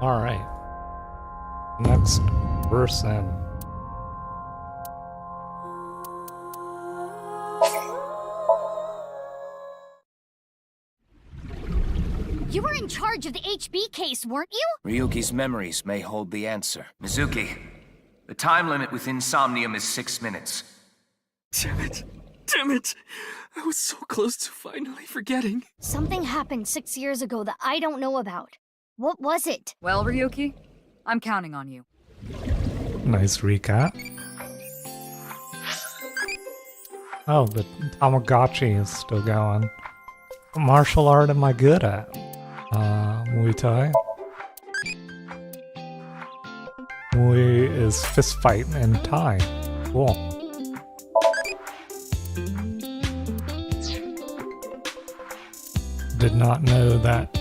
Alright. Next person. You were in charge of the HB case, weren't you? Ryuki's memories may hold the answer. Mizuki, the time limit within Somnium is 6 minutes. Damn it. Damn it. I was so close to finally forgetting. Something happened 6 years ago that I don't know about. What was it? Well, Ryuki, I'm counting on you. Nice recap. Oh, the Tamagotchi is still going. What martial art am I good at? Muay Thai. Muay is fist fight and Thai. Cool. Did not know that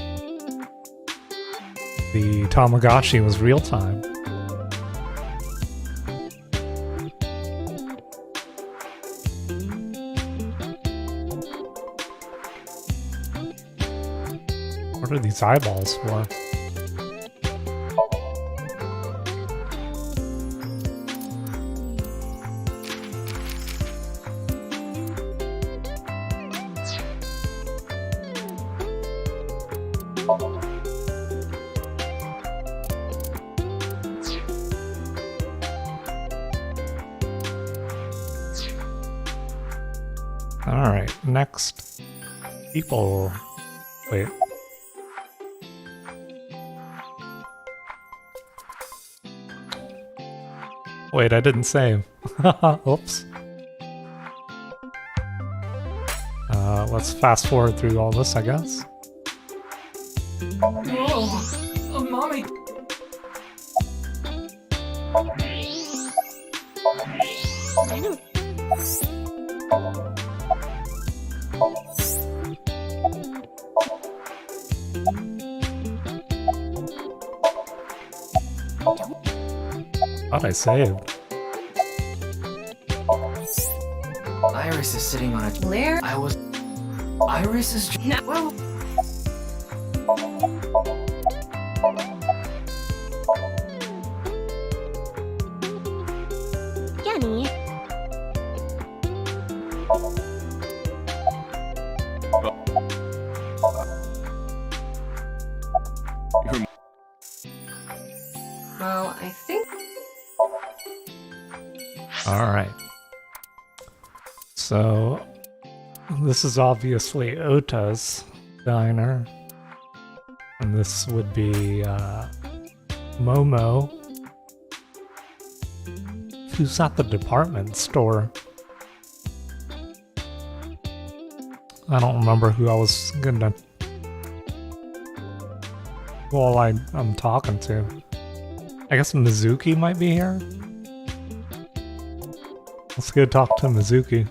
the Tamagotchi was real time. What are these eyeballs for? Alright, next people. Wait. Wait, I didn't save. Oops. Let's fast forward through all this, I guess. Oh, mommy. Thought I saved. Iris is sitting on a... Blair? Iris is... Well, Yanni. well, I think... Alright. So, this is obviously Ota's diner. And this would be, Momo. Who's at the department store? I don't remember who I was gonna... Well, I'm talking to. I guess Mizuki might be here? Let's go talk to Mizuki.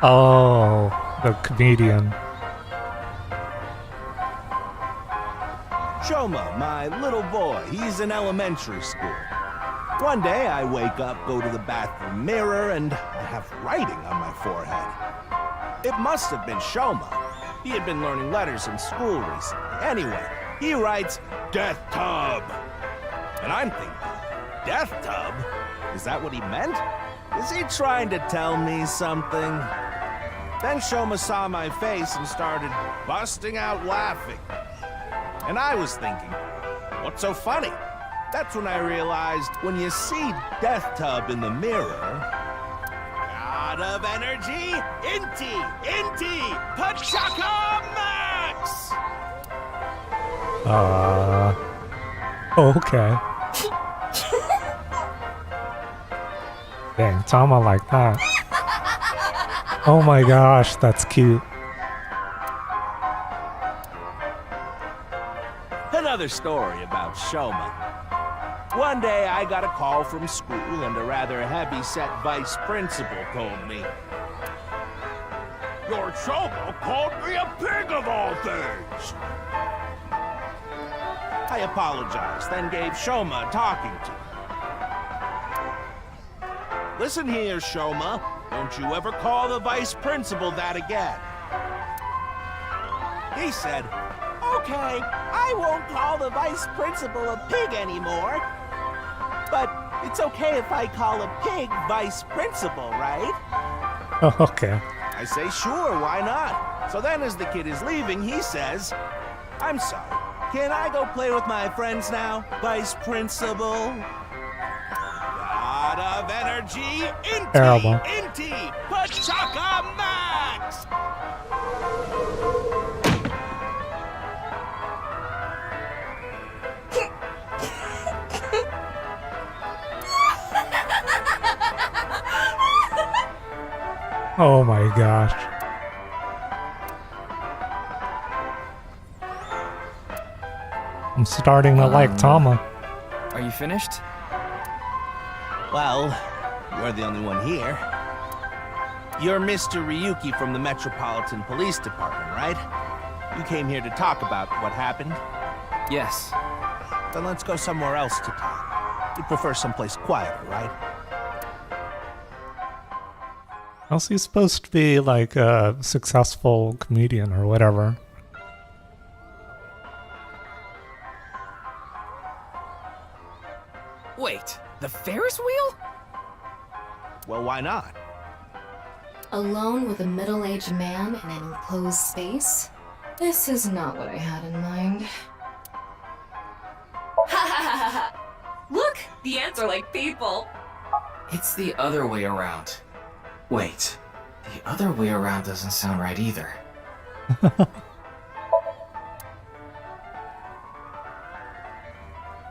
Oh, the comedian. Shoma, my little boy, he's in elementary school. One day I wake up, go to the bathroom mirror, and I have writing on my forehead. It must have been Shoma. He had been learning letters in school recently. Anyway, he writes, Death Tub. And I'm thinking, Death Tub? Is that what he meant? Is he trying to tell me something? Then Shoma saw my face and started busting out laughing. And I was thinking, what's so funny? That's when I realized when you see Death Tub in the mirror, God of energy, Inti, Pachaka Max! Okay. Dang, Tama like that. Oh my gosh, that's cute. Another story about Shoma. One day I got a call from school and a rather heavy-set vice principal told me, Your Shoma called me a pig of all things! I apologized, then gave Shoma a talking to. Listen here, Shoma. don't you ever call the vice principal that again. He said, okay, I won't call the vice principal a pig anymore. But it's okay if I call a pig vice principal, right? Oh, okay. I say, sure, why not? So then as the kid is leaving, he says, I'm sorry, can I go play with my friends now, vice principal? God of energy, Terrible. Inti, Pachaka Max! Oh my gosh. I'm starting to like Tama. Are you finished? Well, you're the only one here. You're Mr. Ryuki from the Metropolitan Police Department, right? You came here to talk about what happened? Yes. Then let's go somewhere else to talk. You prefer someplace quieter, right? How's he supposed to be like a successful comedian or whatever? Wait, the Ferris wheel? Well, why not? Alone with a middle-aged man in an enclosed space? This is not what I had in mind. Look, the ants are like people. It's the other way around. Wait, the other way around doesn't sound right either.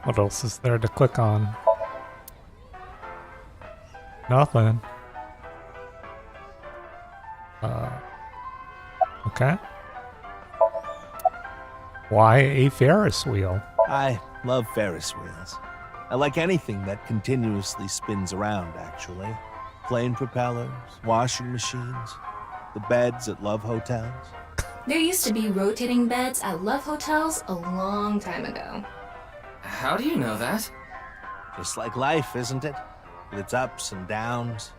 What else is there to click on? Nothing. Okay. Why a Ferris wheel? I love Ferris wheels. I like anything that continuously spins around, actually. Plane propellers, washing machines, the beds at love hotels. There used to be rotating beds at love hotels a long time ago. How do you know that? Just like life, isn't it? With its ups and downs.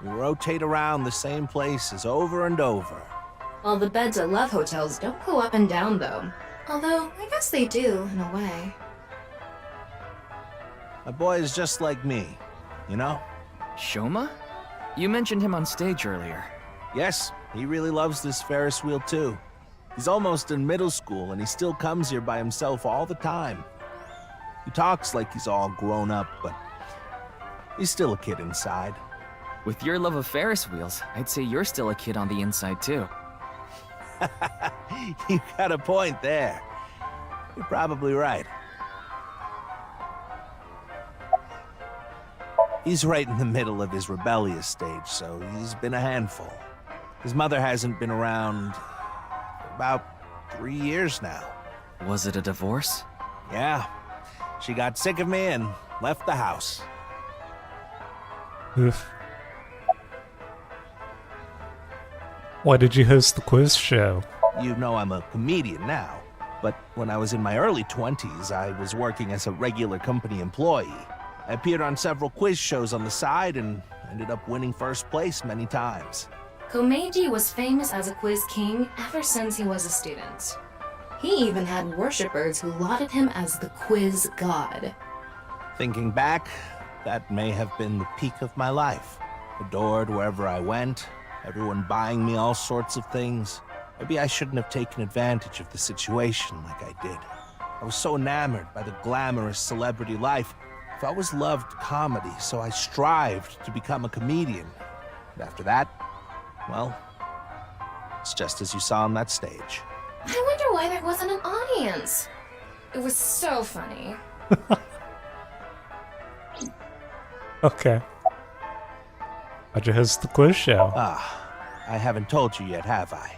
We rotate around the same places over and over. Well, the beds at love hotels don't go up and down, though. Although, I guess they do, in a way. My boy is just like me, you know? Shoma? You mentioned him on stage earlier. Yes, he really loves this Ferris wheel too. He's almost in middle school and he still comes here by himself all the time. He talks like he's all grown up, but he's still a kid inside. With your love of Ferris wheels, I'd say you're still a kid on the inside too. You got a point there. You're probably right. He's right in the middle of his rebellious stage, so he's been a handful. His mother hasn't been around for about 3 years now. Was it a divorce? Yeah, she got sick of me and left the house. Oof. Why did you host the quiz show? You know I'm a comedian now, but when I was in my early 20s, I was working as a regular company employee. I appeared on several quiz shows on the side and ended up winning first place many times. Komeiji was famous as a quiz king ever since he was a student. He even had worshippers who lauded him as the quiz god. Thinking back, that may have been the peak of my life. Adored wherever I went, everyone buying me all sorts of things. Maybe I shouldn't have taken advantage of the situation like I did. I was so enamored by the glamorous celebrity life. I've always loved comedy, so I strived to become a comedian. And after that, well, it's just as you saw on that stage. I wonder why there wasn't an audience. It was so funny. Okay. How'd you host the quiz show? I haven't told you yet, have I?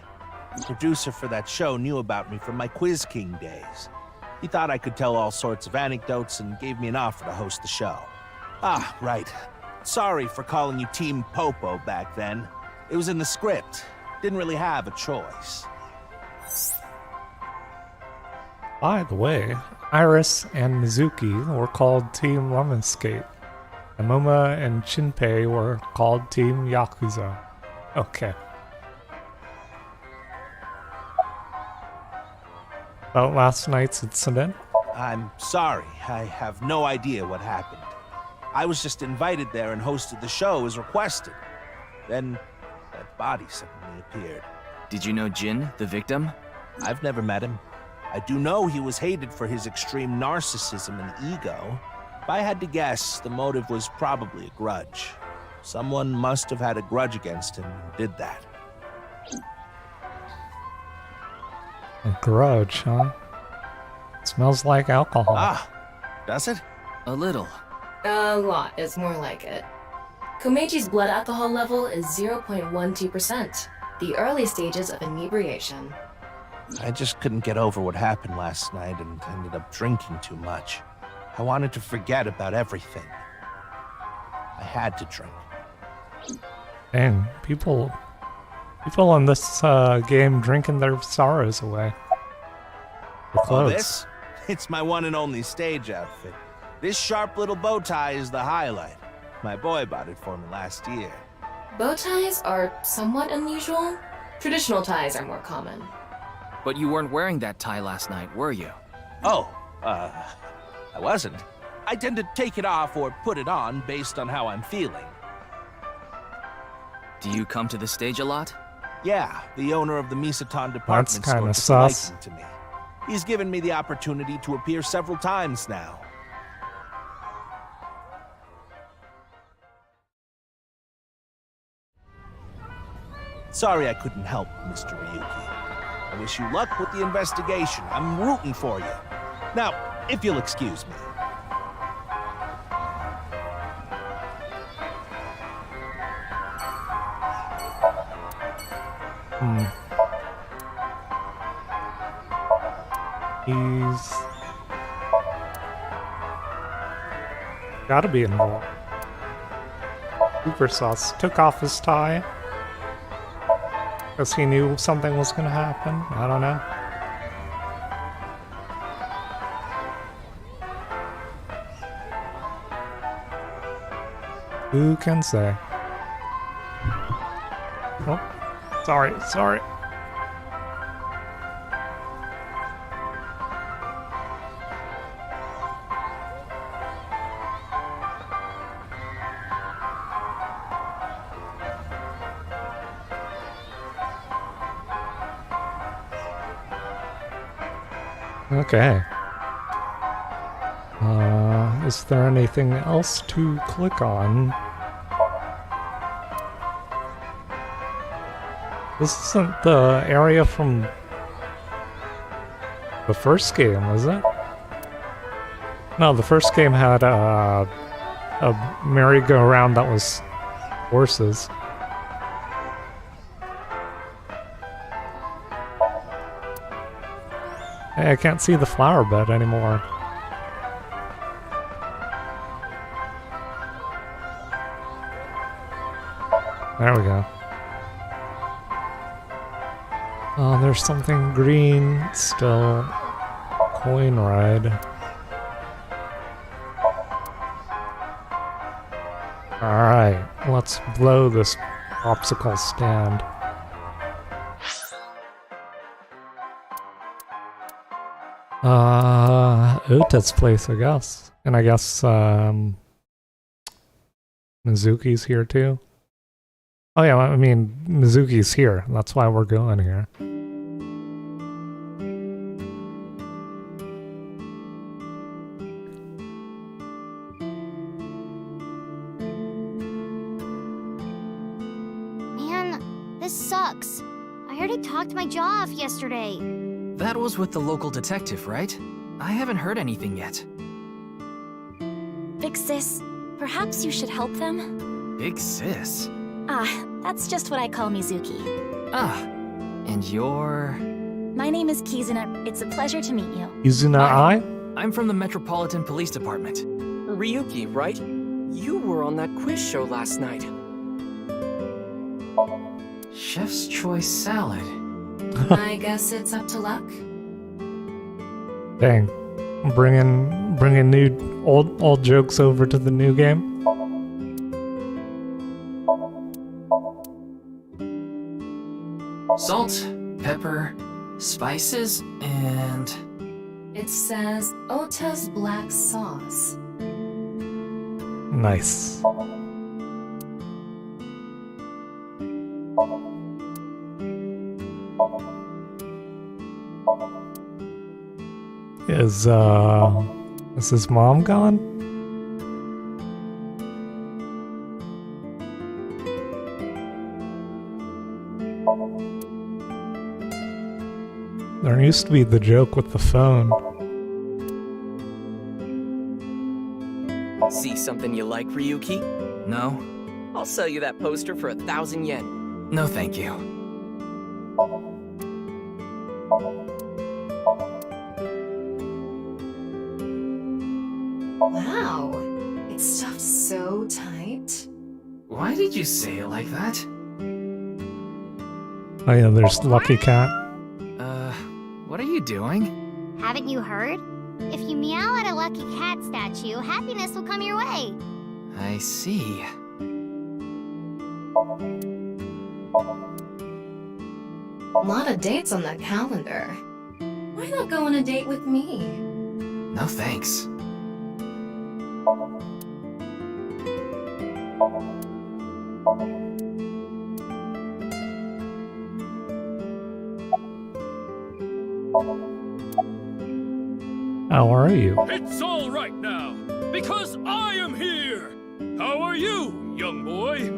The producer for that show knew about me from my Quiz King days. He thought I could tell all sorts of anecdotes and gave me an offer to host the show. Ah, right. Sorry for calling you Team Popo back then. It was in the script. Didn't really have a choice. By the way, Iris and Mizuki were called Team Lemonscape. Amoma and Shinpei were called Team Yakuza. Okay. About last night's incident? I'm sorry. I have no idea what happened. I was just invited there and hosted the show as requested. Then, that body suddenly appeared. Did you know Jin, the victim? I've never met him. I do know he was hated for his extreme narcissism and ego. If I had to guess, the motive was probably a grudge. Someone must have had a grudge against him and did that. A grudge, huh? Smells like alcohol. Ah, does it? A little. A lot is more like it. Komechi's blood alcohol level is 0.12%, the early stages of inebriation. I just couldn't get over what happened last night and ended up drinking too much. I wanted to forget about everything. I had to drink. Dang, people in this game drinking their sorrows away. Their Oh, clothes. this? It's my one and only stage outfit. This sharp little bow tie is the highlight. My boy bought it for me last year. Bow ties are somewhat unusual. Traditional ties are more common. But you weren't wearing that tie last night, were you? Oh, I wasn't. I tend to take it off or put it on based on how I'm feeling. Do you come to the stage a lot? Yeah, the owner of the Misatan department store kinda took a liking sus. to me. He's given me the opportunity to appear several times now. Sorry I couldn't help, Mr. Ryuki. I wish you luck with the investigation. I'm rooting for you. Now, if you'll excuse me. He's gotta be involved. Super Sauce took off his tie because he knew something was gonna happen. I don't know. Who can say? Oh, sorry. Okay. Is there anything else to click on? This isn't the area from the first game, is it? No, the first game had a merry-go-round that was horses. Hey, I can't see the flower bed anymore. There we go. Oh, there's something green still. Coin ride. Alright, let's blow this popsicle stand. Uta's place, I guess. And I guess, Mizuki's here too. Oh yeah, I mean, Mizuki's here. That's why we're going here. Man, this sucks. I already talked my jaw off yesterday. That was with the local detective, right? I haven't heard anything yet. Big sis, perhaps you should help them? Big sis? Ah, that's just what I call Mizuki. Ah, and you're... My name is Kizuna. It's a pleasure to meet you. Izuna I? I'm from the Metropolitan Police Department. Ryuki, right? You were on that quiz show last night. Chef's Choice Salad. I guess it's up to luck. Dang. Bringing new old jokes over to the new game. Salt, pepper, spices, and... It says Ota's black sauce. Nice. Is his mom gone? There used to be the joke with the phone. See something you like, Ryuki? No? I'll sell you that poster for 1,000 yen. No thank you. Wow, it's stuffed so tight. Why did you say it like that? Oh yeah, there's Lucky Cat. What are you doing? Haven't you heard? If you meow at a lucky cat statue, happiness will come your way. I see. A lot of dates on that calendar. Why not go on a date with me? No thanks. How are you? It's all right now, because I am here. How are you, young boy?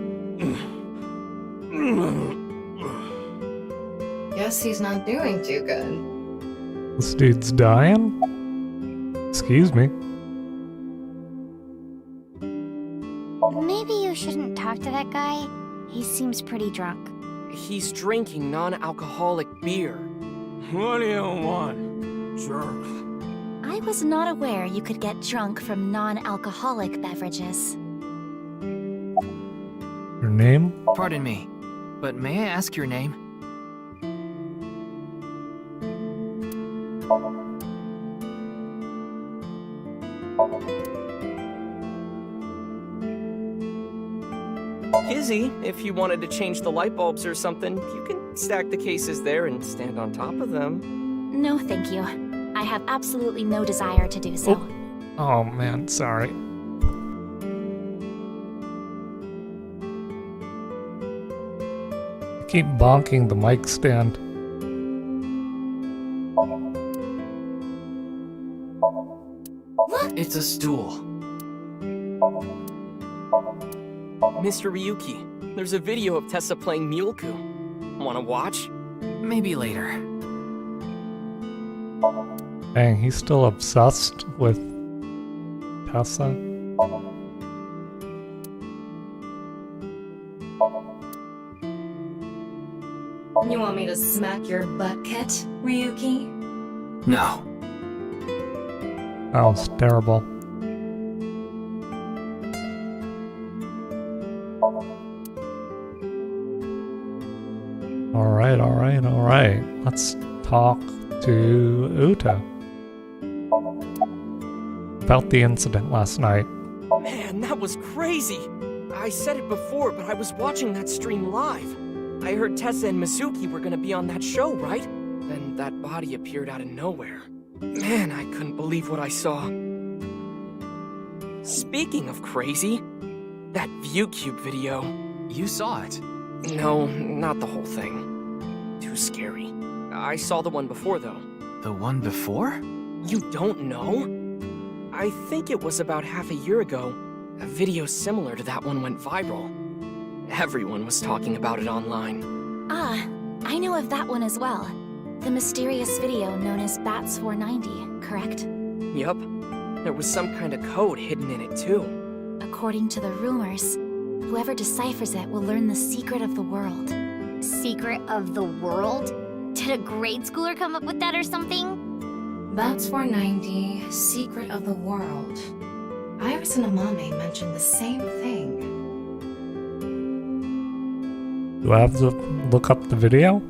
Guess he's not doing too good. This dude's dying? Excuse me. Maybe you shouldn't talk to that guy. He seems pretty drunk. He's drinking non-alcoholic beer. What do you want, jerk? I was not aware you could get drunk from non-alcoholic beverages. Your name? Pardon me, but may I ask your name? Kizzy, if you wanted to change the light bulbs or something, you can stack the cases there and stand on top of them. No, thank you. I have absolutely no desire to do so. Oh man, sorry. I keep bonking the mic stand. It's a stool. Mr. Ryuki, there's a video of Tessa playing Muleku. Wanna watch? Maybe later. Dang, he's still obsessed with Tessa. You want me to smack your butt, Kit, Ryuki? No. That was terrible. Alright. Let's talk to Uta about the incident last night. Man, that was crazy! I said it before, but I was watching that stream live. I heard Tessa and Mizuki were gonna be on that show, right? Then that body appeared out of nowhere. Man, I couldn't believe what I saw. Speaking of crazy, that ViewCube video. You saw it. No, not the whole thing. Too scary. I saw the one before, though. The one before? You don't know? I think it was about half a year ago. A video similar to that one went viral. Everyone was talking about it online. Ah, I know of that one as well. The mysterious video known as Bats 490, correct? Yup. There was some kind of code hidden in it, too. According to the rumors, whoever deciphers it will learn the secret of the world. Secret of the world? Did a grade schooler come up with that or something? Bats 490, Secret of the World. Iris and Amame mentioned the same thing. Do I have to look up the video?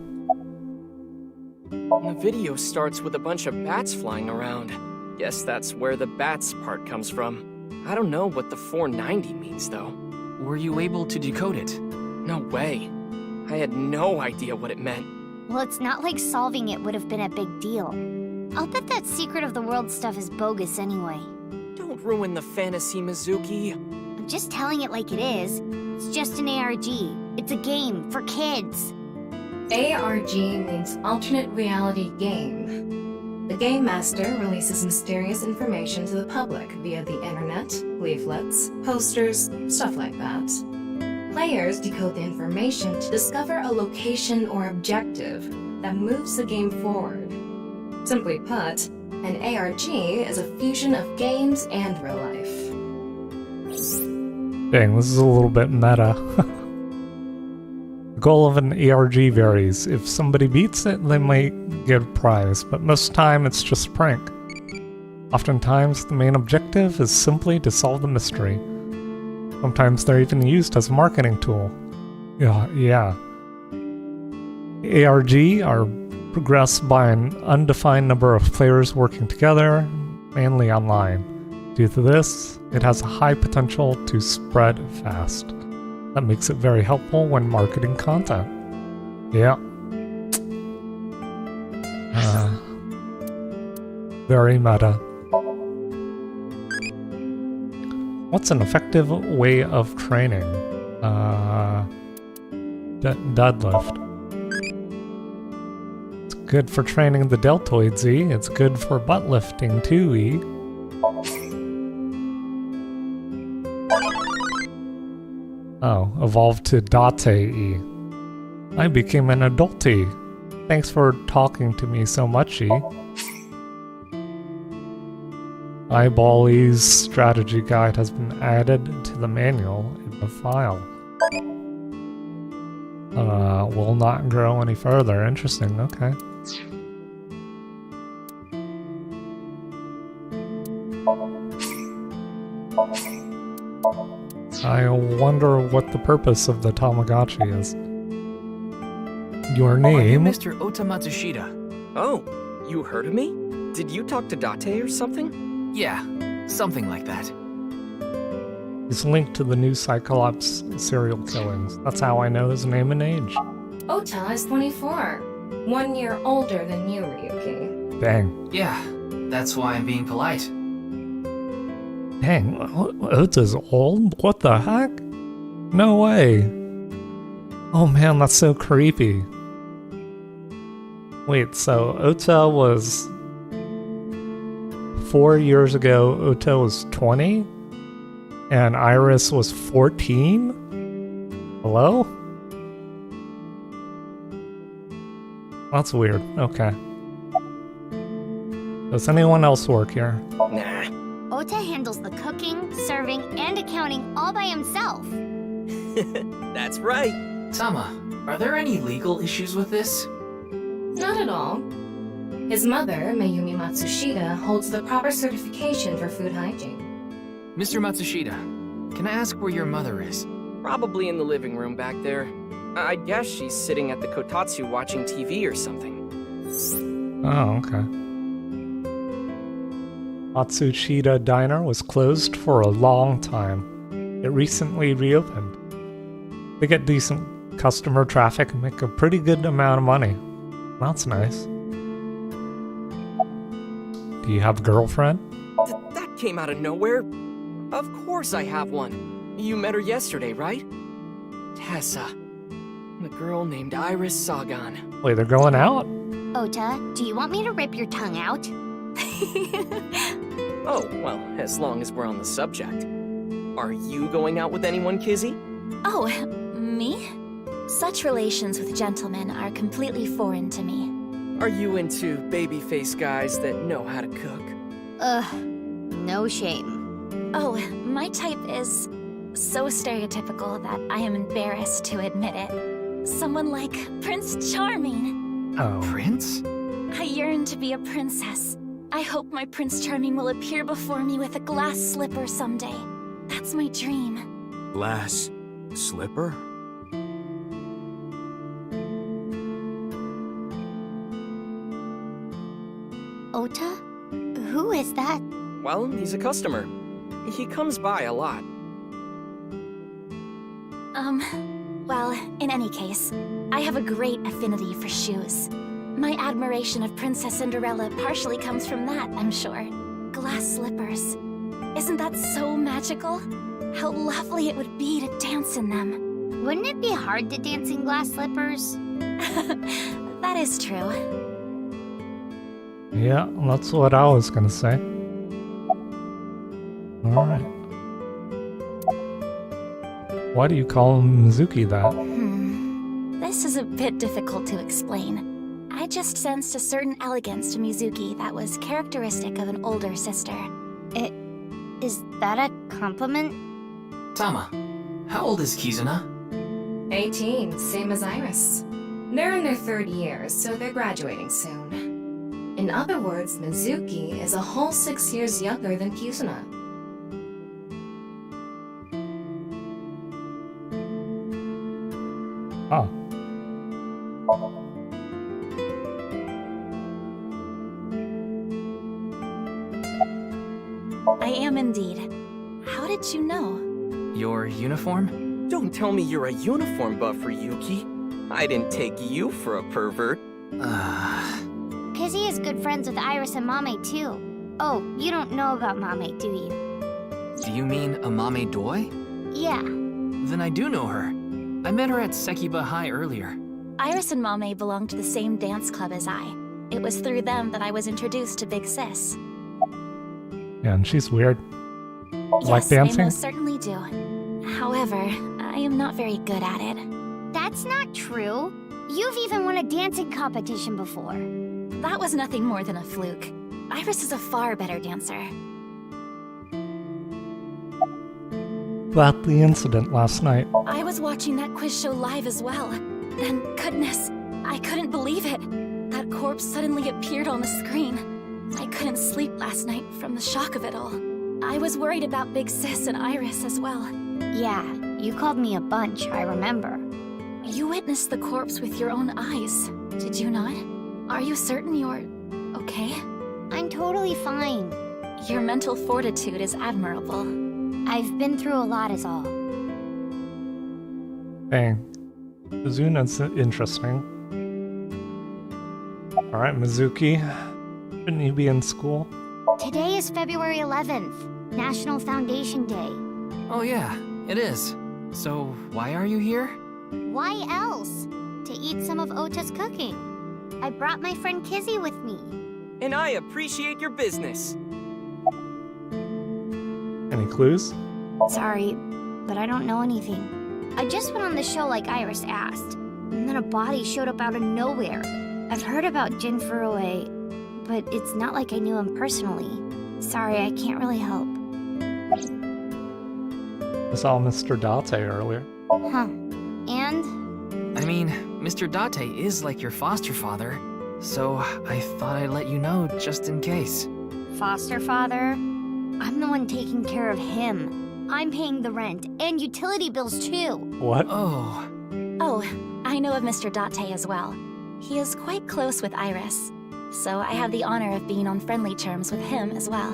The video starts with a bunch of bats flying around. Guess that's where the bats part comes from. I don't know what the 490 means, though. Were you able to decode it? No way. I had no idea what it meant. Well, it's not like solving it would have been a big deal. I'll bet that secret of the world stuff is bogus anyway. Don't ruin the fantasy, Mizuki. I'm just telling it like it is. It's just an ARG. It's a game for kids. ARG means Alternate Reality Game. The Game Master releases mysterious information to the public via the internet, leaflets, posters, stuff like that. Players decode the information to discover a location or objective that moves the game forward. Simply put, an ARG is a fusion of games and real life. Dang, this is a little bit meta. The goal of an ARG varies. If somebody beats it, they might get a prize, but most of the time it's just a prank. Oftentimes, the main objective is simply to solve the mystery. Sometimes they're even used as a marketing tool. Yeah. ARG are progressed by an undefined number of players working together, mainly online. Due to this, it has a high potential to spread fast. That makes it very helpful when marketing content. Yeah. Very meta. What's an effective way of training? Deadlift. It's good for training the deltoid Z. It's good for butt lifting too, E. Oh, evolved to Date E. I became an adulty. Thanks for talking to me so much, E. Eyeball E's strategy guide has been added to the manual in the file. Will not grow any further. Interesting, okay. I wonder what the purpose of the Tamagotchi is. Your name? Are you Mr. Ota Matsushita? Oh, you heard of me? Did you talk to Date or something? Yeah, something like that. He's linked to the new Cyclops serial killings. That's how I know his name and age. Ota is 24. 1 year older than you, Ryuki. Dang. Yeah, that's why I'm being polite. Dang, Ota's old? What the heck? No way. Oh man, that's so creepy. Wait, so Ota was... 4 years ago, Ota was 20? And Iris was 14? Hello? That's weird. Okay. Does anyone else work here? Nah. Ota handles the cooking, serving, and accounting all by himself. That's right. Tama, are there any legal issues with this? Not at all. His mother, Mayumi Matsushita, holds the proper certification for food hygiene. Mr. Matsushita, can I ask where your mother is? Probably in the living room back there. I guess she's sitting at the kotatsu watching TV or something. Oh, okay. Matsushita Diner was closed for a long time. It recently reopened. They get decent customer traffic and make a pretty good amount of money. That's nice. Do you have a girlfriend? That came out of nowhere. Of course I have one. You met her yesterday, right? Tessa. The girl named Iris Sagan. Wait, they're going out? Ota, do you want me to rip your tongue out? Oh, well, as long as we're on the subject. Are you going out with anyone, Kizzy? Oh, me? Such relations with gentlemen are completely foreign to me. Are you into baby-faced guys that know how to cook? Ugh, no shame. Oh, my type is so stereotypical that I am embarrassed to admit it. Someone like Prince Charming. Oh. Prince? I yearn to be a princess. I hope my Prince Charming will appear before me with a glass slipper someday. That's my dream. Glass slipper? Ota? Who is that? Well, he's a customer. He comes by a lot. Well, in any case, I have a great affinity for shoes. My admiration of Princess Cinderella partially comes from that, I'm sure. Glass slippers. Isn't that so magical? How lovely it would be to dance in them. Wouldn't it be hard to dance in glass slippers? That is true. Yeah, that's what I was gonna say. Alright. Why do you call Mizuki that? This is a bit difficult to explain. I just sensed a certain elegance to Mizuki that was characteristic of an older sister. Is that a compliment? Tama, how old is Kizuna? 18, same as Iris. They're in their 3rd year, so they're graduating soon. In other words, Mizuki is a whole 6 years younger than Kizuna. Ah. I am indeed. How did you know? Your uniform? Don't tell me you're a uniform buffer, Yuki. I didn't take you for a pervert. Kizzy is good friends with Iris and Mame too. Oh, you don't know about Mame, do you? Do you mean Amame Doi? Yeah. Then I do know her. I met her at Sekiba High earlier. Iris and Mame belong to the same dance club as I. It was through them that I was introduced to Big Sis. Yeah, and she's weird. Yes, Like dancing? I most certainly do. However, I am not very good at it. That's not true. You've even won a dancing competition before. That was nothing more than a fluke. Iris is a far better dancer. About the incident last night. I was watching that quiz show live as well. And goodness, I couldn't believe it. That corpse suddenly appeared on the screen. I couldn't sleep last night from the shock of it all. I was worried about Big Sis and Iris as well. Yeah, you called me a bunch, I remember. You witnessed the corpse with your own eyes, did you not? Are you certain you're okay? I'm totally fine. Your mental fortitude is admirable. I've been through a lot is all. Dang. Kazuna's interesting. Alright, Mizuki. Shouldn't you be in school? Today is February 11th, National Foundation Day. Oh yeah, it is. So, why are you here? Why else? To eat some of Ota's cooking. I brought my friend Kizzy with me. And I appreciate your business. Any clues? Sorry, but I don't know anything. I just went on the show like Iris asked, and then a body showed up out of nowhere. I've heard about Jin Furue, but it's not like I knew him personally. Sorry, I can't really help. I saw Mr. Date earlier. Huh. And? I mean, Mr. Date is like your foster father, so I thought I'd let you know just in case. Foster father? I'm the one taking care of him. I'm paying the rent and utility bills too. What? Oh. Oh, I know of Mr. Date as well. He is quite close with Iris, so I have the honor of being on friendly terms with him as well.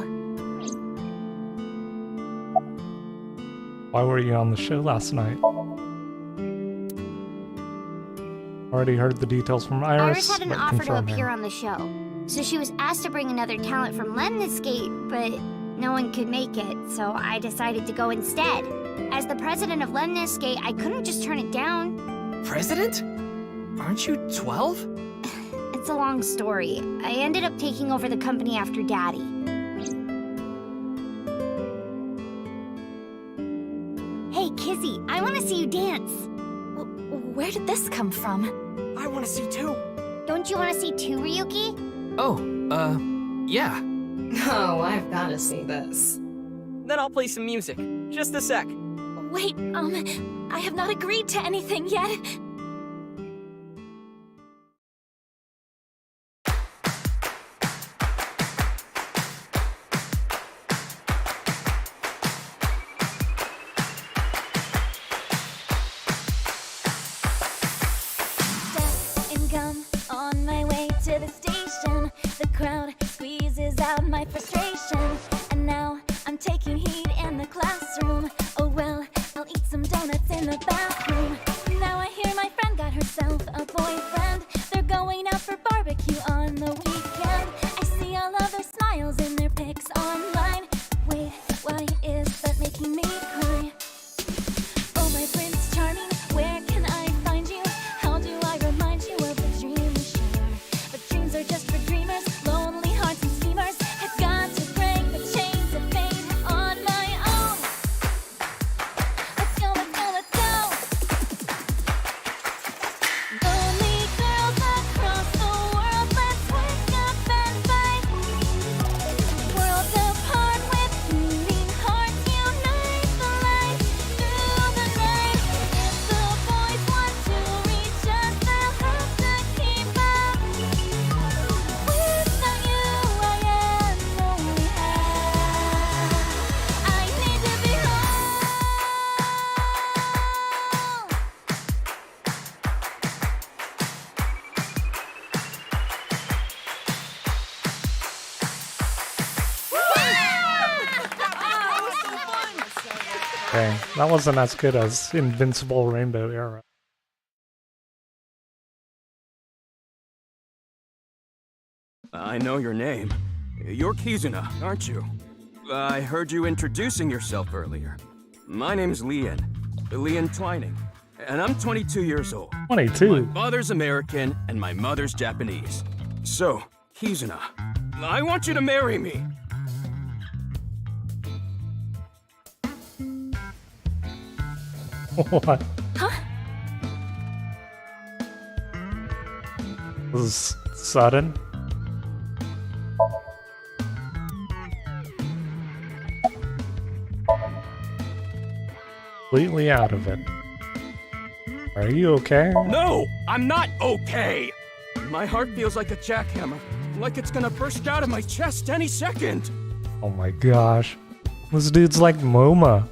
Why were you on the show last night? Already heard the details from Iris. Iris had an but offer to confirm appear him. on the show, so she was asked to bring another talent from Lemniscate, but no one could make it, so I decided to go instead. As the president of Lemniscate, I couldn't just turn it down. President? Aren't you 12? It's a long story. I ended up taking over the company after Daddy. Hey, Kizzy, I want to see you dance. Where did this come from? I want to see too. Don't you want to see too, Ryuki? Oh, yeah. Oh, I've gotta see this. Then I'll play some music. Just a sec. Wait, I have not agreed to anything yet. On my way to the station, the crowd squeezes out my frustration, and now I'm taking heat in the classroom. Oh well, I'll eat some donuts in the bathroom. Now I hear my friend got herself Okay, that wasn't as good as Invincible Rainbow Era. I know your name. You're Kizuna, aren't you? I heard you introducing yourself earlier. My name's Leon Twining, and I'm 22 years old. 22? My father's American, and my mother's Japanese. So, Kizuna, I want you to marry me. What? Huh? This is sudden. Completely out of it. Are you okay? No, I'm not okay. My heart feels like a jackhammer, like it's gonna burst out of my chest any second. Oh my gosh. This dude's like MoMA.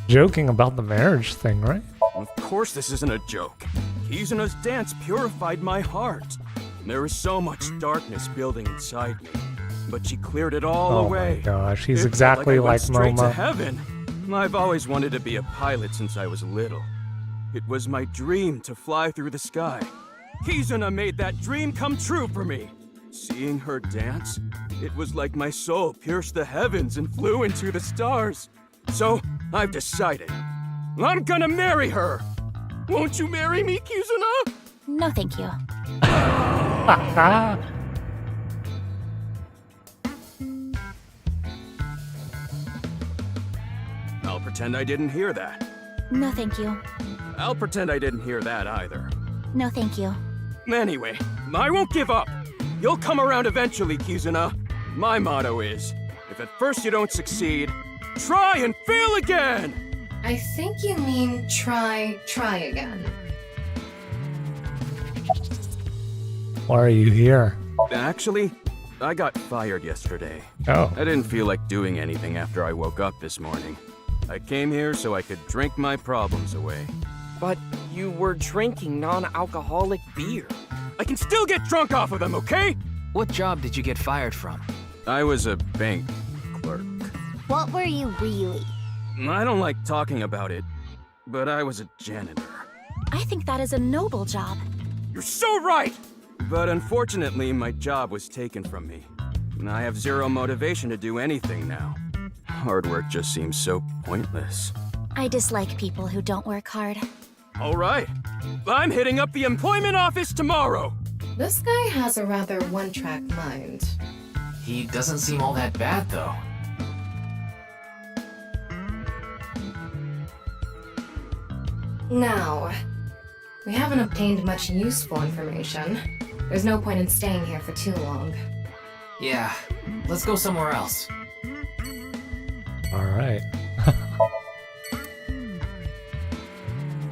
Joking about the marriage thing, right? Of course this isn't a joke. Kizuna's dance purified my heart. There was so much darkness building inside me, but she cleared it all away. Oh my gosh, he's It felt exactly I went like straight to MoMA. heaven. I've always wanted to be a pilot since I was little. It was my dream to fly through the sky. Kizuna made that dream come true for me. Seeing her dance, it was like my soul pierced the heavens and flew into the stars. So, I've decided. I'm gonna marry her! Won't you marry me, Kizuna? No, thank you. I'll pretend I didn't hear that. No, thank you. I'll pretend I didn't hear that either. No, thank you. Anyway, I won't give up. You'll come around eventually, Kizuna. My motto is, if at first you don't succeed, try and fail again! I think you mean try again. Why are you here? Actually, I got fired yesterday. Oh. I didn't feel like doing anything after I woke up this morning. I came here so I could drink my problems away. But you were drinking non-alcoholic beer. I can still get drunk off of them, okay? What job did you get fired from? I was a bank clerk. What were you really? I don't like talking about it, but I was a janitor. I think that is a noble job. You're so right! But unfortunately, my job was taken from me. I have zero motivation to do anything now. Hard work just seems so pointless. I dislike people who don't work hard. All right. I'm hitting up the employment office tomorrow. This guy has a rather one-track mind. He doesn't seem all that bad, though. Now, we haven't obtained much useful information. There's no point in staying here for too long. Yeah, let's go somewhere else. Alright.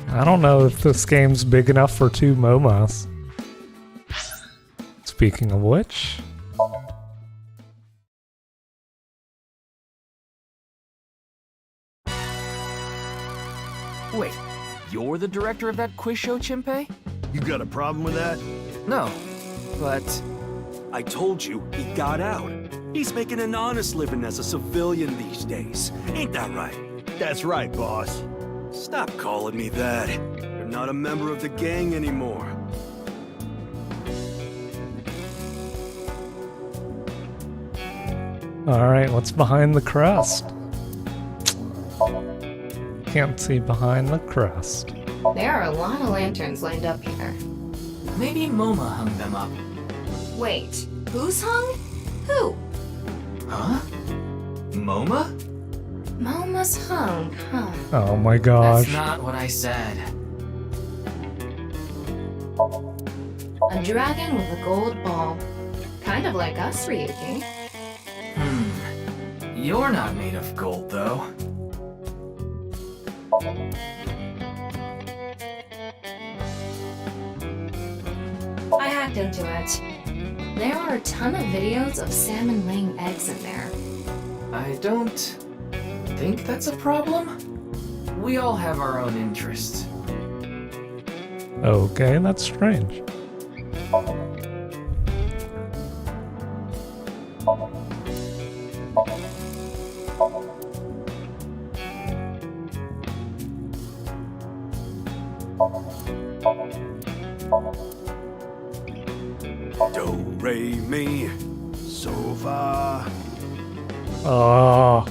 I don't know if this game's big enough for two MoMAs. Speaking of which... Wait, you're the director of that quiz show, Chimpei? You got a problem with that? No, but... I told you, he got out. He's making an honest living as a civilian these days. Ain't that right? That's right, boss. Stop calling me that. You're not a member of the gang anymore. Alright, what's behind the crust? Can't see behind the crust. There are a lot of lanterns lined up here. Maybe MoMA hung them up. Wait, who's hung? Who? Huh? MoMA? MoMA's hung, huh? Oh my gosh. That's not what I said. A dragon with a gold ball. Kind of like us, Ryuki. You're not made of gold, though. I hacked into it. There are a ton of videos of salmon laying eggs in there. I don't think that's a problem. We all have our own interests. Okay, that's strange. Do, re, mi, so, fa. Oh.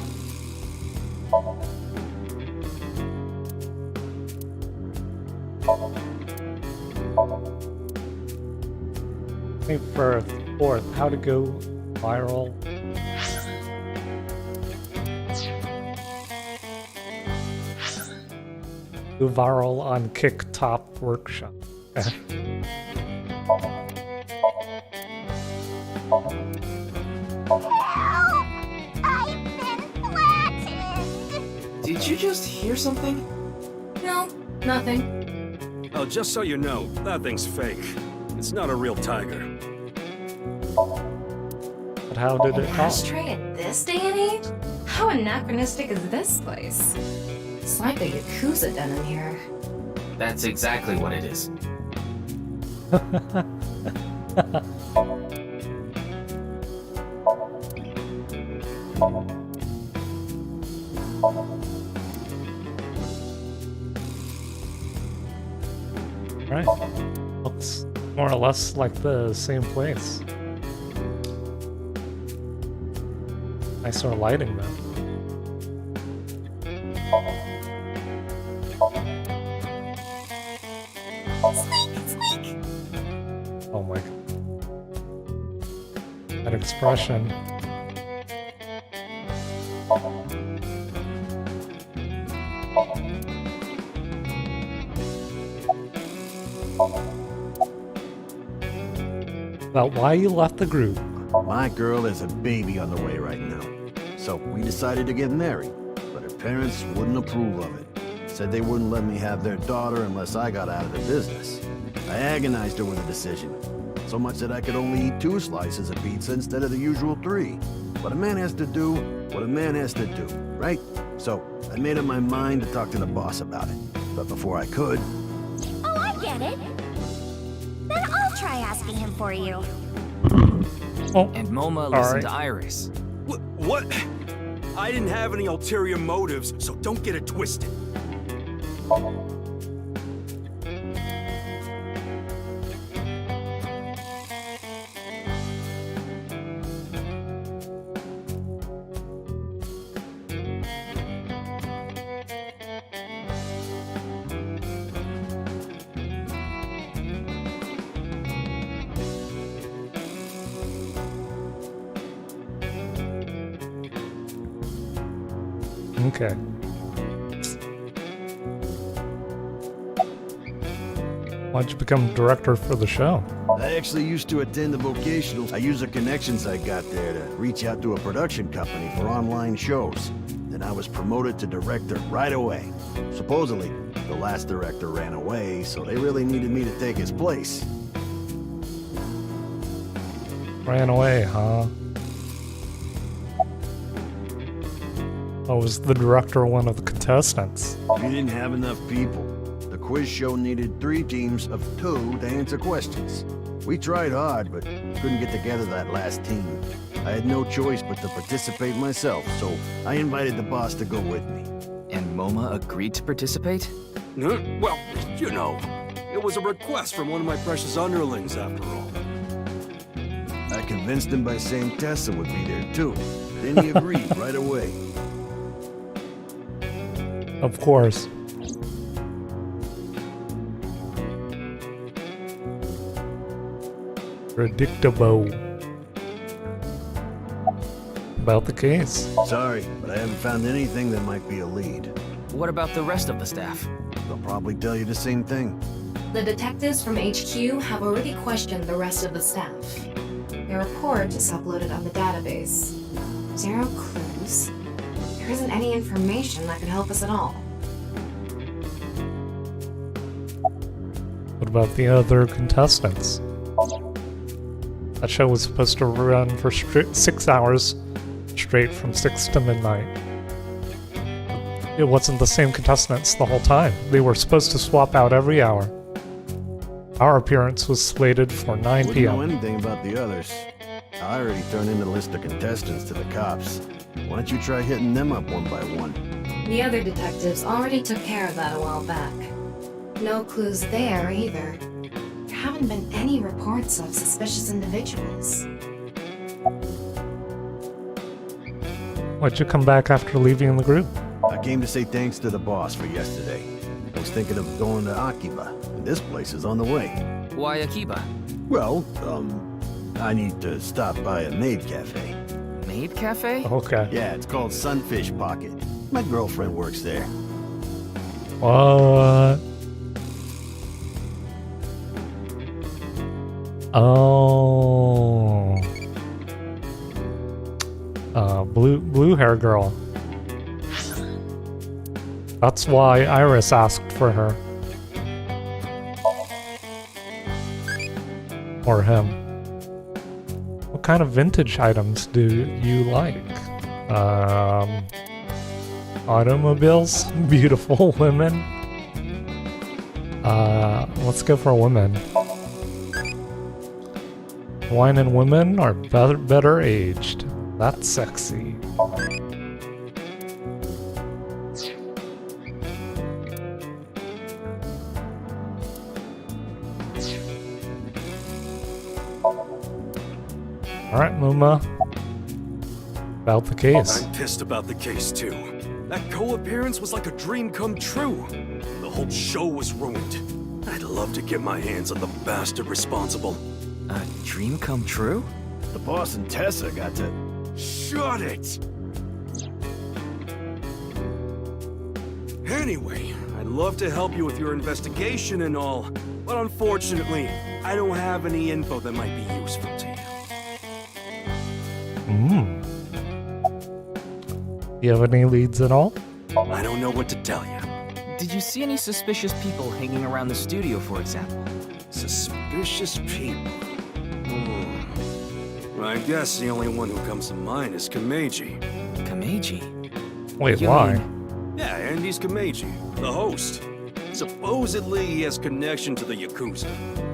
May 4th, how to go viral. Go viral on Kick Top Workshop. Did you just hear something? No, nothing. Oh, just so you know, that thing's fake. It's not a real tiger. But how did An it help? ashtray at this day and age? How anachronistic is this place? It's like a Yakuza den in here. That's exactly what it is. Right. Looks more or less like the same place. Nicer lighting though. Oh my god. That expression. About why you left the group. My girl is a baby on the way right now. So we decided to get married, but her parents wouldn't approve of it. Said they wouldn't let me have their daughter unless I got out of the business. I agonized over the decision, so much that I could only eat 2 slices of pizza instead of the usual 3. But a man has to do what a man has to do, right? So I made up my mind to talk to the boss about it. But before I could... Oh, I get it. Then I'll try asking him for you. Oh, And Moma listened right. to Iris. What? I didn't have any ulterior motives, so don't get it twisted. Okay. Why'd you become director for the show? I actually used to attend the vocationals. I used the connections I got there to reach out to a production company for online shows. Then I was promoted to director right away. Supposedly, the last director ran away, so they really needed me to take his place. Ran away, huh? Oh, was the director one of the contestants? We didn't have enough people. The quiz show needed 3 teams of 2 to answer questions. We tried hard, but couldn't get together that last team. I had no choice but to participate myself, so I invited the boss to go with me. And Moma agreed to participate? Well, you know, it was a request from one of my precious underlings, after all. I convinced him by saying Tessa would be there too. Then he agreed right away. Of course. Predictable. About the case. Sorry, but I haven't found anything that might be a lead. What about the rest of the staff? They'll probably tell you the same thing. The detectives from HQ have already questioned the rest of the staff. Their report is uploaded on the database. 0 clues. There isn't any information that could help us at all. What about the other contestants? That show was supposed to run for 6 hours straight from 6 to midnight. It wasn't the same contestants the whole time. They were supposed to swap out every hour. Our appearance was slated for 9 Wouldn't p.m. know anything about the others. I already turned in the list of contestants to the cops. Why don't you try hitting them up one by one? The other detectives already took care of that a while back. No clues there either. haven't been any reports of suspicious individuals. Why'd you come back after leaving the group? I came to say thanks to the boss for yesterday. I was thinking of going to Akiba, and this place is on the way. Why Akiba? Well, I need to stop by a maid cafe. Maid cafe? Okay. Yeah, it's called Sunfish Pocket. My girlfriend works there. What? Oh. Blue hair girl. That's why Iris asked for her. Or him. What kind of vintage items do you like? Automobiles? Beautiful women? Let's go for women. Wine and women are better aged. That's sexy. Alright, Muma. About the case. I'm pissed about the case, too. That co-appearance was like a dream come true. The whole show was ruined. I'd love to get my hands on the bastard responsible. A dream come true? The boss and Tessa got to... Shut it! Anyway, I'd love to help you with your investigation and all, but unfortunately, I don't have any info that might be useful to you. You have any leads at all? I don't know what to tell you. Did you see any suspicious people hanging around the studio, for example? Suspicious people? I guess the only one who comes to mind is Kameji. Kameji? Wait, why? Yeah, Andy's Kameji, the host. Supposedly he has connection to the Yakuza.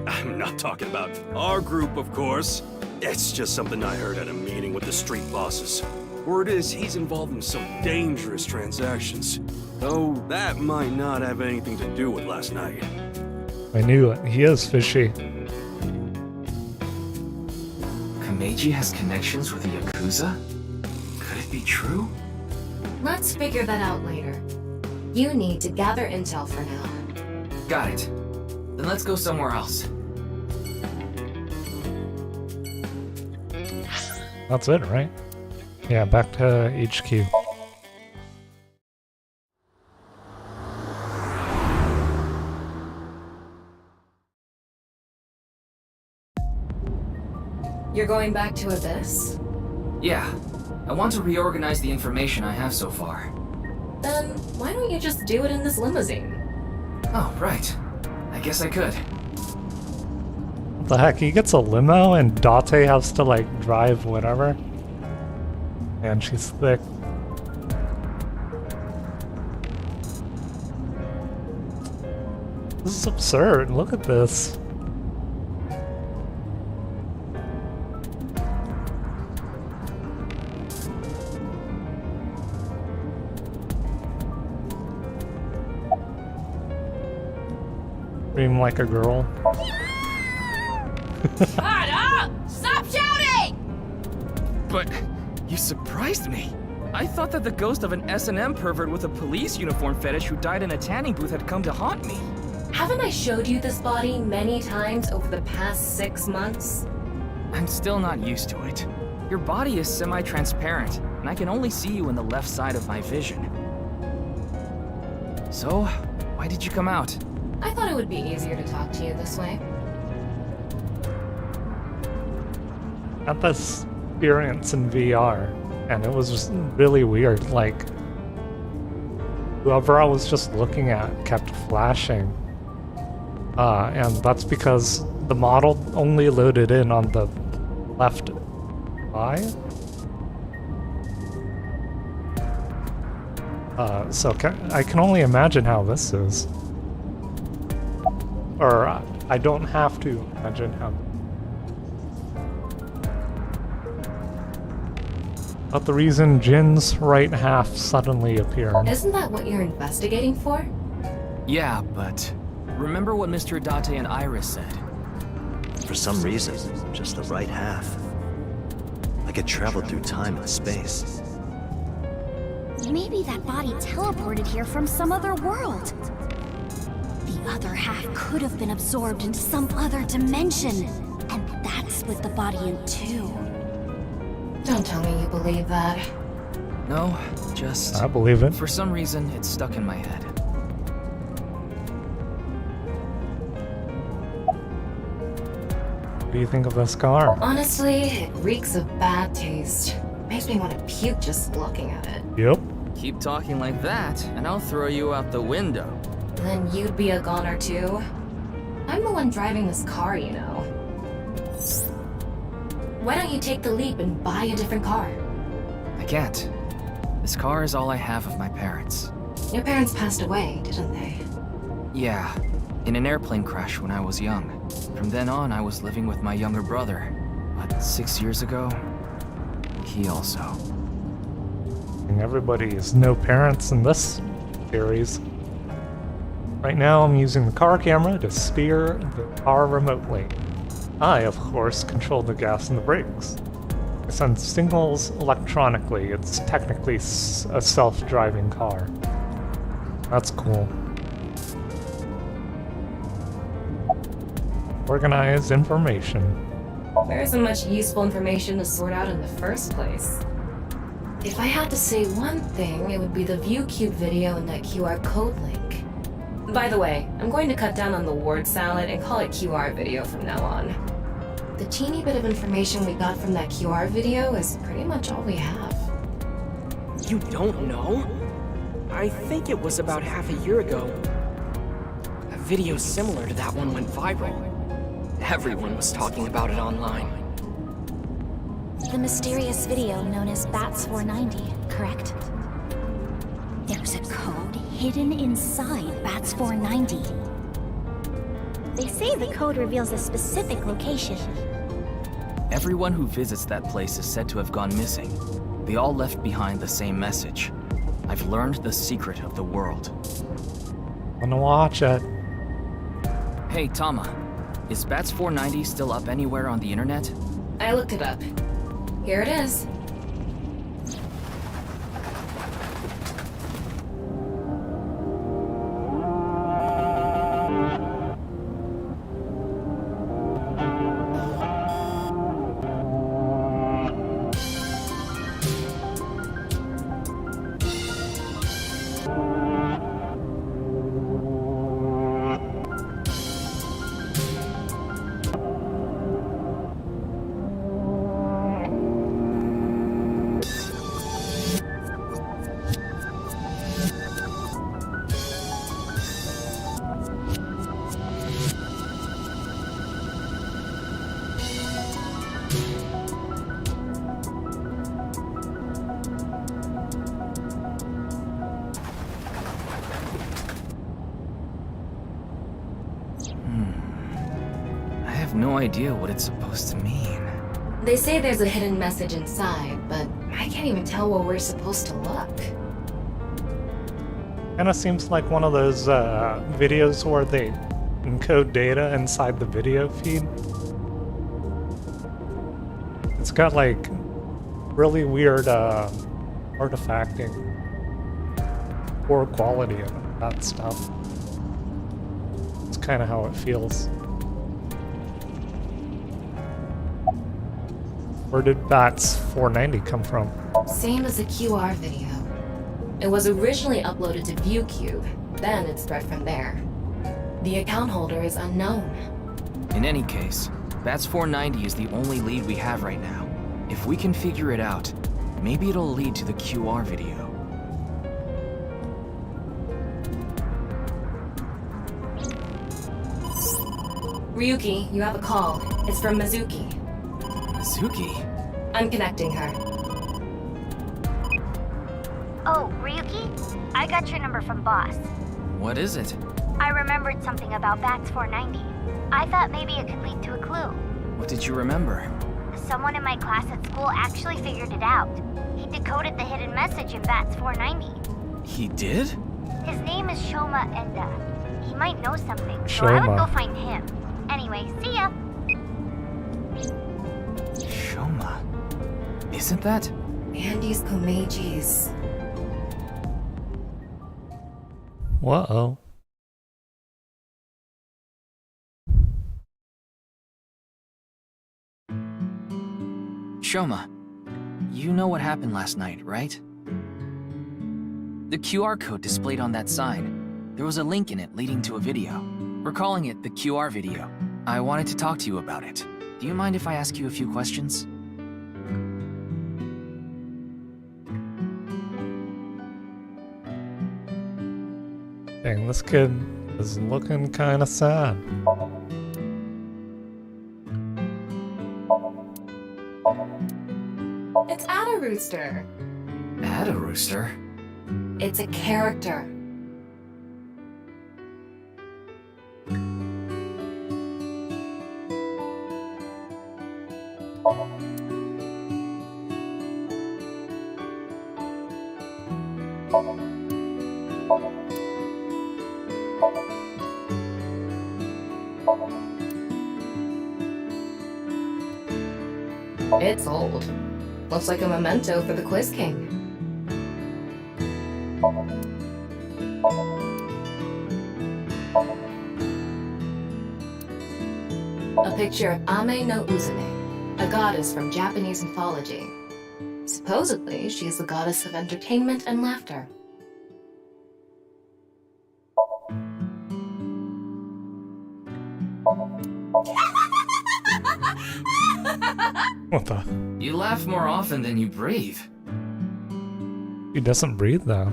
I'm not talking about our group, of course. It's just something I heard at a meeting with the street bosses. Word is he's involved in some dangerous transactions. Though that might not have anything to do with last night. I knew it. He is fishy. Kameji has connections with the Yakuza? Could it be true? Let's figure that out later. You need to gather intel for now. Got it. Then let's go somewhere else. That's it, right? Yeah, back to HQ. You're going back to Abyss? Yeah. I want to reorganize the information I have so far. Then why don't you just do it in this limousine? Oh, right. I guess I could. What the heck? He gets a limo and Date has to, like, drive whatever? Man, she's thick. This is absurd. Look at this. Scream like a girl. Shut up! Stop shouting! But you surprised me. I thought that the ghost of an S&M pervert with a police uniform fetish who died in a tanning booth had come to haunt me. Haven't I showed you this body many times over the past 6 months? I'm still not used to it. Your body is semi-transparent, and I can only see you in the left side of my vision. So, why did you come out? I thought it would be easier to talk to you this way. Had this experience in VR, and it was just really weird. Like, whoever I was just looking at kept flashing. And that's because the model only loaded in on the left eye. So I can only imagine how this is. Or I don't have to imagine how. But the reason Jin's right half suddenly appeared. Isn't that what you're investigating for? Yeah, but remember what Mr. Date and Iris said? For some reason, just the right half. I could travel through time and space. Maybe that body teleported here from some other world. The other half could have been absorbed into some other dimension, and that split the body in two. Don't tell me you believe that. No, just... I believe it. For some reason, it's stuck in my head. What do you think of this car? Honestly, it reeks of bad taste. Makes me want to puke just looking at it. Yep. Keep talking like that, and I'll throw you out the window. Then you'd be a goner too. I'm the one driving this car, you know. Why don't you take the leap and buy a different car? I can't. This car is all I have of my parents. Your parents passed away, didn't they? Yeah, in an airplane crash when I was young. From then on, I was living with my younger brother. But 6 years ago, he also. And everybody has no parents in this series. Right now I'm using the car camera to steer the car remotely. I, of course, control the gas and the brakes. I send signals electronically. It's technically a self-driving car. That's cool. Organize information. There isn't much useful information to sort out in the first place. If I had to say one thing, it would be the ViewCube video and that QR code link. By the way, I'm going to cut down on the word salad and call it QR video from now on. The teeny bit of information we got from that QR video is pretty much all we have. You don't know? I think it was about half a year ago. A video similar to that one went viral. Everyone was talking about it online. The mysterious video known as Bats 490, correct? There's a code hidden inside Bats 490. They say the code reveals a specific location. Everyone who visits that place is said to have gone missing. They all left behind the same message. I've learned the secret of the world. Wanna watch it? Hey, Tama. Is Bats 490 still up anywhere on the internet? I looked it up. Here it is. No idea what it's supposed to mean. They say there's a hidden message inside, but I can't even tell where we're supposed to look. Kinda seems like one of those videos where they encode data inside the video feed. It's got like really weird artifacting, poor quality of that stuff. It's kind of how it feels. Where did Bats 490 come from? Same as the QR video. It was originally uploaded to ViewCube, then it spread from there. The account holder is unknown. In any case, Bats 490 is the only lead we have right now. If we can figure it out, maybe it'll lead to the QR video. Ryuki, you have a call. It's from Mizuki. Mizuki? I'm connecting her. Oh, Ryuki? I got your number from Boss. What is it? I remembered something about Bats 490. I thought maybe it could lead to a clue. What did you remember? Someone in my class at school actually figured it out. He decoded the hidden message in Bats 490. He did? His name is Shoma Enda. He might know something, so I would go find him. Anyway, see ya! Shoma. Isn't that? Andy's Komeji's. Whoa. Shoma, you know what happened last night, right? The QR code displayed on that sign. There was a link in it leading to a video. We're calling it the QR video. I wanted to talk to you about it. Do you mind if I ask you a few questions? Dang, this kid is looking kinda sad. It's Ada Rooster. Ada Rooster? It's a character. It's old. Looks like a memento for the Quiz King. A picture of Ame no Uzume, a goddess from Japanese mythology. Supposedly, she is the goddess of entertainment and laughter. What the? You laugh more often than you breathe. He doesn't breathe though.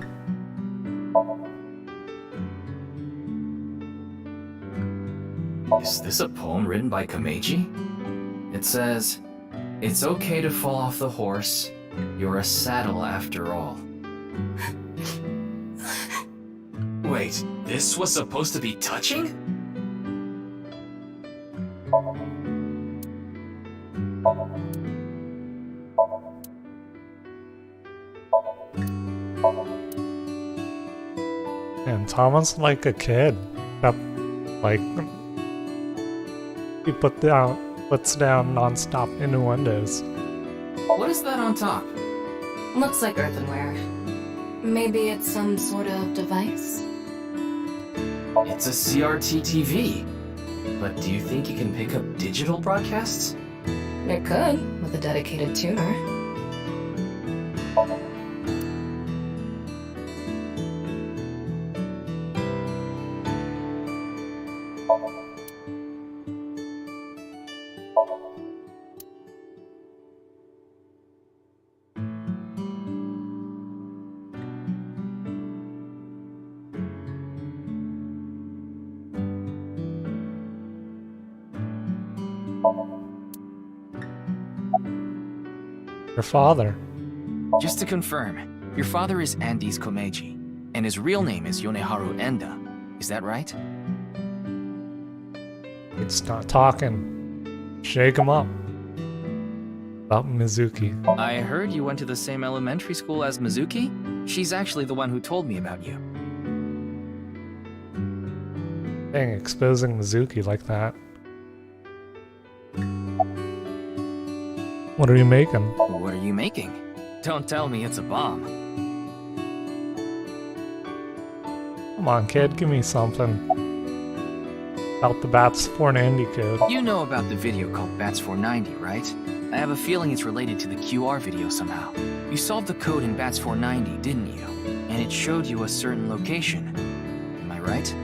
Is this a poem written by Komeiji? It says, "It's okay to fall off the horse. You're a saddle after all." Wait, this was supposed to be touching? And Thomas like a kid. That, like, he puts down non-stop innuendos. What is that on top? Looks like earthenware. Maybe it's some sort of device? It's a CRT TV. But do you think you can pick up digital broadcasts? It could, with a dedicated tuner. Your father. Just to confirm, your father is Andes Komeiji, and his real name is Yoneharu Enda. Is that right? It's not talking. Shake him up. About Mizuki. I heard you went to the same elementary school as Mizuki? She's actually the one who told me about you. Dang, exposing Mizuki like that. What are you making? What are you making? Don't tell me it's a bomb. Come on, kid, give me something. About the Bats 490 code. You know about the video called Bats 490, right? I have a feeling it's related to the QR video somehow. You solved the code in Bats 490, didn't you? And it showed you a certain location. Am I right?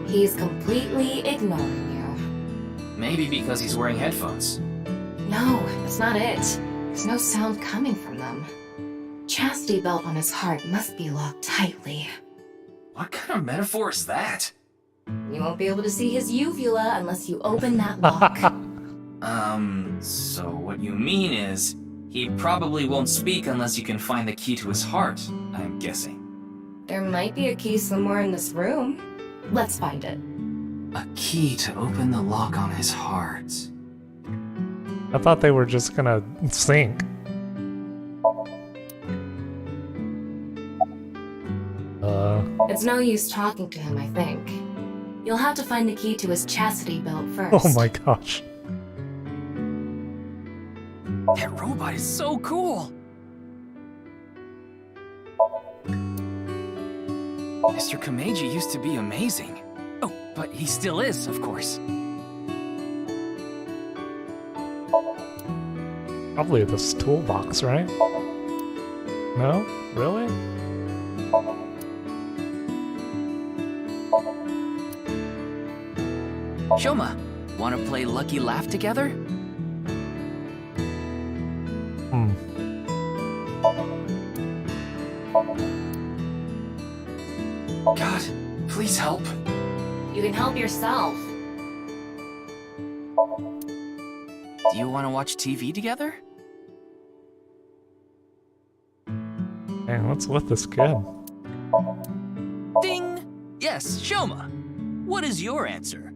He's completely ignoring you. Maybe because he's wearing headphones. No, that's not it. There's no sound coming from them. Chastity belt on his heart must be locked tightly. What kind of metaphor is that? You won't be able to see his uvula unless you open that lock. So what you mean is, he probably won't speak unless you can find the key to his heart, I'm guessing. There might be a key somewhere in this room. Let's find it. A key to open the lock on his heart. I thought they were just gonna sync. It's no use talking to him, I think. You'll have to find the key to his chastity belt first. Oh my gosh. That robot is so cool! Mr. Komeiji used to be amazing. Oh, but he still is, of course. Probably this toolbox, right? No? Really? Shoma, wanna play Lucky Laugh together? God, please help. You can help yourself. Do you want to watch TV together? Hey, what's with this kid? Ding! Yes, Shoma. What is your answer?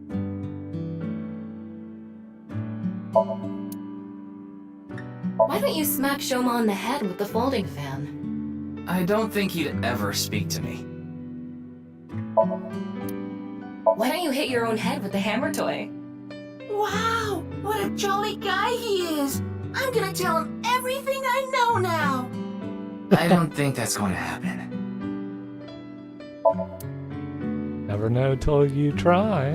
Why don't you smack Shoma on the head with the folding fan? I don't think he'd ever speak to me. Why don't you hit your own head with the hammer toy? Wow, what a jolly guy he is! I'm gonna tell him everything I know now! I don't think that's going to happen. Never know till you try.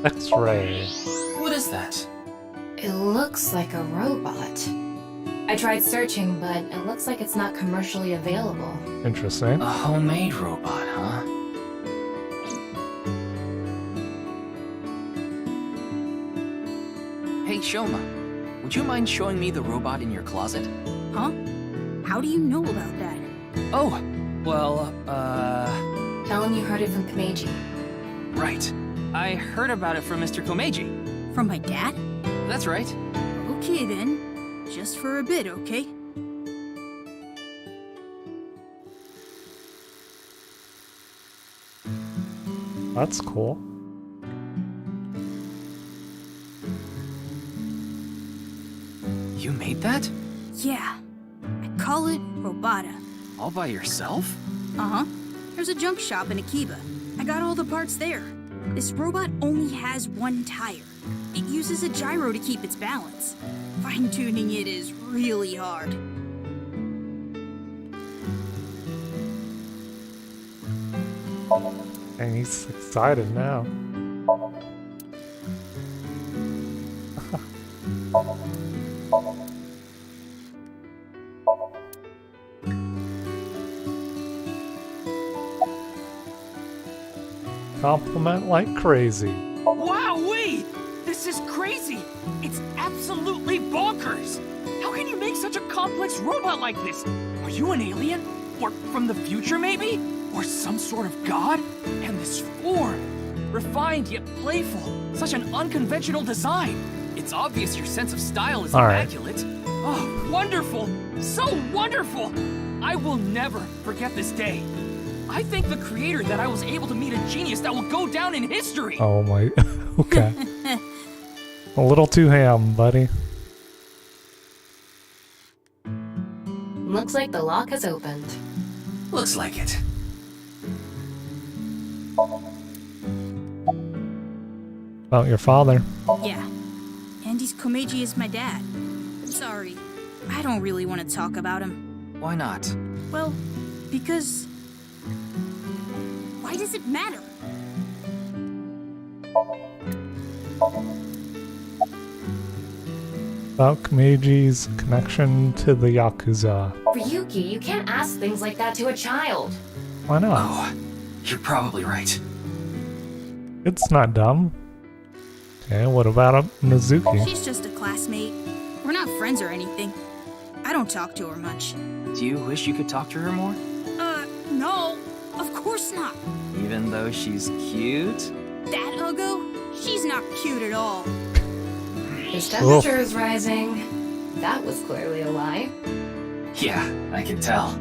X-ray. What is that? It looks like a robot. I tried searching, but it looks like it's not commercially available. Interesting. A homemade robot, huh? Hey, Shoma, would you mind showing me the robot in your closet? Huh? How do you know about that? Oh, well, Tell him you heard it from Komeiji. right. I heard about it from Mr. Komeiji. From my dad? That's right. Okay then. Just for a bit, okay? That's cool. You made that? Yeah. I call it Robota. All by yourself? Uh-huh. There's a junk shop in Akiba. I got all the parts there. This robot only has one tire. It uses a gyro to keep its balance. Fine-tuning it is really hard. And he's excited now. Compliment like crazy. Wowee! This is crazy! It's absolutely bonkers! How can you make such a complex robot like this? Are you an alien? Or from the future, maybe? Or some sort of god? And this form! Refined yet playful. Such an unconventional design. It's obvious your sense of style is immaculate. Oh, wonderful! So wonderful! I will never forget this day. I thank the creator that I was able to meet a genius that will go down in history! Oh my... okay. A little too ham, buddy. Looks like the lock has opened. Looks like it. About your father. Yeah. Andy's Komeiji is my dad. Sorry. I don't really want to talk about him. Why not? Well, because... Why does it matter? About Komeiji's connection to the Yakuza. Ryuki, you can't ask things like that to a child. Why not? Oh, you're probably right. It's not dumb. Okay, what about Mizuki? She's just a classmate. We're not friends or anything. I don't talk to her much. Do you wish you could talk to her more? No. Of course not. Even though she's cute? That Uggo? She's not cute at all. His temperature is rising. That was clearly a lie. Yeah, I can tell.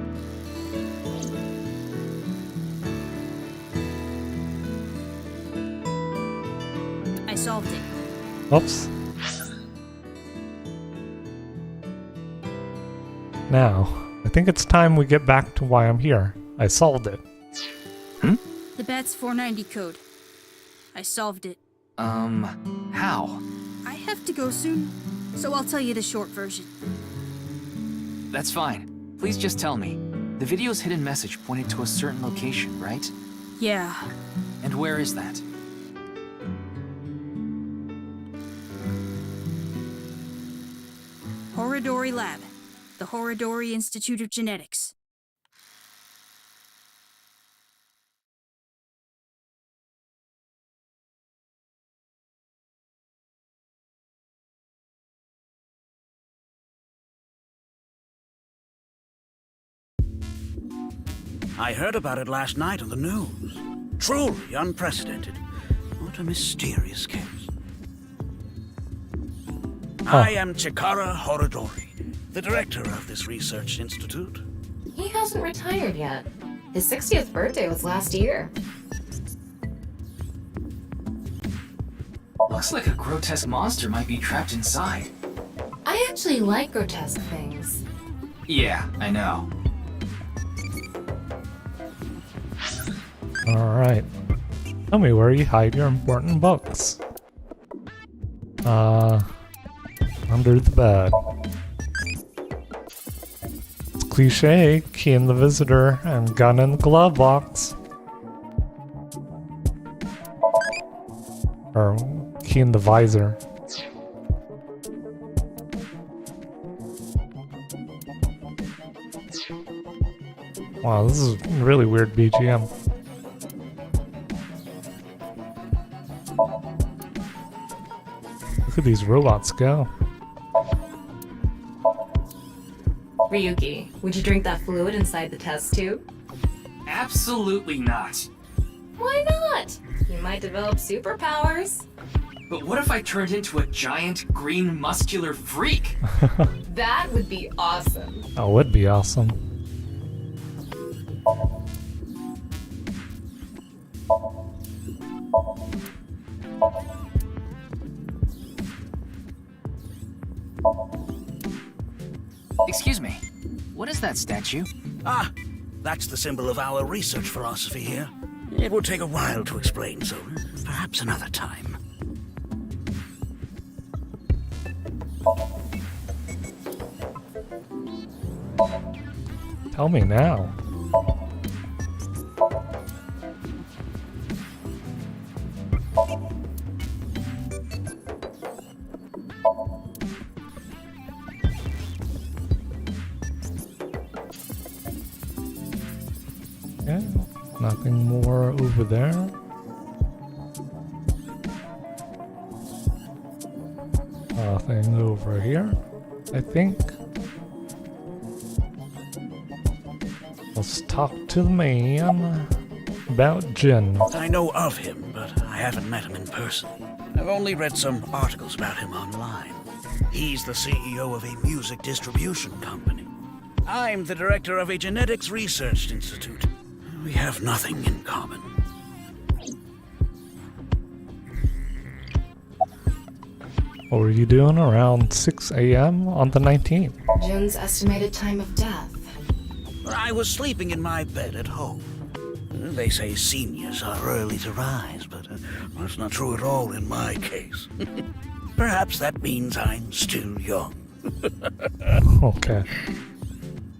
I solved it. Oops. Now, I think it's time we get back to why I'm here. I solved it. The BATS 490 code. I solved it. How? I have to go soon, so I'll tell you the short version. That's fine. Please just tell me. The video's hidden message pointed to a certain location, right? Yeah. And where is that? Horodori Lab. The Horodori Institute of Genetics. I heard about it last night on the news. Truly unprecedented. What a mysterious case. I am Chikara Horodori, the director of this research institute. He hasn't retired yet. His 60th birthday was last year. Looks like a grotesque monster might be trapped inside. I actually like grotesque things. Yeah, I know. Alright. Tell me where you hide your important books. Under the bed. It's cliche, key in the visitor and gun in the glove box. Or key in the visor. Wow, this is really weird BGM. Look at these robots go. Ryuki, would you drink that fluid inside the test tube? Absolutely not. Why not? You might develop superpowers. But what if I turned into a giant, green, muscular freak? That would be awesome. That would be awesome. Excuse me, what is that statue? Ah, that's the symbol of our research philosophy here. It will take a while to explain, so perhaps another time. Tell me now. Okay, nothing more over there. Nothing over here, I think. Let's talk to the man about Jin. I know of him, but I haven't met him in person. I've only read some articles about him online. He's the CEO of a music distribution company. I'm the director of a genetics research institute. We have nothing in common. What were you doing around 6 a.m. on the 19th? Jin's estimated time of death. I was sleeping in my bed at home. They say seniors are early to rise, but that's not true at all in my case. Perhaps that means I'm still young. Okay.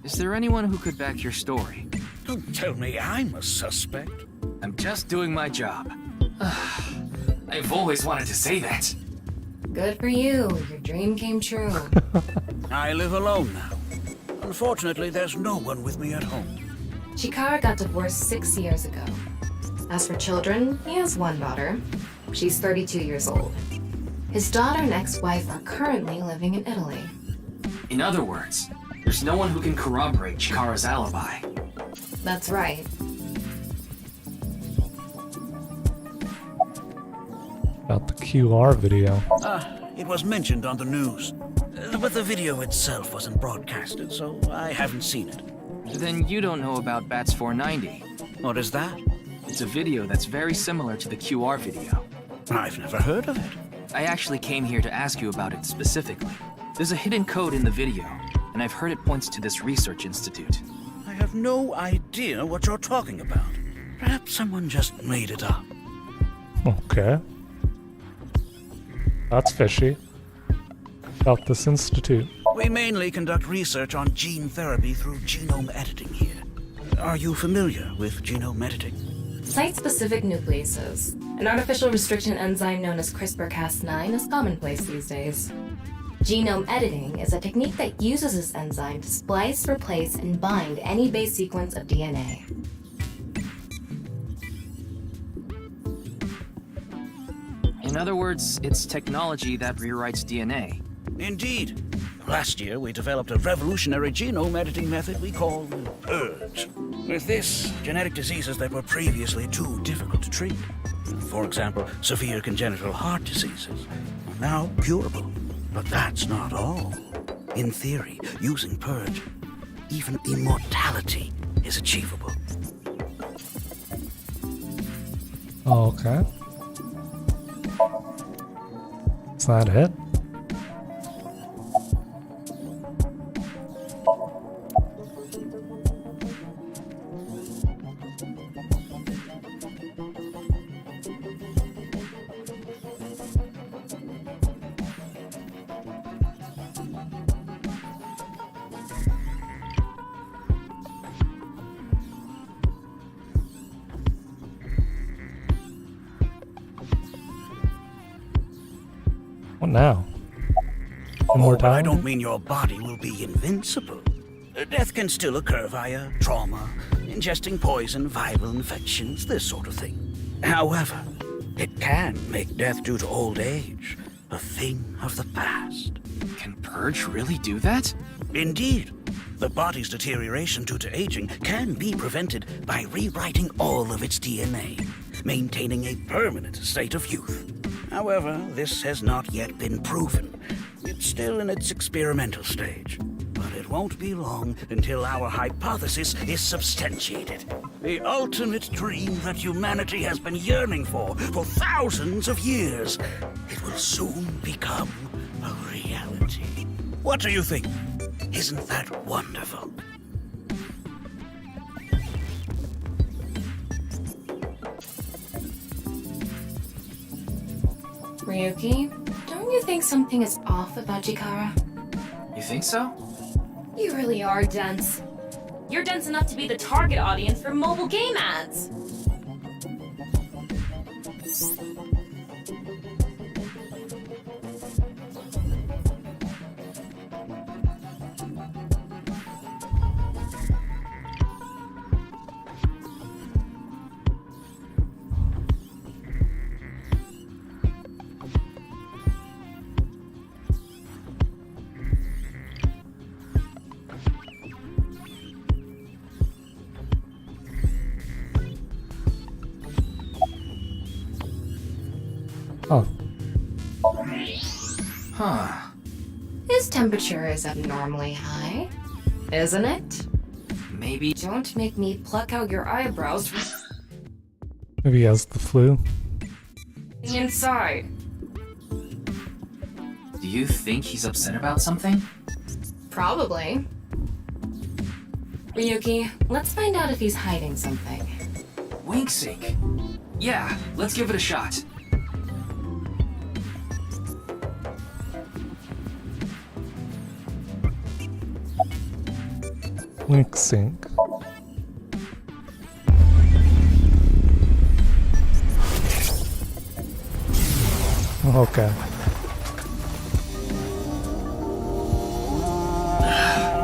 Is there anyone who could back your story? Don't tell me I'm a suspect. I'm just doing my job. I've always wanted to say that. Good for you. Your dream came true. I live alone now. Unfortunately, there's no one with me at home. Chikara got divorced 6 years ago. As for children, he has one daughter. She's 32 years old. His daughter and ex-wife are currently living in Italy. In other words, there's no one who can corroborate Chikara's alibi. That's right. About the QR video. It was mentioned on the news. But the video itself wasn't broadcasted, so I haven't seen it. Then you don't know about BATS 490. What is that? It's a video that's very similar to the QR video. I've never heard of it. I actually came here to ask you about it specifically. There's a hidden code in the video, and and I've heard it points to this research institute. I have no idea what you're talking about. Perhaps someone just made it up. Okay. That's fishy. About this institute. We mainly conduct research on gene therapy through genome editing here. Are you familiar with genome editing? Site-specific nucleases, an artificial restriction enzyme known as CRISPR-Cas9, is commonplace these days. Genome editing is a technique that uses this enzyme to splice, replace, and bind any base sequence of DNA. In other words, it's technology that rewrites DNA. Indeed. Last year, we developed a revolutionary genome editing method we call PURGE. With this, genetic diseases that were previously too difficult to treat, for example, severe congenital heart diseases, are now curable. But that's not all. In theory, using PURGE, even immortality is achievable. Okay. Is that it? What now? Immortality? I don't mean your body will be invincible. Death can still occur via trauma, ingesting poison, viral infections, this sort of thing. However, it can make death due to old age a thing of the past. Can Purge really do that? Indeed. The body's deterioration due to aging can be prevented by rewriting all of its DNA, maintaining a permanent state of youth. However, this has not yet been proven. It's still in its experimental stage. But it won't be long until our hypothesis is substantiated. The ultimate dream that humanity has been yearning for thousands of years. It will soon become a reality. What do you think? Isn't that wonderful? Ryuki, don't you think something is off about Chikara? You think so? You really are dense. You're dense enough to be the target audience for mobile game ads. Oh. Huh. His temperature is abnormally high, isn't it? Maybe. Don't make me pluck out your eyebrows from Maybe he has the flu. the inside. Do you think he's upset about something? Probably. Ryuki, let's find out if he's hiding something. Wink sync. Yeah, let's give it a shot. Link sync. Okay.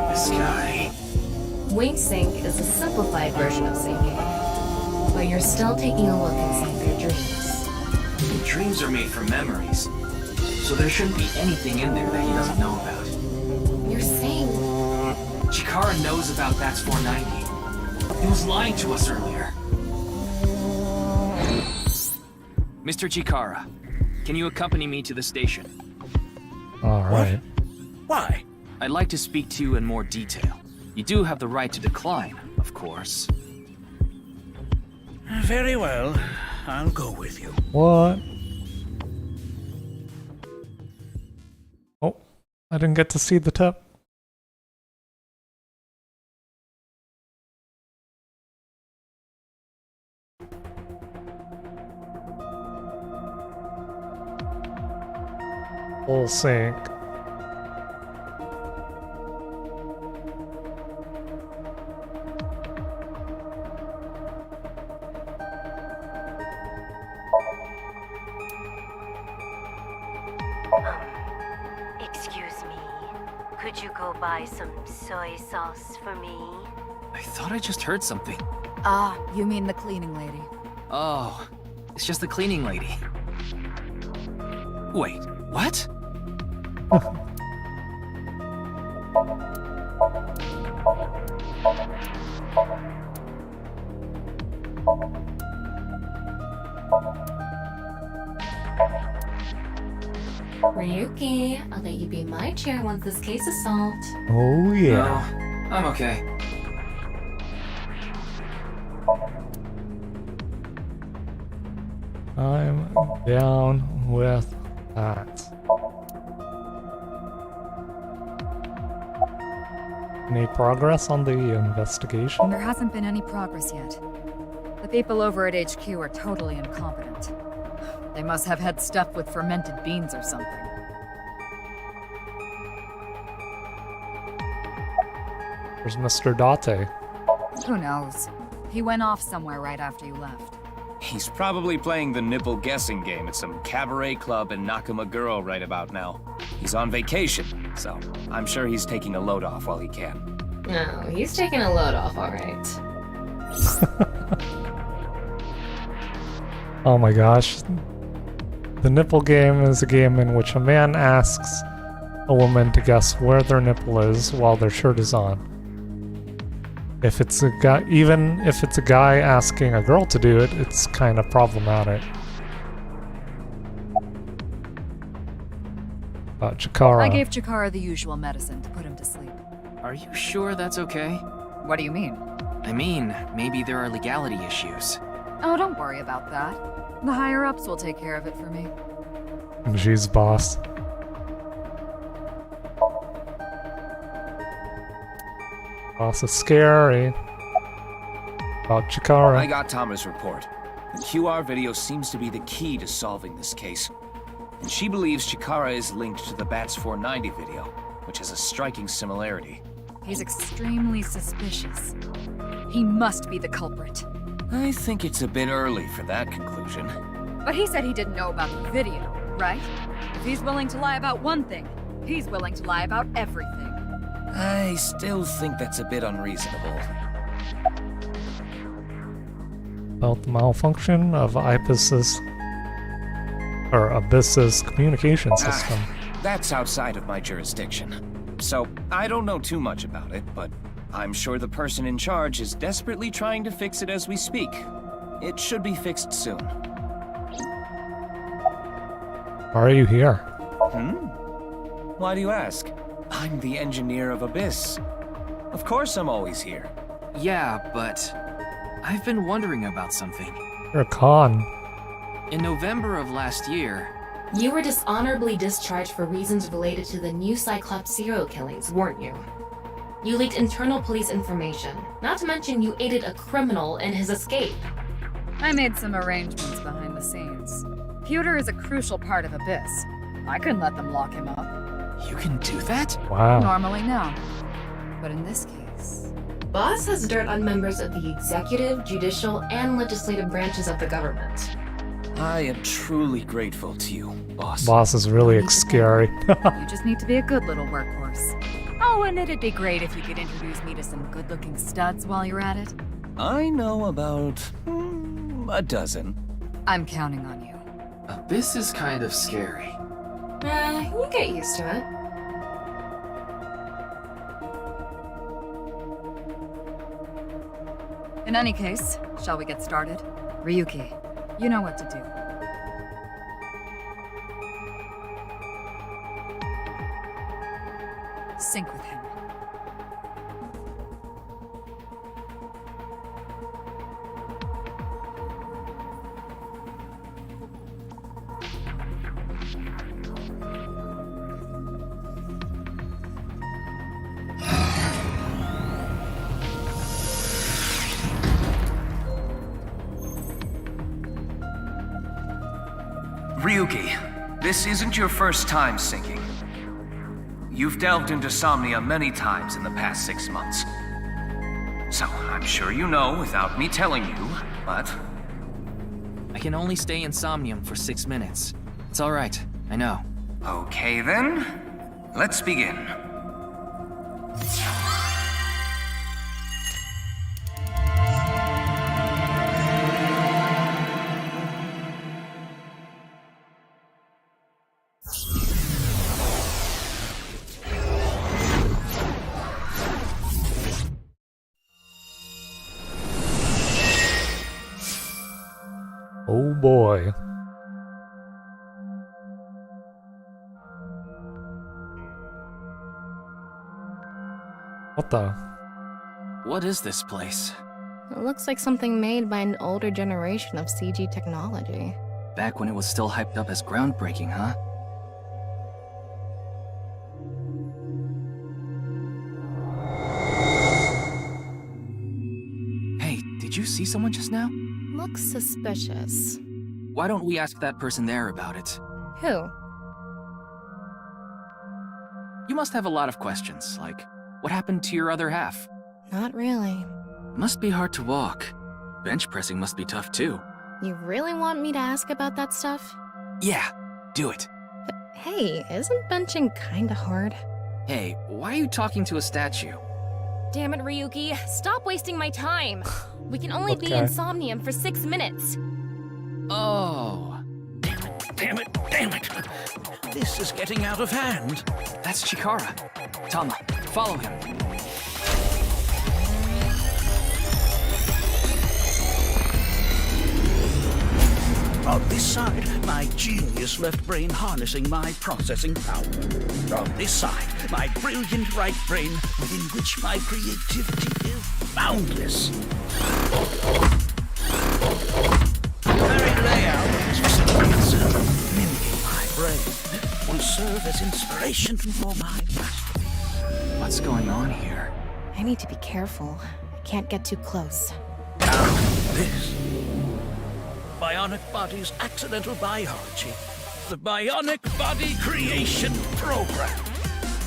This guy. Wink sync is a simplified version of syncing, but you're still taking a look inside their dreams. Dreams are made from memories, so there shouldn't be anything in there that he doesn't know about. You're saying... Chikara knows about That's 490. He was lying to us earlier. Mr. Chikara, can you accompany me to the station? Alright. Why? I'd like to speak to you in more detail. You do have the right to decline, of course. Very well. I'll go with you. What? Oh, I didn't get to see the tip. full sync. Excuse me. Could you go buy some soy sauce for me? I thought I just heard something. Ah, you mean the cleaning lady. Oh, it's just the cleaning lady. Wait, what? Ryuki, I'll let you be my chair once this case is solved. Oh yeah. No, I'm okay. I'm down with that. Any progress on the investigation? There hasn't been any progress yet. The people over at HQ are totally incompetent. They must have had stuff with fermented beans or something. There's Mr. Date. Who knows? He went off somewhere right after you left. He's probably playing the nipple guessing game at some cabaret club in Nakamaguro right about now. He's on vacation, so I'm sure he's taking a load off while he can. No, he's taking a load off, alright. Oh my gosh. The nipple game is a game in which a man asks a woman to guess where their nipple is while their shirt is on. If it's a guy, even if it's a guy asking a girl to do it, it's kind of problematic. Chikara. I gave Chikara the usual medicine to put him to sleep. Are you sure that's okay? What do you mean? I mean, maybe there are legality issues. Oh, don't worry about that. The higher-ups will take care of it for me. She's boss. Boss is scary. About Chikara. I got Tama's report. The QR video seems to be the key to solving this case. And she believes Chikara is linked to the Bats 490 video, which has a striking similarity. He's extremely suspicious. He must be the culprit. I think it's a bit early for that conclusion. But he said he didn't know about the video, right? If he's willing to lie about one thing, he's willing to lie about everything. I still think that's a bit unreasonable. About the malfunction of Abyss's communication system. That's outside of my jurisdiction. So, I don't know too much about it, but I'm sure the person in charge is desperately trying to fix it as we speak. It should be fixed soon. Why are you here? Why do you ask? I'm the engineer of Abyss. Of course I'm always here. Yeah, but I've been wondering about something. You're a con. In November of last year... You were dishonorably discharged for reasons related to the new Cyclops serial killings, weren't you? You leaked internal police information, not to mention you aided a criminal in his escape. I made some arrangements behind the scenes. Pewter is a crucial part of Abyss. I couldn't let them lock him up. You can do that? Wow. Normally, no. But in this case... Boss has dirt on members of the executive, judicial, and legislative branches of the government. I am truly grateful to you, boss. Boss is really scary. You just need to be a good little workhorse. Oh, and it'd be great if you could introduce me to some good-looking studs while you're at it. I know about... a dozen. I'm counting on you. Abyss is kind of scary. You get used to it. In any case, shall we get started? Ryuki, you know what to do. Sync with him. Ryuki, this isn't your first time sinking. You've delved into Somnia many times in the past 6 months. So, I'm sure you know without me telling you, but... I can only stay in Somnium for 6 minutes. It's alright, I know. Okay then, let's begin. Oh boy. What the? What is this place? It looks like something made by an older generation of CG technology. Back when it was still hyped up as groundbreaking, huh? Hey, did you see someone just now? Looks suspicious. Why don't we ask that person there about it? Who? You must have a lot of questions, like, what happened to your other half? Not really. Must be hard to walk. Bench pressing must be tough too. You really want me to ask about that stuff? Yeah, do it. But hey, isn't benching kinda hard? Hey, why are you talking to a statue? Damn it, Ryuki. Stop wasting my time. We can only be Okay. in Somnium for 6 minutes. Oh. Damn it, damn it! This is getting out of hand. That's Chikara. Tama, follow him. On this side, my genius left brain harnessing my processing power. On this side, my brilliant right brain within which my creativity is boundless. The very layout of this facility itself, mimicking my brain, will serve as inspiration for my masterpiece. What's going on here? I need to be careful. I can't get too close. Now, this. Bionic Body's accidental biology. The Bionic Body Creation Program.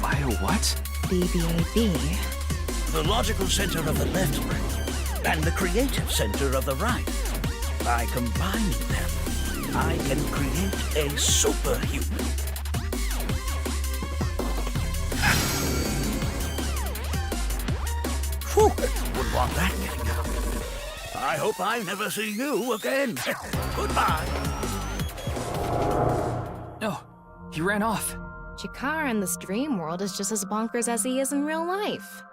Bio what? BBAB. The logical center of the left brain and the creative center of the right. By combining them, I can create a superhuman. Whew, would want that getting out. I hope I never see you again. Goodbye. No, he ran off. Chikara in this dream world is just as bonkers as he is in real life.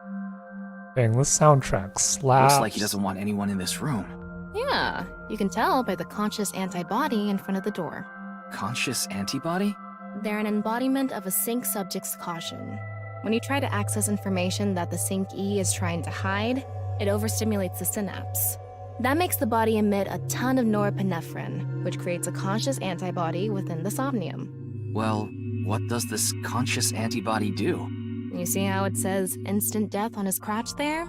Dang, this soundtrack slaps. Looks like he doesn't want anyone in this room. Yeah, you can tell by the conscious antibody in front of the door. Conscious antibody? They're an embodiment of a sync subject's caution. When you try to access information that the sync E is trying to hide, it overstimulates the synapse. That makes the body emit a ton of norepinephrine, which creates a conscious antibody within the somnium. Well, what does this conscious antibody do? You see how it says instant death on his crotch there?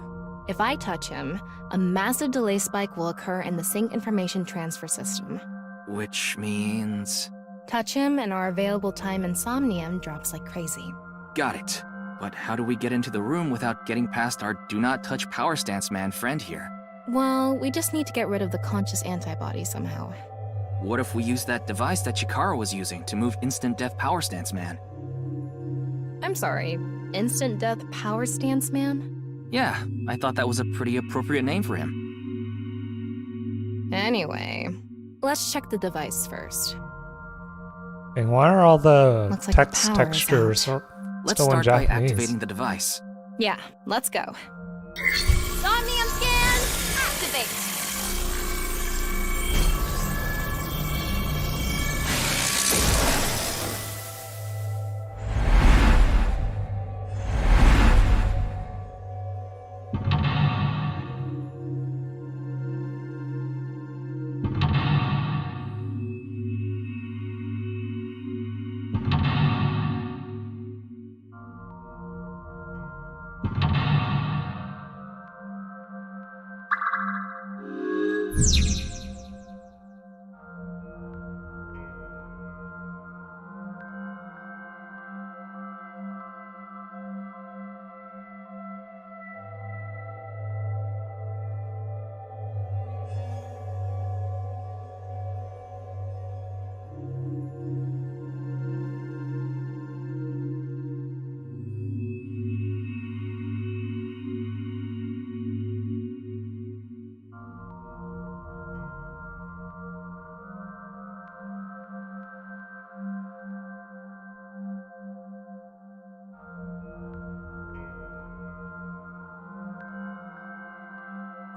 If I touch him, a massive delay spike will occur in the sync information transfer system. Which means... Touch him and our available time in somnium drops like crazy. Got it. But how do we get into the room without getting past our do not touch power stance man friend here? Well, we just need to get rid of the conscious antibody somehow. What if we use that device that Chikara was using to move instant death power stance man? I'm sorry, instant death power stance man? Yeah, I thought that was a pretty appropriate name for him. Anyway, let's check the device first. Dang, why are all the Looks like the text power is textures out. Let's still in start by Japanese? activating the device. Yeah, let's go. Somnium scan, activate.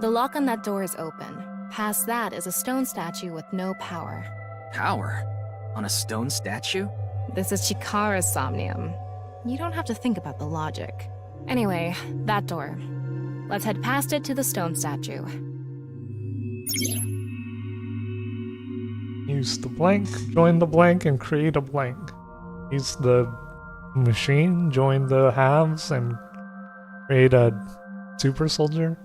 The lock on that door is open. Past that is a stone statue with no power. Power? On a stone statue? This is Chikara's Somnium. You don't have to think about the logic. Anyway, that door. Let's head past it to the stone statue. Use the blank, join the blank, and create a blank. Use the machine, join the halves, and create a super soldier.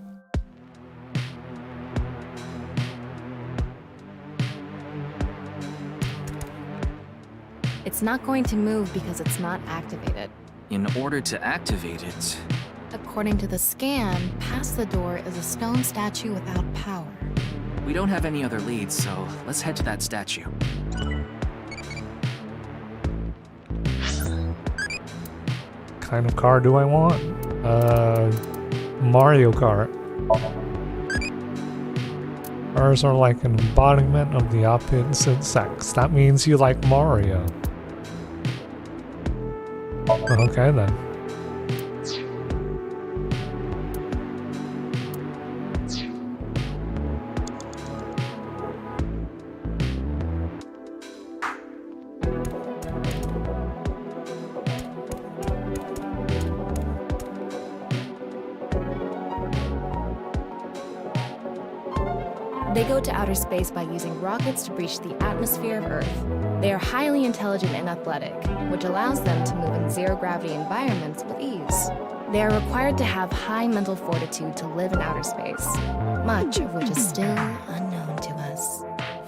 It's not going to move because it's not activated. In order to activate it... According to the scan, past the door is a stone statue without power. We don't have any other leads, so let's head to that statue. Kind of car do I want? Mario Kart. Cars are like an embodiment of the opposite sex. That means you like Mario. Okay then. They go to outer space by using rockets to breach the atmosphere of Earth. They are highly intelligent and athletic, which allows them to move in zero-gravity environments with ease. They are required to have high mental fortitude to live in outer space, much of which is still unknown to us.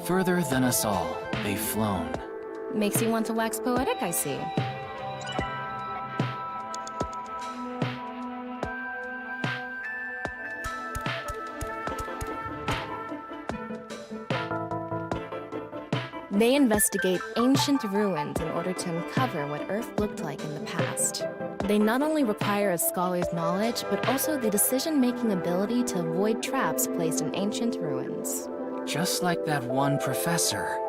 Further than us all, they've flown. Makes you want to wax poetic, I see. They investigate ancient ruins in order to uncover what Earth looked like in the past. They not only require a scholar's knowledge, but also the decision-making ability to avoid traps placed in ancient ruins. Just like that one professor.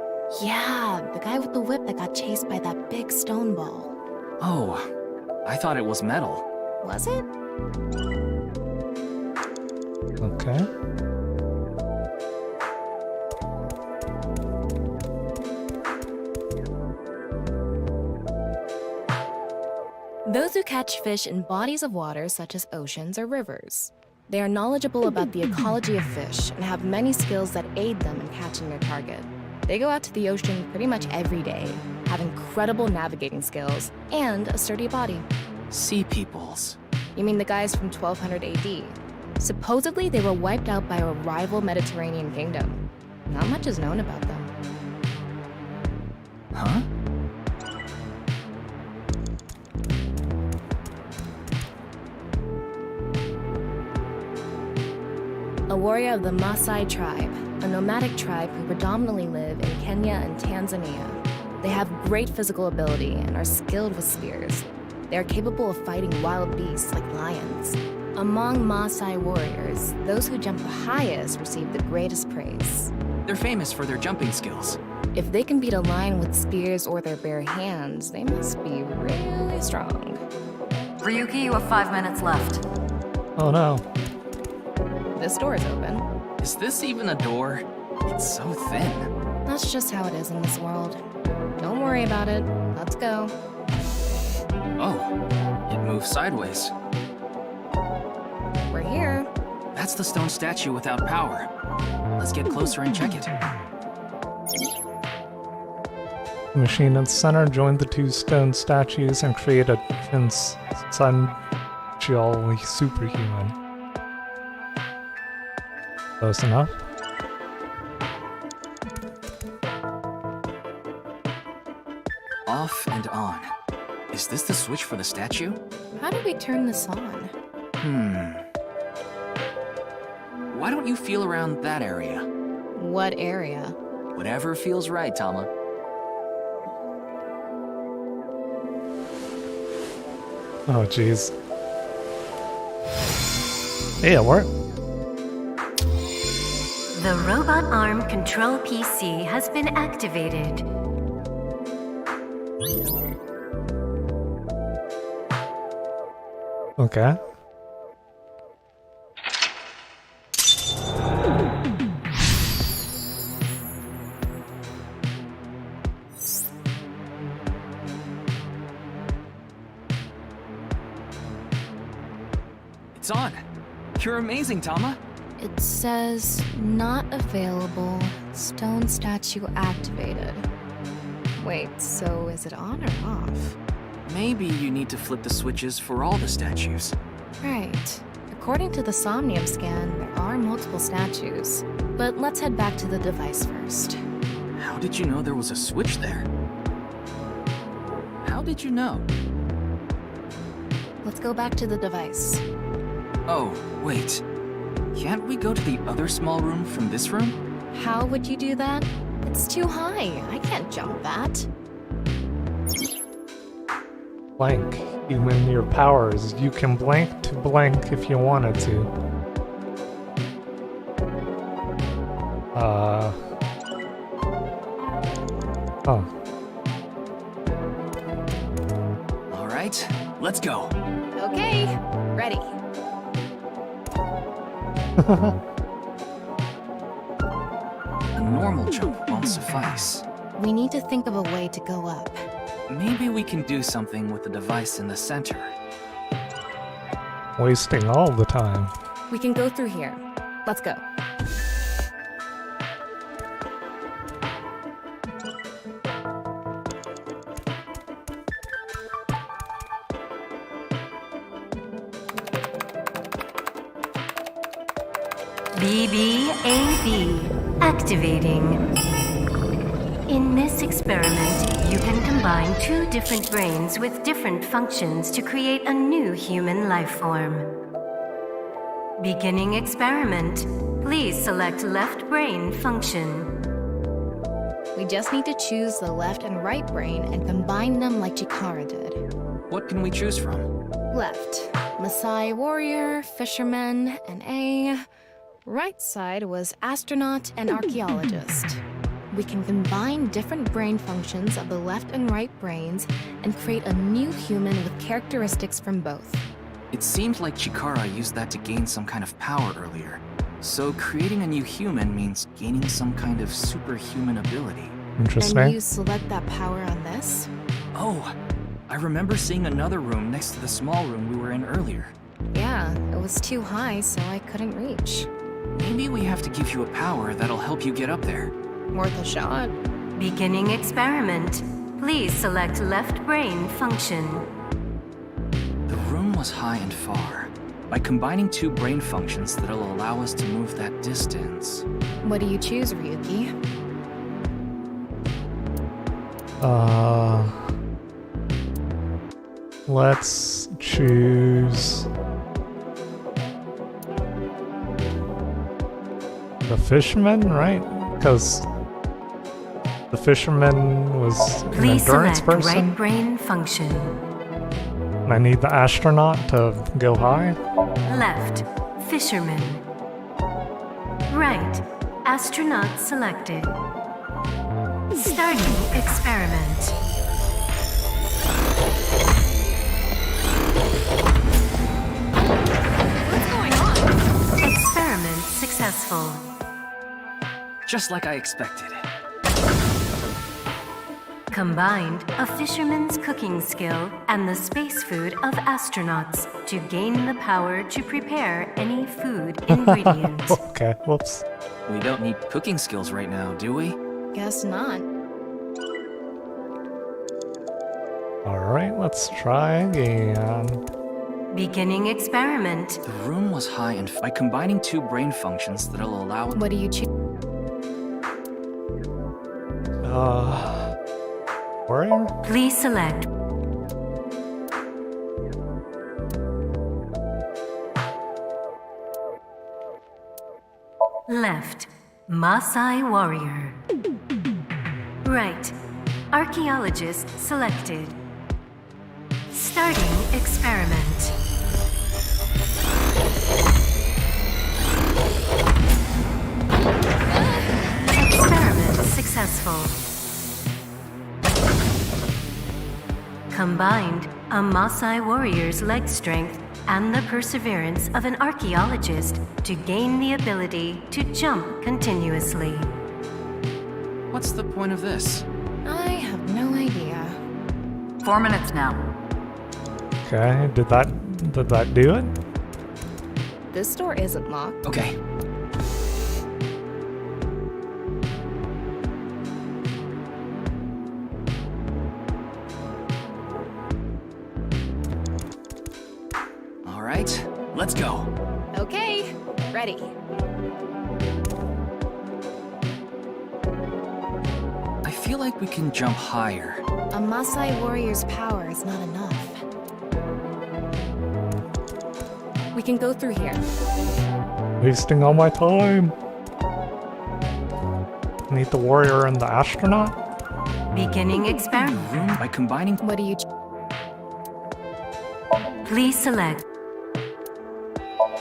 Yeah, the guy with the whip that got chased by that big stone ball. Oh, I thought it was metal. Was it? Okay. Those who catch fish in bodies of water such as oceans or rivers. They are knowledgeable about the ecology of fish and have many skills that aid them in catching their target. They go out to the ocean pretty much every day, have incredible navigating skills, and a sturdy body. Sea peoples. You mean the guys from 1200 AD? Supposedly, they were wiped out by a rival Mediterranean kingdom. Not much is known about them. Huh? A warrior of the Maasai tribe, a nomadic tribe who predominantly live in Kenya and Tanzania. They have great physical ability and are skilled with spears. They are capable of fighting wild beasts like lions. Among Maasai warriors, those who jump the highest receive the greatest praise. They're famous for their jumping skills. If they can beat a lion with spears or their bare hands, they must be really strong. Ryuki, you have 5 minutes left. Oh no. This door is open. Is this even a door? It's so thin. That's just how it is in this world. Don't worry about it. Let's go. Oh, it moves sideways. We're here. That's the stone statue without power. Let's get closer and check it. The machine at the center joined the two stone statues and create a essentially superhuman. Close enough. Off and on. Is this the switch for the statue? How do we turn this on? Why don't you feel around that area? What area? Whatever feels right, Tama. Oh jeez. Hey, it worked. The robot arm control PC has been activated. Okay. It's on. You're amazing, Tama. It says, not available. Stone statue activated. Wait, so is it on or off? Maybe you need to flip the switches for all the statues. Right. According to the Somnium scan, there are multiple statues. But let's head back to the device first. How did you know there was a switch there? How did you know? Let's go back to the device. Oh, wait. Can't we go to the other small room from this room? How would you do that? It's too high. I can't jump that. Blank. Human your powers. You can blank to blank if you wanted to. Oh. All right, let's go. Okay, ready. A normal jump won't suffice. We need to think of a way to go up. Maybe we can do something with the device in the center. Wasting all the time. We can go through here. Let's go. BBAB activating. In this experiment, you can combine two different brains with different functions to create a new human life form. Beginning experiment. Please select left brain function. We just need to choose the left and right brain and combine them like Chikara did. What can we choose from? Left, Maasai warrior, fisherman, and A. Right side was astronaut and archaeologist. We can combine different brain functions of the left and right brains and create a new human with characteristics from both. It seemed like Chikara used that to gain some kind of power earlier. So creating a new human means gaining some kind of superhuman ability. Interesting. And you select that power on this? Oh, I remember seeing another room next to the small room we were in earlier. Yeah, it was too high, so I couldn't reach. Maybe we have to give you a power that'll help you get up there. Worth a shot. Beginning experiment. Please select left brain function. The room was high and far. By combining two brain functions that'll allow us to move that distance. What do you choose, Ryuki? Let's choose the fisherman, right? Because the fisherman was an Please endurance select person. right brain function. And I need the astronaut to go high. Left, fisherman. Right, astronaut selected. Starting experiment. What's going on? Experiment successful. Just like I expected. Combined a fisherman's cooking skill and the space food of astronauts to gain the power to prepare any food ingredient. Okay, whoops. We don't need cooking skills right now, do we? Guess not. Alright, let's try again. Beginning experiment. The room was high and by combining two brain functions that'll allow... What do you choose? Warrior? Please select. Left, Maasai warrior. Right, archaeologist selected. Starting experiment. Experiment successful. Combined, a Maasai warrior's leg strength and the perseverance of an archaeologist to gain the ability to jump continuously. What's the point of this? I have no idea. 4 minutes now. Okay, did that do it? This door isn't locked. Okay. All right, let's go. Okay, ready. I feel like we can jump higher. A Maasai warrior's power is not enough. We can go through here. Wasting all my time. Need the warrior and the astronaut? Beginning experiment. Room by combining. What do you... Please select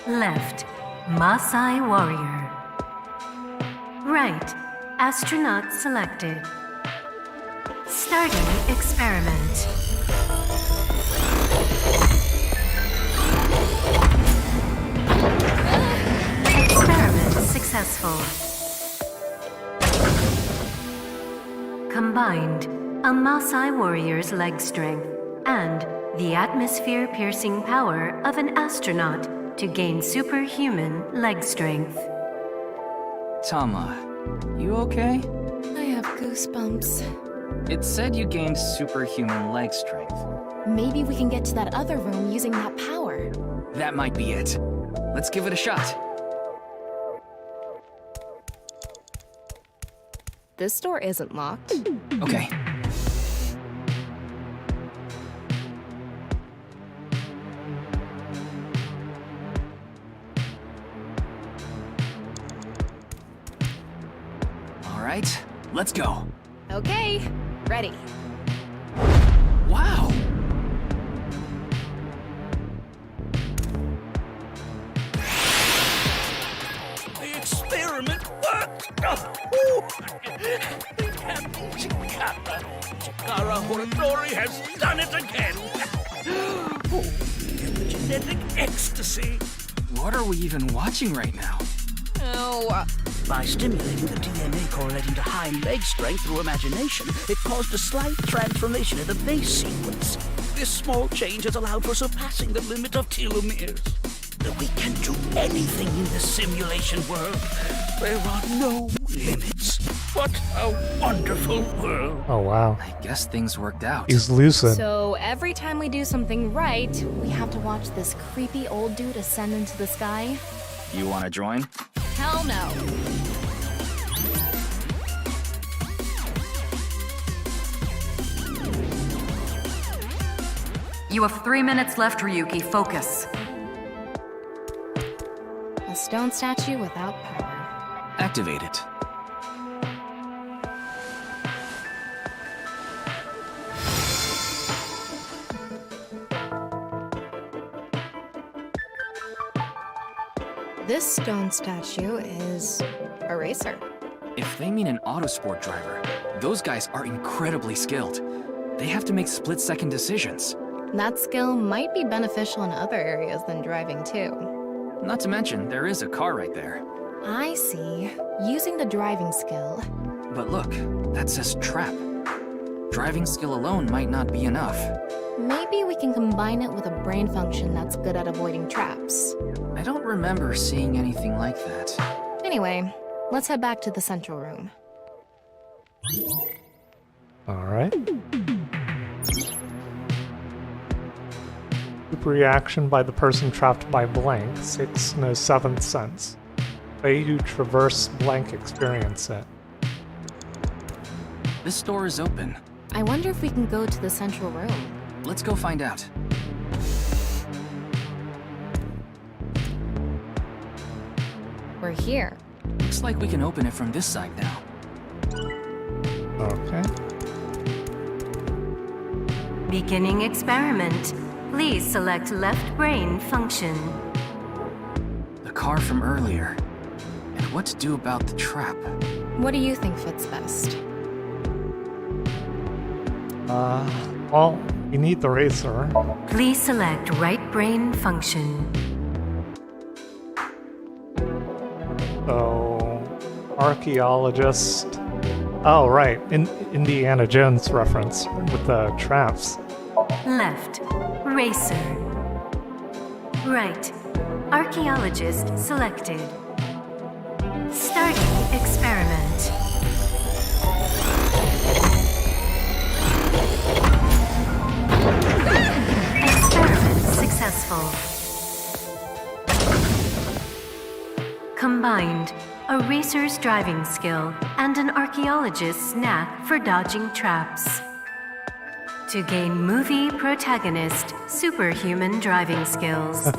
left, Maasai warrior. Right, astronaut selected. Starting experiment. Experiment successful. Combined, a Maasai warrior's leg strength and the atmosphere-piercing power of an astronaut to gain superhuman leg strength. Tama, you okay? I have goosebumps. It said you gained superhuman leg strength. Maybe we can get to that other room using that power. That might be it. Let's give it a shot. This door isn't locked. Okay. All right, let's go. Okay, ready. Wow! The experiment worked! Captain Chikara Horodori has done it again! Genetic ecstasy! What are we even watching right now? Oh, by stimulating the DNA correlating to high leg strength through imagination, it caused a slight transformation in the base sequence. This small change has allowed for surpassing the limit of telomeres. We can do anything in the simulation world. There are no limits. What a wonderful world. Oh wow. I guess things worked out. He's lucid. So every time we do something right, we have to watch this creepy old dude ascend into the sky? You want to join? Hell no. You have 3 minutes left, Ryuki. Focus. A stone statue without power. Activate it. This stone statue is a racer. If they mean an autosport driver, those guys are incredibly skilled. They have to make split-second decisions. That skill might be beneficial in other areas than driving too. Not to mention, there is a car right there. I see. Using the driving skill. But look, that says trap. Driving skill alone might not be enough. Maybe we can combine it with a brain function that's good at avoiding traps. I don't remember seeing anything like that. Anyway, let's head back to the central room. Alright. Group reaction by the person trapped by blank, 6 no 7th sense. Way you traverse blank experience it. This door is open. I wonder if we can go to the central room. Let's go find out. We're here. Looks like we can open it from this side now. Okay. Beginning experiment. Please select left brain function. The car from earlier. And what to do about the trap. What do you think fits best? Well, you need the racer. Please select right brain function. So, archaeologist. Oh, right. Indiana Jones reference with the traps. Left, racer. Right, Archaeologist selected. Starting experiment. Experiment successful. Combined, a racer's driving skill and an archaeologist's knack for dodging traps. To gain movie protagonist superhuman driving skills.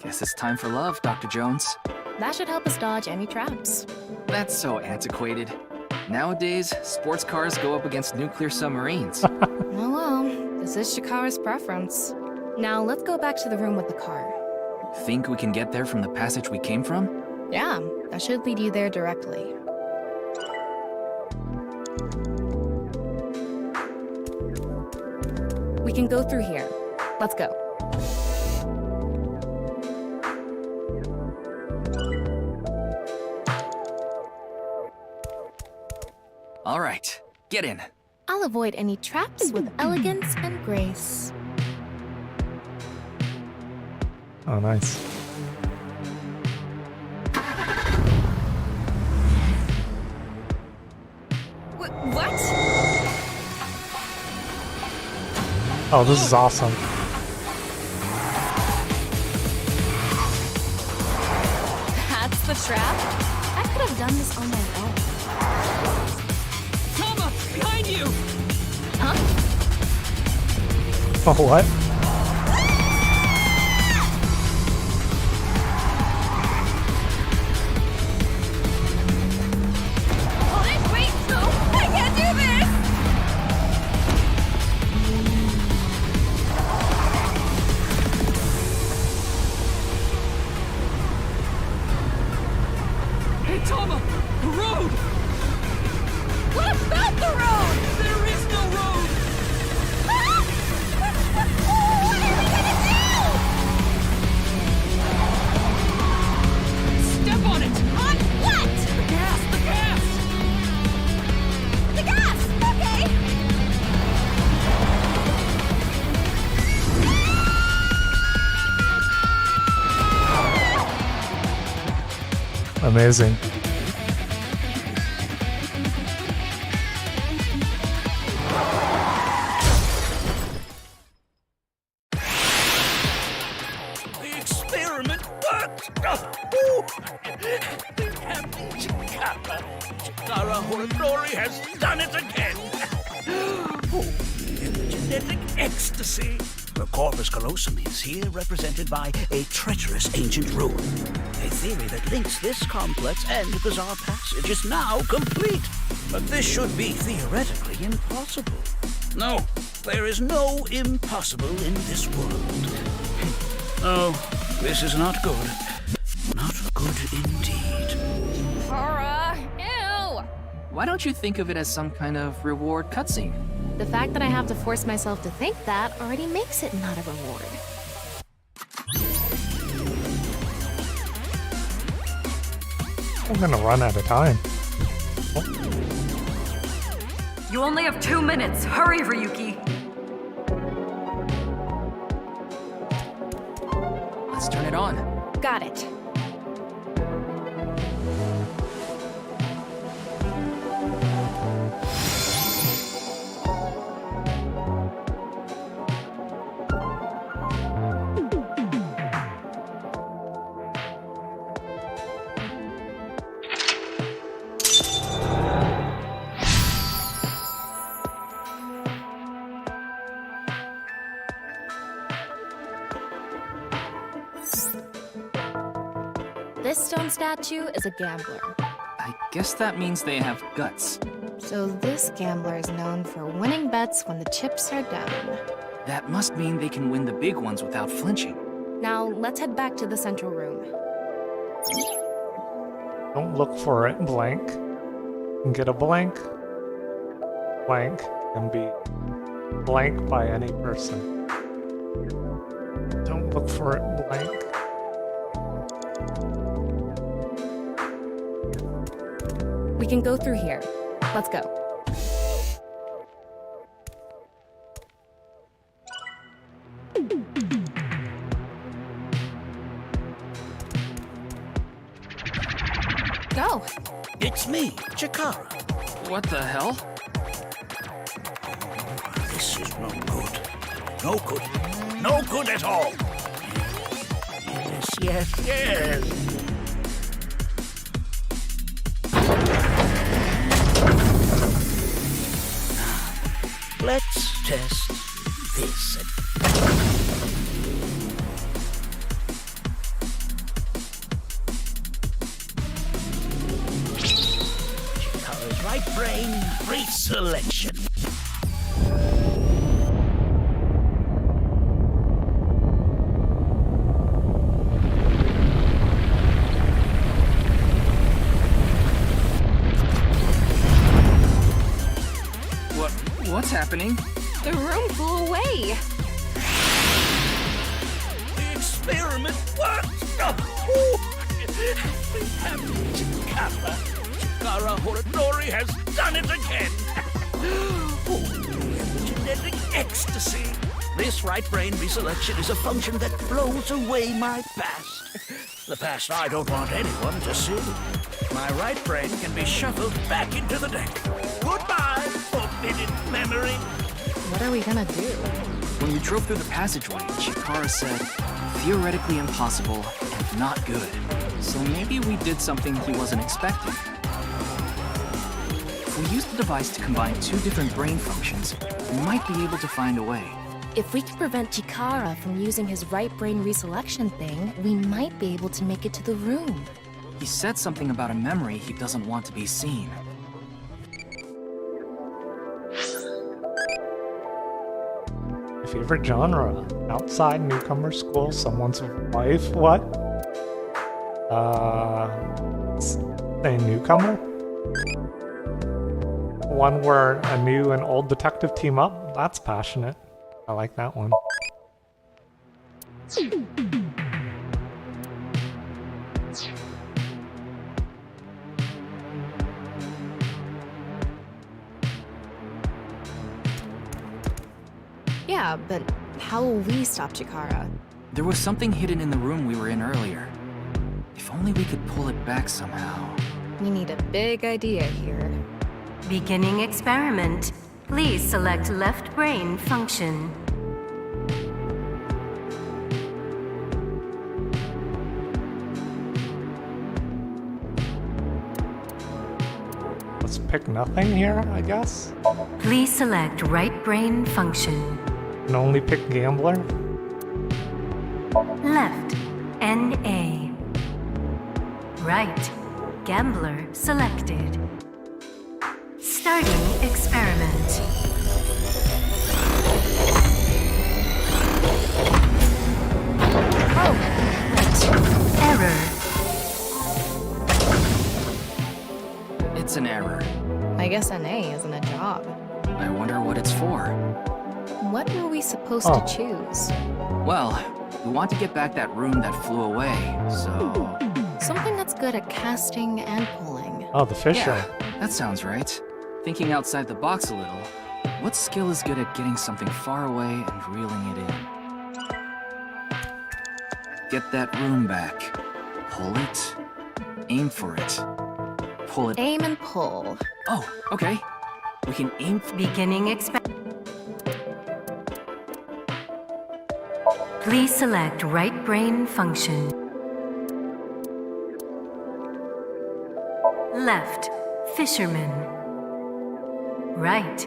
Guess it's time for love, Dr. Jones. That should help us dodge any traps. That's so antiquated. Nowadays, sports cars go up against nuclear submarines. Oh well, this is Shikara's preference. Now let's go back to the room with the car. Think we can get there from the passage we came from? Yeah, that should lead you there directly. We can go through here. Let's go. All right, get in. I'll avoid any traps with elegance and grace. Oh, nice. What? Oh, this is awesome. That's the trap? I could have done this on my own. Toma! Behind you! Huh? Oh, what? Wait, no! I can't do this! Hey, Toma! The road! What about the road? There is no road! What are we gonna do? Step on it! On what? The gas! The gas! The gas! Okay! Amazing. The experiment worked! Captain Chikara Horodori has done it again! Genetic ecstasy! The corpus callosum is here represented by a treacherous ancient rune. A theory that links this complex and bizarre passage is now complete. But this should be theoretically impossible. No, there is no impossible in this world. Oh, this is not good. Not good indeed. Cora! Ew! Why don't you think of it as some kind of reward cutscene? The fact that I have to force myself to think that already makes it not a reward. I'm gonna run out of time. You only have 2 minutes. Hurry, Ryuki. Let's turn it on. Got it. This stone statue is a gambler. I guess that means they have guts. So this gambler is known for winning bets when the chips are down. That must mean they can win the big ones without flinching. Now, let's head back to the central room. Don't look for it blank. Get a blank. Blank can be blank by any person. Don't look for it blank. We can go through here. Let's go. go. It's me, Chikara. What the hell? This is no good. No good. No good at all. Yes. Let's test this. Chikara's right brain reselection. What's happening? The room flew away. The experiment worked! We have Chikara. Chikara Horadori has done it again! Genetic ecstasy! This right brain reselection is a function that blows away my past. The past I don't want anyone to see. My right brain can be shuffled back into the deck. Goodbye, forbidden memory! What are we gonna do? When we drove through the passageway, Chikara said, theoretically impossible and not good. So maybe we did something he wasn't expecting. If we used the device to combine two different brain functions, we might be able to find a way. If we can prevent Chikara from using his right brain reselection thing, we might be able to make it to the room. He said something about a memory he doesn't want to be seen. Favorite genre? Outside, newcomer, school, someone's wife, what? A newcomer? One where a new and old detective team up? That's passionate. I like that one. Yeah, but how will we stop Chikara? There was something hidden in the room we were in earlier. If only we could pull it back somehow. We need a big idea here. Beginning experiment. Please select left brain function. Let's pick nothing here, I guess? Please select right brain function. And only pick gambler? Left, NA. Right, gambler selected. Starting experiment. Oh, right. Error. It's an error. I guess NA isn't a job. I wonder what it's for. What were we supposed to choose? Well, we want to get back that room that flew away, so... Something that's good at casting and pulling. Oh, the fisher. Yeah, that sounds right. Thinking outside the box a little, what skill is good at getting something far away and reeling it in? Get that room back. Pull it. Aim for it. Pull it. Aim and pull. Oh, okay. We can aim for... Beginning experiment. Please select right brain function. Left, fisherman. Right,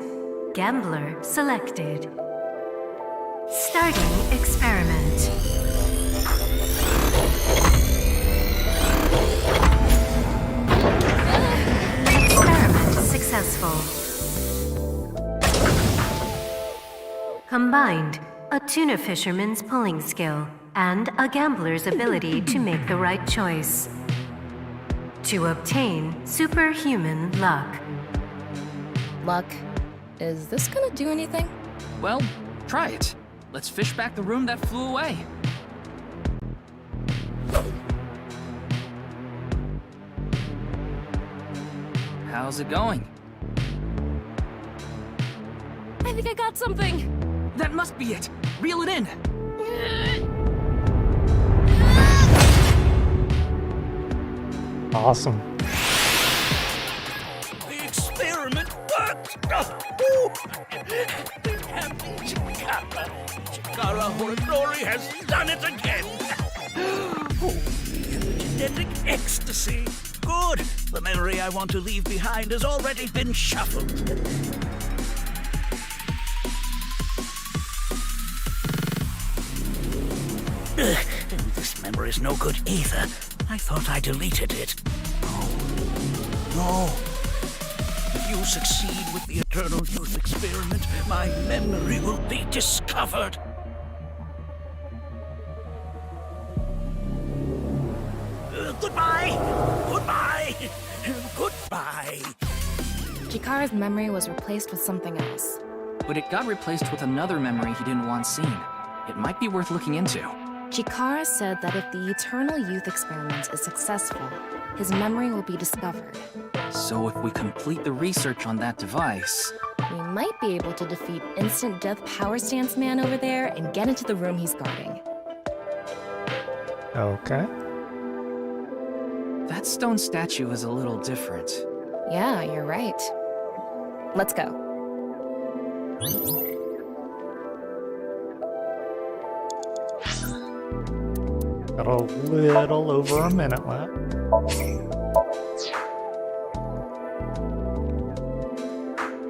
gambler selected. Starting experiment. Experiment successful. Combined, a tuna fisherman's pulling skill and a gambler's ability to make the right choice. To obtain superhuman luck. Luck. Is this gonna do anything? Well, try it. Let's fish back the room that flew away. How's it going? I think I got something. That must be it. Reel it in. Awesome. Chikara Horadori has done it again! Genetic ecstasy! Good! The memory I want to leave behind has already been shuffled. This memory's no good either. I thought I deleted it. No. If you succeed with the Eternal Youth experiment, my memory will be discovered. Goodbye! Goodbye! Goodbye! Chikara's memory was replaced with something else. But it got replaced with another memory he didn't want seen. It might be worth looking into. Chikara said that if the Eternal Youth experiment is successful, his memory will be discovered. So if we complete the research on that device... We might be able to defeat Instant Death Power Stance Man over there and get into the room he's guarding. Okay. That stone statue is a little different. Yeah, you're right. Let's go. Got a little over a minute left.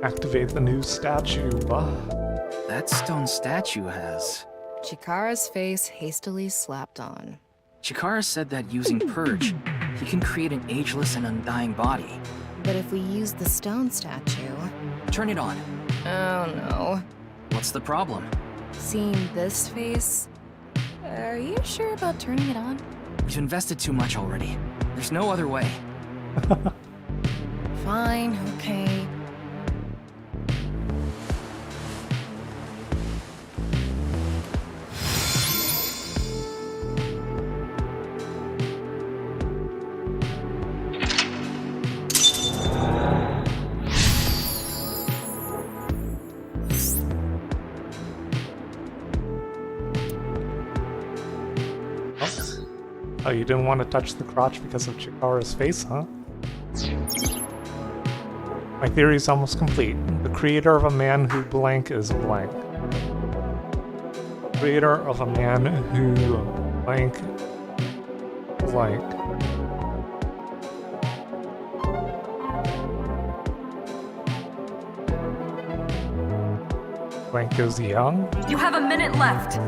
Activate the new statue. That stone statue has... Chikara's face hastily slapped on. Chikara said that using Purge, he can create an ageless and undying body. But if we use the stone statue... Turn it on. Oh no. What's the problem? Seeing this face... Are you sure about turning it on? We've invested too much already. There's no other way. Fine, okay. Oh, you didn't want to touch the crotch because of Chikara's face, huh? My theory is almost complete. The creator of a man who blank is blank. Creator of a man who blank blank. Blank is young? You have a minute left.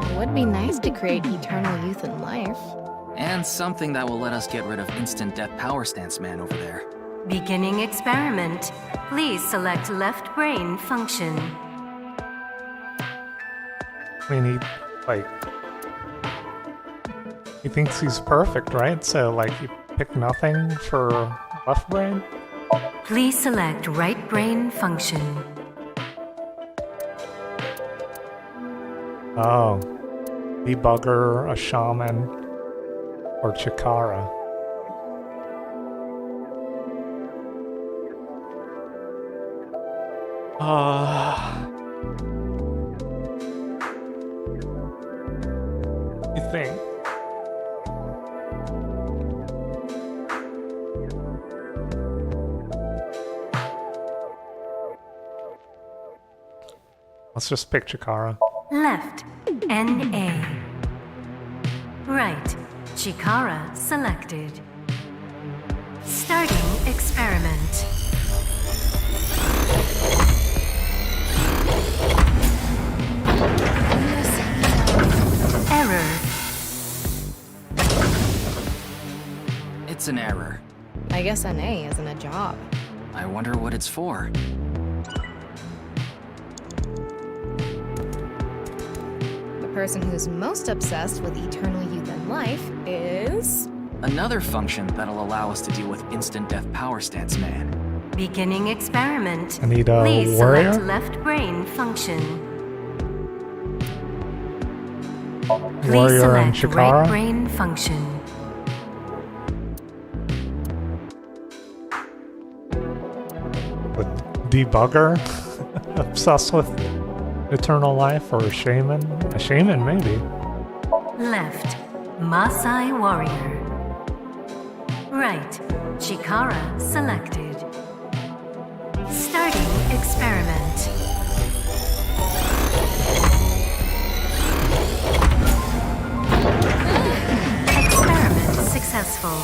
It would be nice to create eternal youth and life. And something that will let us get rid of Instant Death Power Stance Man over there. Beginning experiment. Please select left brain function. I mean, he thinks he's perfect, right? So, like, you pick nothing for left brain? Please select right brain function. Oh. Debugger, a shaman, or Chikara. You think? Let's just pick Chikara. Left, NA. Right, Chikara selected. Starting experiment. Error. It's an error. I guess NA isn't a job. I wonder what it's for. The person who's most obsessed with eternal youth and life is... Another function that'll allow us to deal with Instant Death Power Stance Man. Beginning experiment. I need a Please warrior? select left brain function. Please Warrior and select Chikara? right brain function. With Debugger? Obsessed with eternal life, or a shaman? A shaman, maybe. Left, Maasai warrior. Right. Chikara selected. Starting experiment. Experiment successful.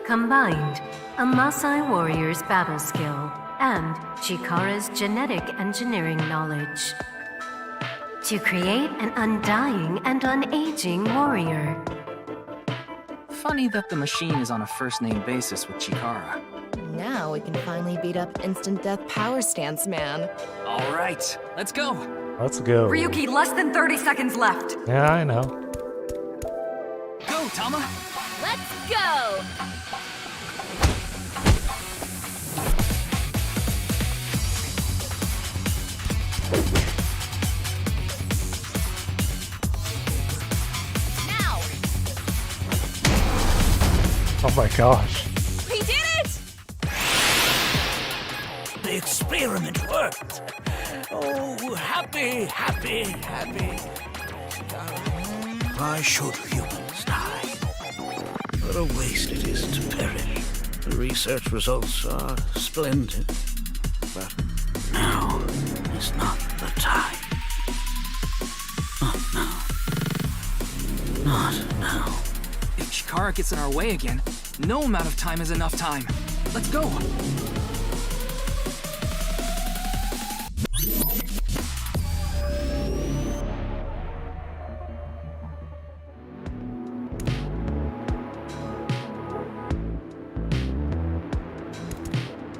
Combined, a Maasai warrior's battle skill and Chikara's genetic engineering knowledge to create an undying and unaging warrior. Funny that the machine is on a first-name basis with Chikara. Now we can finally beat up instant death power stance man. All right, let's go. Let's go. Ryuki, less than 30 seconds left. Yeah, I know. Go, Tama. Let's go! Now! Oh my gosh. We did it! The experiment worked. Oh, happy, happy, happy. Why should humans die? What a waste it is to perish. The research results are splendid. But now is not the time. Not now. Not now. If Chikara gets in our way again, no amount of time is enough time. Let's go.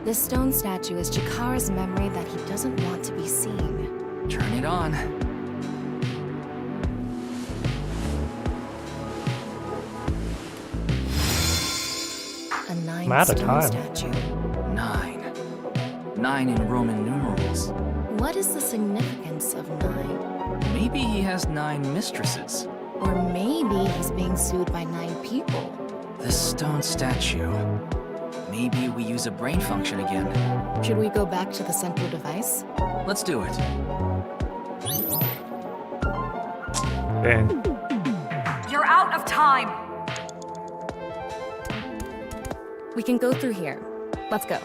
This stone statue is Chikara's memory that he doesn't want to be seen. Turn it on. A I'm out of stone time. statue. 9. 9 in Roman numerals. What is the significance of 9? Maybe he has 9 mistresses. Or maybe he's being sued by 9 people. This stone statue. Maybe we use a brain function again. Should we go back to the central device? Let's do it. Dang. You're out of time. We can go through here. Let's go.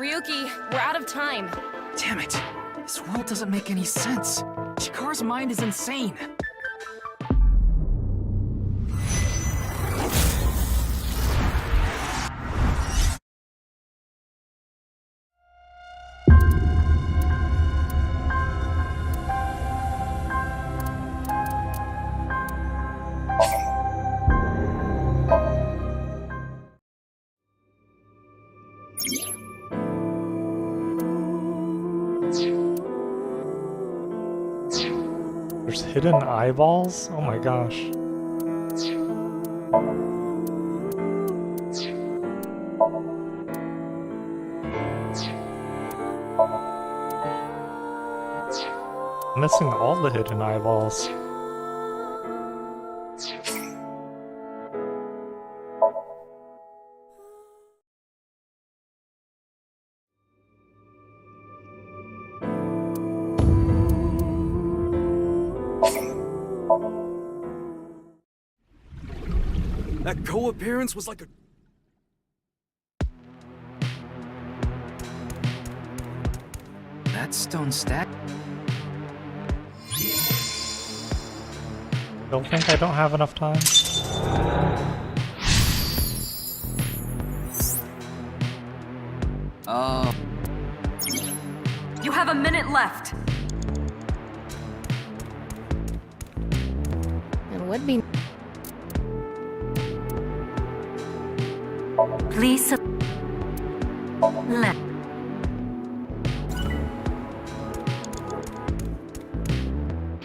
Ryuki, we're out of time. Damn it. This world doesn't make any sense. Chikara's mind is insane. There's hidden eyeballs? Oh my gosh. Missing all the hidden eyeballs. That co-appearance was like a... That stone statue. Don't think I don't have enough time. Oh. You have a minute left. It would be. Please left.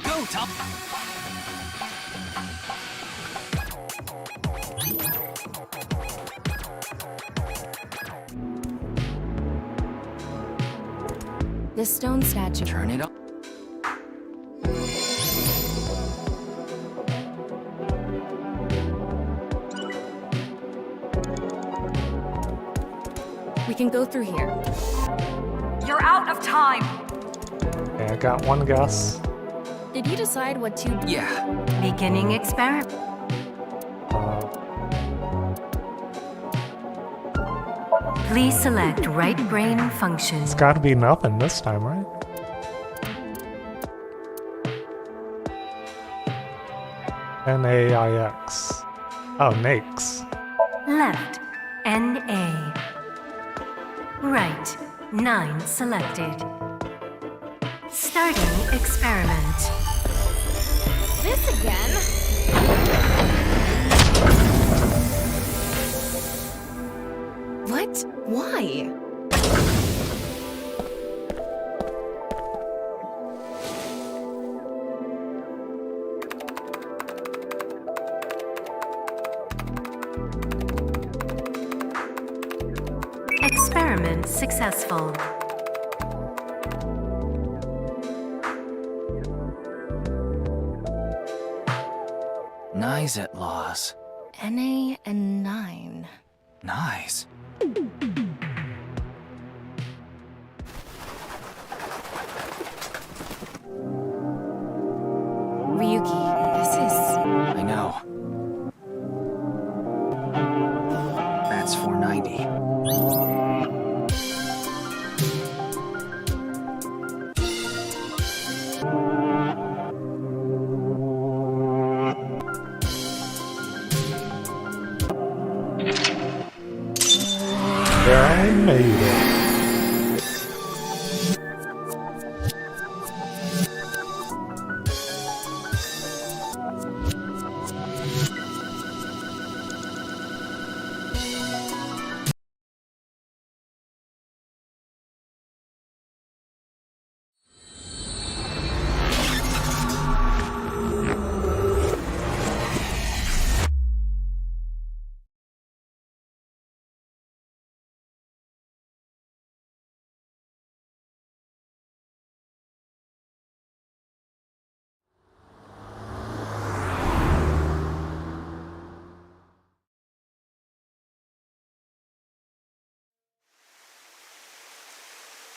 Go, Tom. This stone statue. Turn it up. We can go through here. You're out of time. Okay, I got one guess. Did you decide what to... Yeah. Beginning experiment. Please select right brain function. It's gotta be nothing this time, right? NAIX. Oh, NAIX. Left, NA. Right, 9 selected. Starting experiment. This again? What? Why? Experiment successful. Nice at laws. NA and 9. Nice. Ryuki, this is... I know. That's 490. I made it.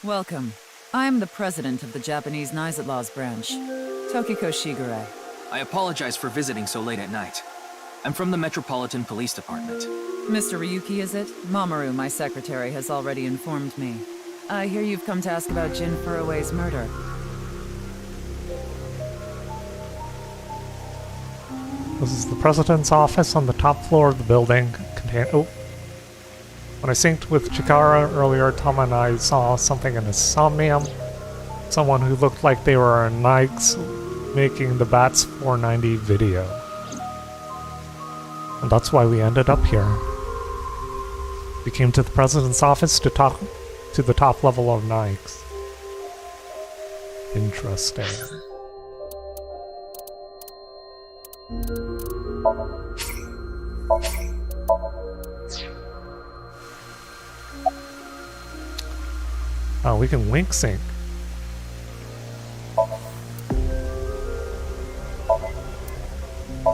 Welcome. I am the president of the Japanese Nizatlaws branch, Tokiko Shigure. I apologize for visiting so late at night. I'm from the Metropolitan Police Department. Mr. Ryuki, is it? Mamoru, my secretary, has already informed me. I hear you've come to ask about Jin Furue's murder. This is the president's office on the top floor of the building. When I synced with Chikara earlier, Tama and I saw something in his Somnium. Someone who looked like they were Nikes making the Bats 490 video. And that's why we ended up here. We came to the president's office to talk to the top level of Nikes. Interesting. Oh, we can link sync.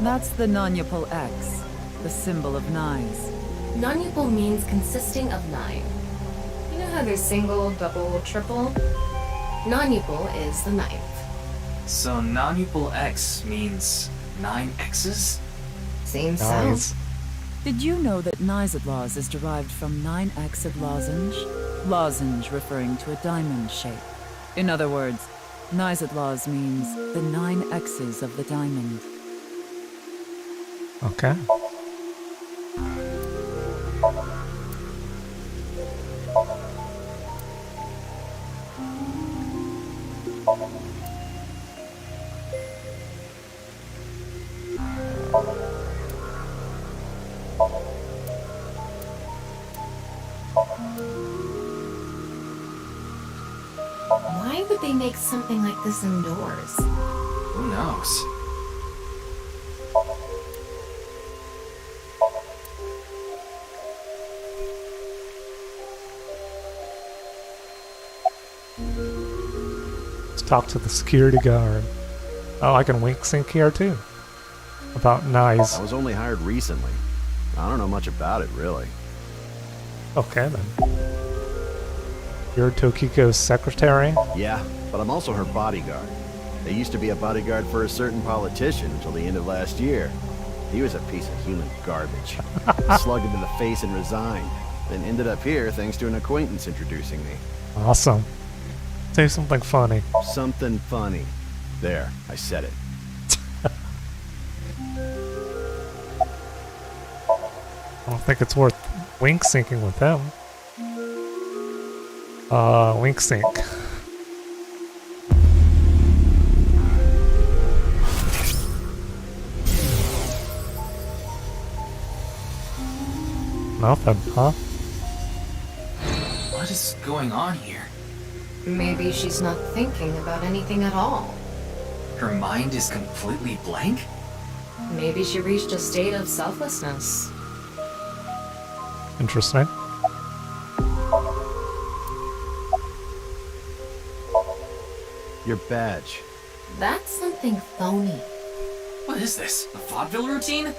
That's the Nanyapul X, the symbol of knives. Nanyapul means consisting of 9. You know how there's single, double, triple? Nanyapul is the 9th. So Nanyapul X means 9 X's? Seems Nice. so. Did you know that Nizatlaws is derived from 9-Xed lozenge? Lozenge referring to a diamond shape. In other words, Nizatlaws means the 9 X's of the diamond. Okay. Why would they make something like this indoors? Who knows? Let's talk to the security guard. Oh, I can wink sync here too. About knives. I was only hired recently. I don't know much about it, really. Okay then. You're Tokiko's secretary? Yeah, but I'm also her bodyguard. I used to be a bodyguard for a certain politician until the end of last year. He was a piece of human garbage. Slugged him in the face and resigned. Then ended up here thanks to an acquaintance introducing me. Awesome. Say something funny. Something funny. There, I said it. I don't think it's worth wink syncing with him. Wink sync. Nothing, huh? What is going on here? Maybe she's not thinking about anything at all. Her mind is completely blank? Maybe she reached a state of selflessness. Interesting. Your badge. That's something phony. What is this? A vaudeville routine?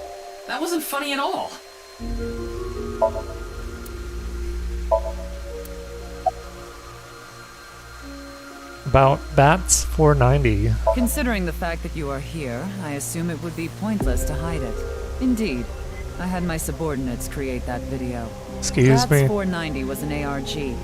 That wasn't funny at all. About Bats 490. Considering the fact that you are here, I assume it would be pointless to hide it. Indeed, I had my subordinates create that video. Excuse me? Bats 490 was an ARG,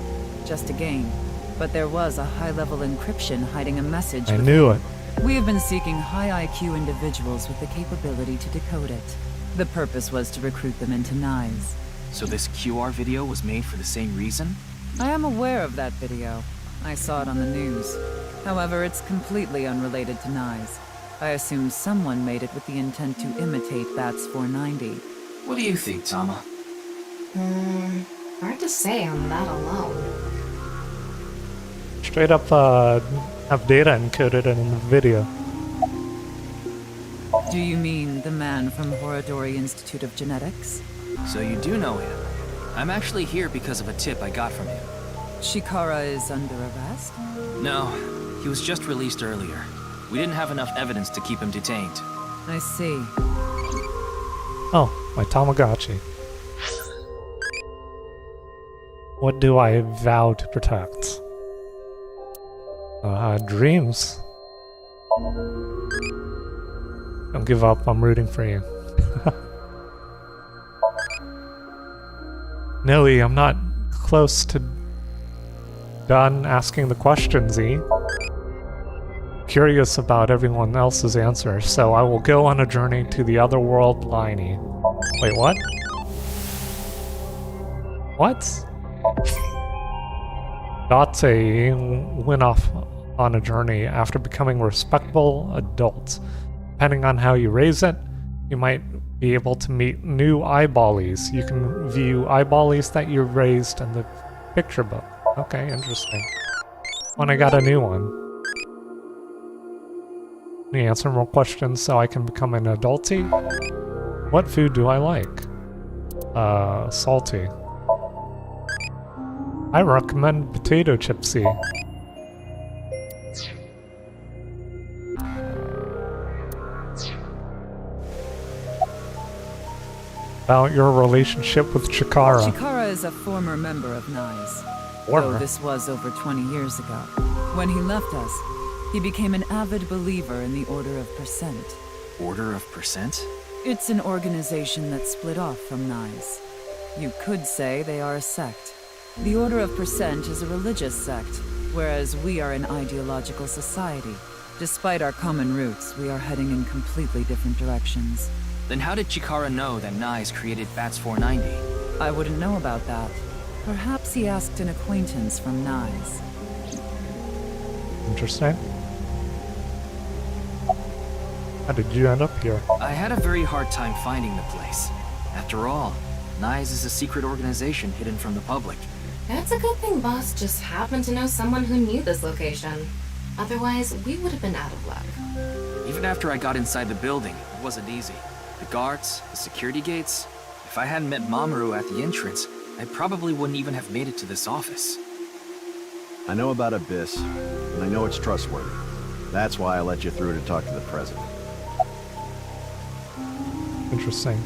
just a game. But there was a high-level encryption hiding a message. I knew it. We have been seeking high IQ individuals with the capability to decode it. The purpose was to recruit them into NICE. So this QR video was made for the same reason? I am aware of that video. I saw it on the news. However, it's completely unrelated to NICE. I assume someone made it with the intent to imitate Bats 490. What do you think, Tama? Hard to say on that alone. Straight up have data encoded in the video. Do you mean the man from Horodori Institute of Genetics? So you do know him. I'm actually here because of a tip I got from him. Chikara is under arrest? No, he was just released earlier. We didn't have enough evidence to keep him detained. I see. Oh, my Tamagotchi. What do I vow to protect? Dreams. Don't give up, I'm rooting for you. Noe, I'm not close to done asking the questions, E. Curious about everyone else's answers, so I will go on a journey to the other world, Liney. Wait, what? What? Date went off on a journey after becoming respectable adults. Depending on how you raise it, you might be able to meet new eyeballies. You can view eyeballies that you raised in the picture book. Okay, interesting. When I got a new one. Let me answer more questions so I can become an adulty. What food do I like? Salty. I recommend potato chipsy. About your relationship with Chikara. Chikara is a former member of NICE. Former? Though this was over 20 years ago. When he left us, he became an avid believer in the Order of Percent. Order of Percent? It's an organization that split off from NICE. You could say they are a sect. The Order of Percent is a religious sect, whereas we are an ideological society. Despite our common roots, we are heading in completely different directions. Then how did Chikara know that NICE created Bats 490? I wouldn't know about that. Perhaps he asked an acquaintance from NICE. Interesting. How did you end up here? I had a very hard time finding the place. After all, NICE is a secret organization hidden from the public. It's a good thing Boss just happened to know someone who knew this location. Otherwise, we would have been out of luck. Even after I got inside the building, it wasn't easy. The guards, the security gates. If I hadn't met Mamoru at the entrance, I probably wouldn't even have made it to this office. I know about Abyss, and I know it's trustworthy. That's why I let you through to talk to the president. Interesting.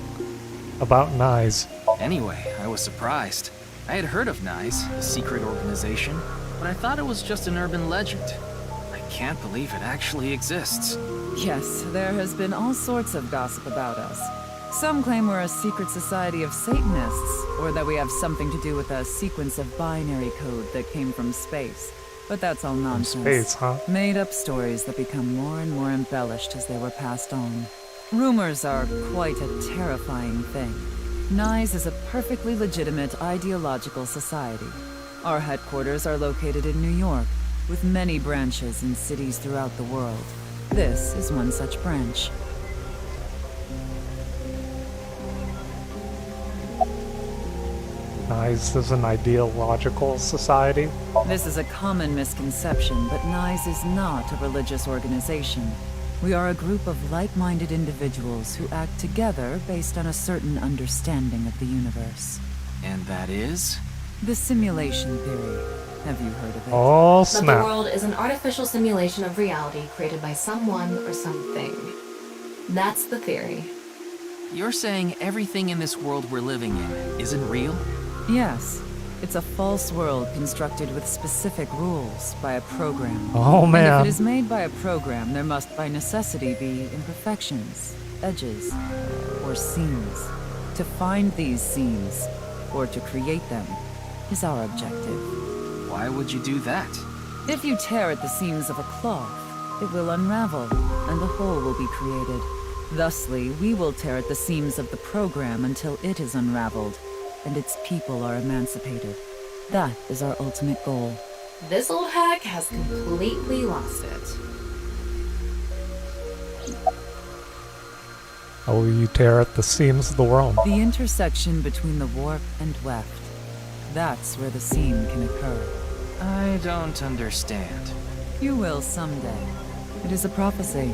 About NICE. Anyway, I was surprised. I had heard of NICE, a secret organization, but I thought it was just an urban legend. I can't believe it actually exists. Yes, there has been all sorts of gossip about us. Some claim we're a secret society of Satanists, or that we have something to do with a sequence of binary code that came from space. But that's all nonsense. Space, huh? Made-up stories that become more and more embellished as they were passed on. Rumors are quite a terrifying thing. NICE is a perfectly legitimate ideological society. Our headquarters are located in New York, with many branches in cities throughout the world. This is one such branch. NICE is an ideological society. This is a common misconception, but NICE is not a religious organization. We are a group of like-minded individuals who act together based on a certain understanding of the universe. And that is? The simulation theory. Have you heard of it? Oh, That the snap. world is an artificial simulation of reality created by someone or something. That's the theory. You're saying everything in this world we're living in isn't real? Yes. It's a false world constructed with specific rules by a program. Oh, And man. if it is made by a program, there must by necessity be imperfections, edges, or seams. To find these seams, or to create them, is our objective. Why would you do that? If you tear at the seams of a cloth, it will unravel, and the hole will be created. Thusly, we will tear at the seams of the program until it is unraveled, and its people are emancipated. That is our ultimate goal. This old hack has completely lost it. How will you tear at the seams of the world? The intersection between the warp and weft. That's where the seam can occur. I don't understand. You will someday. It is a prophecy.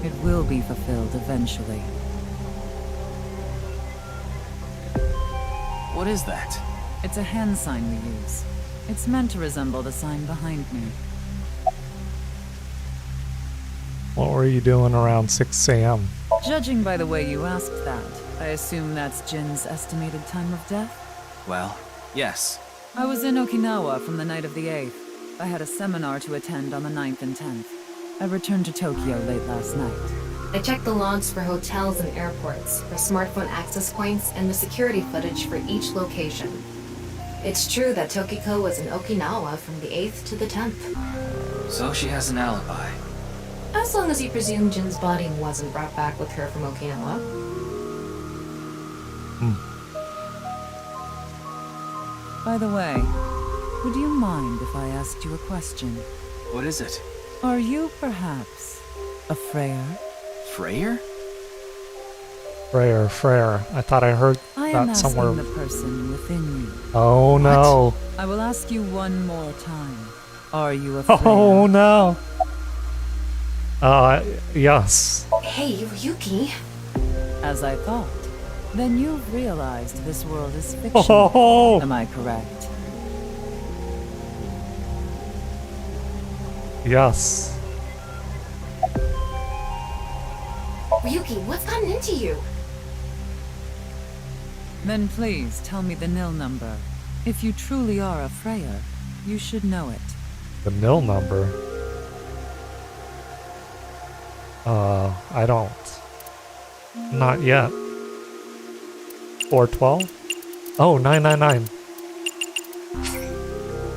It will be fulfilled eventually. What is that? It's a hand sign we use. It's meant to resemble the sign behind me. What were you doing around 6 a.m.? Judging by the way you asked that, I assume that's Jin's estimated time of death? Well, yes. I was in Okinawa from the night of the 8th. I had a seminar to attend on the 9th and 10th. I returned to Tokyo late last night. I checked the logs for hotels and airports, for smartphone access points, and the security footage for each location. It's true that Tokiko was in Okinawa from the 8th to the 10th. So she has an alibi. As long as you presume Jin's body wasn't brought back with her from Okinawa. By the way, would you mind if I asked you a question? What is it? Are you perhaps a Freyr? Freyr? Freyr. I thought I heard I am that asking somewhere. the person within you. Oh no. I will ask you one more time. Are you a Freyr? Oh no. Yes. Hey, Ryuki. As I thought. Then you've realized this world is fiction. Oh. Am I correct? Yes. Ryuki, what's gotten into you? Then please tell me the nil number. If you truly are a Freyr, you should know it. The nil number? I don't. Not yet. 412? Oh, 999.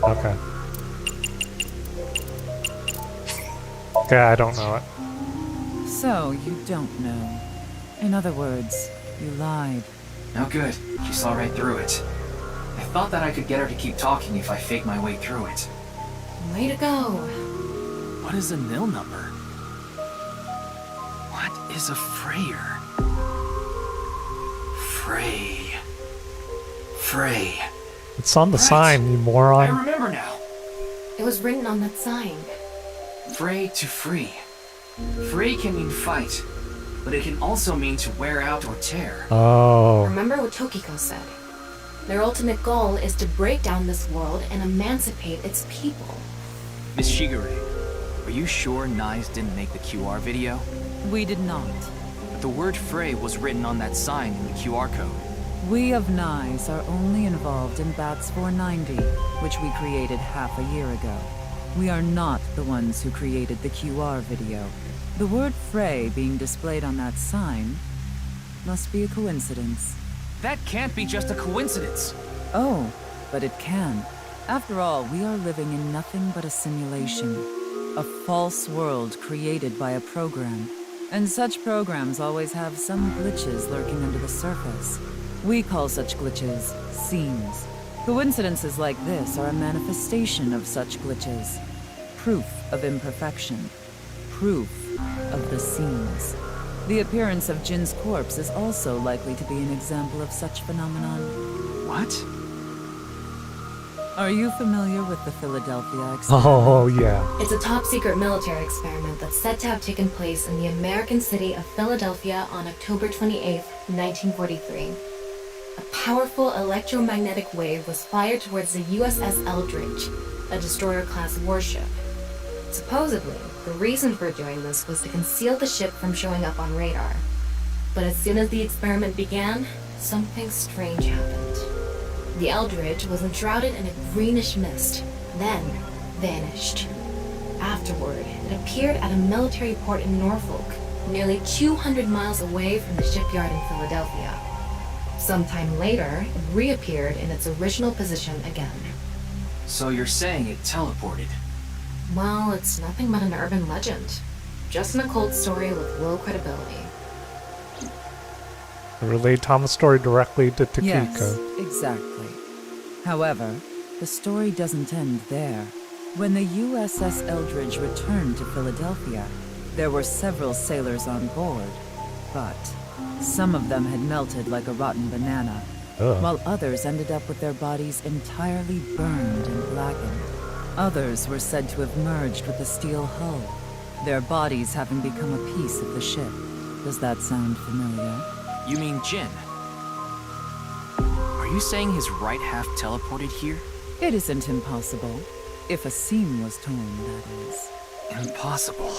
Okay. Okay, I don't know it. So, you don't know. In other words, you lied. No good. She saw right through it. I thought that I could get her to keep talking if I faked my way through it. Way to go. What is a nil number? What is a Freyr? Frey. It's on the Right. sign, you I moron. remember now. It was written on that sign. Frey to free. Free can mean fight, but it can also mean to wear out or tear. Oh. Remember what Tokiko said. Their ultimate goal is to break down this world and emancipate its people. Miss Shigure, are you sure NICE didn't make the QR video? We did not. But the word Frey was written on that sign in the QR code. We of NICE are only involved in BATS 490, which we created half a year ago. We are not the ones who created the QR video. The word Frey being displayed on that sign must be a coincidence. That can't be just a coincidence. Oh, but it can. After all, we are living in nothing but a simulation. A false world created by a program. And such programs always have some glitches lurking under the surface. We call such glitches seams. Coincidences like this are a manifestation of such glitches. Proof of imperfection. Proof of the seams. The appearance of Jin's corpse is also likely to be an example of such phenomenon. What? Are you familiar with the Philadelphia experiment? Oh, yeah. It's a top-secret military experiment that's said to have taken place in the American city of Philadelphia on October 28, 1943. A powerful electromagnetic wave was fired towards the USS Eldridge, a destroyer-class warship. Supposedly, the reason for doing this was to conceal the ship from showing up on radar. But as soon as the experiment began, something strange happened. The Eldridge was enshrouded in a greenish mist, then vanished. Afterward, it appeared at a military port in Norfolk, nearly 200 miles away from the shipyard in Philadelphia. Sometime later, it reappeared in its original position again. So you're saying it teleported? Well, it's nothing but an urban legend. Just an occult story with low credibility. Relay Thomas' story directly to Takiko. Yes, exactly. However, the story doesn't end there. When the USS Eldridge returned to Philadelphia, there were several sailors on board, but some of them had melted like a rotten banana, while others ended up with their bodies entirely burned and blackened. Others were said to have merged with the steel hull, their bodies having become a piece of the ship. Does that sound familiar? You mean Jin? Are you saying his right half teleported here? It isn't impossible. If a seam was torn, that is. Impossible.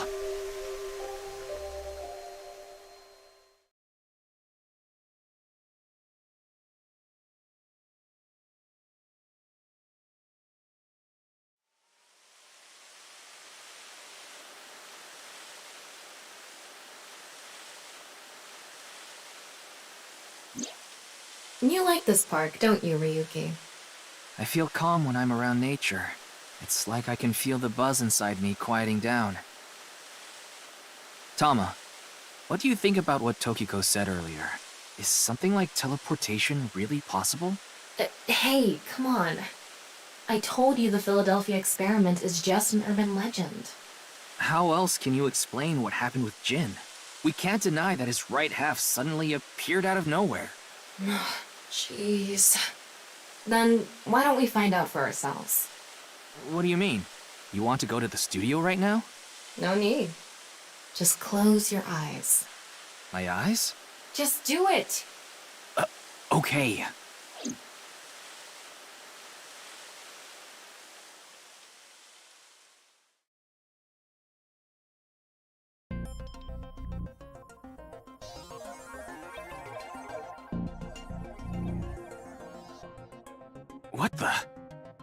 You like this park, don't you, Ryuki? I feel calm when I'm around nature. It's like I can feel the buzz inside me quieting down. Tama, what do you think about what Tokiko said earlier? Is something like teleportation really possible? Hey, come on. I told you the Philadelphia experiment is just an urban legend. How else can you explain what happened with Jin? We can't deny that his right half suddenly appeared out of nowhere. Jeez. Then why don't we find out for ourselves? What do you mean? You want to go to the studio right now? No need. Just close your eyes. My eyes? Just do it! Okay. What the?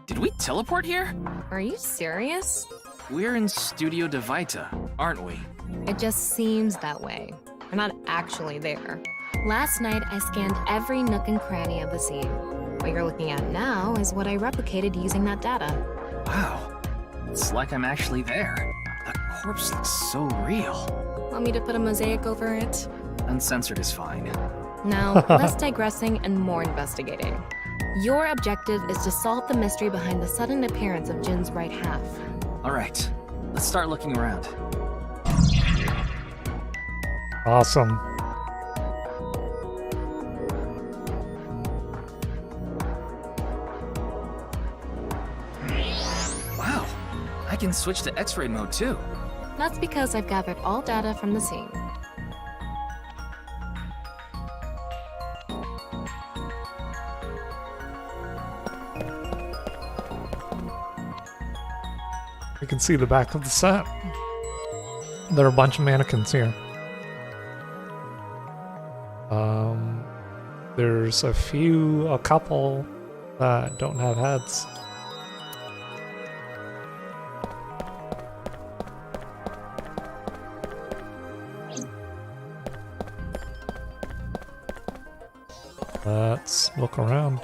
Did we teleport here? Are you serious? We're in Studio Devita, aren't we? It just seems that way. We're not actually there. Last night, I scanned every nook and cranny of the scene. What you're looking at now is what I replicated using that data. Wow. It's like I'm actually there. The corpse looks so real. Want me to put a mosaic over it? Uncensored is fine. Now, less digressing and more investigating. Your objective is to solve the mystery behind the sudden appearance of Jin's right half. Alright, let's start looking around. Awesome. Wow, I can switch to X-ray mode too. That's because I've gathered all data from the scene. You can see the back of the set. There are a bunch of mannequins here. There's there's a couple that don't have heads. Let's look around.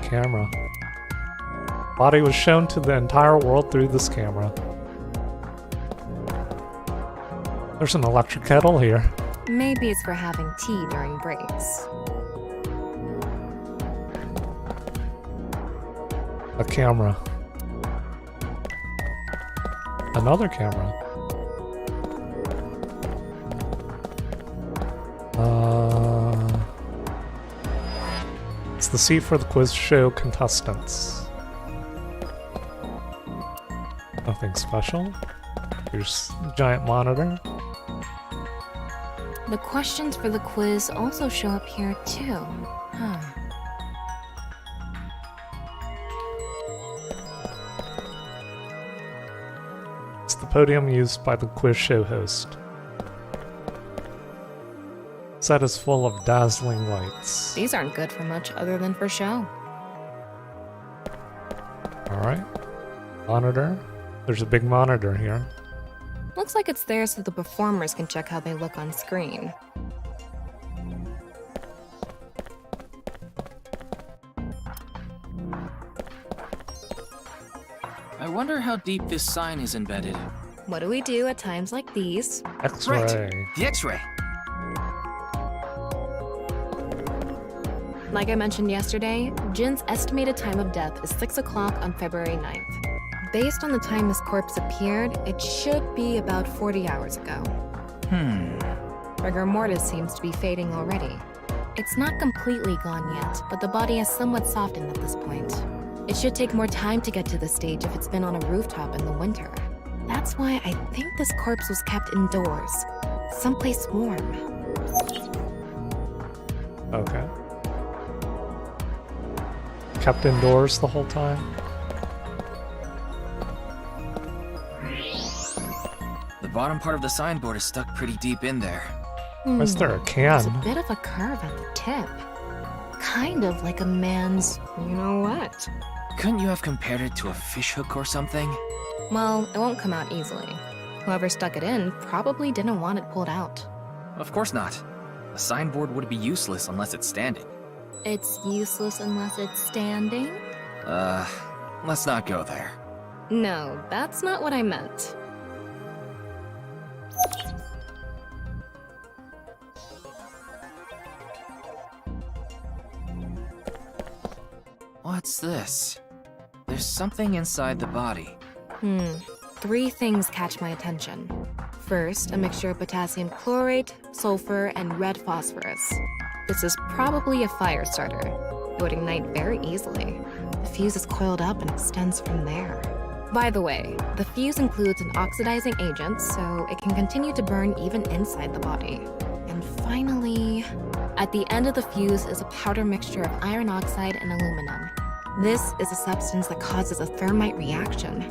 Camera. Body was shown to the entire world through this camera. There's an electric kettle here. Maybe it's for having tea during breaks. A camera. Another camera. It's the seat for the quiz show contestants. Nothing special. Here's a giant monitor. The questions for the quiz also show up here too. Huh. It's the podium used by the quiz show host. Set is full of dazzling lights. These aren't good for much other than for show. Alright. Monitor. There's a big monitor here. Looks like it's there so the performers can check how they look on screen. I wonder how deep this sign is embedded. What do we do at times like these? X-ray. Right, the X-ray. Like I mentioned yesterday, Jin's estimated time of death is 6 o'clock on February 9th. Based on the time his corpse appeared, it should be about 40 hours ago. Rigor mortis seems to be fading already. It's not completely gone yet, but the body has somewhat softened at this point. It should take more time to get to this stage if it's been on a rooftop in the winter. That's why I think this corpse was kept indoors, someplace warm. Okay. Kept indoors the whole time? The bottom part of the signboard is stuck pretty deep in there. Why is there a can? There's a bit of a curve at the tip. Kind of like a man's you-know-what. Couldn't you have compared it to a fishhook or something? Well, it won't come out easily. Whoever stuck it in probably didn't want it pulled out. Of course not. A signboard would be useless unless it's standing. It's useless unless it's standing? Let's not go there. No, that's not what I meant. What's this? There's something inside the body. 3 things catch my attention. First, a mixture of potassium chlorate, sulfur, and red phosphorus. This is probably a fire starter. It would ignite very easily. The fuse is coiled up and extends from there. By the way, the fuse includes an oxidizing agent, so it can continue to burn even inside the body. And finally, at the end of the fuse is a powder mixture of iron oxide and aluminum. This is a substance that causes a thermite reaction.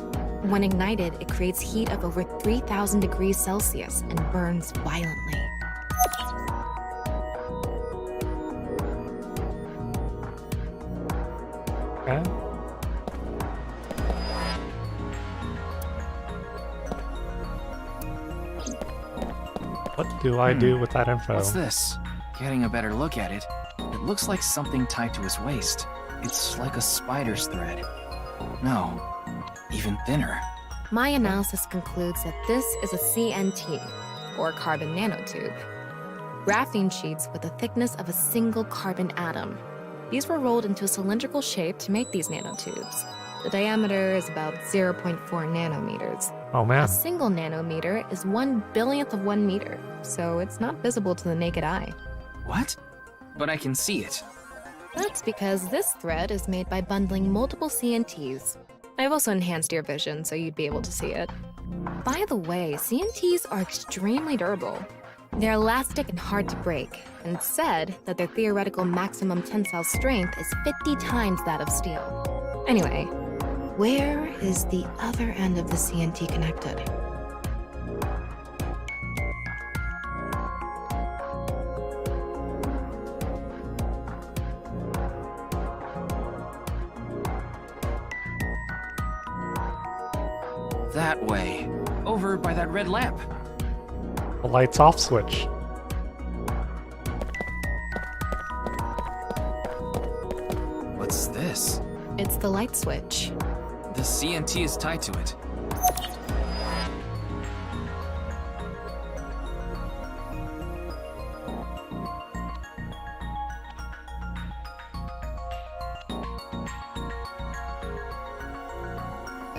When ignited, it creates heat of over 3,000 degrees Celsius and burns violently. Okay. What do I do with that info? What's this? Getting a better look at it, it looks like something tied to his waist. It's like a spider's thread. No, even thinner. My analysis concludes that this is a CNT, or carbon nanotube. Graphene sheets with the thickness of a single carbon atom. These were rolled into a cylindrical shape to make these nanotubes. The diameter is about 0.4 nanometers. Oh man. A single nanometer is 1/1000th of 1 meter, so it's not visible to the naked eye. What? But I can see it. That's because this thread is made by bundling multiple CNTs. I've also enhanced your vision so you'd be able to see it. By the way, CNTs are extremely durable. They're elastic and hard to break, and it's said that their theoretical maximum tensile strength is 50 times that of steel. Anyway, where is the other end of the CNT connected? That way. Over by that red lamp. The lights off switch. What's this? It's the light switch. The CNT is tied to it.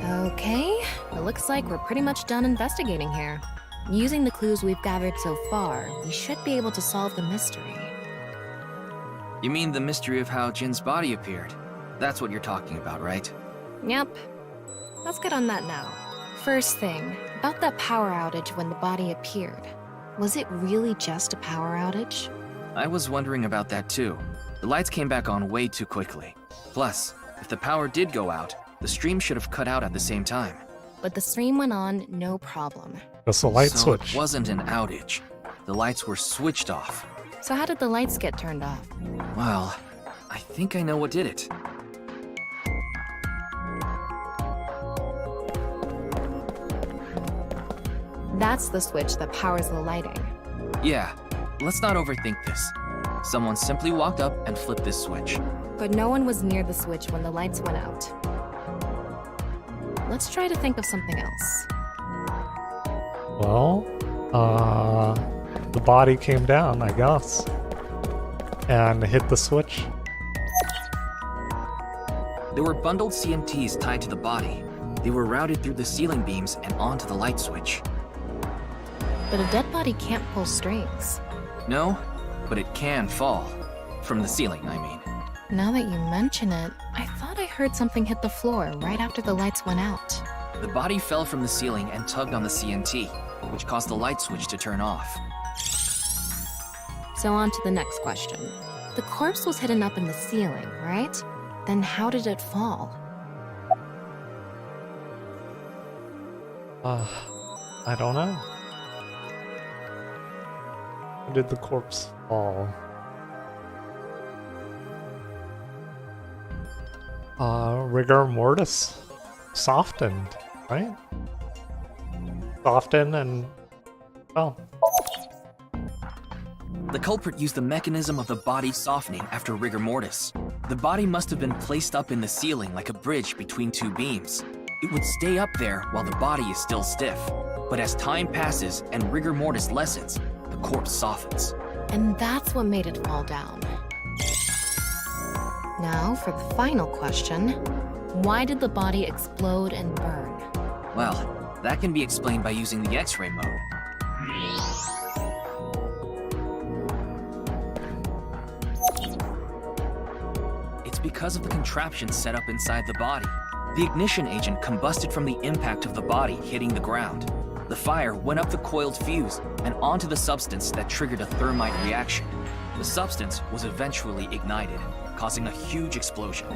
Okay, it looks like we're pretty much done investigating here. Using the clues we've gathered so far, we should be able to solve the mystery. You mean the mystery of how Jin's body appeared? That's what you're talking about, right? Yep. Let's get on that now. First thing, about that power outage when the body appeared. Was it really just a power outage? I was wondering about that too. The lights came back on way too quickly. Plus, if the power did go out, the stream should have cut out at the same time. But the stream went on, no problem. That's the light So switch. it wasn't an outage. The lights were switched off. So how did the lights get turned off? Well, I think I know what did it. That's the switch that powers the lighting. Yeah, let's not overthink this. Someone simply walked up and flipped this switch. But no one was near the switch when the lights went out. Let's try to think of something else. Well, the body came down, I guess, and hit the switch. There were bundled CNTs tied to the body. They were routed through the ceiling beams and onto the light switch. But a dead body can't pull strings. No, but it can fall. From the ceiling, I mean. Now that you mention it, I thought I heard something hit the floor right after the lights went out. The body fell from the ceiling and tugged on the CNT, which caused the light switch to turn off. So on to the next question. The corpse was hidden up in the ceiling, right? Then how did it fall? I don't know. How did the corpse fall? Rigor mortis softened, right? Softened and, well. The culprit used the mechanism of the body softening after rigor mortis. The body must have been placed up in the ceiling like a bridge between two beams. It would stay up there while the body is still stiff. But as time passes and rigor mortis lessens, the corpse softens. And that's what made it fall down. Now for the final question. Why did the body explode and burn? Well, that can be explained by using the X-ray mode. It's because of the contraption set up inside the body. The ignition agent combusted from the impact of the body hitting the ground. The fire went up the coiled fuse and onto the substance that triggered a thermite reaction. The substance was eventually ignited, causing a huge explosion.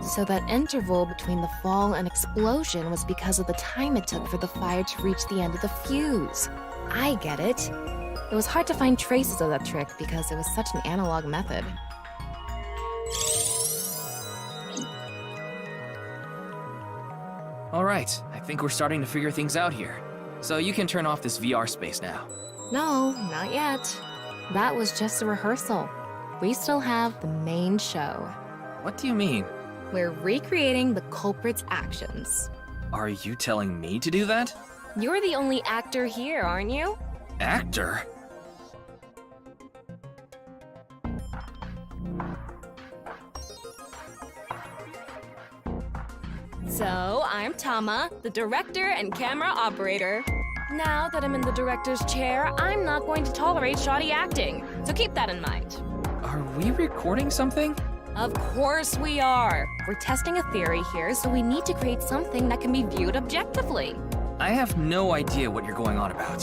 So that interval between the fall and explosion was because of the time it took for the fire to reach the end of the fuse. I get it. It was hard to find traces of that trick because it was such an analog method. All right, I think we're starting to figure things out here. So you can turn off this VR space now. No, not yet. That was just a rehearsal. We still have the main show. What do you mean? We're recreating the culprit's actions. Are you telling me to do that? You're the only actor here, aren't you? Actor? So, I'm Tama, the director and camera operator. Now that I'm in the director's chair, I'm not going to tolerate shoddy acting, so keep that in mind. Are we recording something? Of course we are. We're testing a theory here, so we need to create something that can be viewed objectively. I have no idea what you're going on about.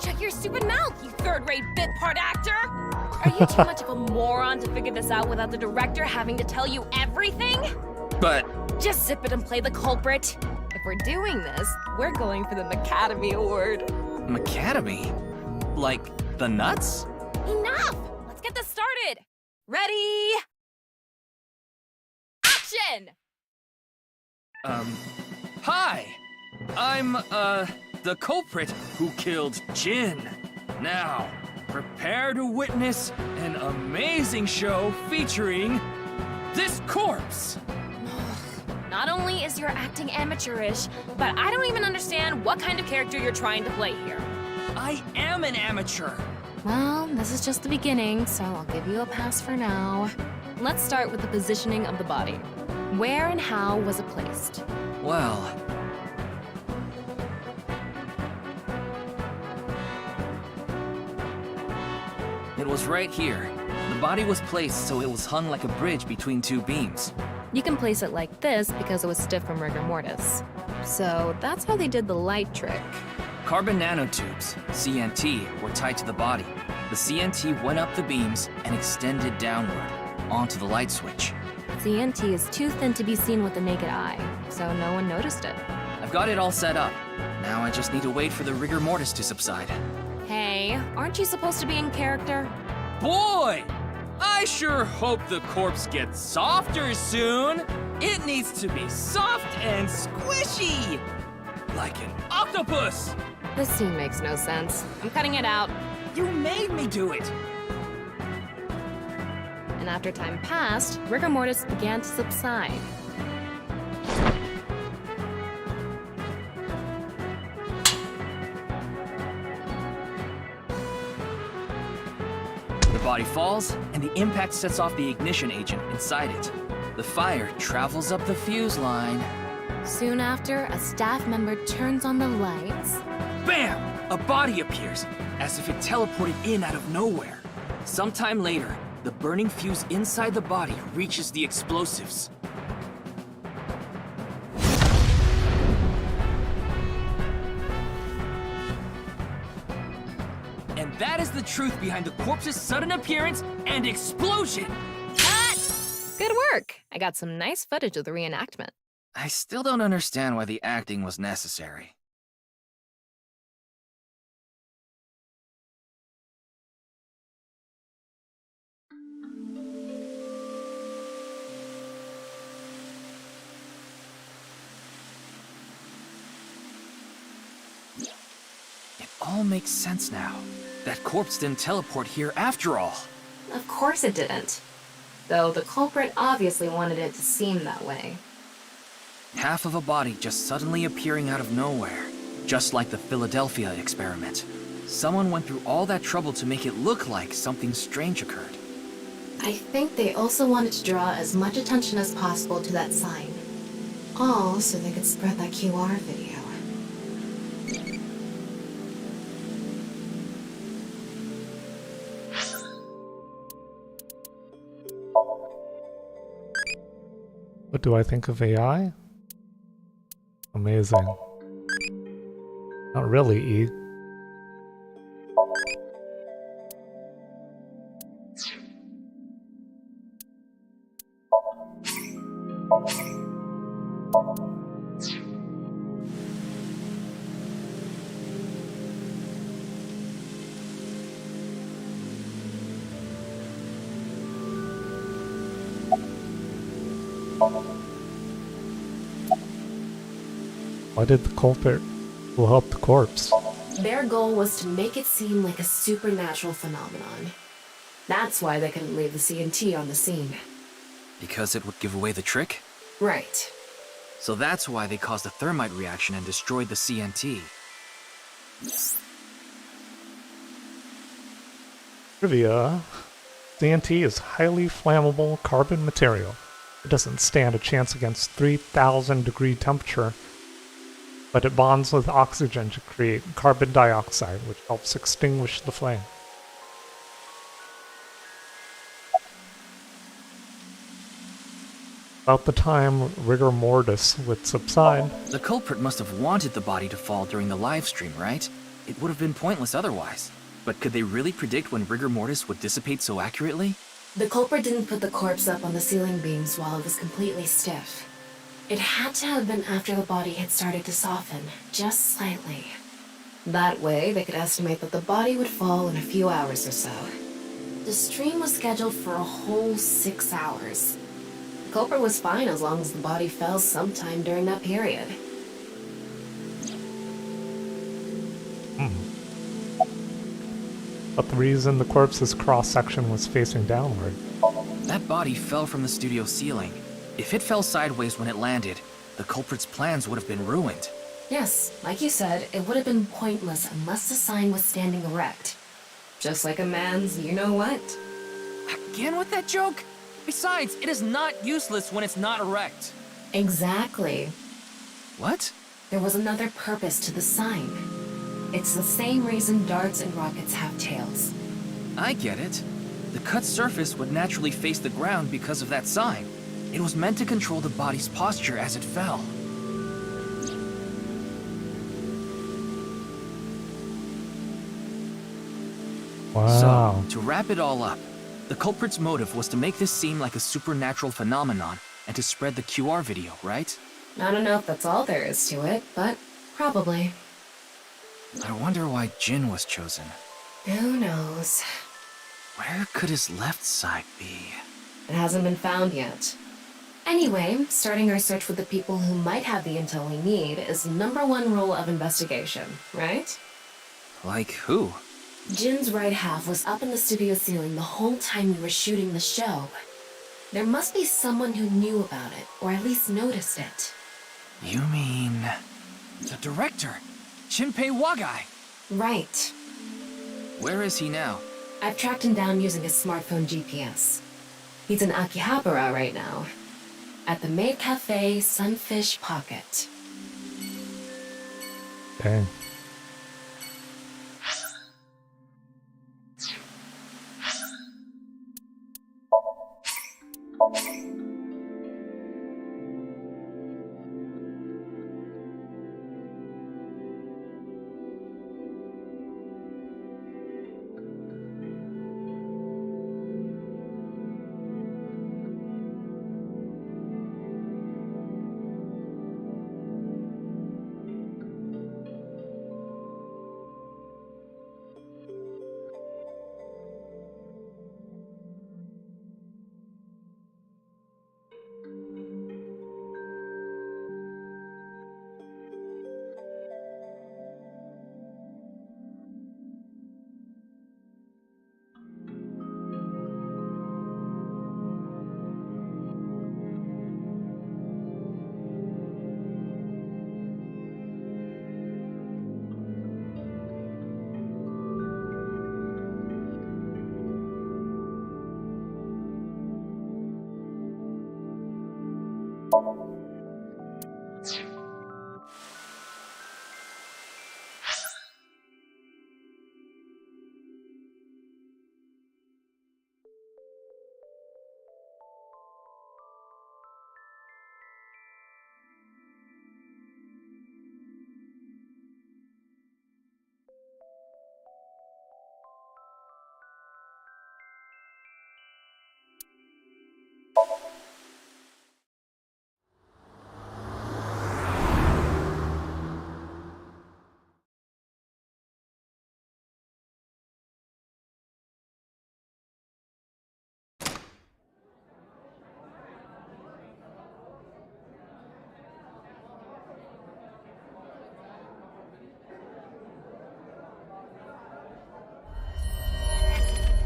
Shut your stupid mouth, you third-rate bit part actor! Are you too much of a moron to figure this out without the director having to tell you everything? But... Just zip it and play the culprit. If we're doing this, we're going for the Macademy Award. Macademy? Like, the nuts? Enough! Let's get this started! Ready? Action! Hi! I'm, the culprit who killed Jin. Now, prepare to witness an amazing show featuring this corpse. Not only is your acting amateurish, but I don't even understand what kind of character you're trying to play here. I am an amateur. Well, this is just the beginning, so I'll give you a pass for now. Let's start with the positioning of the body. Where and how was it placed? Well... It was right here. The body was placed so it was hung like a bridge between two beams. You can place it like this because it was stiff from rigor mortis. So that's how they did the light trick. Carbon nanotubes, CNT, were tied to the body. The CNT went up the beams and extended downward, onto the light switch. CNT is too thin to be seen with the naked eye, so no one noticed it. I've got it all set up. Now I just need to wait for the rigor mortis to subside. Hey, aren't you supposed to be in character? Boy! I sure hope the corpse gets softer soon! It needs to be soft and squishy! Like an octopus! This scene makes no sense. I'm cutting it out. You made me do it! And after time passed, rigor mortis began to subside. The body falls, and the impact sets off the ignition agent inside it. The fire travels up the fuse line. Soon after, a staff member turns on the lights. Bam! A body appears, as if it teleported in out of nowhere. Sometime later, the burning fuse inside the body reaches the explosives. And that is the truth behind the corpse's sudden appearance and explosion! Good work! I got some nice footage of the reenactment. I still don't understand why the acting was necessary. It all makes sense now. That corpse didn't teleport here after all. Of course it didn't. Though the culprit obviously wanted it to seem that way. Half of a body just suddenly appearing out of nowhere. Just like the Philadelphia experiment. Someone went through all that trouble to make it look like something strange occurred. I think they also wanted to draw as much attention as possible to that sign. All so they could spread that QR video. What do I think of AI? Amazing. Not really, E. Why did the culprit will help the corpse? Their goal was to make it seem like a supernatural phenomenon. That's why they couldn't leave the CNT on the scene. Because it would give away the trick? Right. So that's why they caused a thermite reaction and destroyed the CNT. Trivia. CNT is highly flammable carbon material. It doesn't stand a chance against 3,000 degree temperature, but it bonds with oxygen to create carbon dioxide, which helps extinguish the flame. About the time rigor mortis would subside. The culprit must have wanted the body to fall during the live stream, right? It would have been pointless otherwise. But could they really predict when rigor mortis would dissipate so accurately? The culprit didn't put the corpse up on the ceiling beams while it was completely stiff. It had to have been after the body had started to soften, just slightly. That way, they could estimate that the body would fall in a few hours or so. The stream was scheduled for a whole 6 hours. The culprit was fine as long as the body fell sometime during that period. But the reason the corpse's cross-section was facing downward. That body fell from the studio ceiling. If it fell sideways when it landed, the culprit's plans would have been ruined. Yes, like you said, it would have been pointless unless the sign was standing erect. Just like a man's you-know-what. Again with that joke? Besides, it is not useless when it's not erect. Exactly. What? There was another purpose to the sign. It's the same reason darts and rockets have tails. I get it. The cut surface would naturally face the ground because of that sign. It was meant to control the body's posture as it fell. Wow. So, to wrap it all up, the culprit's motive was to make this seem like a supernatural phenomenon and to spread the QR video, right? I don't know if that's all there is to it, but probably. I wonder why Jin was chosen. Who knows? Where could his left side be? It hasn't been found yet. Anyway, starting our search with the people who might have the intel we need is #1 rule of investigation, right? Like who? Jin's right half was up in the studio ceiling the whole time we were shooting the show. There must be someone who knew about it, or at least noticed it. You mean... the director? Shinpei Wagai? Right. Where is he now? I've tracked him down using his smartphone GPS. He's in Akihabara right now. At the Maid Cafe Sunfish Pocket. Dang.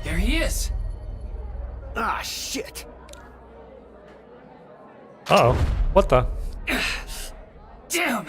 There he is! Ah, shit! Uh-oh. What the? Damn!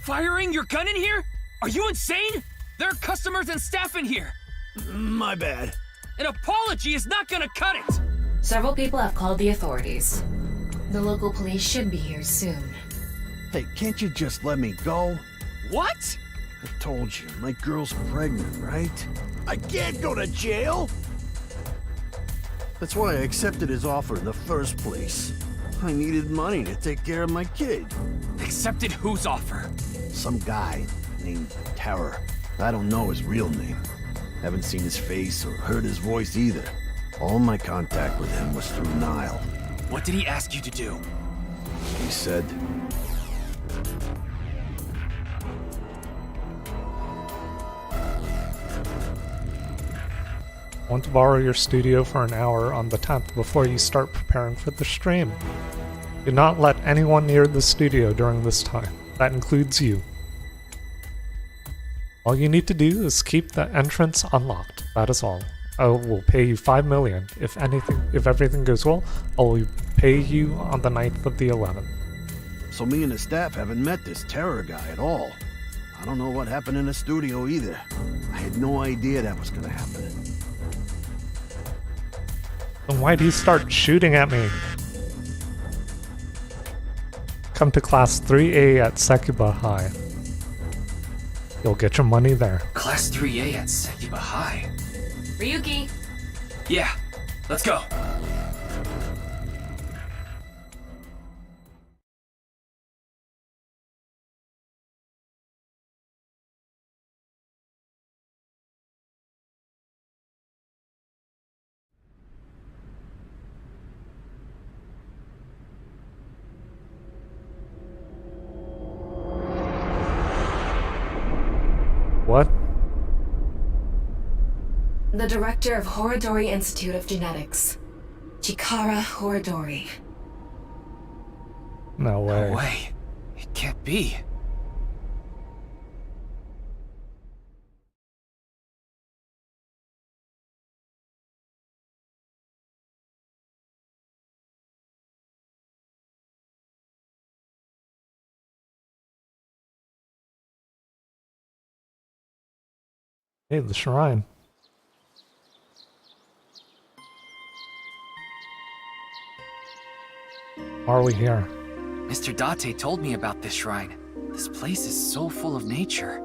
Firing your gun in here? Are you insane? There are customers and staff in here. My bad. An apology is not gonna cut it. Several people have called the authorities. The local police should be here soon. Hey, can't you just let me go? What? I told you, my girl's pregnant, right? I can't go to jail! That's why I accepted his offer in the first place. I needed money to take care of my kid. Accepted whose offer? Some guy named Terror. I don't know his real name. Haven't seen his face or heard his voice either. All my contact with him was through Nile. What did he ask you to do? He said... I want to borrow your studio for an hour on the 10th before you start preparing for the stream. Do not let anyone near the studio during this time. That includes you. All you need to do is keep the entrance unlocked. That is all. I will pay you 5 million. If everything goes well, I will pay you on the 9th of the 11th. So me and the staff haven't met this Terror guy at all. I don't know what happened in the studio either. I had no idea that was gonna happen. Then why do you start shooting at me? Come to Class 3A at Sekiba High. You'll get your money there. Class 3A at Sekiba High. Ryuki! Yeah, let's go. What? The director of Horodori Institute of Genetics, Chikara Horodori. No way. No way. It can't be. Hey, the shrine. Why are we here? Mr. Date told me about this shrine. This place is so full of nature.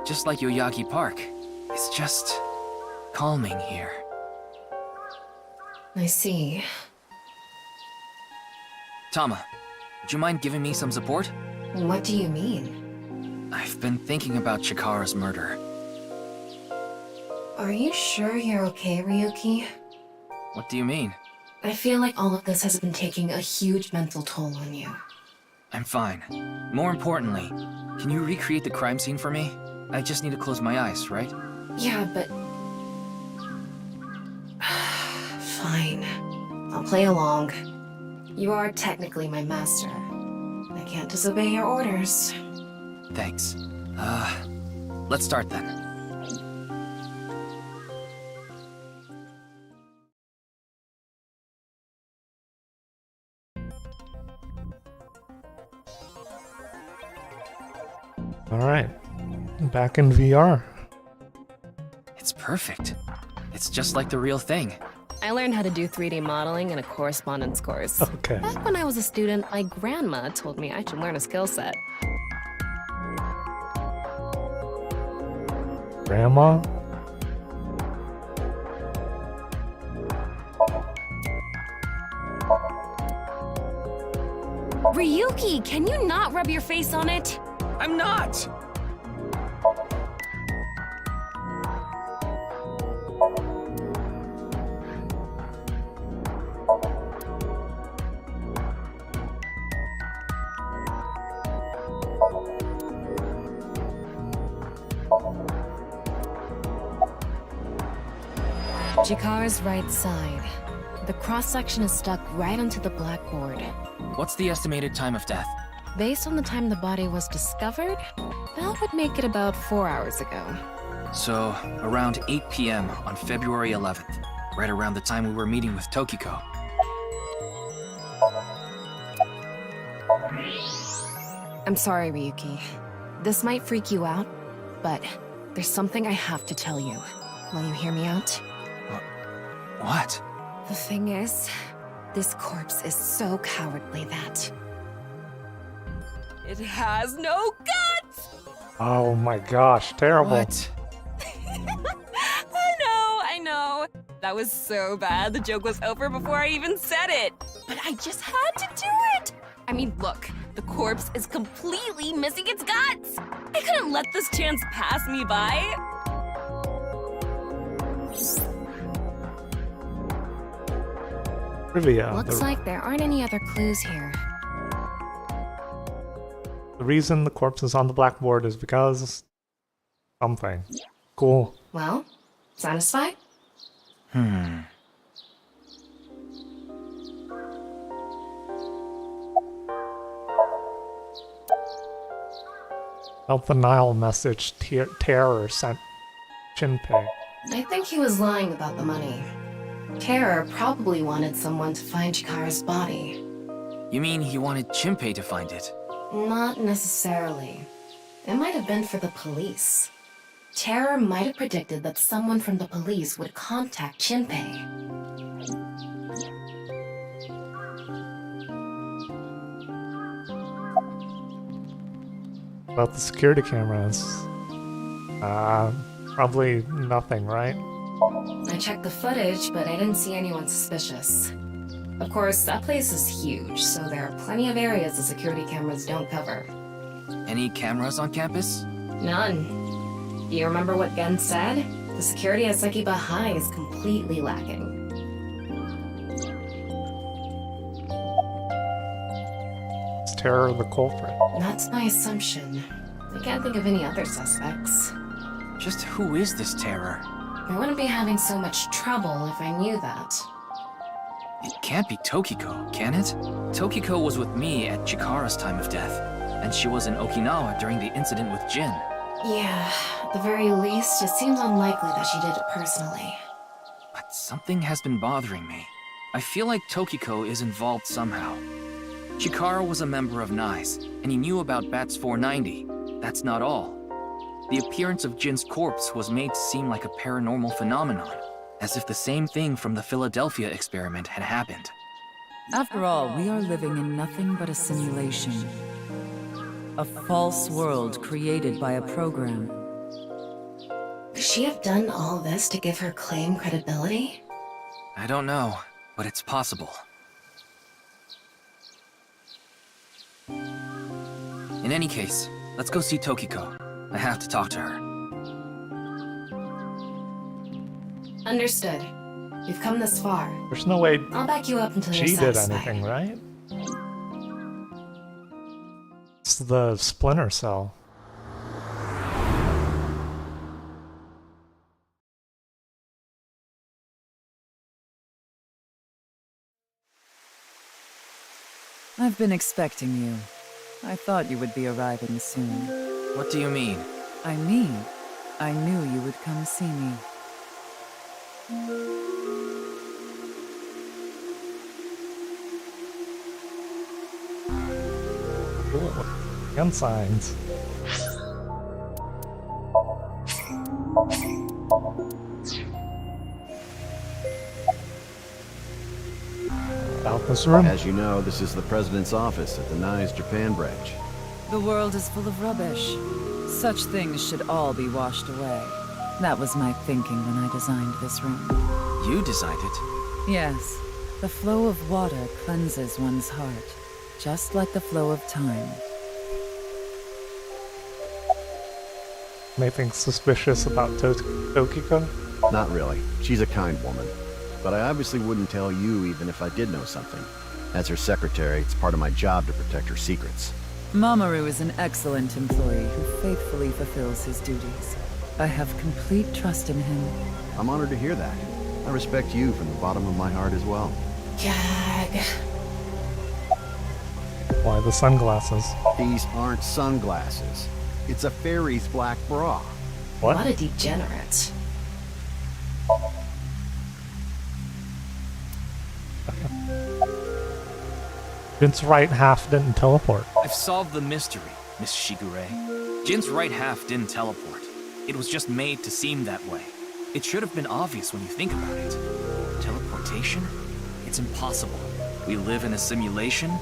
Just like Yoyagi Park. It's just... calming here. I see. Tama, would you mind giving me some support? What do you mean? I've been thinking about Chikara's murder. Are you sure you're okay, Ryuki? What do you mean? I feel like all of this has been taking a huge mental toll on you. I'm fine. More importantly, can you recreate the crime scene for me? I just need to close my eyes, right? Yeah, but... Fine. I'll play along. You are technically my master. I can't disobey your orders. Thanks. Let's start then. Alright. Back in VR. It's perfect. It's just like the real thing. I learned how to do 3D modeling in a correspondence course. Okay. Back when I was a student, my grandma told me I should learn a skill set. Grandma? Ryuki, can you not rub your face on it? I'm not! Chikara's right side. The cross-section is stuck right onto the blackboard. What's the estimated time of death? Based on the time the body was discovered, that would make it about 4 hours ago. So, around 8 p.m. on February 11th, right around the time we were meeting with Tokiko. I'm sorry, Ryuki. This might freak you out, but there's something I have to tell you. Will you hear me out? What? The thing is, this corpse is so cowardly that... It has no guts! Oh my gosh, terrible. What? I know. That was so bad. The joke was over before I even said it. But I just had to do it. I mean, look, the corpse is completely missing its guts. I couldn't let this chance pass me by. Trivia. Looks like there aren't any other clues here. The reason the corpse is on the blackboard is because... something. Cool. Well, satisfied? About the Nile message Terror sent Shinpei. I think he was lying about the money. Terror probably wanted someone to find Chikara's body. You mean he wanted Shinpei to find it? Not necessarily. It might have been for the police. Terror might have predicted that someone from the police would contact Shinpei. About the security cameras. Probably nothing, right? I checked the footage, but I didn't see anyone suspicious. Of course, that place is huge, so there are plenty of areas the security cameras don't cover. Any cameras on campus? None. Do you remember what Gen said? The security at Sekiba High is completely lacking. Is Terror the culprit? That's my assumption. I can't think of any other suspects. Just who is this Terror? I wouldn't be having so much trouble if I knew that. It can't be Tokiko, can it? Tokiko was with me at Chikara's time of death, and she was in Okinawa during the incident with Jin. Yeah, at the very least, it seems unlikely that she did it personally. But something has been bothering me. I feel like Tokiko is involved somehow. Chikara was a member of NICE, and he knew about Bats 490. That's not all. The appearance of Jin's corpse was made to seem like a paranormal phenomenon, as if the same thing from the Philadelphia experiment had happened. After all, we are living in nothing but a simulation. A false world created by a program. Could she have done all this to give her claim credibility? I don't know, but it's possible. In any case, let's go see Tokiko. I have to talk to her. Understood. You've come this far. There's no way I'll back you up until she you're did satisfied. anything, right? It's the Splinter Cell. I've been expecting you. I thought you would be arriving soon. What do you mean? I knew you would come see me. Cool. Gun signs. About this room. As you know, this is the president's office at the NICE Japan branch. The world is full of rubbish. Such things should all be washed away. That was my thinking when I designed this room. You designed it? Yes. The flow of water cleanses one's heart, just like the flow of time. Anything suspicious about Tokiko? Not really. She's a kind woman. But I obviously wouldn't tell you even if I did know something. As her secretary, it's part of my job to protect her secrets. Mamoru is an excellent employee who faithfully fulfills his duties. I have complete trust in him. I'm honored to hear that. I respect you from the bottom of my heart as well. Gag. Why the sunglasses? These aren't sunglasses. It's a fairy's black bra. What? a degenerate. Vince's right half didn't teleport. I've solved the mystery. Miss Shigure. Jin's right half didn't teleport. It was just made to seem that way. It should have been obvious when you think about it. Teleportation? It's impossible. We live in a simulation?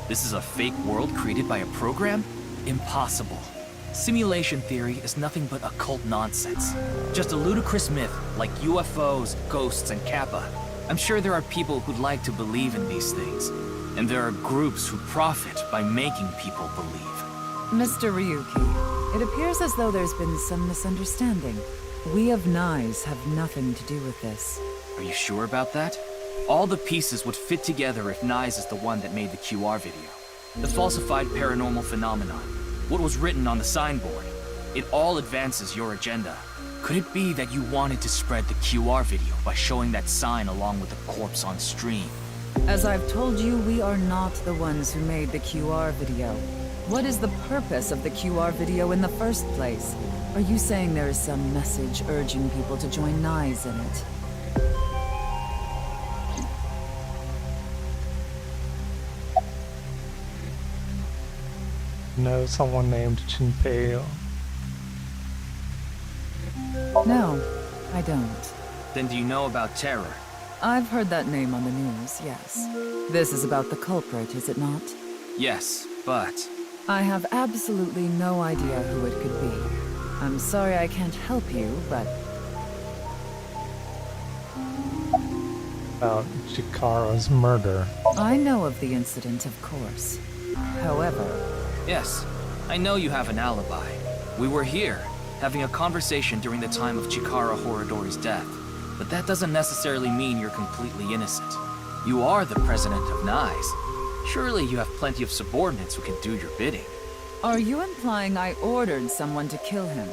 This is a fake world created by a program? Impossible. Simulation theory is nothing but occult nonsense. Just a ludicrous myth like UFOs, ghosts, and Kappa. I'm sure there are people who'd like to believe in these things. And there are groups who profit by making people believe. Mr. Ryuki, it appears as though there's been some misunderstanding. We of NICE have nothing to do with this. Are you sure about that? All the pieces would fit together if NICE is the one that made the QR video. The falsified paranormal phenomenon. What was written on the signboard. It all advances your agenda. Could it be that you wanted to spread the QR video by showing that sign along with the corpse on stream? As I've told you, we are not the ones who made the QR video. What is the purpose of the QR video in the first place? Are you saying there is some message urging people to join NICE in it? Know someone named Jinpei? No, I don't. Then do you know about Terror? I've heard that name on the news, yes. This is about the culprit, is it not? Yes, but... I have absolutely no idea who it could be. I'm sorry I can't help you, but... About Chikara's murder. I know of the incident, of course. However... Yes, I know you have an alibi. We were here, having a conversation during the time of Chikara Horadori's death. But that doesn't necessarily mean you're completely innocent. You are the president of NICE. Surely you have plenty of subordinates who can do your bidding. Are you implying I ordered someone to kill him?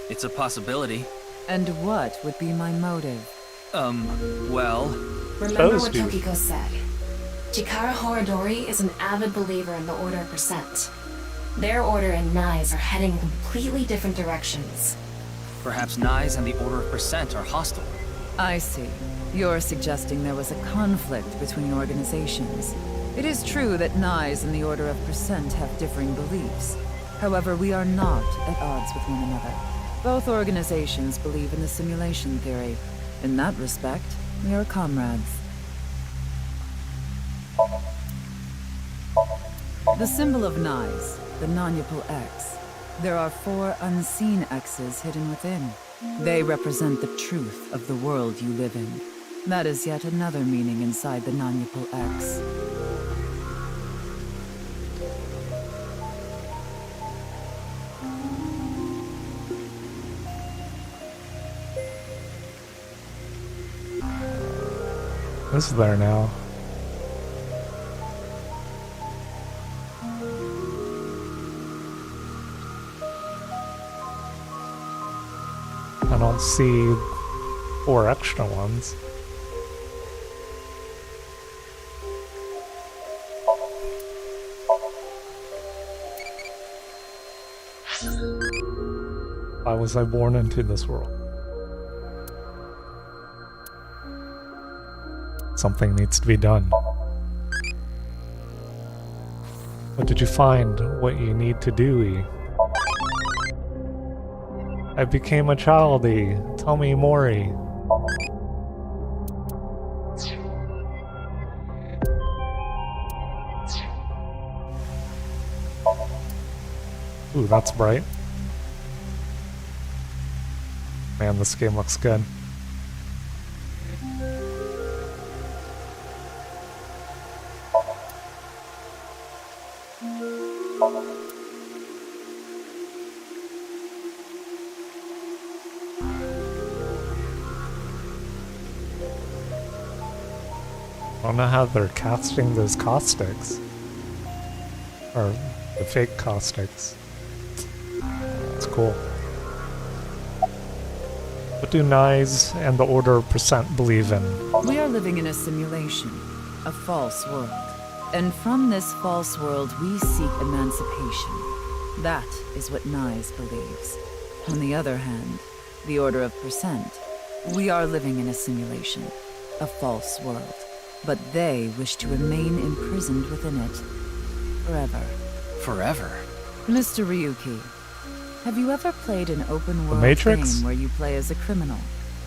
It's a possibility. And what would be my motive? Well... Remember what Tokiko said. Chikara Horadori is an avid believer in the Order of Percent. Their order and NICE are heading in completely different directions. Perhaps NICE and the Order of Percent are hostile. I see. You're suggesting there was a conflict between organizations. It is true that NICE and the Order of Percent have differing beliefs. However, we are not at odds with one another. Both organizations believe in the simulation theory. In that respect, we are comrades. The symbol of NICE, the non-Yapal X. There are 4 unseen X's hidden within. They represent the truth of the world you live in. That is yet another meaning inside the non-Yapal X. This is there now. I don't see 4 extra ones. Why was I born into this world? Something needs to be done. What did you find? What you need to do, E? I became a child, E. Tell me more, E. Ooh, that's bright. Man, this game looks good. I don't know how they're casting those caustics. Or the fake caustics. It's cool. What do NICE and the Order of Percent believe in? We are living in a simulation, a false world. And from this false world, we seek emancipation. That is what NICE believes. On the other hand, the Order of Percent, we are living in a simulation, a false world. But they wish to remain imprisoned within it. Forever. Forever? Mr. Ryuki, have you ever played an open-world Matrix? game where you play as a criminal?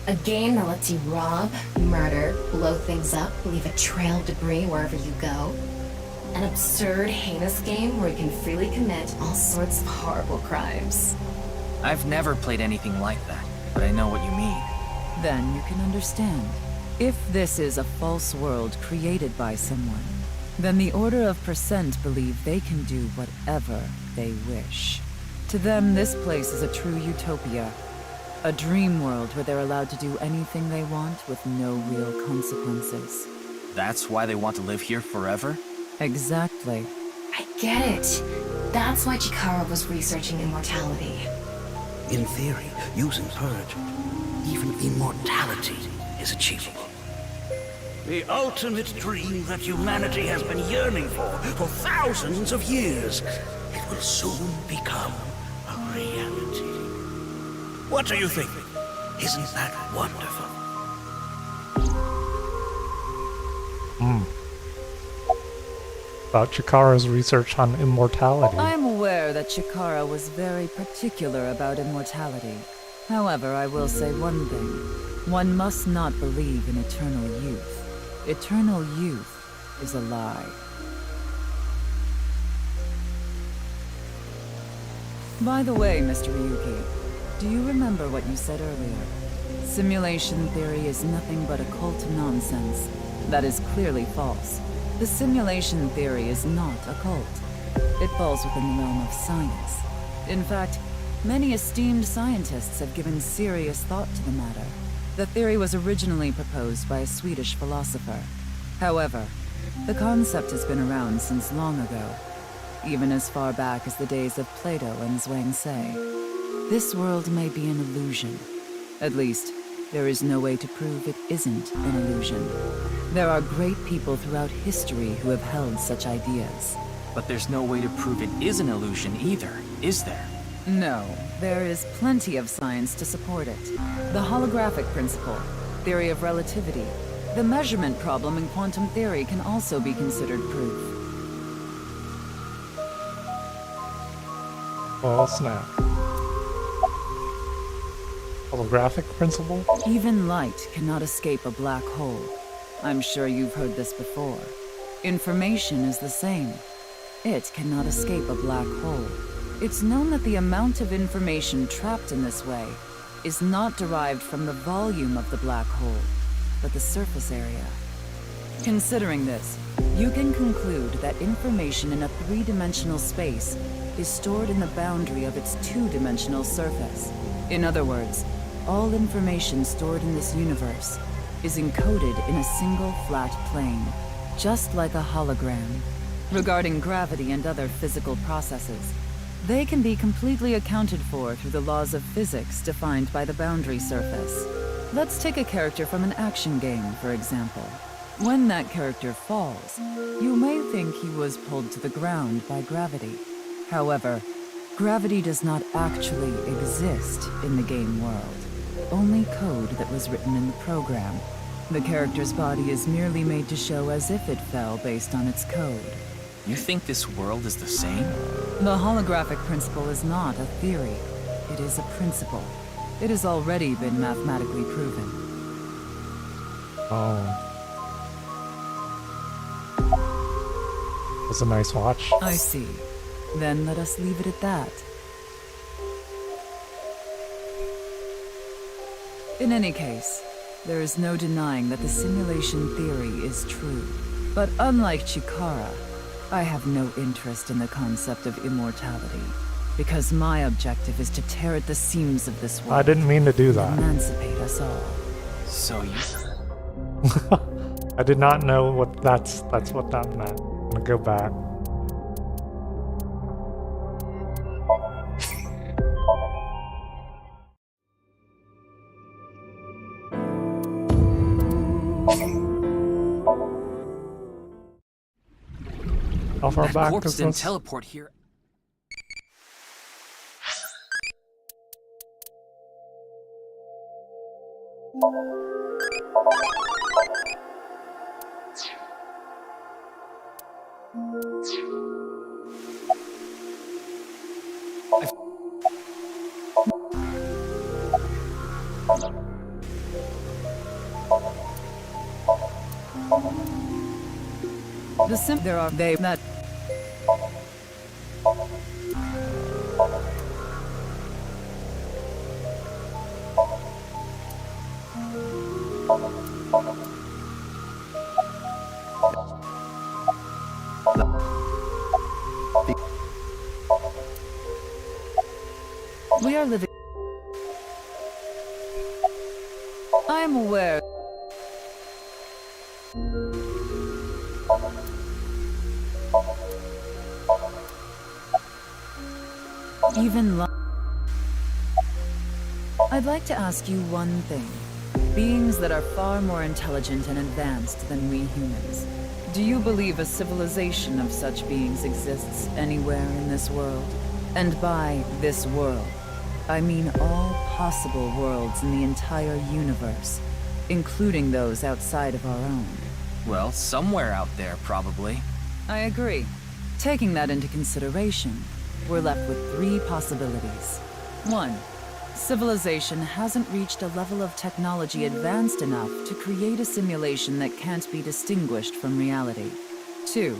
A game that lets you rob, murder, blow things up, leave a trail of debris wherever you go. An absurd, heinous game where you can freely commit all sorts of horrible crimes. I've never played anything like that, but I know what you mean. Then you can understand. If this is a false world created by someone, then the Order of Percent believe they can do whatever they wish. To them, this place is a true utopia. A dream world where they're allowed to do anything they want with no real consequences. That's why they want to live here forever? Exactly. I get it. That's why Chikara was researching immortality. In theory, using Purge, even immortality is achievable. The ultimate dream that humanity has been yearning for thousands of years. It will soon become a reality. What do you think? Isn't that wonderful? About Chikara's research on immortality. I'm aware that Chikara was very particular about immortality. However, I will say one thing. One must not believe in eternal youth. Eternal youth is a lie. By the way, Mr. Ryuki, do you remember what you said earlier? Simulation theory is nothing but occult nonsense. That is clearly false. The simulation theory is not occult. It falls within the realm of science. In fact, many esteemed scientists have given serious thought to the matter. The theory was originally proposed by a Swedish philosopher. However, the concept has been around since long ago, even as far back as the days of Plato and Zhuangzi. This world may be an illusion. At least, there is no way to prove it isn't an illusion. There are great people throughout history who have held such ideas. But there's no way to prove it is an illusion either, is there? No, there is plenty of science to support it. The holographic principle, theory of relativity, the measurement problem in quantum theory can also be considered proof. Oh snap. Holographic principle? Even light cannot escape a black hole. I'm sure you've heard this before. Information is the same. It cannot escape a black hole. It's known that the amount of information trapped in this way is not derived from the volume of the black hole, but the surface area. Considering this, you can conclude that information in a three-dimensional space is stored in the boundary of its two-dimensional surface. In other words, all information stored in this universe is encoded in a single flat plane, just like a hologram. Regarding gravity and other physical processes, they can be completely accounted for through the laws of physics defined by the boundary surface. Let's take a character from an action game, for example. When that character falls, you may think he was pulled to the ground by gravity. However, gravity does not actually exist in the game world. Only code that was written in the program. The character's body is merely made to show as if it fell based on its code. You think this world is the same? The holographic principle is not a theory. It is a principle. It has already been mathematically proven. Oh. That's a nice watch. I see. Then let us leave it at that. In any case, there is no denying that the simulation theory is true. But unlike Chikara, I have no interest in the concept of immortality, because my objective is to tear at the seams of this world. I didn't mean to do that. And emancipate us all. So you... I did not know what that's what that meant. I'm gonna go back. How far that back corpse is didn't this? teleport here. There are they that. We are living. I am aware. I'd like to ask you one thing. Beings that are far more intelligent and advanced than we humans. Do you believe a civilization of such beings exists anywhere in this world? And by this world, I mean all possible worlds in the entire universe, including those outside of our own. Well, somewhere out there, probably. I agree. Taking that into consideration, we're left with 3 possibilities. 1. Civilization hasn't reached a level of technology advanced enough to create a simulation that can't be distinguished from reality. 2.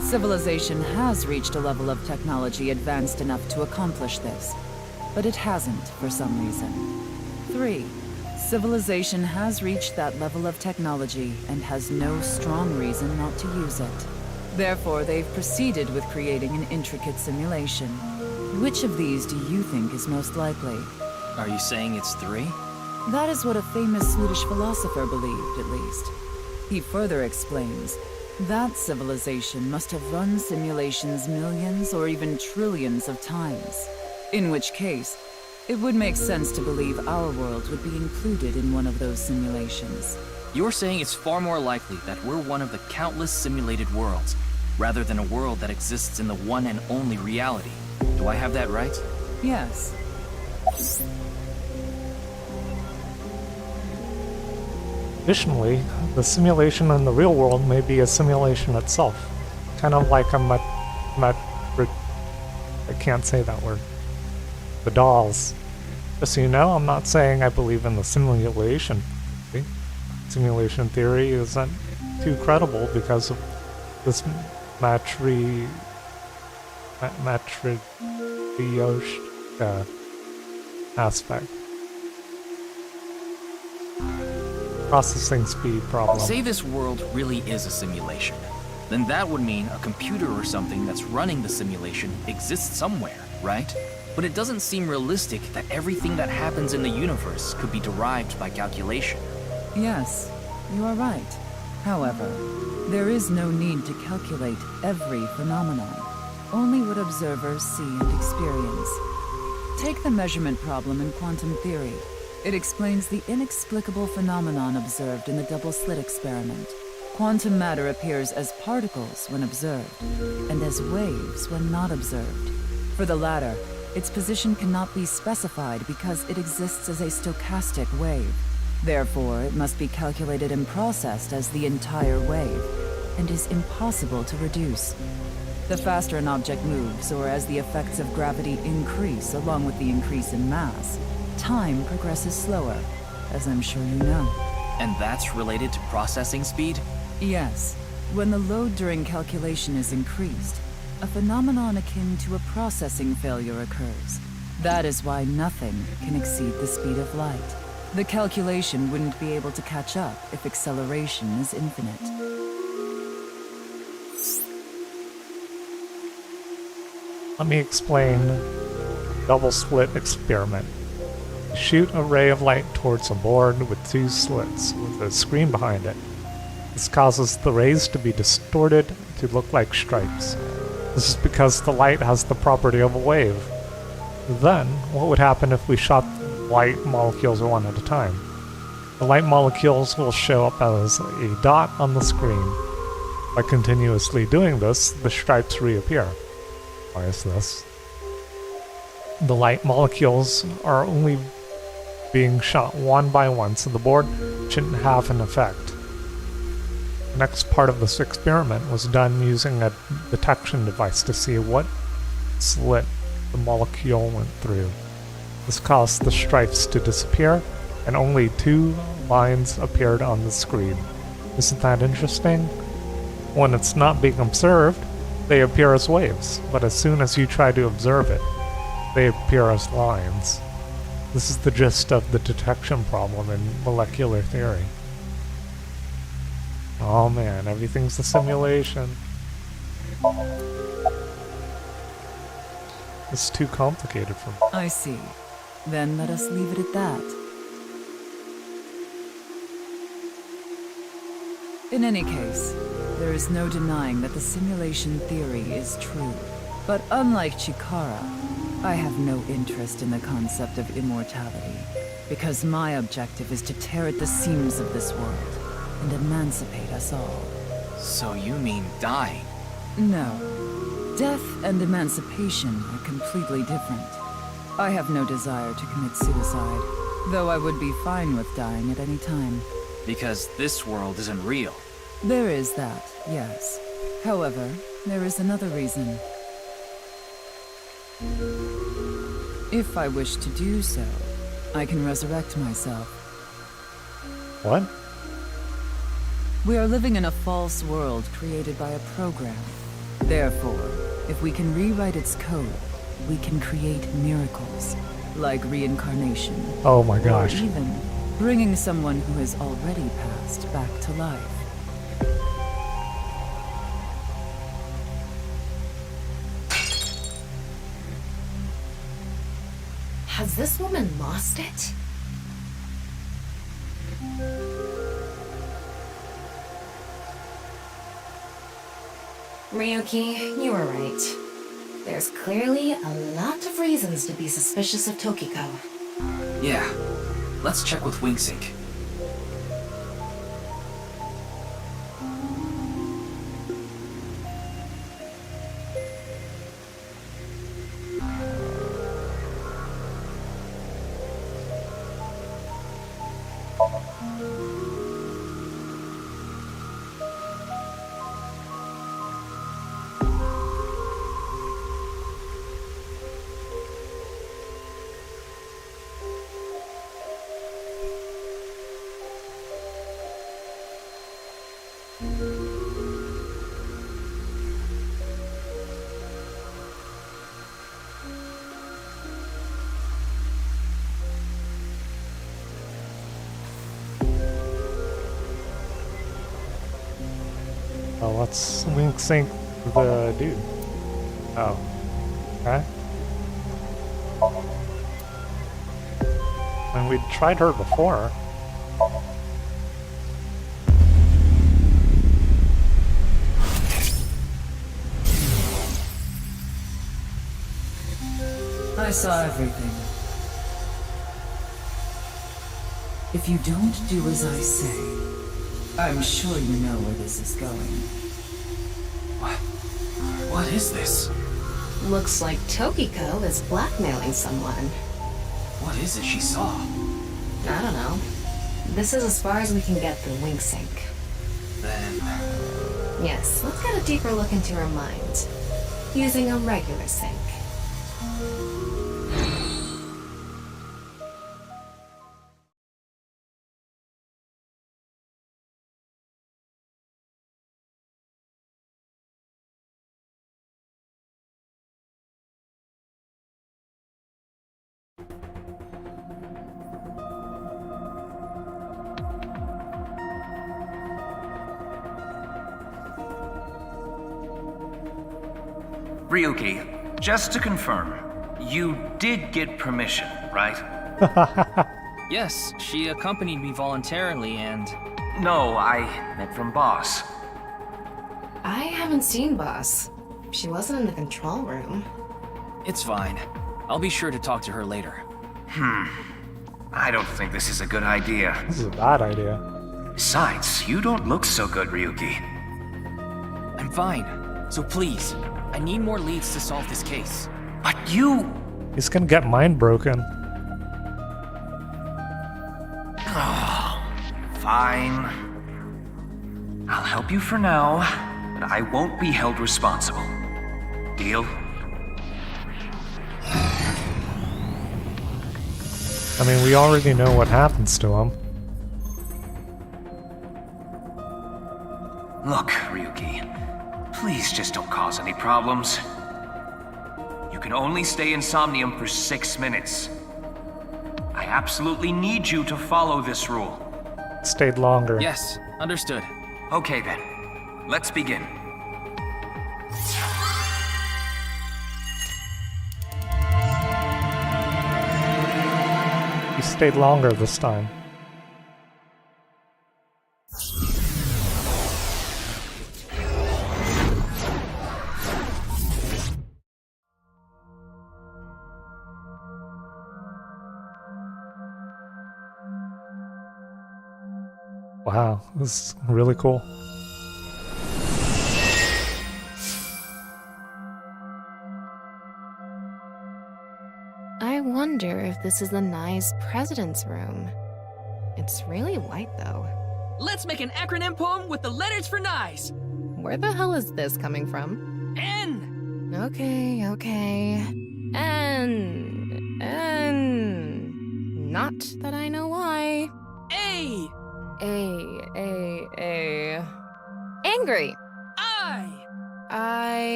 Civilization has reached a level of technology advanced enough to accomplish this, but it hasn't for some reason. 3. Civilization has reached that level of technology and has no strong reason not to use it. Therefore, they've proceeded with creating an intricate simulation. Which of these do you think is most likely? Are you saying it's 3? That is what a famous Swedish philosopher believed, at least. He further explains, that civilization must have run simulations millions or even trillions of times. In which case, it would make sense to believe our world would be included in one of those simulations. You're saying it's far more likely that we're one of the countless simulated worlds, rather than a world that exists in the one and only reality. Do I have that right? Yes. Additionally, the simulation in the real world may be a simulation itself. Kind of like I can't say that word. The dolls. Just so you know, I'm not saying I believe in the simulation theory. Simulation theory isn't too credible because of this matryoshka aspect. Processing speed problem. Say this world really is a simulation. Then that would mean a computer or something that's running the simulation exists somewhere, right? But it doesn't seem realistic that everything that happens in the universe could be derived by calculation. Yes, you are right. However, there is no need to calculate every phenomenon, only what observers see and experience. Take the measurement problem in quantum theory. It explains the inexplicable phenomenon observed in the double-slit experiment. Quantum matter appears as particles when observed, and as waves when not observed. For the latter, its position cannot be specified because it exists as a stochastic wave. Therefore, it must be calculated and processed as the entire wave, and is impossible to reduce. The faster an object moves, or as the effects of gravity increase along with the increase in mass, time progresses slower, as I'm sure you know. And that's related to processing speed? Yes. When the load during calculation is increased, a phenomenon akin to a processing failure occurs. That is why nothing can exceed the speed of light. The calculation wouldn't be able to catch up if acceleration is infinite. Let me explain double-slit experiment. Shoot a ray of light towards a board with 2 slits with a screen behind it. This causes the rays to be distorted to look like stripes. This is because the light has the property of a wave. Then, what would happen if we shot light molecules one at a time? The light molecules will show up as a dot on the screen. By continuously doing this, the stripes reappear. Why is this? The light molecules are only being shot one by one, so the board shouldn't have an effect. The next part of this experiment was done using a detection device to see what slit the molecule went through. This caused the stripes to disappear, and only 2 lines appeared on the screen. Isn't that interesting? When it's not being observed, they appear as waves, but as soon as you try to observe it, they appear as lines. This is the gist of the detection problem in molecular theory. Oh man, everything's a simulation. It's too complicated for me. I see. Then let us leave it at that. In any case, there is no denying that the simulation theory is true. But unlike Chikara, I have no interest in the concept of immortality, because my objective is to tear at the seams of this world and emancipate us all. So you mean dying? No. Death and emancipation are completely different. I have no desire to commit suicide, though I would be fine with dying at any time. Because this world isn't real. There is that, yes. However, there is another reason. If I wish to do so, I can resurrect myself. What? We are living in a false world created by a program. Therefore, if we can rewrite its code, we can create miracles, like reincarnation. Oh my gosh. Or even bringing someone who has already passed back to life. Has this woman lost it? Ryuki, you were right. There's clearly a lot of reasons to be suspicious of Tokiko. Yeah. Let's check with WingSync. Oh, let's sync the dude. Oh. Okay. And we tried her before. I saw everything. If you don't do as I say, I'm sure you know where this is going. What is this? Looks like Tokiko is blackmailing someone. What is it she saw? I don't know. This is as far as we can get through WingSync. Then... Yes, let's get a deeper look into her mind. Using a regular sync. Ryuki, just to confirm, you did get permission, right? Yes, she accompanied me voluntarily and... No, I meant from Boss. I haven't seen Boss. She wasn't in the control room. It's fine. I'll be sure to talk to her later. I don't think this is a good idea. This is a bad idea. Besides, you don't look so good, Ryuki. I'm fine. So please, I need more leads to solve this case. But you... He's gonna get mind broken. Fine. I'll help you for now, but I won't be held responsible. Deal? I mean, we already know what happens to him. Look, Ryuki. Please just don't cause any problems. You can only stay in Somnium for 6 minutes. I absolutely need you to follow this rule. Stayed longer. Yes, understood. Okay then, let's begin. You stayed longer this time. Wow, this is really cool. I wonder if this is the nice president's room. It's really white, though. Let's make an acronym poem with the letters for NICE. Where the hell is this coming from? N. Okay. N. Not that I know why. A. Angry.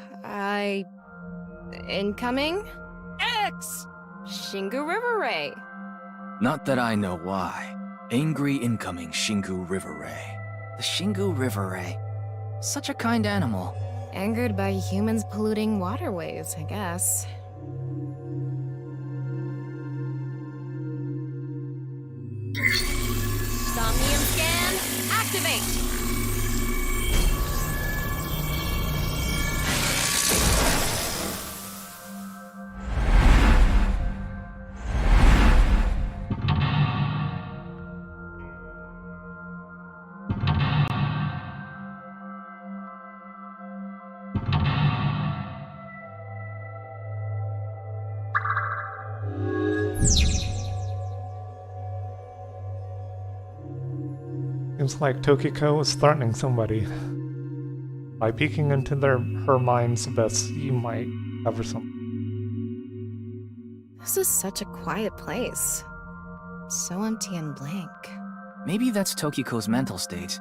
I. Incoming? X. Shingu River Ray. Not that I know why. Angry incoming Shingu River Ray. The Shingu River Ray. Such a kind animal. Angered by humans polluting waterways, I guess. Somnium scan, activate! Seems like Tokiko was threatening somebody. By peeking into her mind's abyss, you might cover something. This is such a quiet place. So empty and blank. Maybe that's Tokiko's mental state.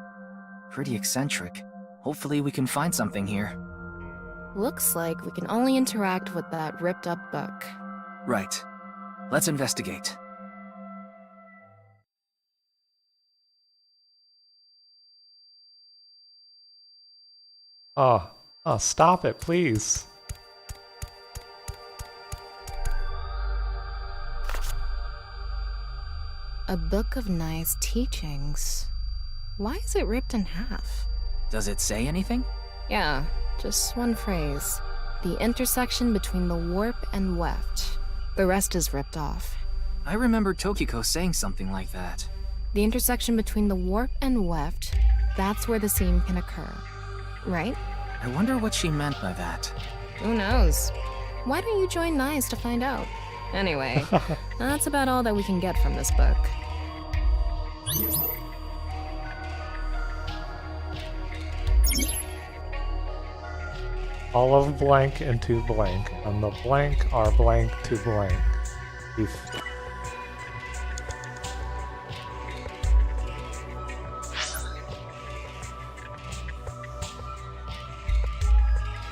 Pretty eccentric. Hopefully we can find something here. Looks like we can only interact with that ripped up book. Right. Let's investigate. Oh, stop it, please. A book of nice teachings. Why is it ripped in half? Does it say anything? Yeah, just one phrase. The intersection between the warp and weft. The rest is ripped off. I remember Tokiko saying something like that. The intersection between the warp and weft, that's where the seam can occur. Right? I wonder what she meant by that. Who knows? Why don't you join NICE to find out? Anyway, that's about all that we can get from this book. All of blank into blank, and the blank are blank to blank.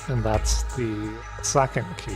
And that's the second key.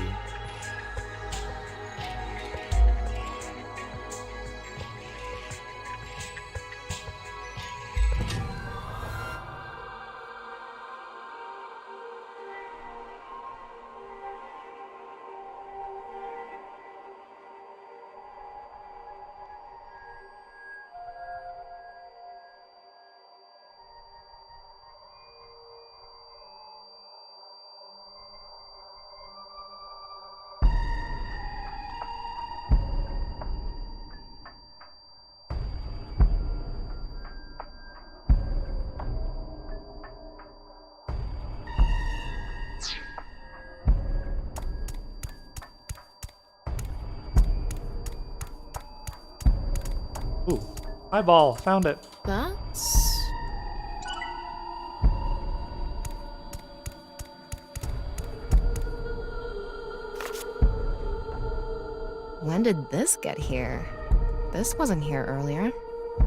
Ooh, eyeball, found it. That's... When did this get here? This wasn't here earlier.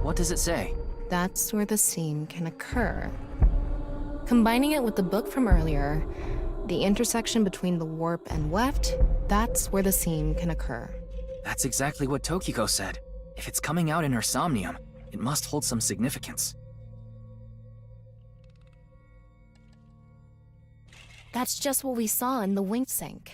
What does it say? That's where the seam can occur. Combining it with the book from earlier, the intersection between the warp and weft, that's where the seam can occur. That's exactly what Tokiko said. If it's coming out in her somnium, it must hold some significance. That's just what we saw in the wink sink.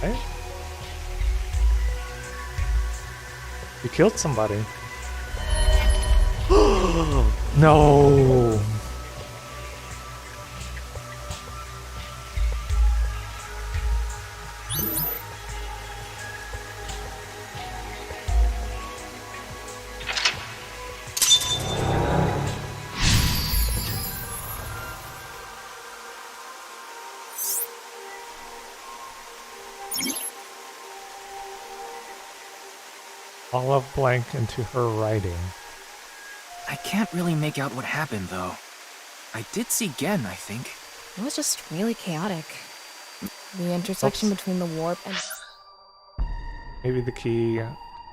Hey. You killed somebody. No. Olive blank into her writing. I can't really make out what happened, though. I did see Gen, I think. It was just really chaotic. The intersection between the warp and... Maybe the key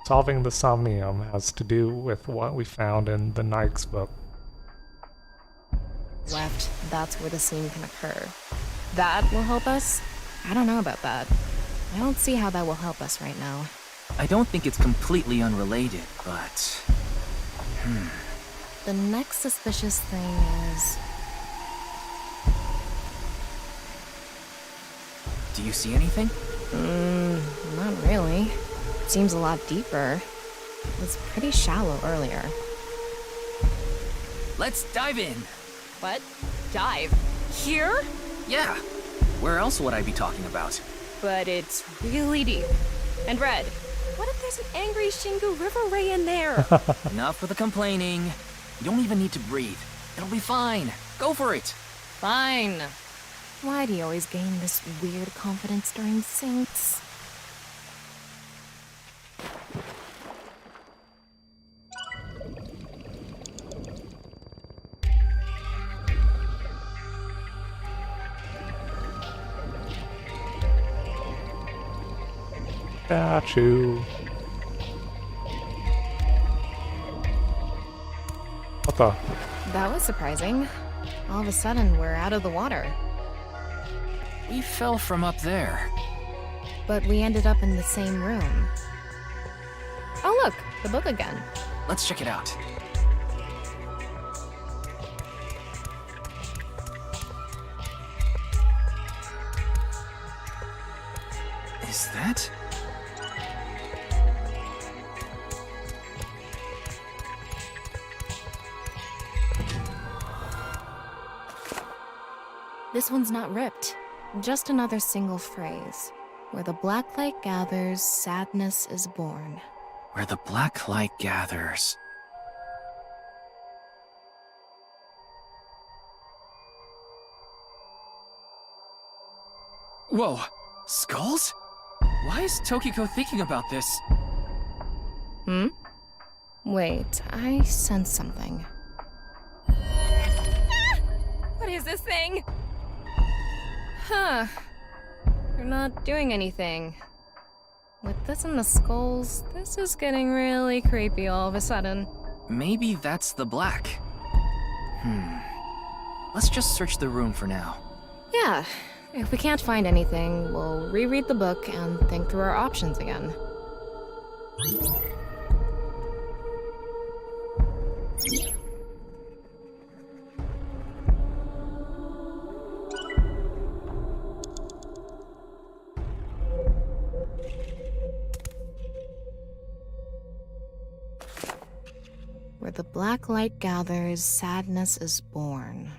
solving the somnium has to do with what we found in the Nike's book. weft, that's where the seam can occur. That will help us? I don't know about that. I don't see how that will help us right now. I don't think it's completely unrelated, but... The next suspicious thing is... Do you see anything? Not really. Seems a lot deeper. It was pretty shallow earlier. Let's dive in. What? Dive? Here? Yeah. Where else would I be talking about? But it's really deep. And Red, what if there's an angry Shingu River Ray in there? Enough with the complaining. You don't even need to breathe. It'll be fine. Go for it. Fine. Why do you always gain this weird confidence during syncs? Got you. What the? That was surprising. All of a sudden, we're out of the water. We fell from up there. But we ended up in the same room. Oh look, the book again. Let's check it out. Is that... This one's not ripped. Just another single phrase. Where the black light gathers, sadness is born. Where the black light gathers. Whoa! Skulls? Why is Tokiko thinking about this? Wait, I sense something. What is this thing? Huh. You're not doing anything. With this and the skulls, this is getting really creepy all of a sudden. Maybe that's the black. Let's just search the room for now. Yeah. If we can't find anything, we'll reread the book and think through our options again. Where the black light gathers, sadness is born.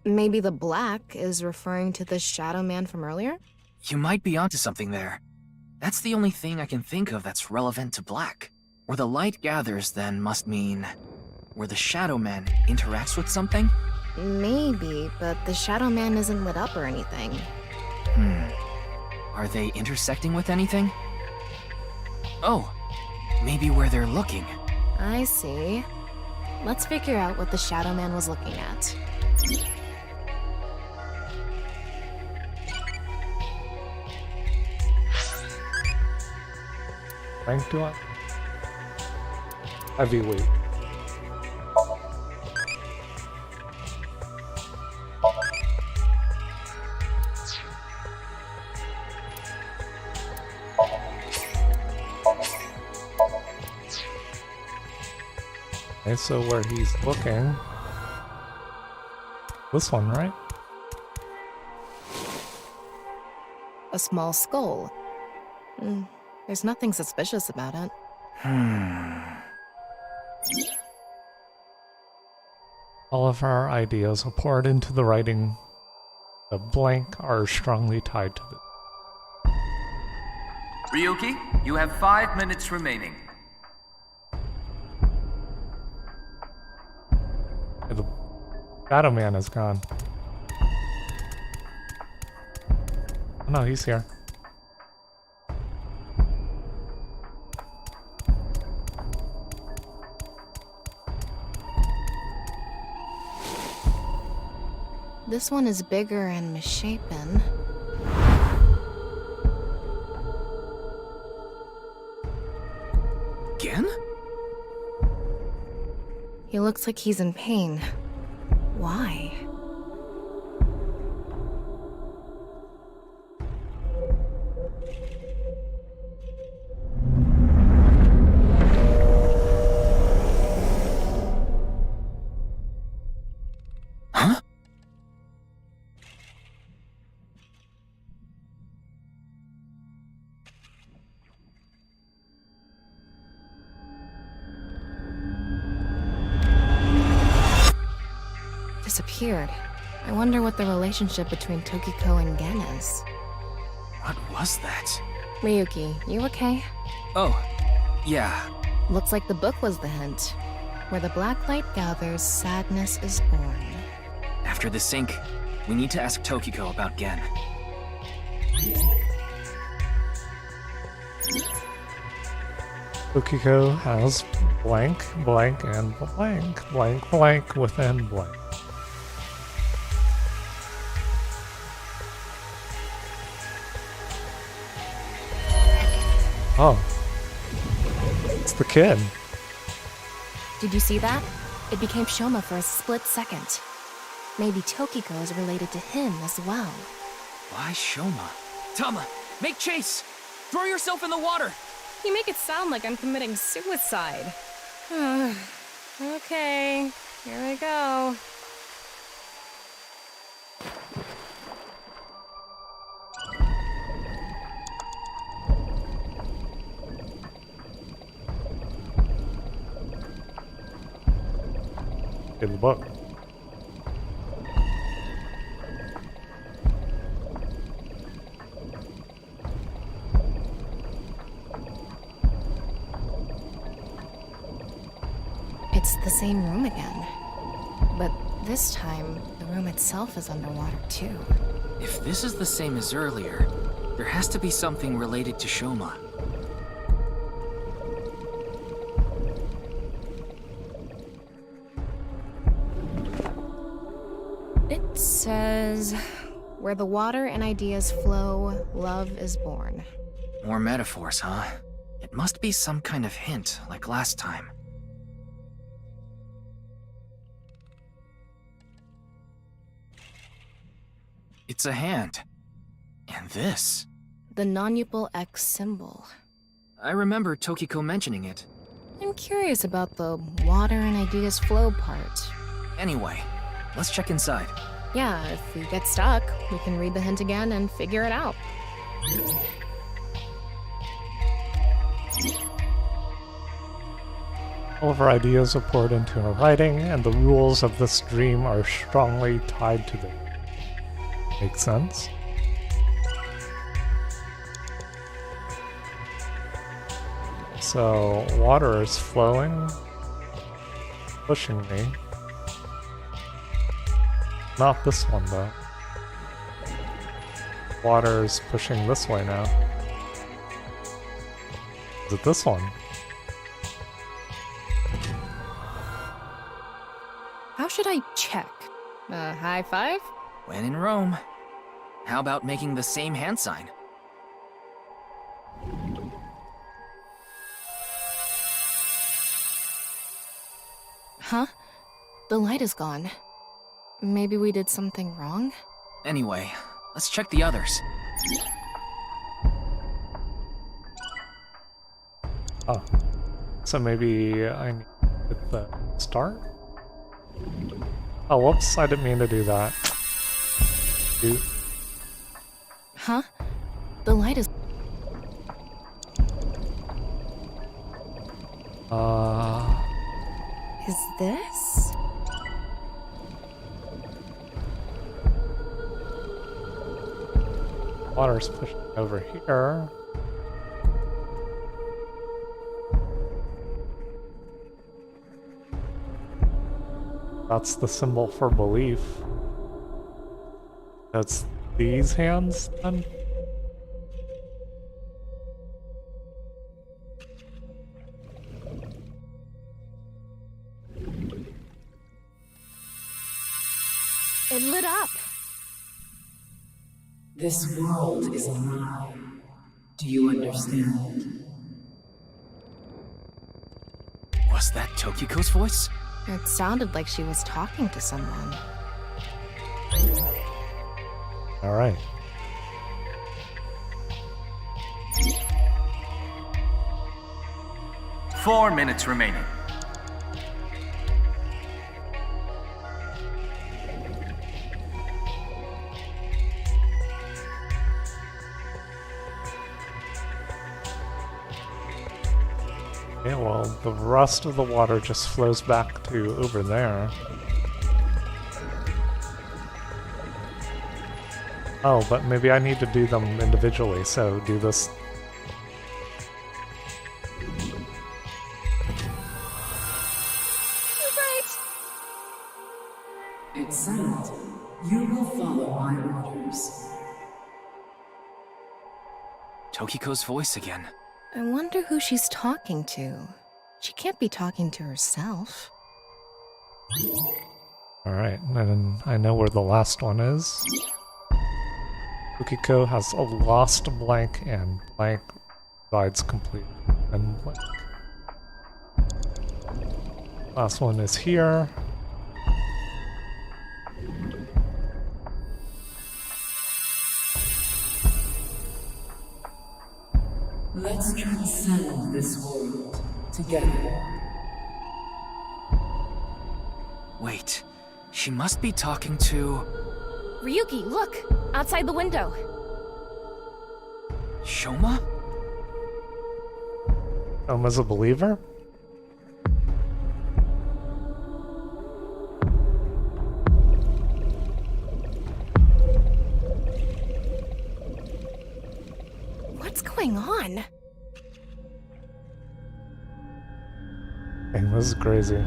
Maybe the black is referring to the shadow man from earlier? You might be onto something there. That's the only thing I can think of that's relevant to black. Where the light gathers, then, must mean... where the shadow man interacts with something? Maybe, but the Shadow Man isn't lit up or anything. Are they intersecting with anything? Oh, maybe where they're looking. I see. Let's figure out what the Shadow Man was looking at. Rank do I? Heavyweight. Okay, so where he's looking... This one, right? A small skull. There's nothing suspicious about it. All of our ideas are poured into the writing. The blank are strongly tied to it. Ryuki, you have 5 minutes remaining. The Shadow Man is gone. Oh no, he's here. This one is bigger and misshapen. Again? He looks like he's in pain. Why? Huh? Disappeared. I wonder what the relationship between Tokiko and Gen is. What was that? Ryuki, you okay? Oh, yeah. Looks like the book was the hint. Where the black light gathers, sadness is born. After the sync, we need to ask Tokiko about Gen. Tokiko has blank, blank, and blank, blank, blank within blank. Oh. It's the kid. Did you see that? It became Shoma for a split second. Maybe Tokiko is related to him as well. Why Shoma? Tama, make chase! Throw yourself in the water! You make it sound like I'm committing suicide. Okay, here we go. In the book. It's the same room again. But this time, the room itself is underwater too. If this is the same as earlier, there has to be something related to Shoma. It says, where the water and ideas flow, love is born. More metaphors, huh? It must be some kind of hint, like last time. It's a hand. And this. The non-upal X symbol. I remember Tokiko mentioning it. I'm curious about the water and ideas flow part. Anyway, let's check inside. Yeah, if we get stuck, we can read the hint again and figure it out. All of our ideas are poured into our writing, and the rules of this dream are strongly tied to them. Make sense? So, water is flowing, pushing me. Not this one, though. Water is pushing this way now. Is it this one? How should I check? High five? When in Rome. How about making the same hand sign? Huh? The light is gone. Maybe we did something wrong? Anyway, let's check the others. Oh. So maybe I need to hit the start? Oh, whoops, I didn't mean to do that. Dude. Huh? The light is... Is this? Water's pushing over here. That's the symbol for belief. That's these hands, then? It lit up. This world is a lie. Do you understand? Was that Tokiko's voice? It sounded like she was talking to someone. Alright. Four minutes remaining. Okay, well, the rest of the water just flows back to over there. Oh, but maybe I need to do them individually, so do this. It's settled. You will follow my orders. Tokiko's voice again. I wonder who she's talking to. She can't be talking to herself. Alright, and I know where the last one is. Tokiko has a lost blank, and blank divides complete and blank. Last one is here. Let's transcend this world together. Wait, she must be talking to... Ryuki, look! Outside the window. Shoma? Shoma's a believer? What's going on? Dang, this is crazy.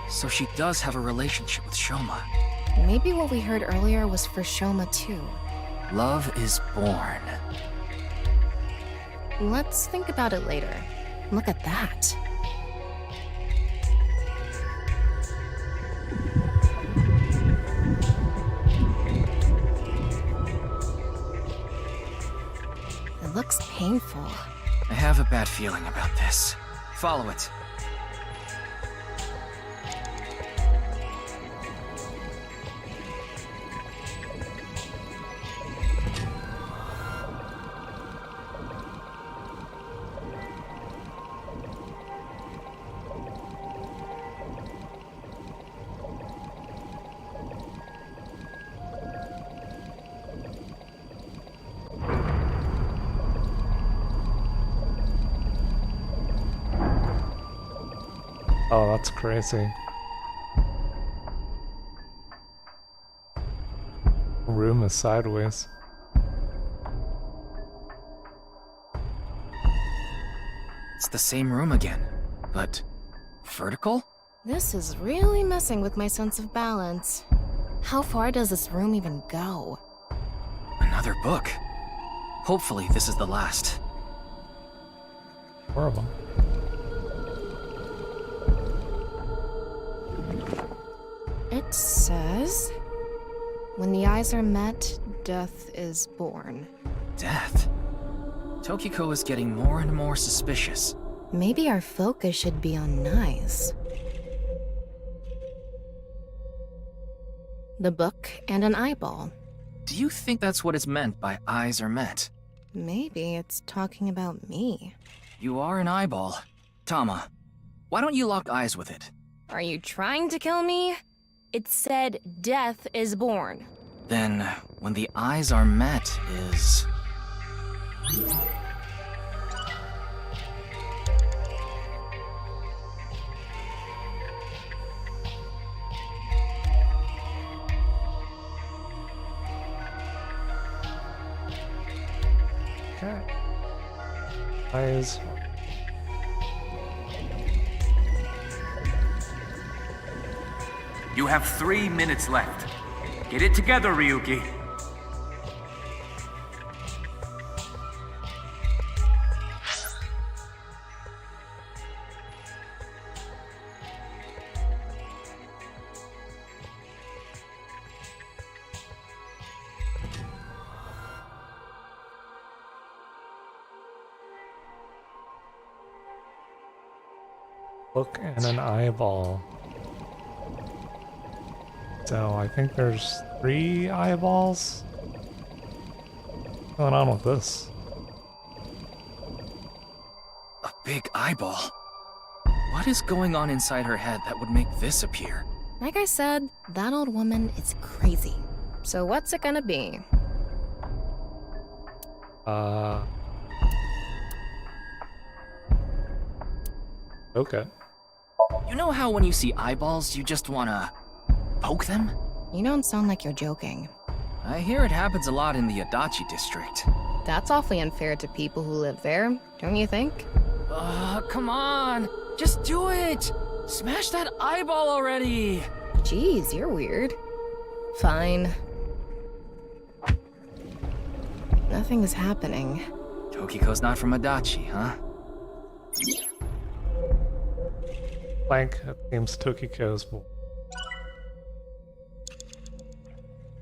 So she does have a relationship with Shoma. Maybe what we heard earlier was for Shoma too. Love is born. Let's think about it later. Look at that. It looks painful. I have a bad feeling about this. Follow it. Oh, that's crazy. Room is sideways. It's the same room again, but vertical? This is really messing with my sense of balance. How far does this room even go? Another book. Hopefully this is the last. Horrible. It says, when the eyes are met, death is born. Death? Tokiko is getting more and more suspicious. Maybe our focus should be on Nyes. The book and an eyeball. Do you think that's what is meant by eyes are met? Maybe it's talking about me. You are an eyeball. Tama, why don't you lock eyes with it? Are you trying to kill me? It said death is born. Then, when the eyes are met is... Okay. Eyes. You have 3 minutes left. Get it together, Ryuki. Book and an eyeball. So I think there's 3 eyeballs. What's going on with this? A big eyeball. What is going on inside her head that would make this appear? Like I said, that old woman is crazy. So what's it gonna be? Okay. You know how when you see eyeballs, you just wanna poke them? You don't sound like you're joking. I hear it happens a lot in the Adachi district. That's awfully unfair to people who live there, don't you think? Come on! Just do it! Smash that eyeball already! Jeez, you're weird. Fine. Nothing is happening. Tokiko's not from Adachi, huh? Blank, it seems Tokiko's.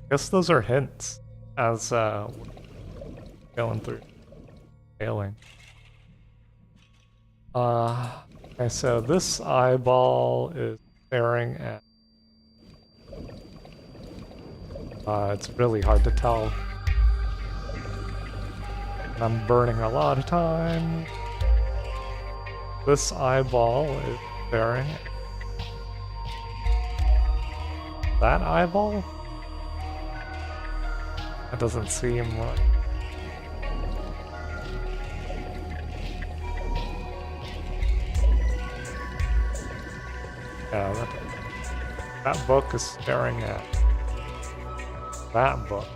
Guess those are hints as going through failing. Okay, so this eyeball is staring at. It's really hard to tell. And I'm burning a lot of time. This eyeball is staring at that eyeball? That doesn't seem right. Yeah, that book is staring at that book.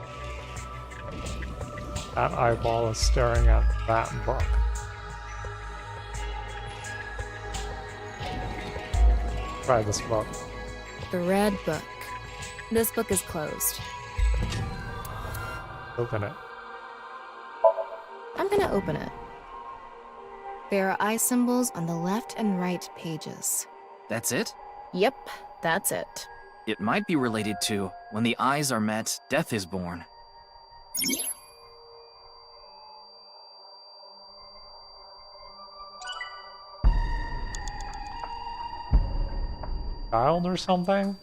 That eyeball is staring at that book. Try this book. The red book. This book is closed. Open it. I'm gonna open it. There are eye symbols on the left and right pages. That's it? Yep, that's it. It might be related to when the eyes are met, death is born. Child or something?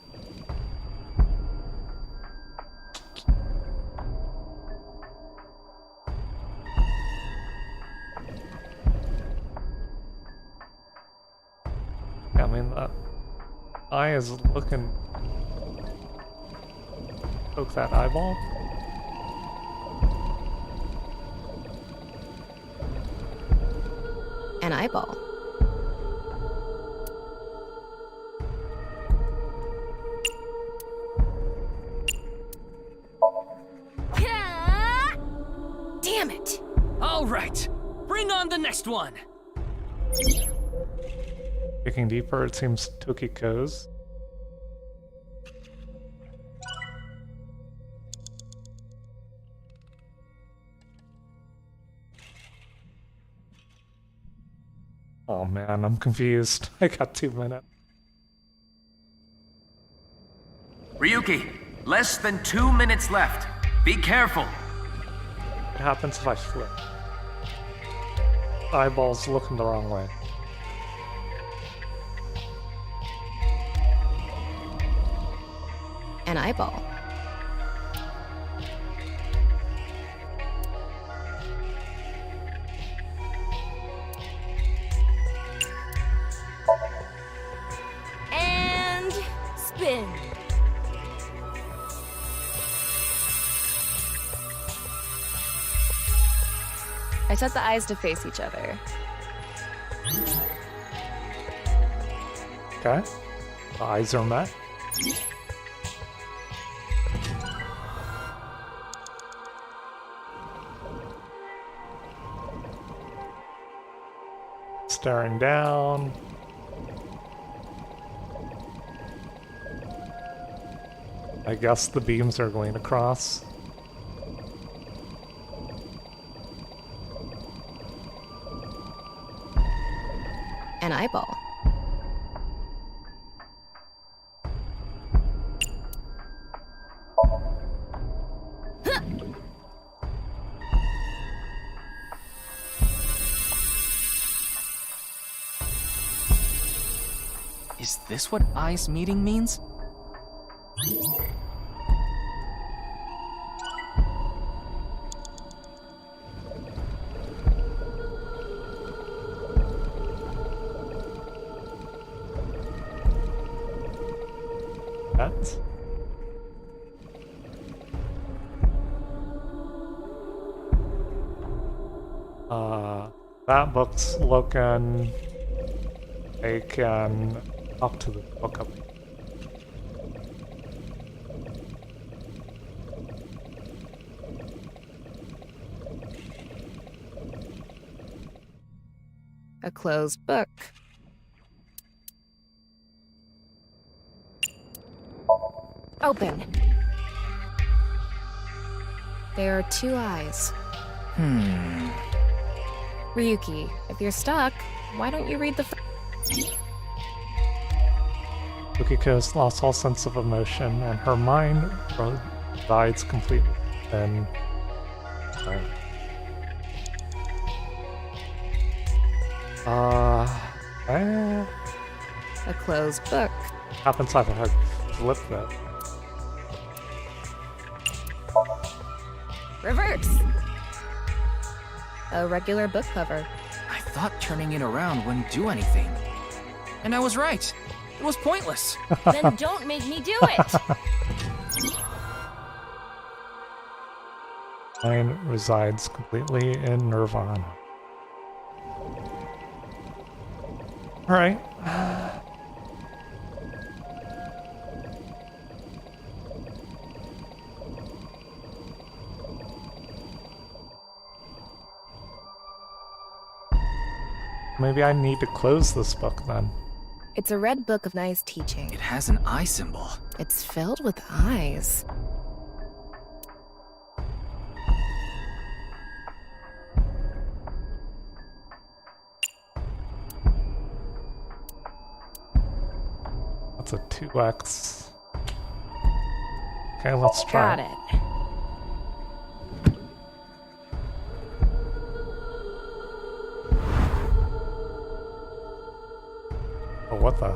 I mean, the eye is looking. Poke that eyeball. An eyeball. Damn it! All right, bring on the next one. Digging deeper, it seems Tokiko's. Oh man, I'm confused. I got 2 minutes. Ryuki, less than 2 minutes left. Be careful. What happens if I flip? Eyeballs looking the wrong way. An eyeball. And spin. I set the eyes to face each other. Okay. The eyes are met. Staring down. I guess the beams are going across. An eyeball. Is this what eyes meeting means? That? That book's looking. I can talk to the book up. A closed book. Open. There are 2 eyes. Ryuki, if you're stuck, why don't you read the Yukiko's lost all sense of emotion, and her mind resides completely in... A closed book. Happens if I flip that. Reverse. A regular book cover. I thought turning it around wouldn't do anything. And I was right. It was pointless. Then don't make me do it. Mine resides completely in nirvanA. Alright. Maybe I need to close this book then. It's a red book of nice teaching. It has an eye symbol. It's filled with eyes. That's a 2x. Okay, let's try. Got it. Oh, what the?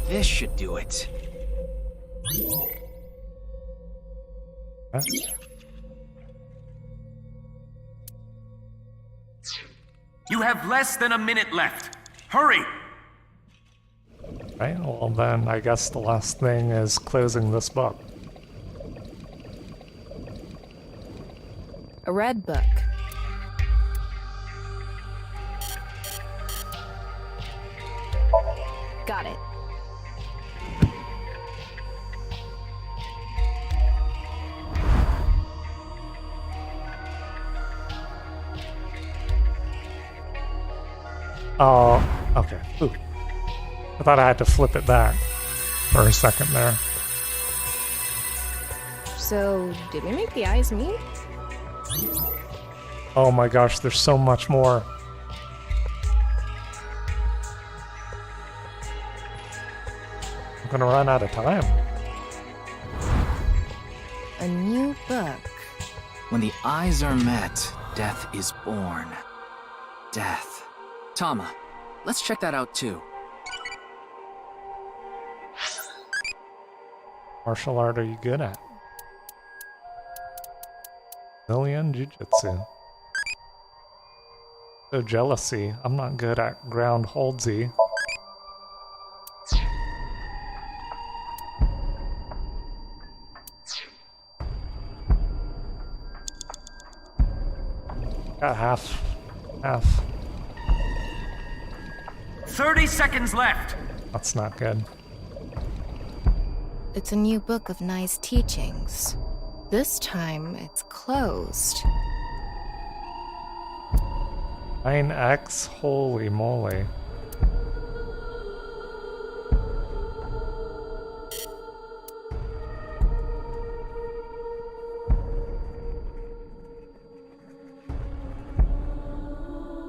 This should do it. Huh? You have less than a minute left. Hurry! Right, well then I guess the last thing is closing this book. A red book. Got it. Oh, okay. Ooh. I thought I had to flip it back for a second there. So, did we make the eyes meet? Oh my gosh, there's so much more. I'm gonna run out of time. A new book. When the eyes are met, death is born. Death. Tama, let's check that out too. Martial art are you good at? Brazilian Jiu-Jitsu. So jealousy. I'm not good at ground holdsy. Got half. 30 seconds left. That's not good. It's a new book of Nai's teachings. This time, it's closed. 9x? Holy moly.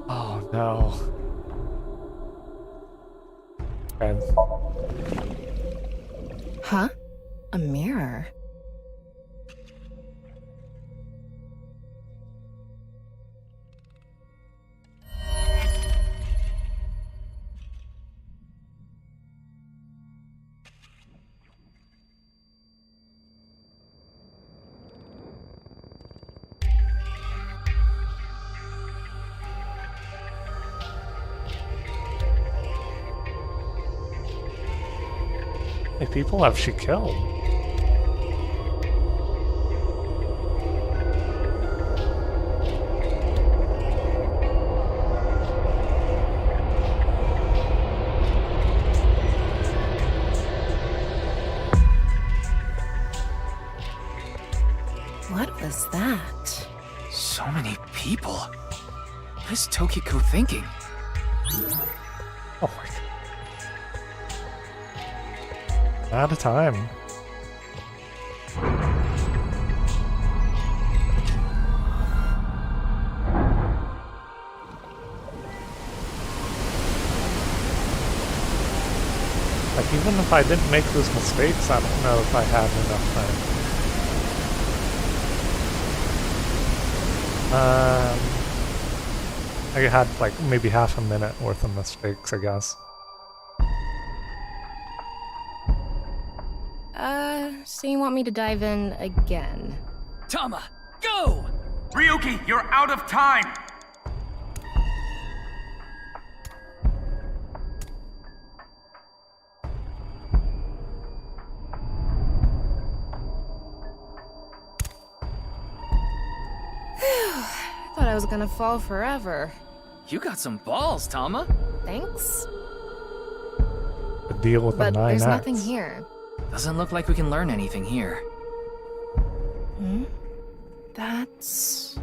Oh no. Okay. Huh? A mirror? How many people have she killed? What was that? So many people. What is Tokiko thinking? Oh my god. Out of time. Like, even if I didn't make those mistakes, I don't know if I had enough time. I had like maybe half a minute worth of mistakes, I guess. So you want me to dive in again? Tama, go! Ryuki, you're out of time! Thought I was gonna fall forever. You got some balls, Tama. Thanks. The deal with the 9x. But there's nothing here. Doesn't look like we can learn anything here. Hmm? That's...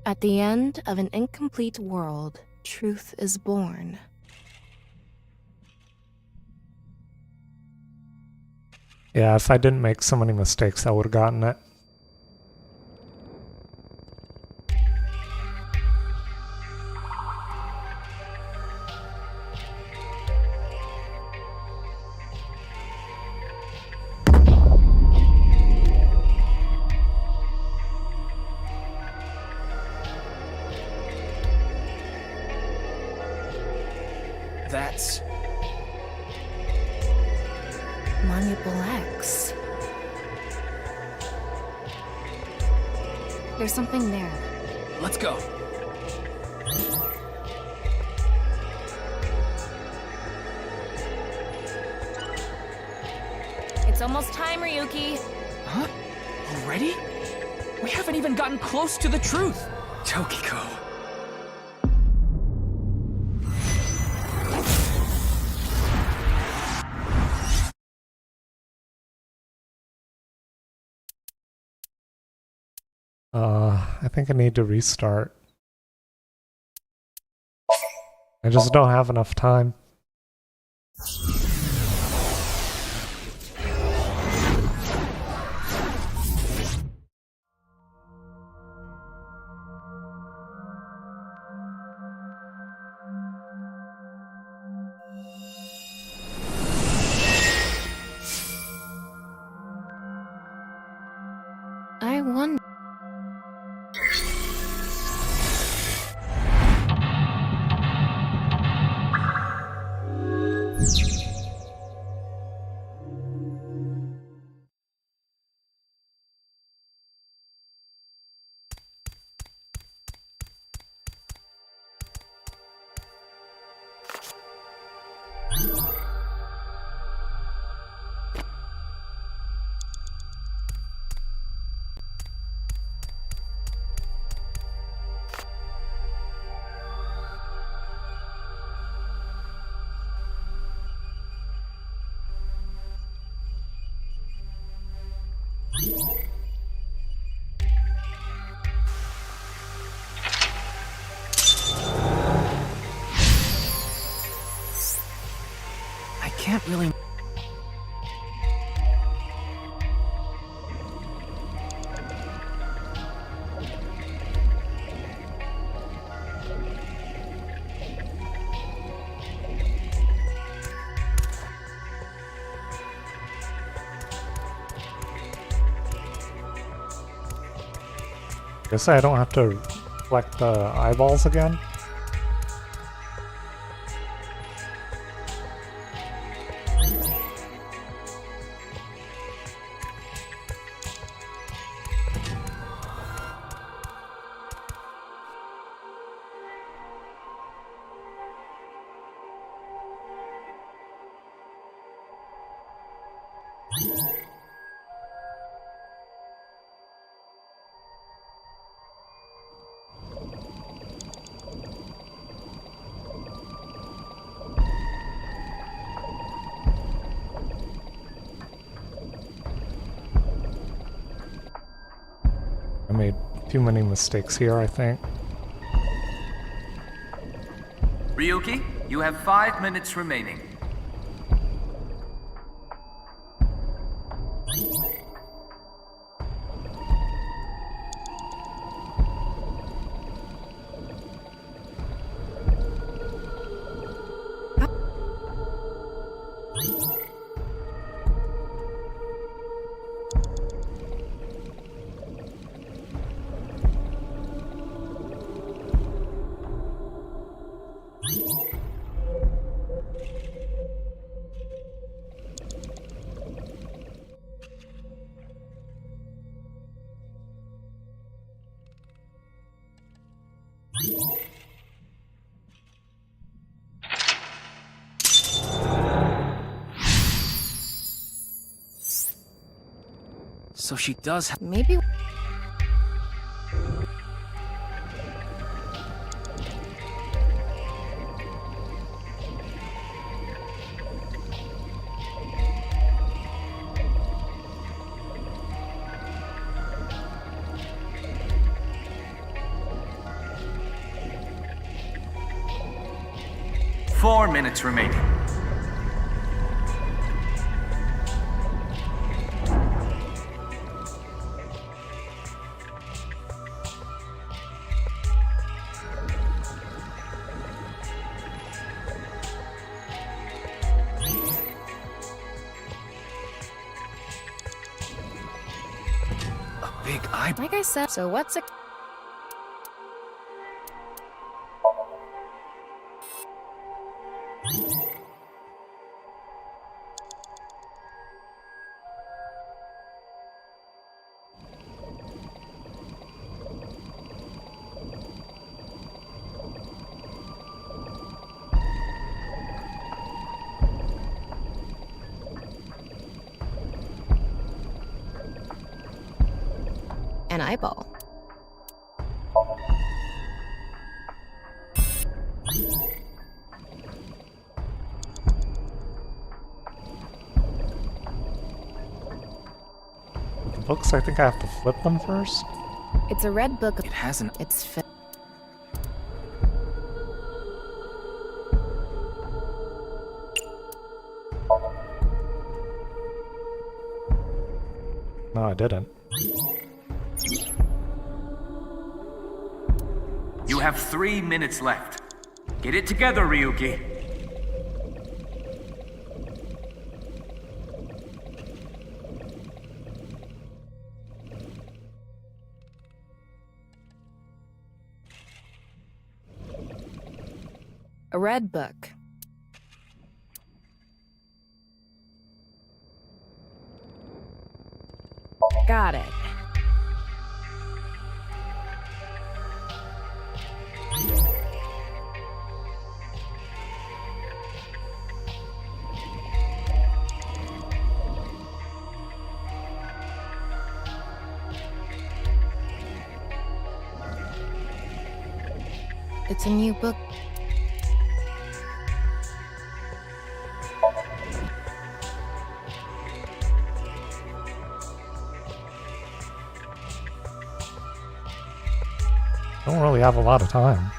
At the end of an incomplete world, truth is born. Yeah, if I didn't make so many mistakes, I would have gotten it. That's... Monuble X. There's something there. Let's go. It's almost time, Ryuki. Huh? Already? We haven't even gotten close to the truth. Tokiko. I think I need to restart. I just don't have enough time. I wonder. I can't really... Guess I don't have to collect the eyeballs again. I made too many mistakes here, I think. Ryuki, you have 5 minutes remaining. So she does have... Maybe... Four minutes remaining. Big eye. Like I said, so what's it? An eyeball. With the books, I think I have to flip them first. It's a red book. It hasn't. It's No, I didn't. You have 3 minutes left. Get it together, Ryuki. a red book. Got it. It's a new book. Don't really have a lot of time.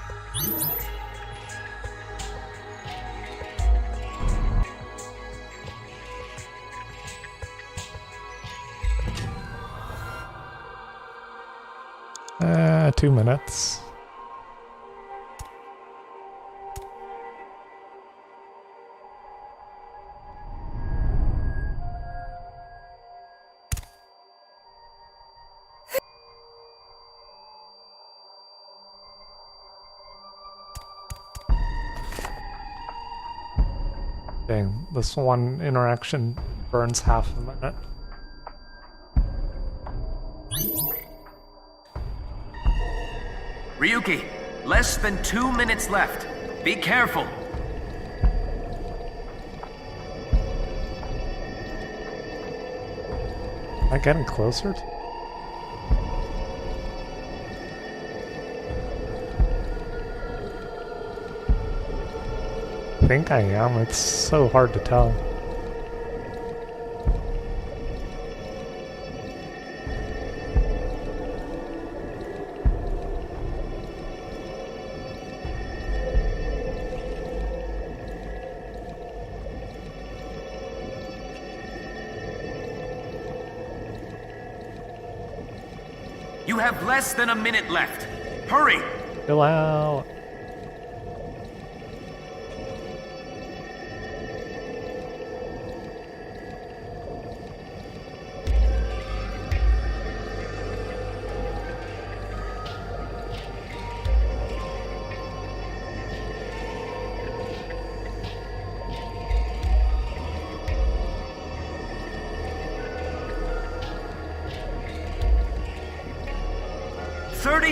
Eh, 2 minutes. Dang, this one interaction burns half a minute. Ryuki, less than 2 minutes left. Be careful. Am I getting closer? I think I am. It's so hard to tell. You have less than a minute left. Hurry! Chill out.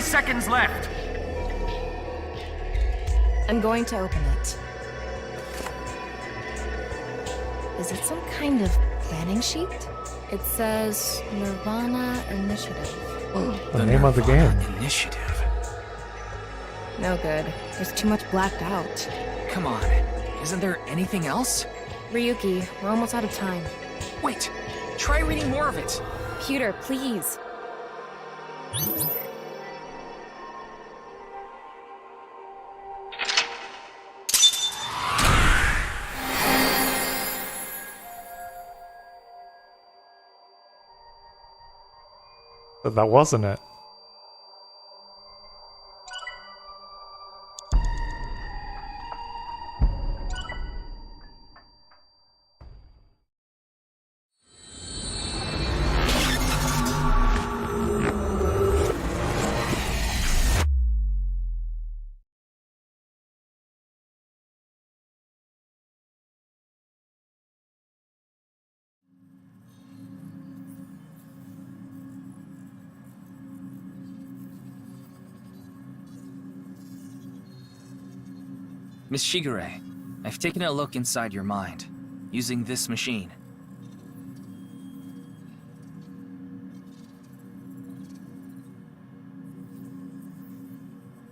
Seconds left. I'm going to open it. Is it some kind of planning sheet? It says nirvanA Initiative. The name of the game. Initiative. No good. There's too much blacked out. Come on. Isn't there anything else? Ryuki, we're almost out of time. Wait. Try reading more of it. Computer, please. But that wasn't it. Miss Shigure, I've taken a look inside your mind, using this machine.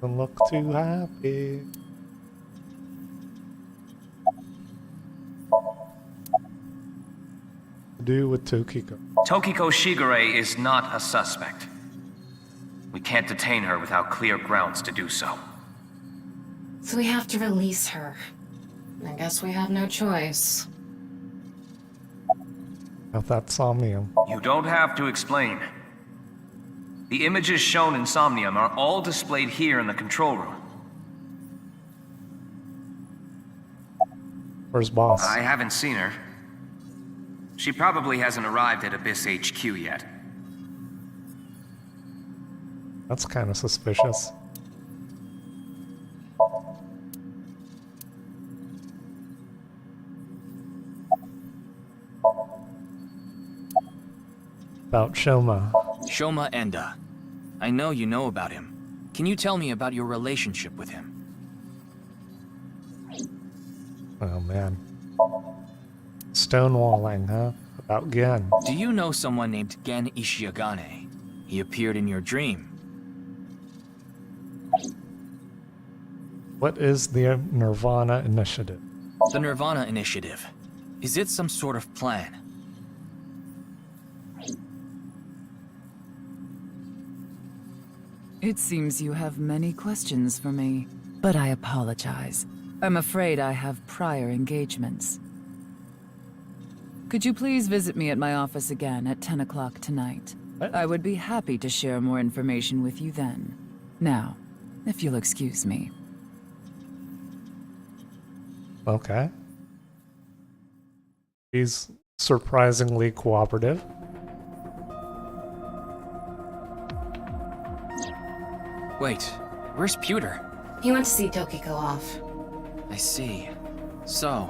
Don't look too happy. To do with Tokiko. Tokiko Shigure is not a suspect. We can't detain her without clear grounds to do so. So we have to release her. I guess we have no choice. Of that Somnium. You don't have to explain. The images shown in Somnium are all displayed here in the control room. Where's Boss? I haven't seen her. She probably hasn't arrived at Abyss HQ yet. That's kind of suspicious. About Shoma. Shoma Enda. I know you know about him. Can you tell me about your relationship with him? Oh man. Stonewalling, huh? About Gen. Do you know someone named Gen Ishiagane? He appeared in your dream. What is the nirvanA Initiative? The nirvanA Initiative. Is it some sort of plan? It seems you have many questions for me, but I apologize. I'm afraid I have prior engagements. Could you please visit me at my office again at 10 o'clock tonight? What? I would be happy to share more information with you then. Now, if you'll excuse me. Okay. He's surprisingly cooperative. Wait, where's Pewter? He went to see Tokiko off. I see. So,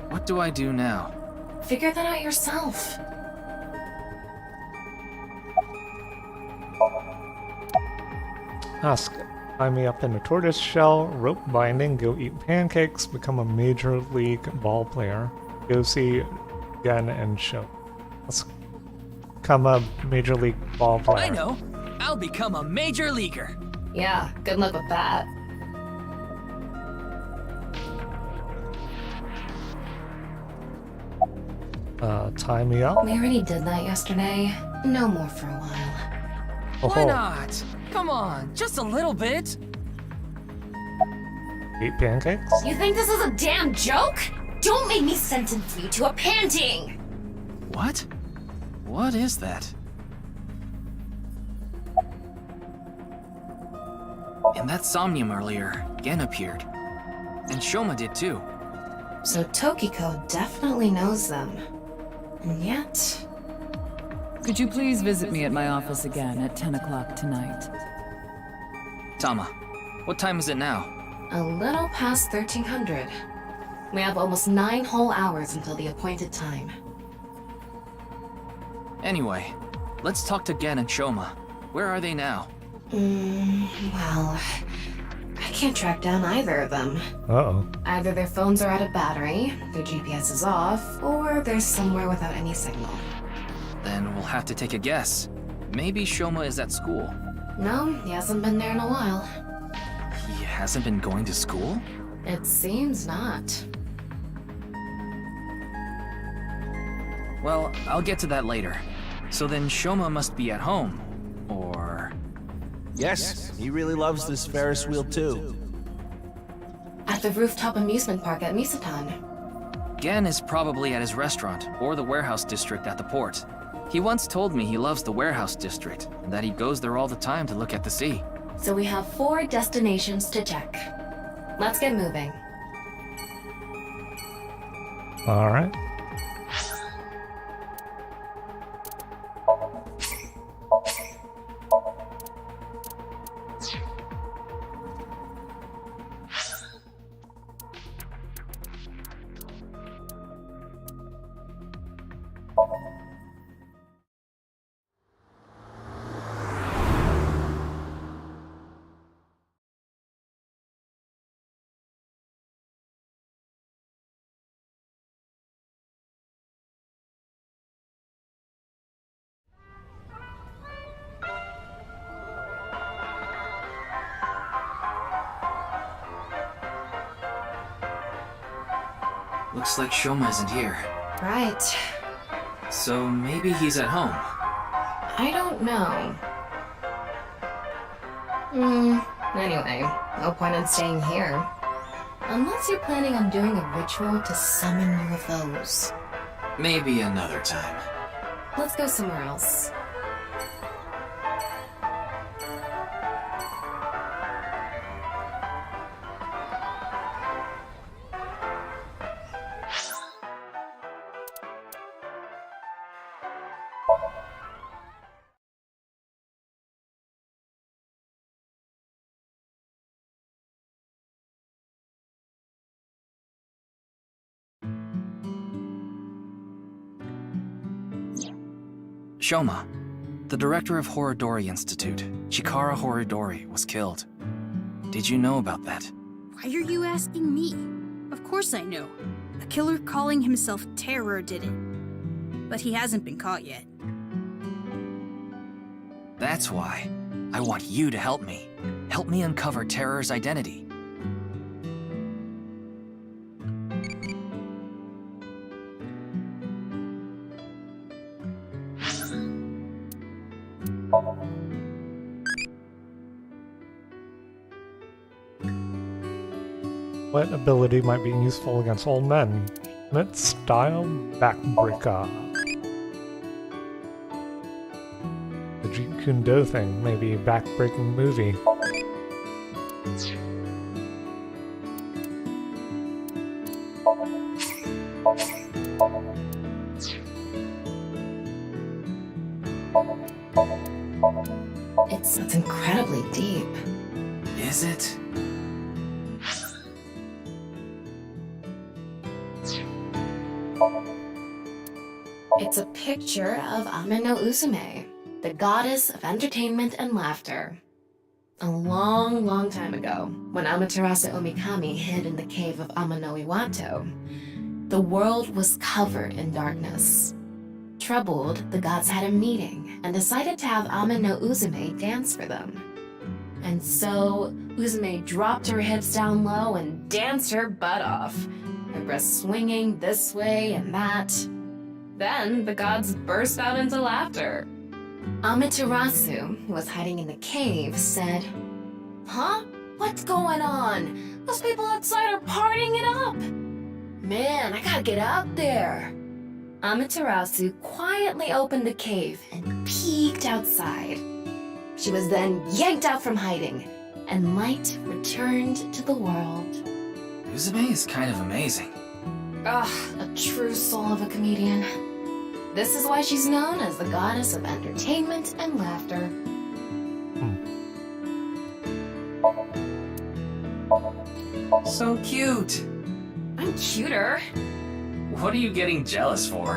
what do I do now? Figure that out yourself. Ask. Tie me up in a tortoise shell, rope binding, go eat pancakes, become a major league ball player. Go see Gen and Show. Let's become a major league ball player. I know! I'll become a major leaguer! Yeah, good luck with that. Tie me up? We already did that yesterday. No more for a while. Oh, Why not? Come on, just a little bit. Eat pancakes? You think this is a damn joke? Don't make me sentence you to a panting! What? What is that? In that Somnium earlier, Gen appeared. And Shoma did too. So Tokiko definitely knows them. And yet... Could you please visit me at my office again at 10 o'clock tonight? Tama, what time is it now? A little past 1300. We have almost 9 whole hours until the appointed time. Anyway, let's talk to Gen and Shoma. Where are they now? Well... I can't track down either of them. Uh-oh. Either their phones are out of battery, their GPS is off, or they're somewhere without any signal. Then we'll have to take a guess. Maybe Shoma is at school. No, he hasn't been there in a while. He hasn't been going to school? It seems not. Well, I'll get to that later. So then Shoma must be at home. Or... Yes, he really loves this Ferris wheel too. At the rooftop amusement park at Misatan. Gen is probably at his restaurant, or the warehouse district at the port. He once told me he loves the warehouse district, and that he goes there all the time to look at the sea. So we have 4 destinations to check. Let's get moving. Alright. Looks like Shoma isn't here. Right. So maybe he's at home. I don't know. Anyway, no point in staying here. Unless you're planning on doing a ritual to summon UFOs. Maybe another time. Let's go somewhere else. Shoma, the director of Horodori Institute, Chikara Horodori, was killed. Did you know about that? Why are you asking me? Of course I know. A killer calling himself Terror did it. But he hasn't been caught yet. That's why. I want you to help me. Help me uncover Terror's identity. What ability might be useful against old men? Let's style backbreaker. The Jeet Kune Do thing, maybe a backbreaking movie. It's incredibly deep. Is it? It's a picture of Ame no Uzume, the goddess of entertainment and laughter. A long, long time ago, when Amaterasu Omikami hid in the cave of Ama no Iwato, the world was covered in darkness. Troubled, the gods had a meeting and decided to have Ame no Uzume dance for them. And so, Uzume dropped her hips down low and danced her butt off, her breasts swinging this way and that. Then the gods burst out into laughter. Amaterasu, who was hiding in the cave, said, "Huh? What's going on? Those people outside are partying it up! Man, I gotta get out there!" Amaterasu quietly opened the cave and peeked outside. She was then yanked out from hiding, and light returned to the world. Uzume is kind of amazing. A true soul of a comedian. This is why she's known as the goddess of entertainment and laughter. So cute! I'm cuter. What are you getting jealous for?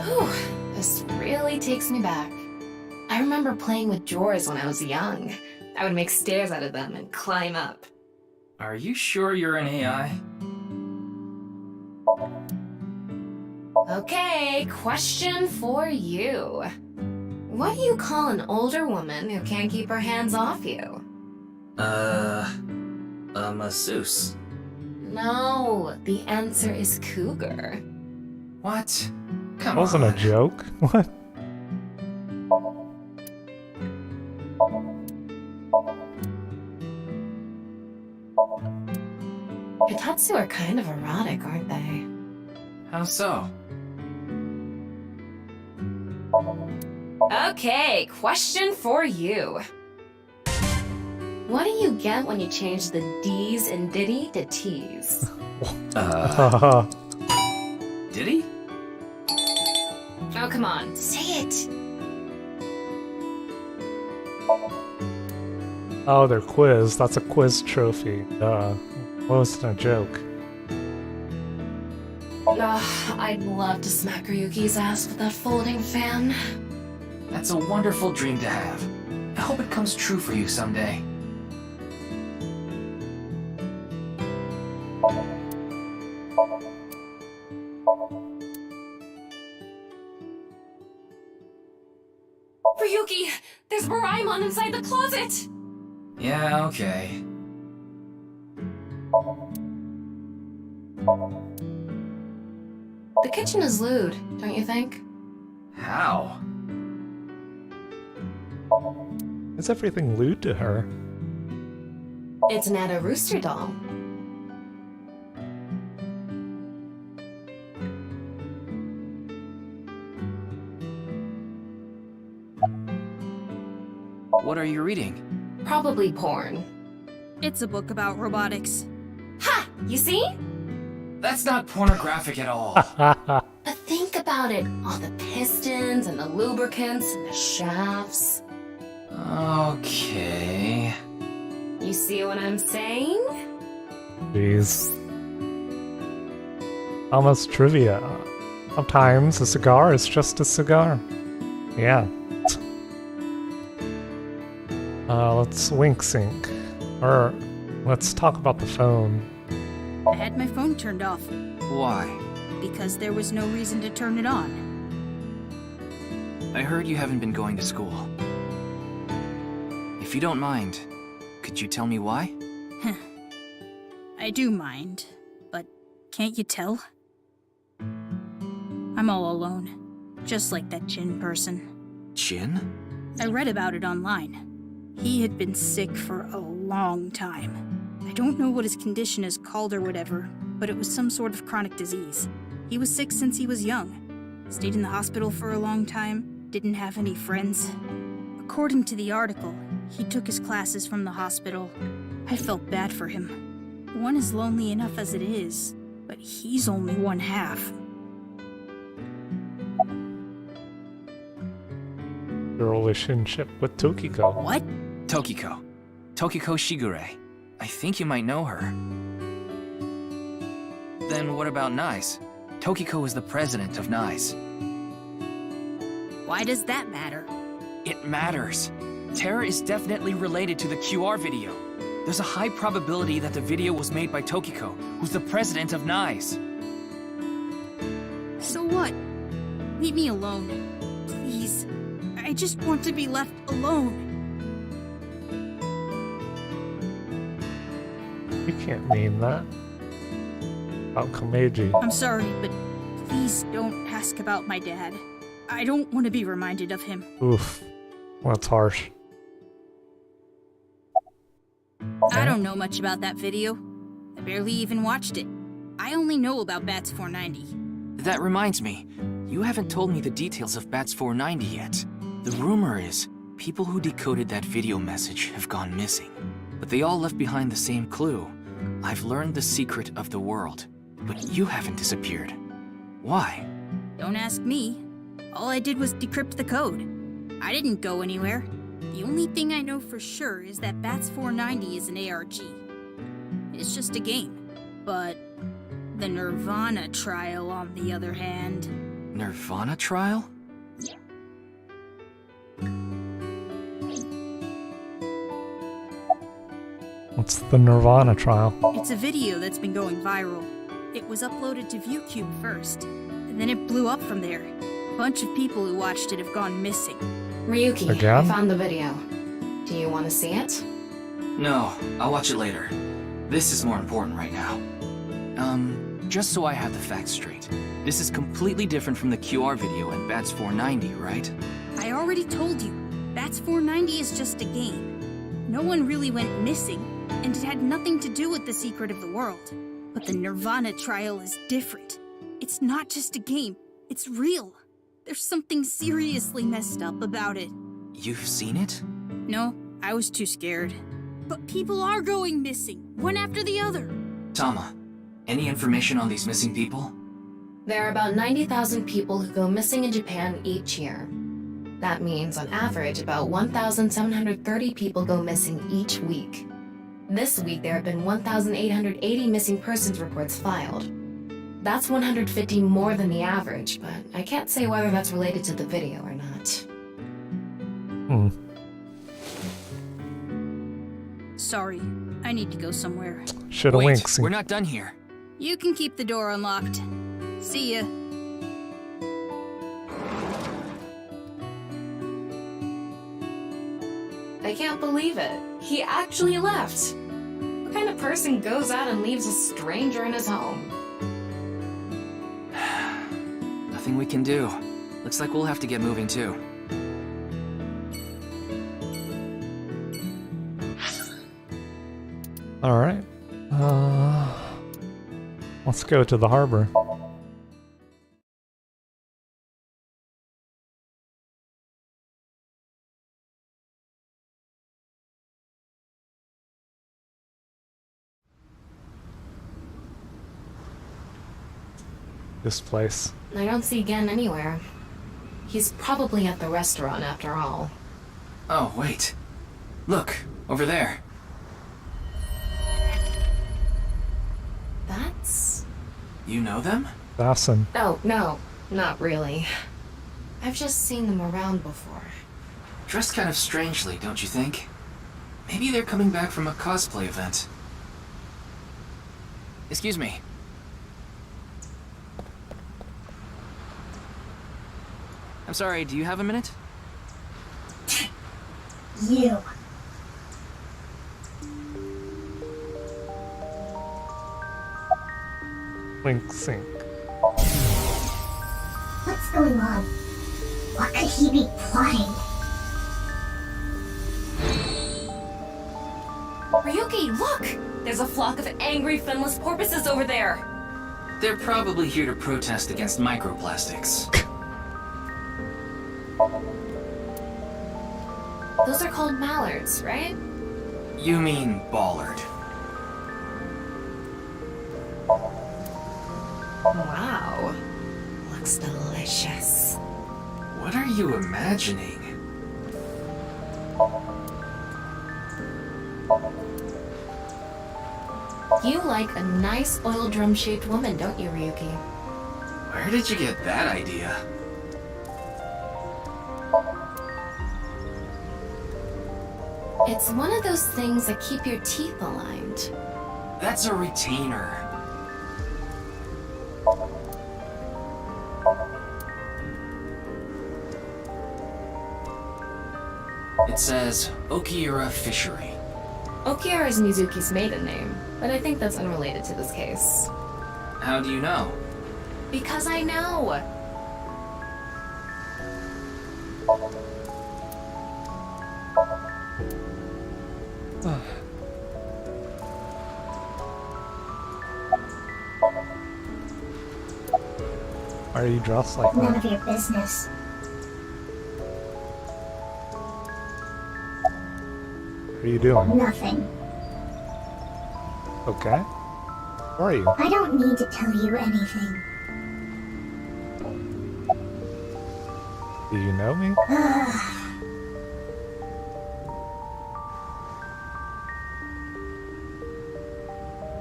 Whew, this really takes me back. I remember playing with drawers when I was young. I would make stairs out of them and climb up. Are you sure you're an AI? Okay, question for you. What do you call an older woman who can't keep her hands off you? A masseuse. No, the answer is cougar. What? That wasn't a joke. What? Hitatsu are kind of erotic, aren't they? How so? Okay, question for you. What do you get when you change the D's in Diddy to T's? Diddy? Oh, come on, say it! Oh, they're quiz. That's a quiz trophy. Wasn't a joke. I'd love to smack Ryuki's ass with that folding fan. That's a wonderful dream to have. I hope it comes true for you someday. Ryuki, there's Moraemon inside the closet! Yeah, okay. The kitchen is lewd, don't you think? How? Is everything lewd to her? It's an Ada Rooster doll. What are you reading? Probably porn. It's a book about robotics. Ha! You see? That's not pornographic at all. But think about it. All the pistons and the lubricants and the shafts. Okay. You see what I'm saying? Jeez. Almost trivia. Sometimes a cigar is just a cigar. Yeah. Let's wink sync. Or let's talk about the phone. I had my phone turned off. Why? Because there was no reason to turn it on. I heard you haven't been going to school. If you don't mind, could you tell me why? I do mind, but can't you tell? I'm all alone, just like that Jin person. Jin? I read about it online. He had been sick for a long time. I don't know what his condition is called or whatever, but it was some sort of chronic disease. He was sick since he was young. Stayed in the hospital for a long time, didn't have any friends. According to the article, he took his classes from the hospital. I felt bad for him. One is lonely enough as it is, but he's only one half. Your relationship with Tokiko. What? Tokiko. Tokiko Shigure. I think you might know her. Then what about NICE? Tokiko is the president of NICE. Why does that matter? It matters. Terror is definitely related to the QR video. There's a high probability that the video was made by Tokiko, who's the president of NICE. So what? Leave me alone. Please. I just want to be left alone. You can't mean that. About Komeiji. I'm sorry, but please don't ask about my dad. I don't want to be reminded of him. Oof. Well, that's harsh. I don't know much about that video. I barely even watched it. I only know about Bats 490. That reminds me, you haven't told me the details of Bats 490 yet. The rumor is, people who decoded that video message have gone missing. But they all left behind the same clue. I've learned the secret of the world, but you haven't disappeared. Why? Don't ask me. All I did was decrypt the code. I didn't go anywhere. The only thing I know for sure is that Bats 490 is an ARG. It's just a game. But the nirvanA trial, on the other hand... nirvanA trial? What's the nirvanA trial? It's a video that's been going viral. It was uploaded to ViewCube first, and then it blew up from there. A bunch of people who watched it have gone missing. Ryuki, Again? I found the video. Do you want to see it? No, I'll watch it later. This is more important right now. Just so I have the facts straight. This is completely different from the QR video and Bats 490, right? I already told you, Bats 490 is just a game. No one really went missing, and it had nothing to do with the secret of the world. But the nirvanA trial is different. It's not just a game, it's real. There's something seriously messed up about it. You've seen it? No, I was too scared. But people are going missing, one after the other. Tama, any information on these missing people? There are about 90,000 people who go missing in Japan each year. That means, on average, about 1,730 people go missing each week. This week, there have been 1,880 missing persons reports filed. That's 150 more than the average, but I can't say whether that's related to the video or not. Sorry, I need to go somewhere. Shoulda Wait, winks. we're not done here. You can keep the door unlocked. See ya. I can't believe it. He actually left. What kind of person goes out and leaves a stranger in his home? Nothing we can do. Looks like we'll have to get moving too. Alright. Let's go to the harbor. This place. I don't see Gen anywhere. He's probably at the restaurant after all. Oh, wait. Look, over there. That's... You know them? Fasten. Oh, no, not really. I've just seen them around before. Dressed kind of strangely, don't you think? Maybe they're coming back from a cosplay event. Excuse me. I'm sorry, do you have a minute? You. Link sync. What's going on? What could he be plotting? Ryuki, look! There's a flock of angry finless porpoises over there! They're probably here to protest against microplastics. Those are called mallards, right? You mean bollard. Wow. Looks delicious. What are you imagining? You like a nice oil drum-shaped woman, don't you, Ryuki? Where did you get that idea? It's one of those things that keep your teeth aligned. That's a retainer. It says Okiura Fishery. Okiura is Mizuki's maiden name, but I think that's unrelated to this case. How do you know? Because I know! Why are you dressed like None that? of your business. What are you doing? Nothing. Okay. Who are you? I don't need to tell you anything. Do you know me?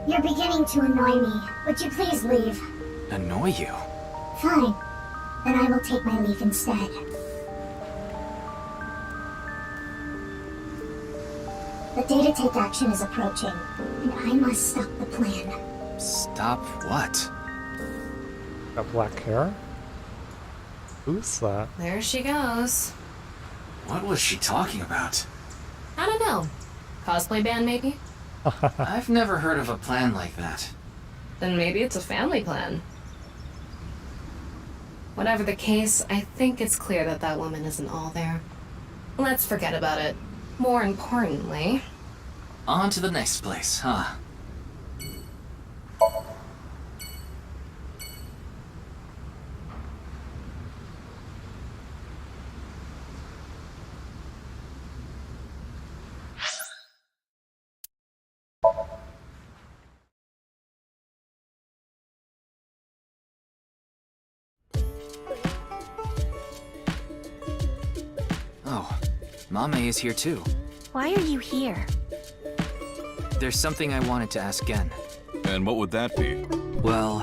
You're beginning to annoy me. Would you please leave? Annoy you? Fine. Then I will take my leave instead. The day to take action is approaching, and I must stop the plan. Stop what? Got black hair? Who's that? There she goes. What was she talking about? I don't know. Cosplay band, maybe? I've never heard of a plan like that. Then maybe it's a family plan. Whatever the case, I think it's clear that that woman isn't all there. Let's forget about it. More importantly... On to the next place, huh? Oh, Mame is here too. Why are you here? There's something I wanted to ask Gen. And what would that be? Well...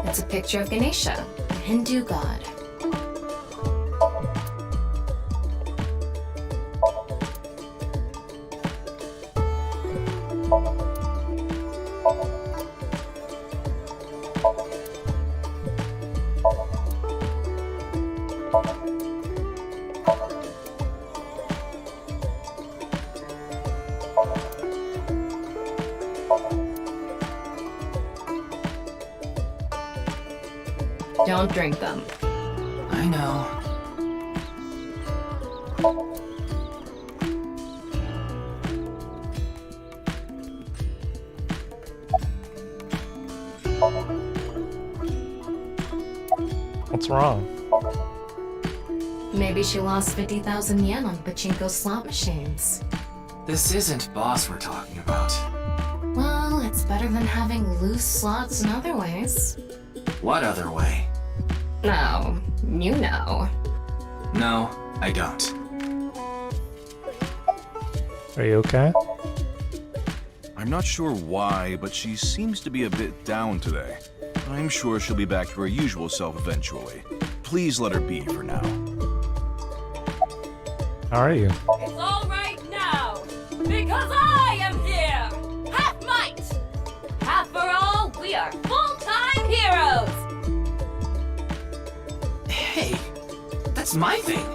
It's a picture of Ganesha, a Hindu god. Don't drink them. I know. What's wrong? Maybe she lost 50,000 yen on pachinko slot machines. This isn't boss we're talking about. Well, it's better than having loose slots in other ways. What other way? No, you know. No, I don't. Are you okay? I'm not sure why, but she seems to be a bit down today. I'm sure she'll be back to her usual self eventually. Please let her be for now. How are you? It's all right now, because I am here! Half might! Half for all, we are full-time heroes! Hey, that's my thing.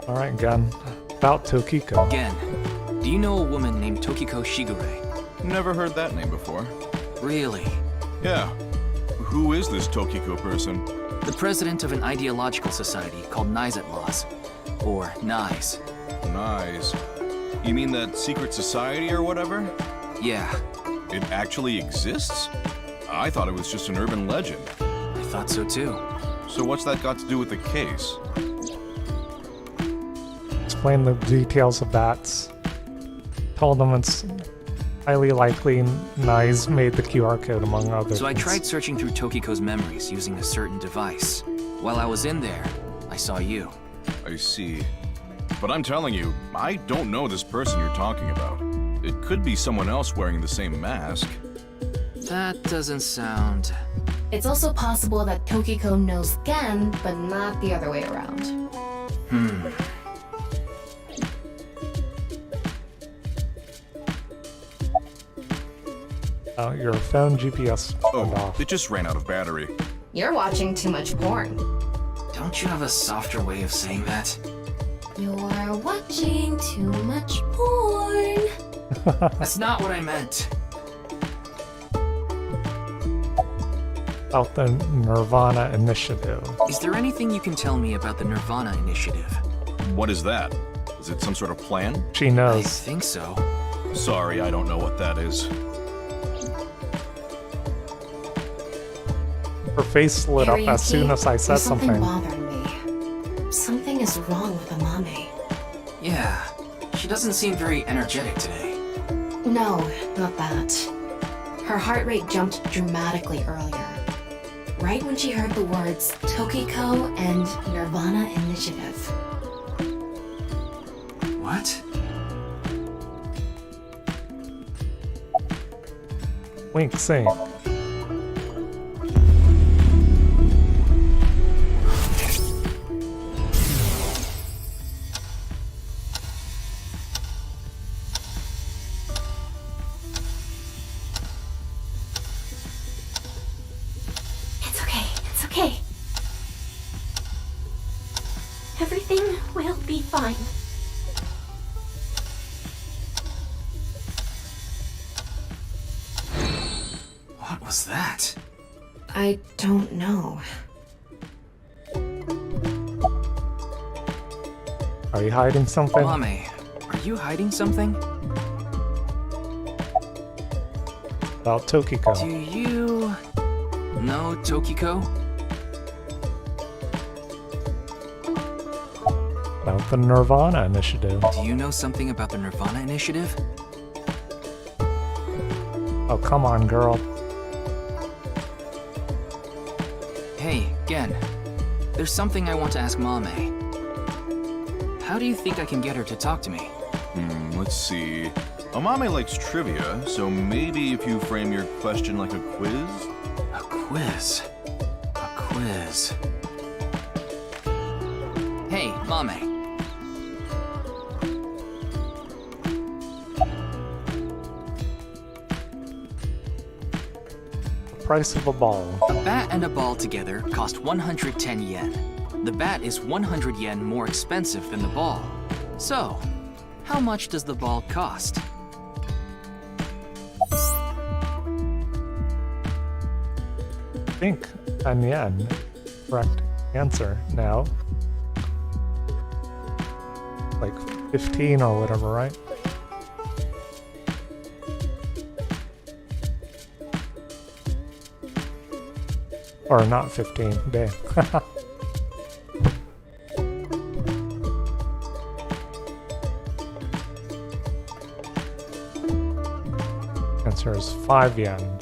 Alright, Gun. About Tokiko. Again, do you know a woman named Tokiko Shigure? Never heard that name before. Really? Yeah. Who is this Tokiko person? The president of an ideological society called Nizet Laws. Or NISE. Nice. You mean that secret society or whatever? Yeah. It actually exists? I thought it was just an urban legend. I thought so too. So what's that got to do with the case? Explain the details of that. Told them it's highly likely Nise made the QR code, among other So I things. tried searching through Tokiko's memories using a certain device. While I was in there, I saw you. I see. But I'm telling you, I don't know this person you're talking about. It could be someone else wearing the same mask. That doesn't sound... It's also possible that Tokiko knows Gen, but not the other way around. Your phone GPS turned off. It just ran out of battery. You're watching too much porn. Don't you have a softer way of saying that? You're watching too much porn. That's not what I meant. About the nirvanA initiative. Is there anything you can tell me about the nirvanA initiative? What is that? Is it some sort of plan? She I knows. think so. Sorry, I don't know what that is. Her face lit up as soon as I said there's something something. bothering me. Something is wrong with Amame. Yeah, she doesn't seem very energetic today. No, not that. Her heart rate jumped dramatically earlier. Right when she heard the words Tokiko and nirvanA Initiative. What? Wink, sing. It's okay, it's okay. Everything will be fine. What was that? I don't know. Are you hiding something? Mame, are you hiding something? About Tokiko. Do you know Tokiko? About the nirvanA initiative. Do you know something about the nirvanA initiative? Oh, come on, girl. Hey, Gen. There's something I want to ask Mame. How do you think I can get her to talk to me? Let's see. Amame likes trivia, so maybe if you frame your question like a quiz? A quiz. A quiz. Hey, Mame. Price of a ball. A bat and a ball together cost 110 yen. The bat is 100 yen more expensive than the ball. So, how much does the ball cost? think an yen. Correct answer now. Like 15 or whatever, right? Or not 15, dang. Answer is 5 yen.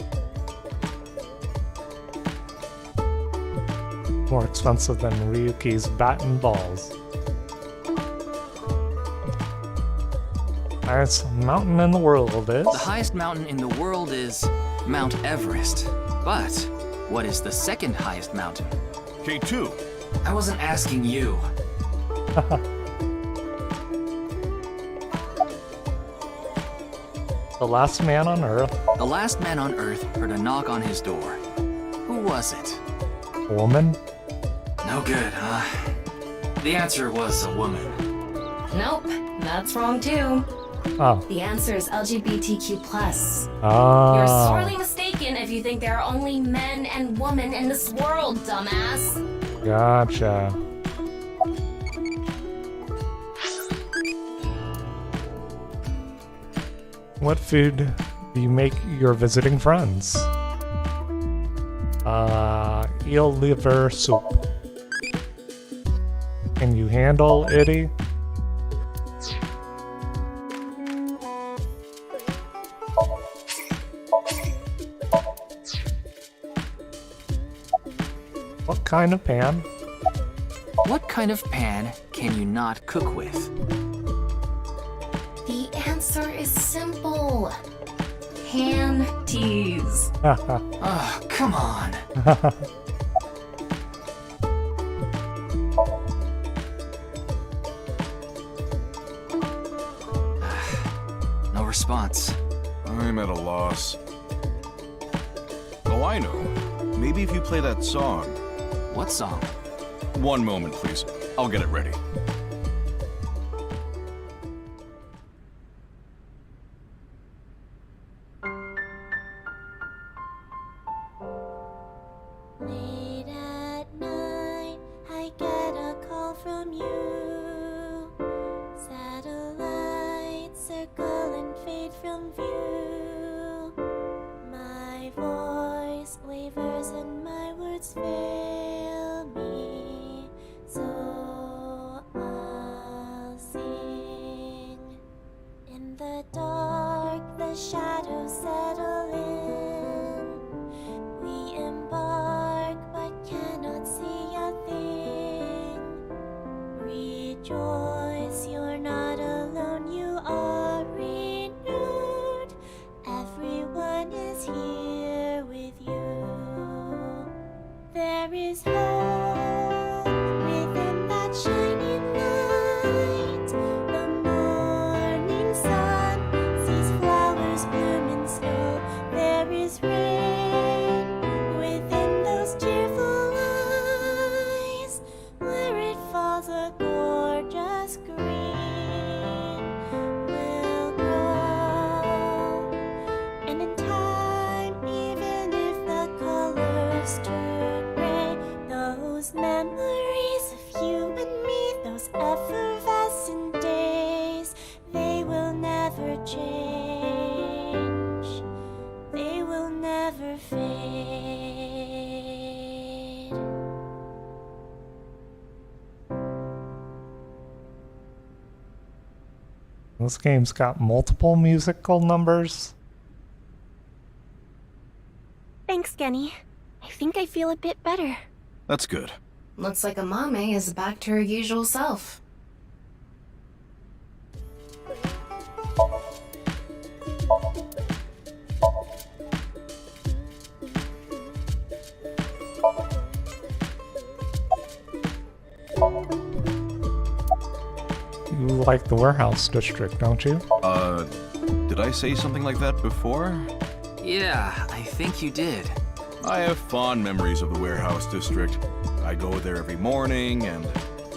More expensive than Ryuki's bat and balls. Highest mountain in the world is? The highest mountain in the world is Mount Everest. But what is the second highest mountain? K2. I wasn't asking you. The last man on Earth. The last man on Earth heard a knock on his door. Who was it? A woman? No good, huh? The answer was a woman. Nope, that's wrong too. Oh. The answer is LGBTQ+. Oh. You're sorely mistaken if you think there are only men and women in this world, dumbass. Gotcha. What food do you make your visiting friends? Eel liver soup. Can you handle itty? What kind of pan? What kind of pan can you not cook with? The answer is simple. Panties. Oh, come on. No response. I'm at a loss. Oh, I know. Maybe if you play that song. What song? One moment, please. I'll get it ready. Late at night, I get a call from you. Satellites circle and fade from view. My voice wavers and my words fail me. So I'll sing. In the dark, the shadows settle in. We embark but cannot see a thing. Rejoice, you're not alone, you are renewed. Everyone is here with you. There is hope within that shining light. The morning sun sees flowers bloom in snow. There is rain within those cheerful eyes. Where it falls, a gorgeous green will grow. And in time, even if the colors turn gray, those memories of you and me, those effervescent days, they will never change. They will never fade. This game's got multiple musical numbers. Thanks, Genny. I think I feel a bit better. That's good. Looks like Amame is back to her usual self. You like the warehouse district, don't you? Did I say something like that before? Yeah, I think you did. I have fond memories of the warehouse district. I go there every morning and...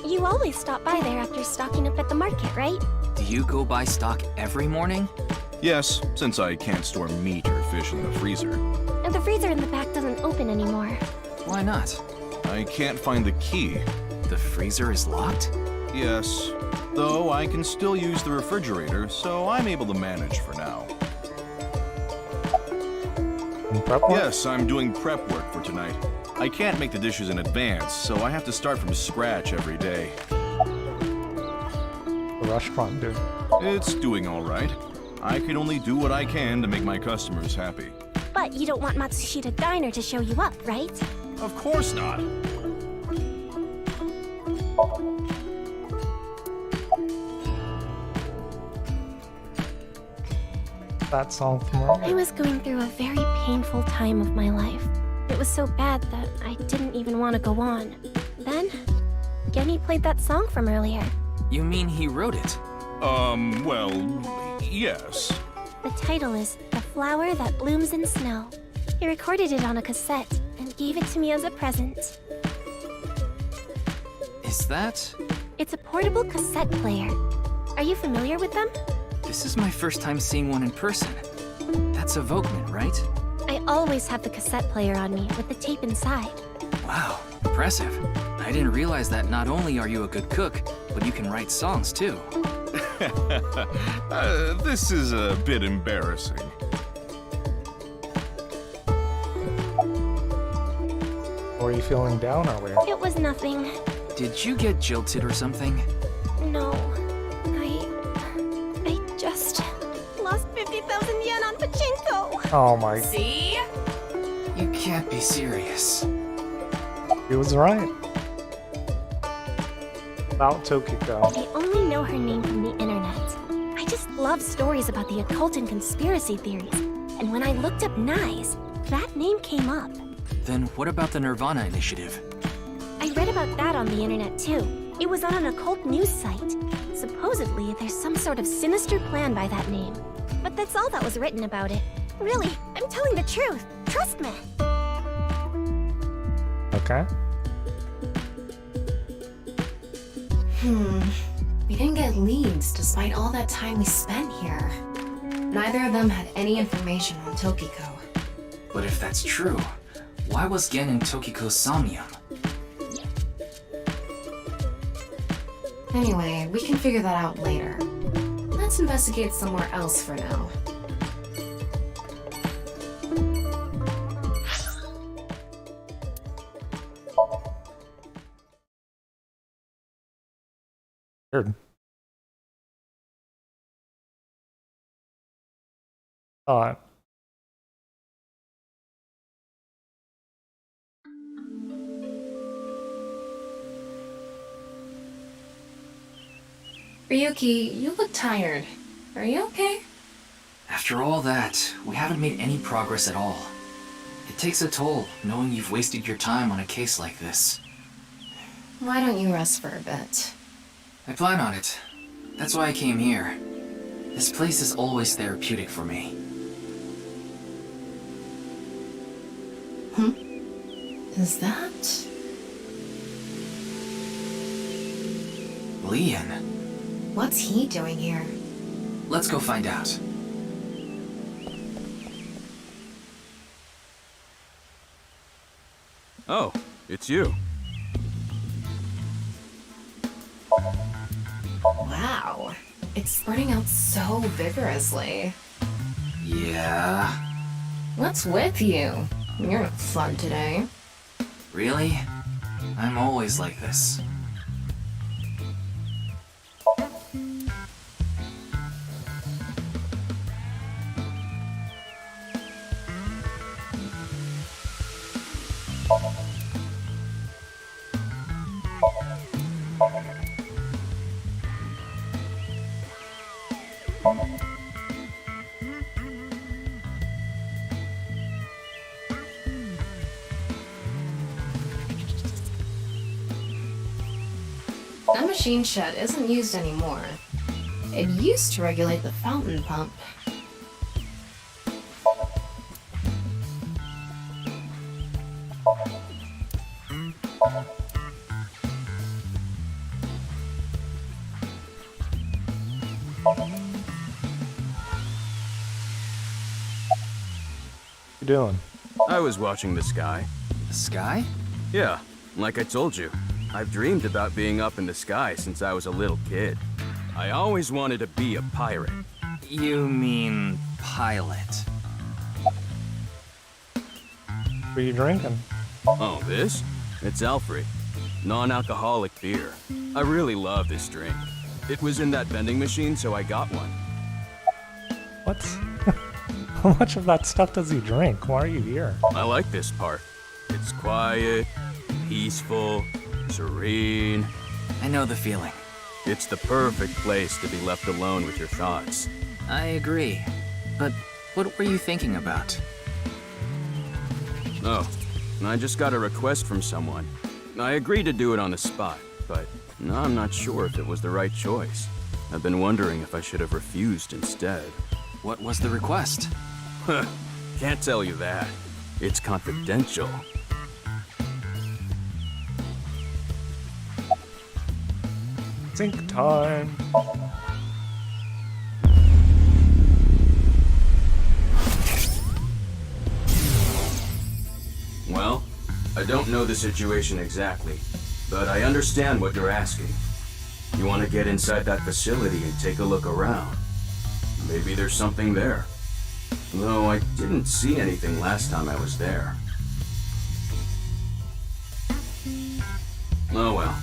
You always stop by there after stocking up at the market, right? Do you go buy stock every morning? Yes, since I can't store meat or fish in the freezer. The freezer in the back doesn't open anymore. Why not? I can't find the key. The freezer is locked? Yes, though I can still use the refrigerator, so I'm able to manage for now. Prep work? Yes, I'm doing prep work for tonight. I can't make the dishes in advance, so I have to start from scratch every day. The restaurant do. It's doing all right. I can only do what I can to make my customers happy. But you don't want Matsushita Diner to show you up, right? Of course not. That song from I earlier. was going through a very painful time of my life. It was so bad that I didn't even want to go on. Then, Genny played that song from earlier. You mean he wrote it? Well, yes. The title is The Flower That Blooms in Snow. He recorded it on a cassette and gave it to me as a present. Is that? It's a portable cassette player. Are you familiar with them? This is my first time seeing one in person. That's a Volkman, right? I always have the cassette player on me with the tape inside. Wow, impressive. I didn't realize that not only are you a good cook, but you can write songs too. This is a bit embarrassing. Or are you feeling down earlier? It was nothing. Did you get jilted or something? No. I just lost 50,000 yen on pachinko. Oh my. See? You can't be serious. He was right. About Tokiko. I only know her name from the internet. I just love stories about the occult and conspiracy theories. And when I looked up Nyes, that name came up. Then what about the nirvanA initiative? I read about that on the internet too. It was on an occult news site. Supposedly, there's some sort of sinister plan by that name. But that's all that was written about it. Really, I'm telling the truth. Trust me. Okay. We didn't get leads despite all that time we spent here. Neither of them had any information on Tokiko. But if that's true, why was Gen in Tokiko's Somnium? Anyway, we can figure that out later. Let's investigate somewhere else for now. Weird. Thought. Ryuki, you look tired. Are you okay? After all that, we haven't made any progress at all. It takes a toll knowing you've wasted your time on a case like this. Why don't you rest for a bit? I plan on it. That's why I came here. This place is always therapeutic for me. Is that... Leon. What's he doing here? Let's go find out. Oh, it's you. Wow. It's spreading out so vigorously. Yeah. What's with you? You're not fun today. Really? I'm always like this. That machine shed isn't used anymore. It used to regulate the fountain pump. You doing? I was watching the sky. The sky? Yeah, like I told you. I've dreamed about being up in the sky since I was a little kid. I always wanted to be a pirate. You mean pilot? What are you drinking? Oh, this? It's Alfred. Non-alcoholic beer. I really love this drink. It was in that vending machine, so I got one. What? How much of that stuff does he drink? Why are you here? I like this part. It's quiet, peaceful, serene. I know the feeling. It's the perfect place to be left alone with your thoughts. I agree. But what were you thinking about? Oh, I just got a request from someone. I agreed to do it on the spot, but I'm not sure if it was the right choice. I've been wondering if I should have refused instead. What was the request? Can't tell you that. It's confidential. Sync time. Well, I don't know the situation exactly, but I understand what you're asking. You want to get inside that facility and take a look around. Maybe there's something there. Though I didn't see anything last time I was there. Oh well.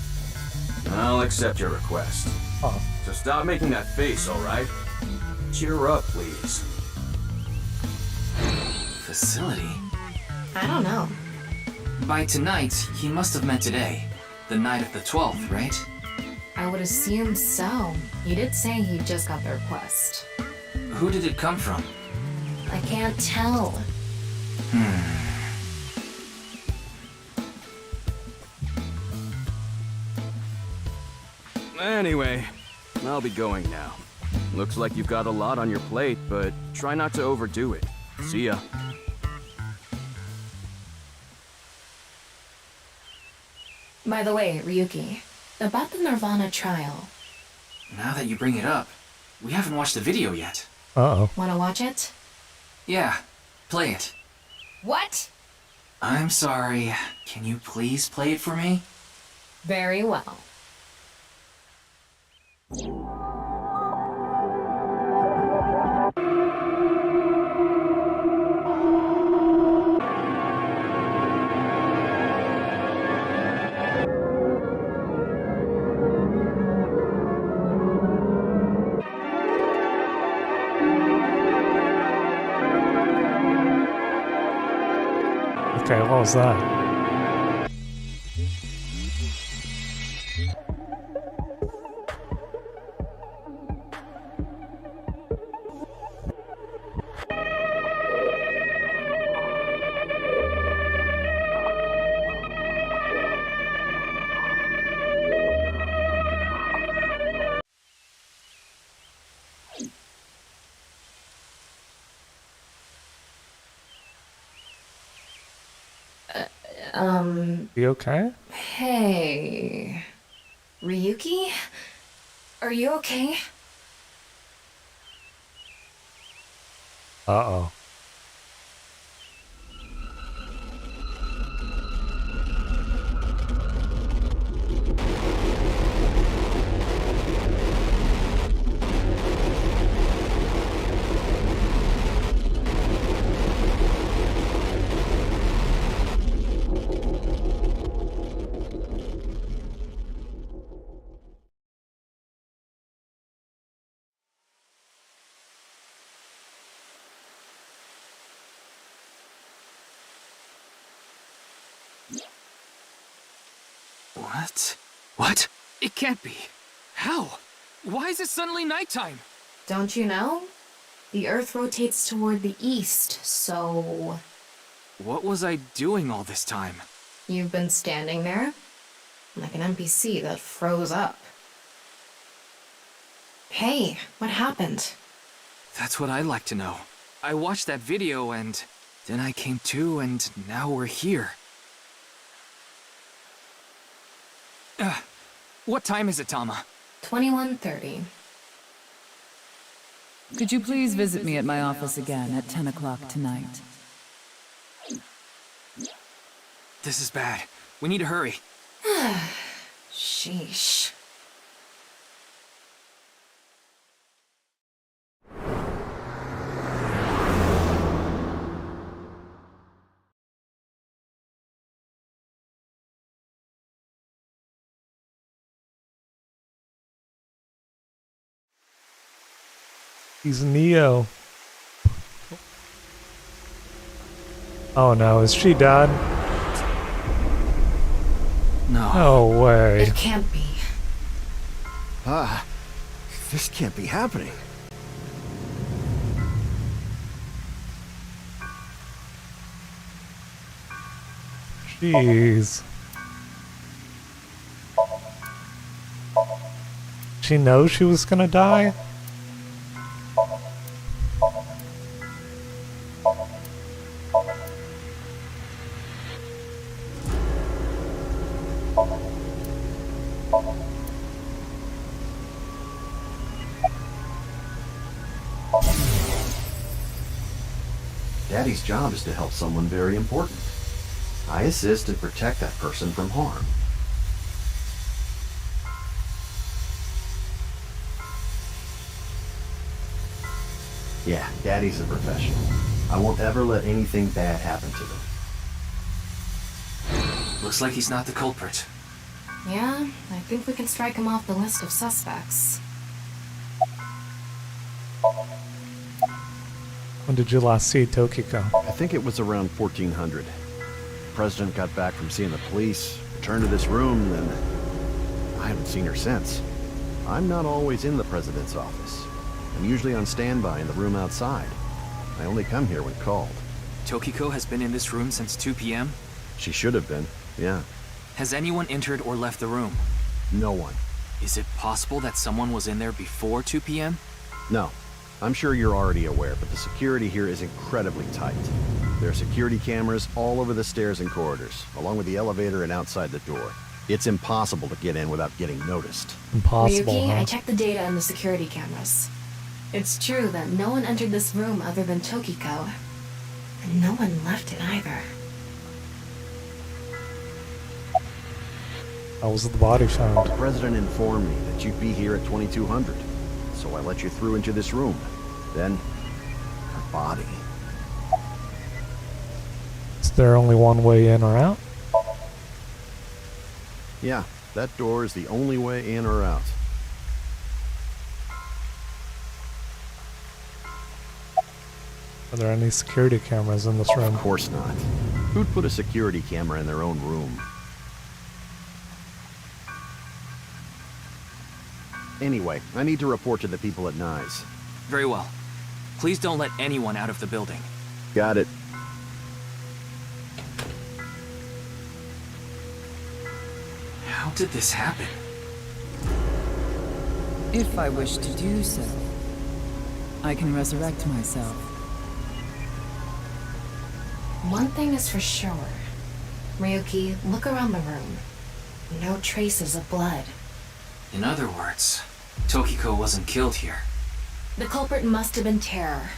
I'll accept your request. Oh. So stop making that face, alright? Cheer up, please. Facility? I don't know. By tonight, he must have meant today. The night of the 12th, right? I would assume so. He did say he just got the request. Who did it come from? I can't tell. Anyway, I'll be going now. Looks like you've got a lot on your plate, but try not to overdo it. See ya. By the way, Ryuki, about the nirvanA trial. Now that you bring it up, we haven't watched the video yet. Uh-oh. Wanna watch it? Yeah, play it. What? I'm sorry. Can you please play it for me? Very well. Okay, what was that? You okay? Hey... Ryuki? Are you okay? Uh-oh. What? What? It can't be. How? Why is it suddenly nighttime? Don't you know? The Earth rotates toward the east, so... What was I doing all this time? You've been standing there? Like an NPC that froze up. Hey, what happened? That's what I'd like to know. I watched that video and... then I came to and now we're here. What time is it, Tama? 21:30. Could you please visit me at my office again at 10 o'clock tonight? This is bad. We need to hurry. Sheesh. He's Neo. Oh no, is she dead? No. No way. It can't be. This can't be happening. Jeez. She knows she was gonna die? Daddy's job is to help someone very important. I assist and protect that person from harm. Yeah, Daddy's a professional. I won't ever let anything bad happen to them. Looks like he's not the culprit. Yeah, I think we can strike him off the list of suspects. When did you last see Tokiko? I think it was around 1400. The president got back from seeing the police, returned to this room, and I haven't seen her since. I'm not always in the president's office. I'm usually on standby in the room outside. I only come here when called. Tokiko has been in this room since 2 p.m.? She should have been, yeah. Has anyone entered or left the room? No one. Is it possible that someone was in there before 2 p.m.? No. I'm sure you're already aware, but the security here is incredibly tight. There are security cameras all over the stairs and corridors, along with the elevator and outside the door. It's impossible to get in without getting noticed. Impossible, Ryuki, huh? I checked the data on the security cameras. It's true that no one entered this room other than Tokiko. And no one left it either. How was the body found? The president informed me that you'd be here at 2200. So I let you through into this room. Then, her body. Is there only one way in or out? Yeah, that door is the only way in or out. Are there any security cameras in this room? Of course not. Who'd put a security camera in their own room? Anyway, I need to report to the people at Nyes. Very well. Please don't let anyone out of the building. Got it. How did this happen? If I wish to do so, I can resurrect myself. One thing is for sure. Ryuki, look around the room. No traces of blood. In other words, Tokiko wasn't killed here. The culprit must have been Terror.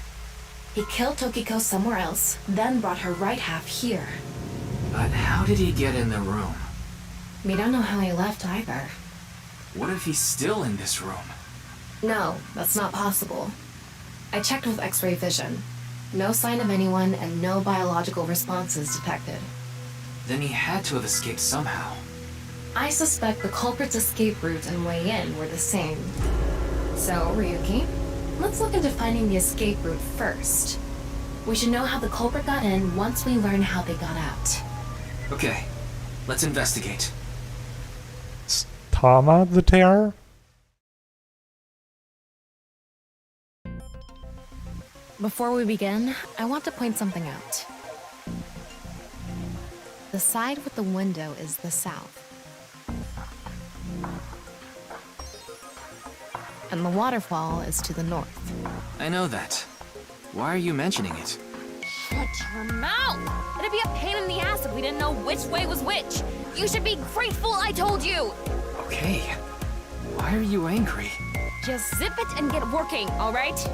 He killed Tokiko somewhere else, then brought her right half here. But how did he get in the room? We don't know how he left either. What if he's still in this room? No, that's not possible. I checked with X-ray vision. No sign of anyone and no biological responses detected. Then he had to have escaped somehow. I suspect the culprit's escape route and way in were the same. So, Ryuki, let's look into finding the escape route first. We should know how the culprit got in once we learn how they got out. Okay, let's investigate. Tama the Terror? Before we begin, I want to point something out. The side with the window is the south. And the waterfall is to the north. I know that. Why are you mentioning it? Shut your mouth! It'd be a pain in the ass if we didn't know which way was which. You should be grateful I told you! Okay. Why are you angry? Just zip it and get working, alright?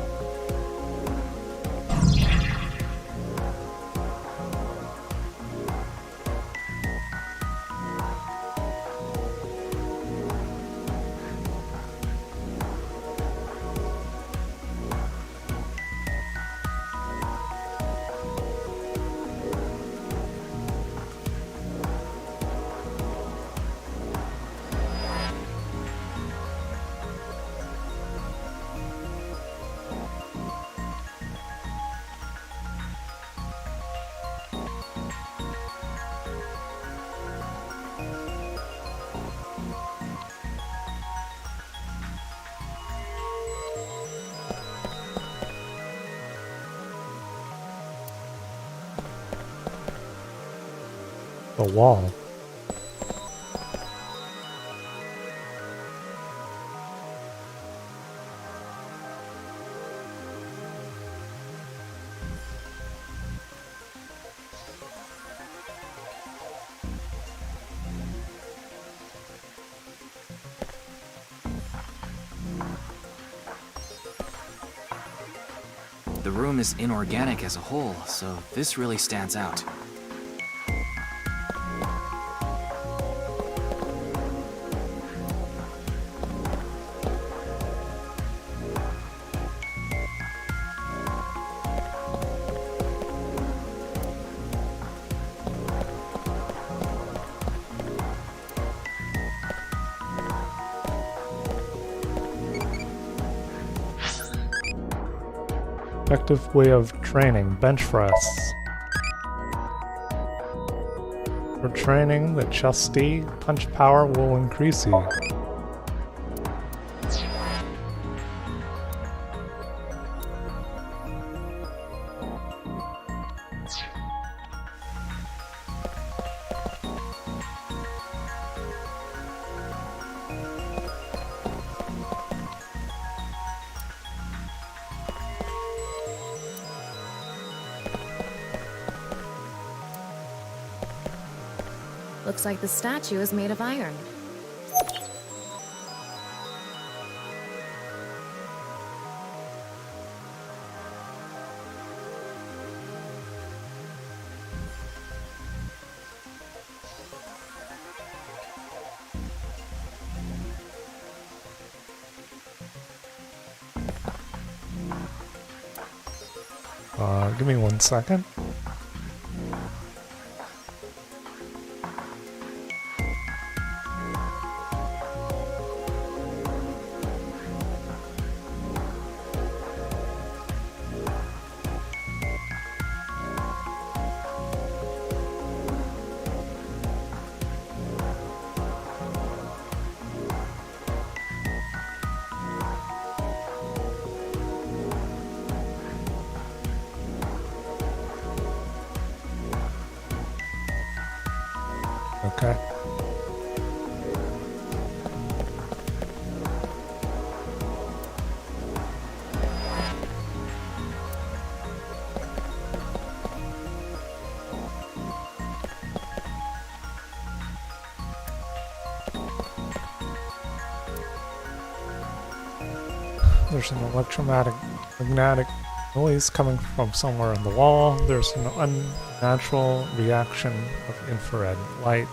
the wall. The room is inorganic as a whole, so this really stands out. Effective way of training, bench press. For training, the chesty punch power will increase you. Looks like the statue is made of iron. Give me 1 second. Okay. There's an electromagnetic noise coming from somewhere in the wall. There's an unnatural reaction of infrared light.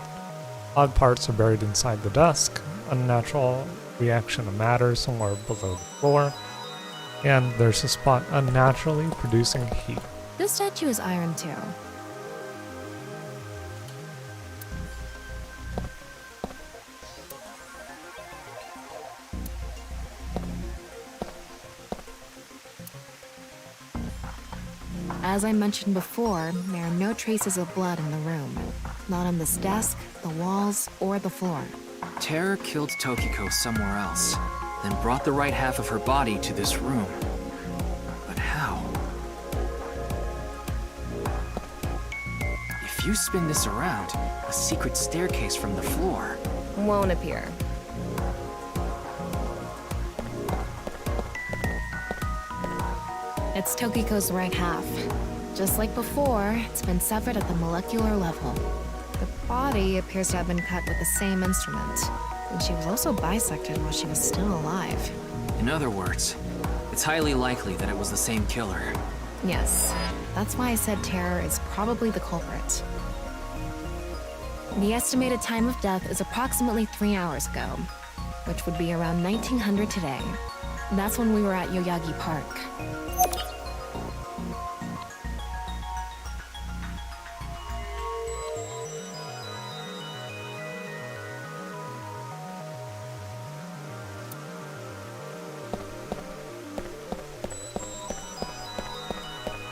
Odd parts are buried inside the desk. Unnatural reaction of matter somewhere below the floor. And there's a spot unnaturally producing heat. This statue is iron too. As I mentioned before, there are no traces of blood in the room. Not on this desk, the walls, or the floor. Terror killed Tokiko somewhere else, then brought the right half of her body to this room. But how? If you spin this around, a secret staircase from the floor won't appear. It's Tokiko's right half. Just like before, it's been severed at the molecular level. The body appears to have been cut with the same instrument, and she was also bisected while she was still alive. In other words, it's highly likely that it was the same killer. Yes, that's why I said Terror is probably the culprit. The estimated time of death is approximately 3 hours ago, which would be around 1900 today. That's when we were at Yoyagi Park.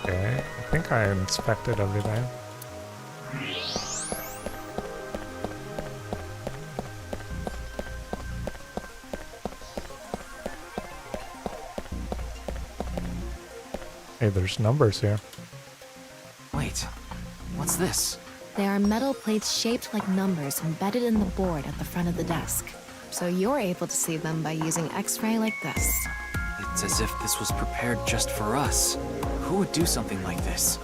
Okay, I think I inspected everything. Hey, there's numbers here. Wait, what's this? They are metal plates shaped like numbers embedded in the board at the front of the desk. So you're able to see them by using X-ray like this. It's as if this was prepared just for us. Who would do something like this?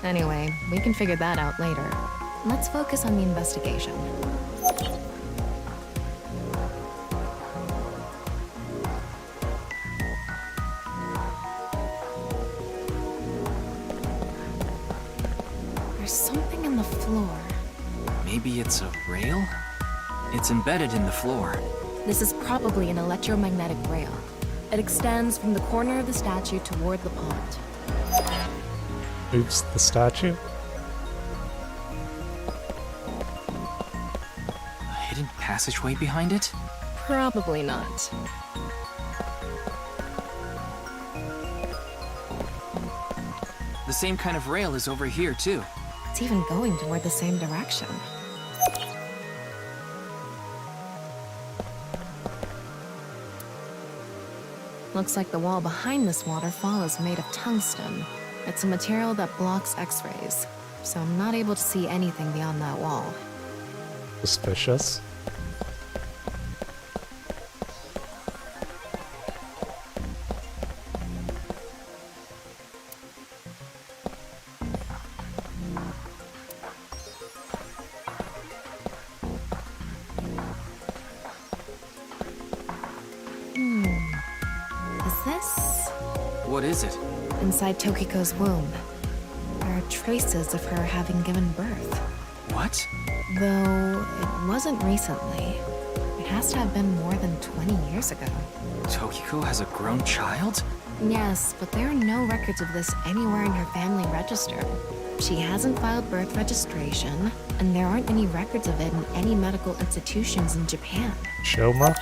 Anyway, we can figure that out later. Let's focus on the investigation. There's something in the floor. Maybe it's a rail? It's embedded in the floor. This is probably an electromagnetic rail. It extends from the corner of the statue toward the pond. Moves the statue? A hidden passageway behind it? Probably not. The same kind of rail is over here, too. It's even going toward the same direction. Looks like the wall behind this waterfall is made of tungsten. It's a material that blocks X-rays, so I'm not able to see anything beyond that wall. Suspicious. Is this? What is it? Inside Tokiko's womb. There are traces of her having given birth. What? Though it wasn't recently. It has to have been more than 20 years ago. Tokiko has a grown child? Yes, but there are no records of this anywhere in her family register. She hasn't filed birth registration, and there aren't any records of it in any medical institutions in Japan. Shoma?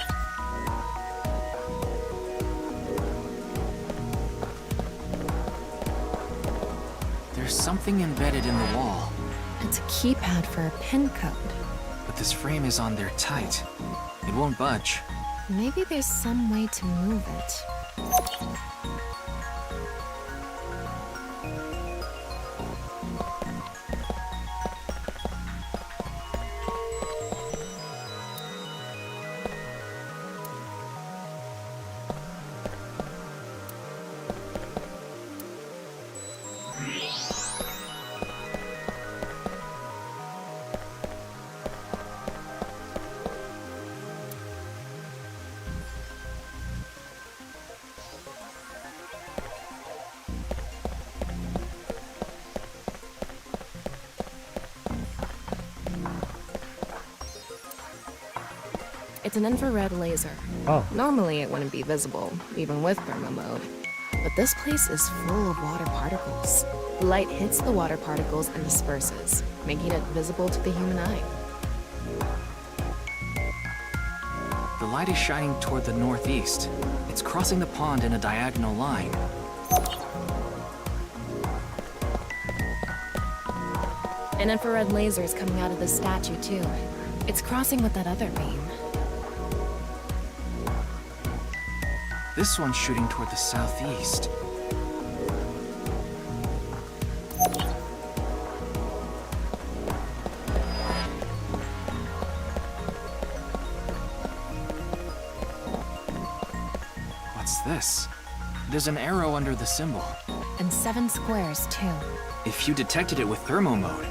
There's something embedded in the wall. It's a keypad for a pin code. But this frame is on there tight. It won't budge. Maybe there's some way to move it. It's an infrared laser. Oh. Normally it wouldn't be visible, even with thermo mode. But this place is full of water particles. The light hits the water particles and disperses, making it visible to the human eye. The light is shining toward the northeast. It's crossing the pond in a diagonal line. An infrared laser is coming out of the statue, too. It's crossing with that other beam. This one's shooting toward the southeast. What's this? There's an arrow under the symbol. And 7 squares, too. If you detected it with thermo mode,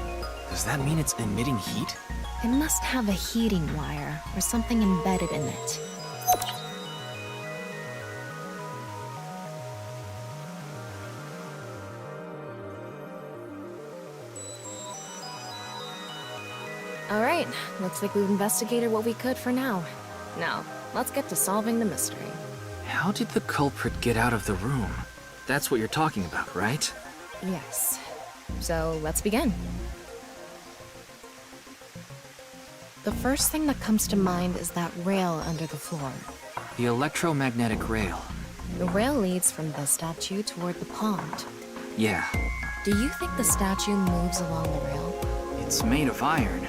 does that mean it's emitting heat? It must have a heating wire or something embedded in it. Alright, looks like we've investigated what we could for now. Now, let's get to solving the mystery. How did the culprit get out of the room? That's what you're talking about, right? Yes. So, let's begin. The first thing that comes to mind is that rail under the floor. The electromagnetic rail. The rail leads from the statue toward the pond. Yeah, Do you think the statue moves along the rail? it's made of iron.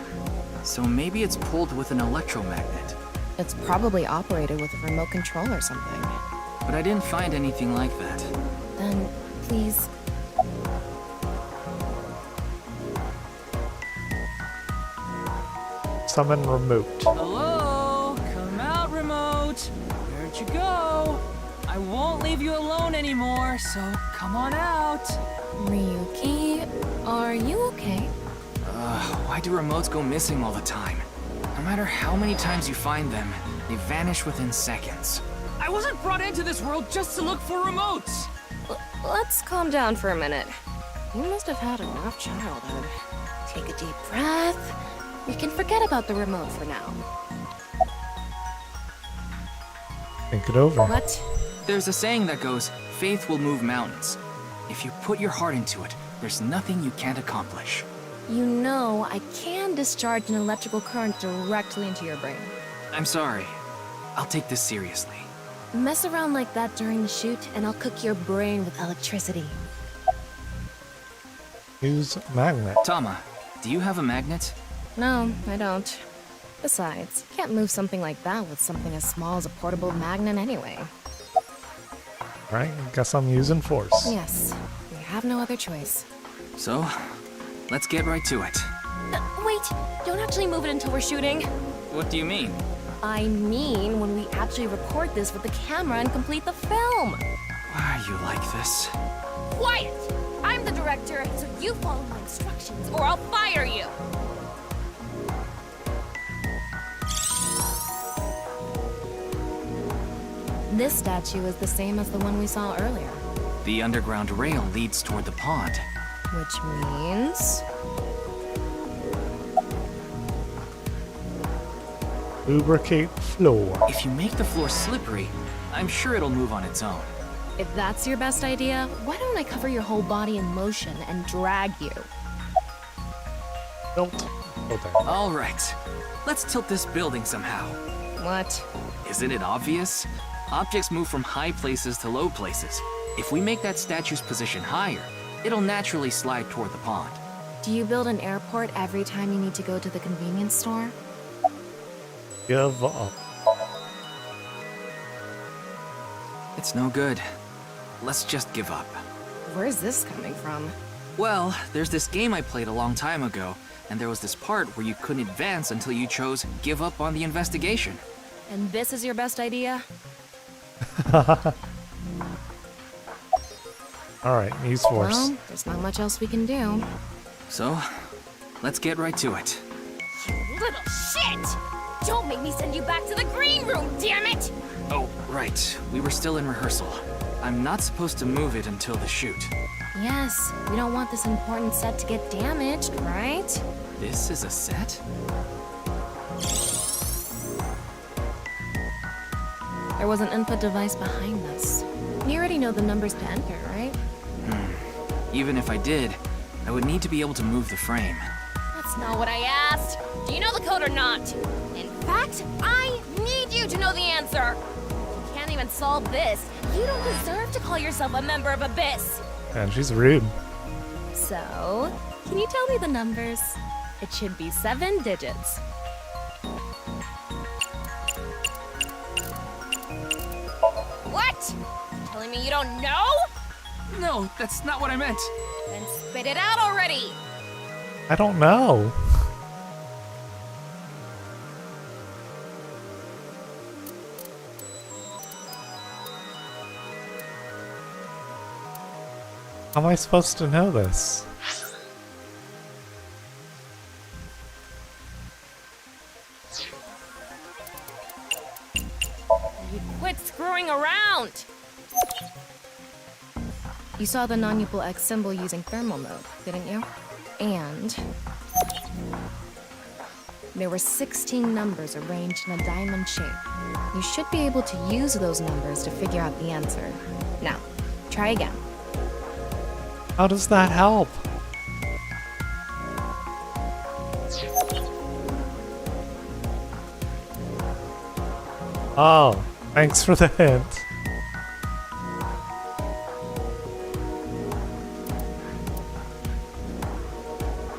So maybe it's pulled with an electromagnet. It's probably operated with a remote control or something. But I didn't find anything like that. Then, please... summon remote. Hello? Come out, remote. Where'd you go? I won't leave you alone anymore, so come on out. Ryuki, are you okay? Why do remotes go missing all the time? No matter how many times you find them, they vanish within seconds. I wasn't brought into this world just to look for remotes! Let's calm down for a minute. You must have had a rough childhood. Take a deep breath. We can forget about the remote for now. Think it over. What? There's a saying that goes, faith will move mountains. If you put your heart into it, there's nothing you can't accomplish. You know, I can discharge an electrical current directly into your brain. I'm sorry. I'll take this seriously. Mess around like that during the shoot, and I'll cook your brain with electricity. Use a magnet. Tama, do you have a magnet? No, I don't. Besides, you can't move something like that with something as small as a portable magnet anyway. Right, I guess I'm using force. Yes, we have no other choice. So, let's get right to it. Wait, don't actually move it until we're shooting. What do you mean? I mean when we actually record this with the camera and complete the film. Why are you like this? Quiet! I'm the director, so you follow my instructions or I'll fire you! This statue is the same as the one we saw earlier. The underground rail leads toward the pond. Which means... Lubricate floor. If you make the floor slippery, I'm sure it'll move on its own. If that's your best idea, why don't I cover your whole body in motion and drag you? Don't. Okay. All right. Let's tilt this building somehow. What? Isn't it obvious? Objects move from high places to low places. If we make that statue's position higher, it'll naturally slide toward the pond. Do you build an airport every time you need to go to the convenience store? Give up. It's no good. Let's just give up. Where's this coming from? Well, there's this game I played a long time ago, and there was this part where you couldn't advance until you chose give up on the investigation. And this is your best idea? Alright, use force. Well, there's not much else we can do. So, let's get right to it. You little shit! Don't make me send you back to the green room, damn it! Oh, right. We were still in rehearsal. I'm not supposed to move it until the shoot. Yes, we don't want this important set to get damaged, right? This is a set? There was an input device behind this. You already know the numbers to enter, right? Even if I did, I would need to be able to move the frame. That's not what I asked. Do you know the code or not? In fact, I need you to know the answer. If you can't even solve this, you don't deserve to call yourself a member of Abyss. And she's rude. So, can you tell me the numbers? It should be 7 digits. What? Telling me you don't know? No, that's not what I meant. Then spit it out already. I don't know. How am I supposed to know this? You quit screwing around. You saw the non-Upal X symbol using thermal mode, didn't you? And there were 16 numbers arranged in a diamond shape. You should be able to use those numbers to figure out the answer. Now, try again. How does that help? Oh, thanks for the hint.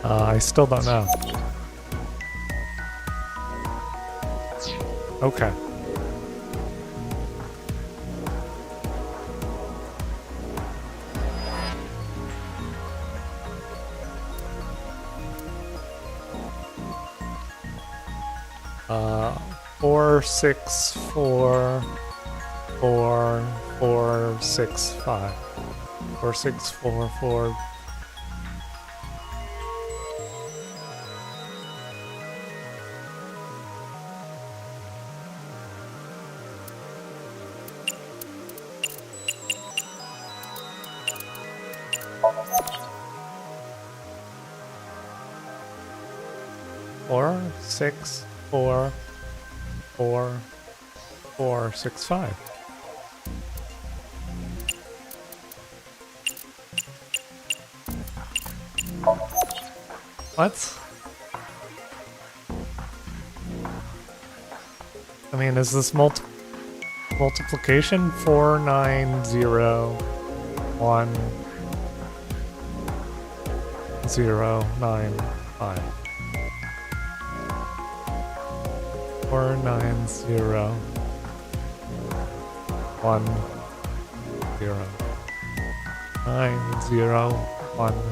I still don't know. Okay. 4, 6, 4, 4, 4, 6, 5. 4, 6, 4, 4. Four, 6, 4, 4, 4, 6, 5. What? I mean, is this multiplication? 4, 9, 0, 1, 0, 9, 5. 4, 9, 0, 1, 0, 9, 0, 1, 0.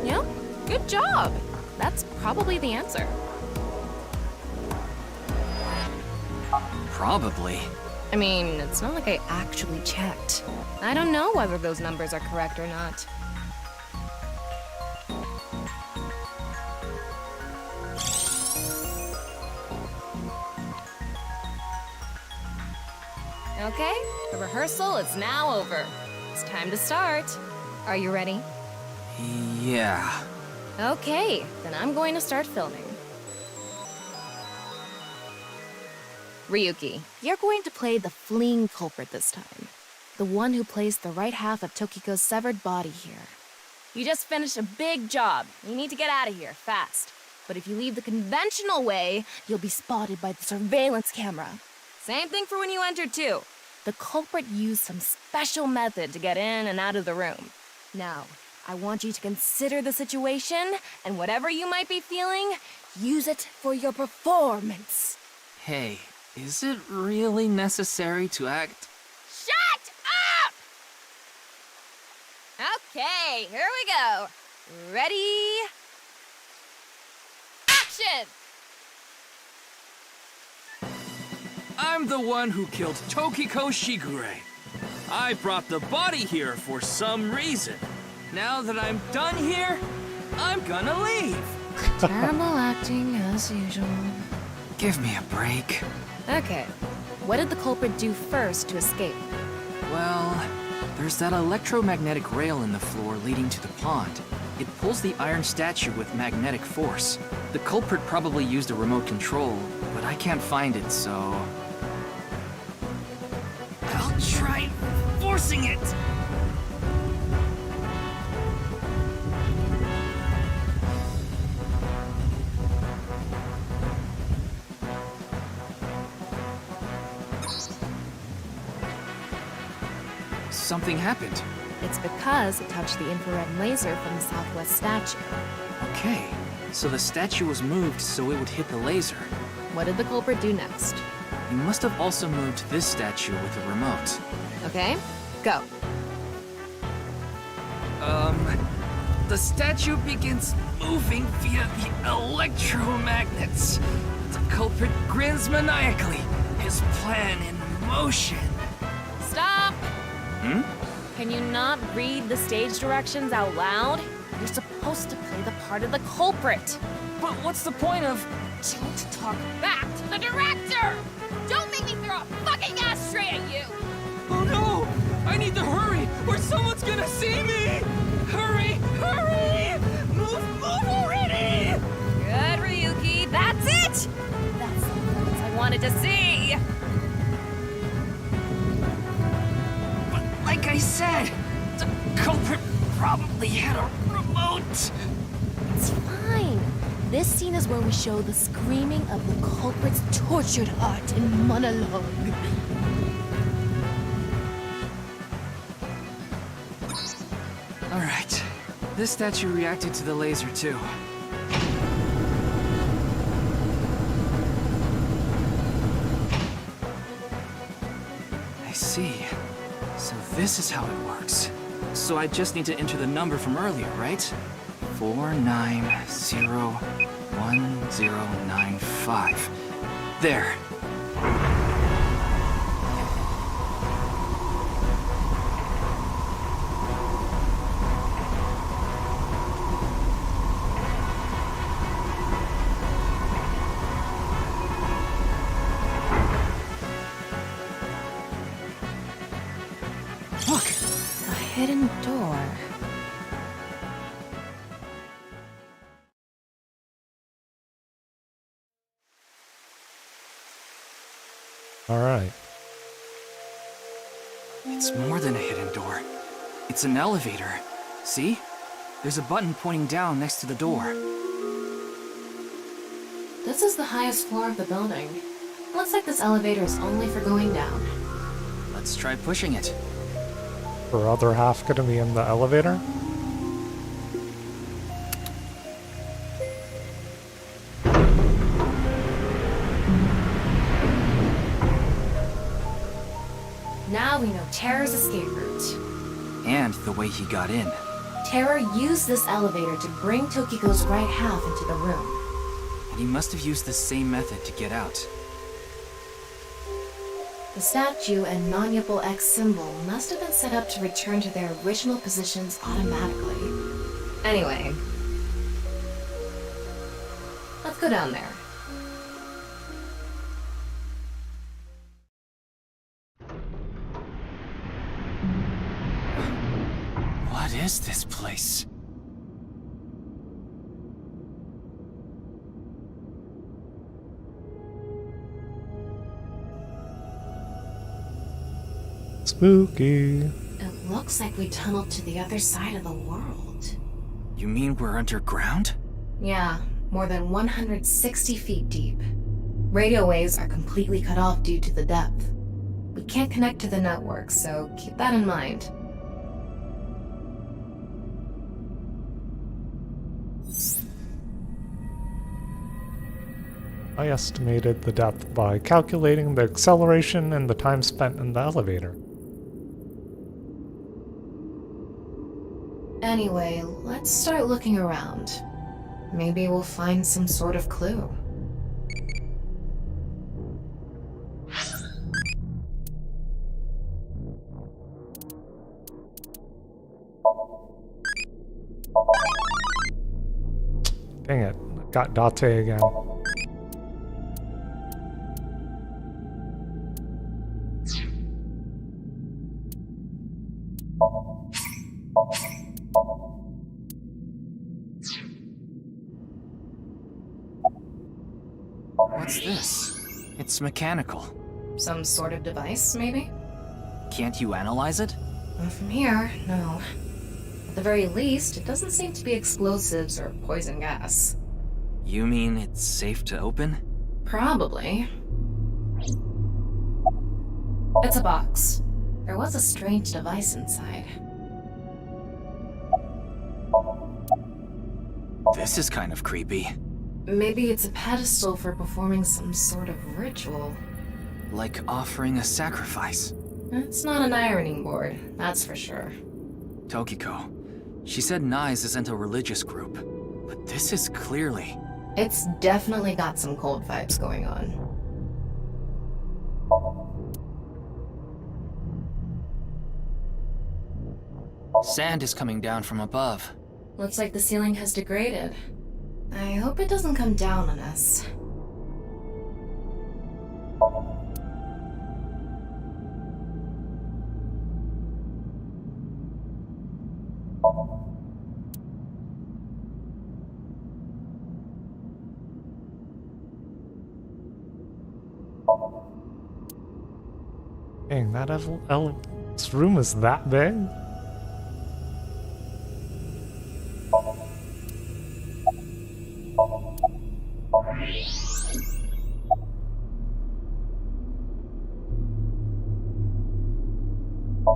Yeah, good job. That's probably the answer. Probably. I mean, it's not like I actually checked. I don't know whether those numbers are correct or not. Okay, the rehearsal is now over. It's time to start. Are you ready? Yeah. Okay, then I'm going to start filming. Ryuki, you're going to play the fleeing culprit this time. The one who placed the right half of Tokiko's severed body here. You just finished a big job. You need to get out of here, fast. But if you leave the conventional way, you'll be spotted by the surveillance camera. Same thing for when you entered, too. The culprit used some special method to get in and out of the room. Now, I want you to consider the situation, and whatever you might be feeling, use it for your performance. Hey, is it really necessary to act? Shut up! Okay, here we go. Ready? Action! I'm the one who killed Tokiko Shigure. I brought the body here for some reason. Now that I'm done here, I'm gonna leave. Terrible acting as usual. Give me a break. Okay, what did the culprit do first to escape? Well, there's that electromagnetic rail in the floor leading to the pond. It pulls the iron statue with magnetic force. The culprit probably used a remote control, but I can't find it, so... I'll try forcing it. Something happened. It's because it touched the infrared laser from the southwest statue. Okay, so the statue was moved so it would hit the laser. What did the culprit do next? He must have also moved this statue with a remote. Okay, go. The statue begins moving via the electromagnets. The culprit grins maniacally, his plan in motion. Stop! Hmm? Can you not read the stage directions out loud? You're supposed to play the part of the culprit. But what's the point of... Don't talk back to the director! Don't make me throw a fucking ashtray at you! Oh no! I need to hurry, or someone's gonna see me! Hurry! Hurry! Move already! Good, Ryuki, that's it! That's the performance I wanted to see! But like I said, the culprit probably had a remote. It's fine. This scene is where we show the screaming of the culprit's tortured heart in monologue. Alright. This statue reacted to the laser too. I see. So this is how it works. So I just need to enter the number from earlier, right? 49011095. There. Look! A hidden door. Alright. It's more than a hidden door. It's an elevator. See? There's a button pointing down next to the door. This is the highest floor of the building. Looks like this elevator is only for going down. Let's try pushing it. Her other half gonna be in the elevator? Now we know Terror's escape route. And the way he got in. Terror used this elevator to bring Tokiko's right half into the room. And he must have used the same method to get out. The statue and non-Yipple X symbol must have been set up to return to their original positions automatically. Anyway, let's go down there. What is this place? Spooky. It looks like we tunneled to the other side of the world. You mean we're underground? Yeah, more than 160 feet deep. Radio waves are completely cut off due to the depth. We can't connect to the network, so keep that in mind. I estimated the depth by calculating the acceleration and the time spent in the elevator. Anyway, let's start looking around. Maybe we'll find some sort of clue. Dang it, got Date again. What's this? It's mechanical. Some sort of device, maybe? Can't you analyze it? Not from here, no. At the very least, it doesn't seem to be explosives or poison gas. You mean it's safe to open? Probably. It's a box. There was a strange device inside. This is kind of creepy. Maybe it's a pedestal for performing some sort of ritual. Like offering a sacrifice. It's not an ironing board, that's for sure. Tokiko. She said Nyes isn't a religious group, but this is clearly... It's definitely got some cold vibes going on. Sand is coming down from above. Looks like the ceiling has degraded. I hope it doesn't come down on us. Dang, this room is that big?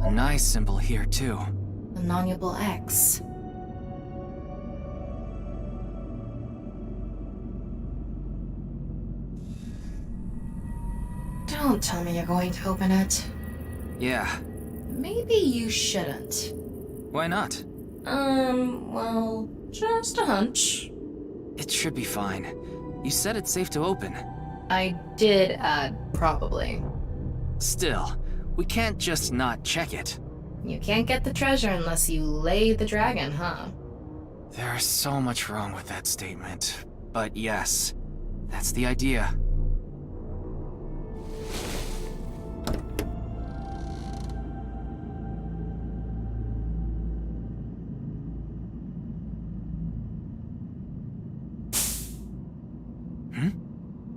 A nice symbol here, too. The non-Yipple X. Don't tell me you're going to open it. Yeah, maybe you shouldn't. Why not? Well, just a hunch. It should be fine. You said it's safe to open. I did add probably. Still, we can't just not check it. You can't get the treasure unless you lay the dragon, huh? There's so much wrong with that statement. But yes, that's the idea.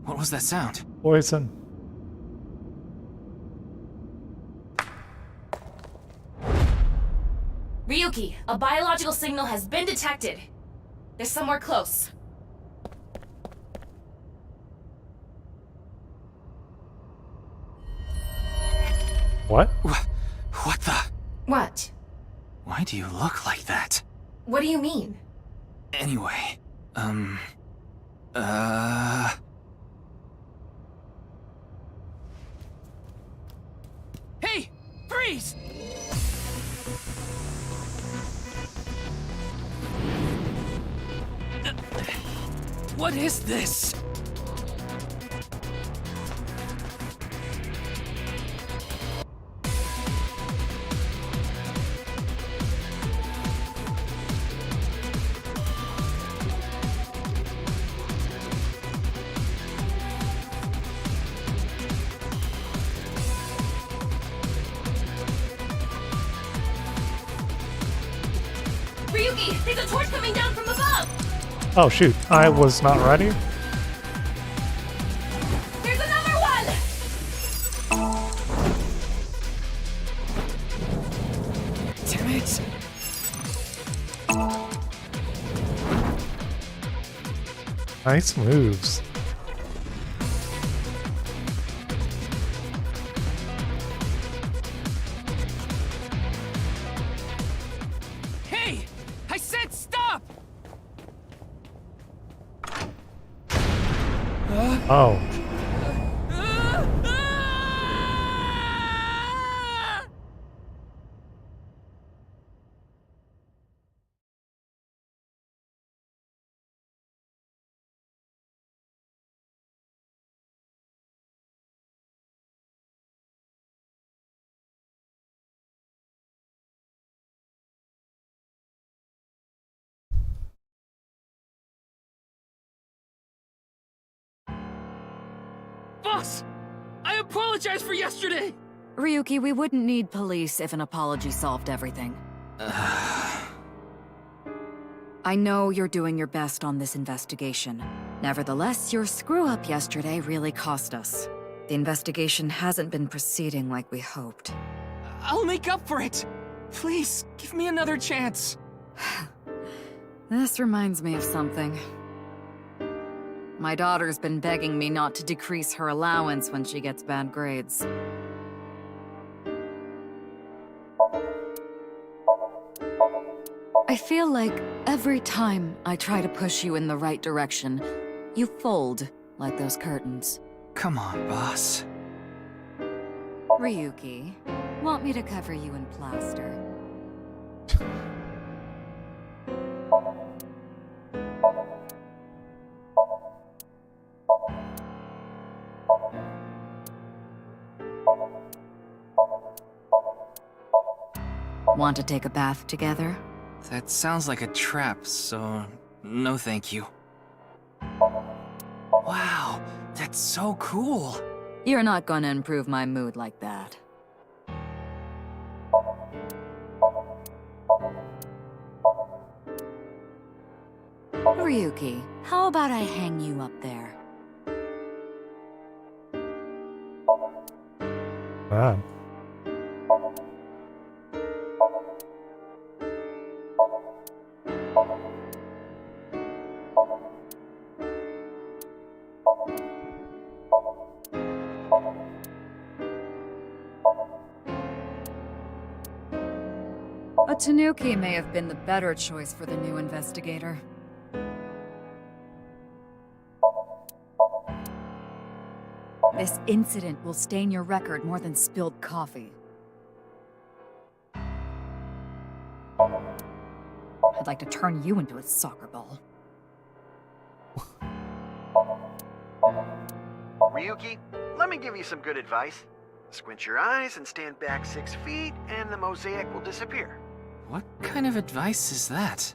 What was that sound? Poison. Ryuki, a biological signal has been detected. They're somewhere close. What? What the? What? Why do you look like that? What do you mean? Anyway, Hey! Freeze! What is this? Ryuki, there's a torch coming down from above! Oh shoot, I was not ready. There's another one! Damn it! Nice moves. Hey! I said stop! Oh. Boss! I apologize for yesterday! Ryuki, we wouldn't need police if an apology solved everything. I know you're doing your best on this investigation. Nevertheless, your screw-up yesterday really cost us. The investigation hasn't been proceeding like we hoped. I'll make up for it! Please, give me another chance. This reminds me of something. My daughter's been begging me not to decrease her allowance when she gets bad grades. I feel like every time I try to push you in the right direction, you fold like those curtains. Come on, boss. Ryuki, want me to cover you in plaster? Want to take a bath together? That sounds like a trap, so no thank you. Wow, that's so cool. You're not gonna improve my mood like that. Ryuki, how about I hang you up there? Wow. A tanuki may have been the better choice for the new investigator. This incident will stain your record more than spilled coffee. like to turn you into a soccer ball. Ryuki, let me give you some good advice. Squint your eyes and stand back 6 feet, and the mosaic will disappear. What kind of advice is that?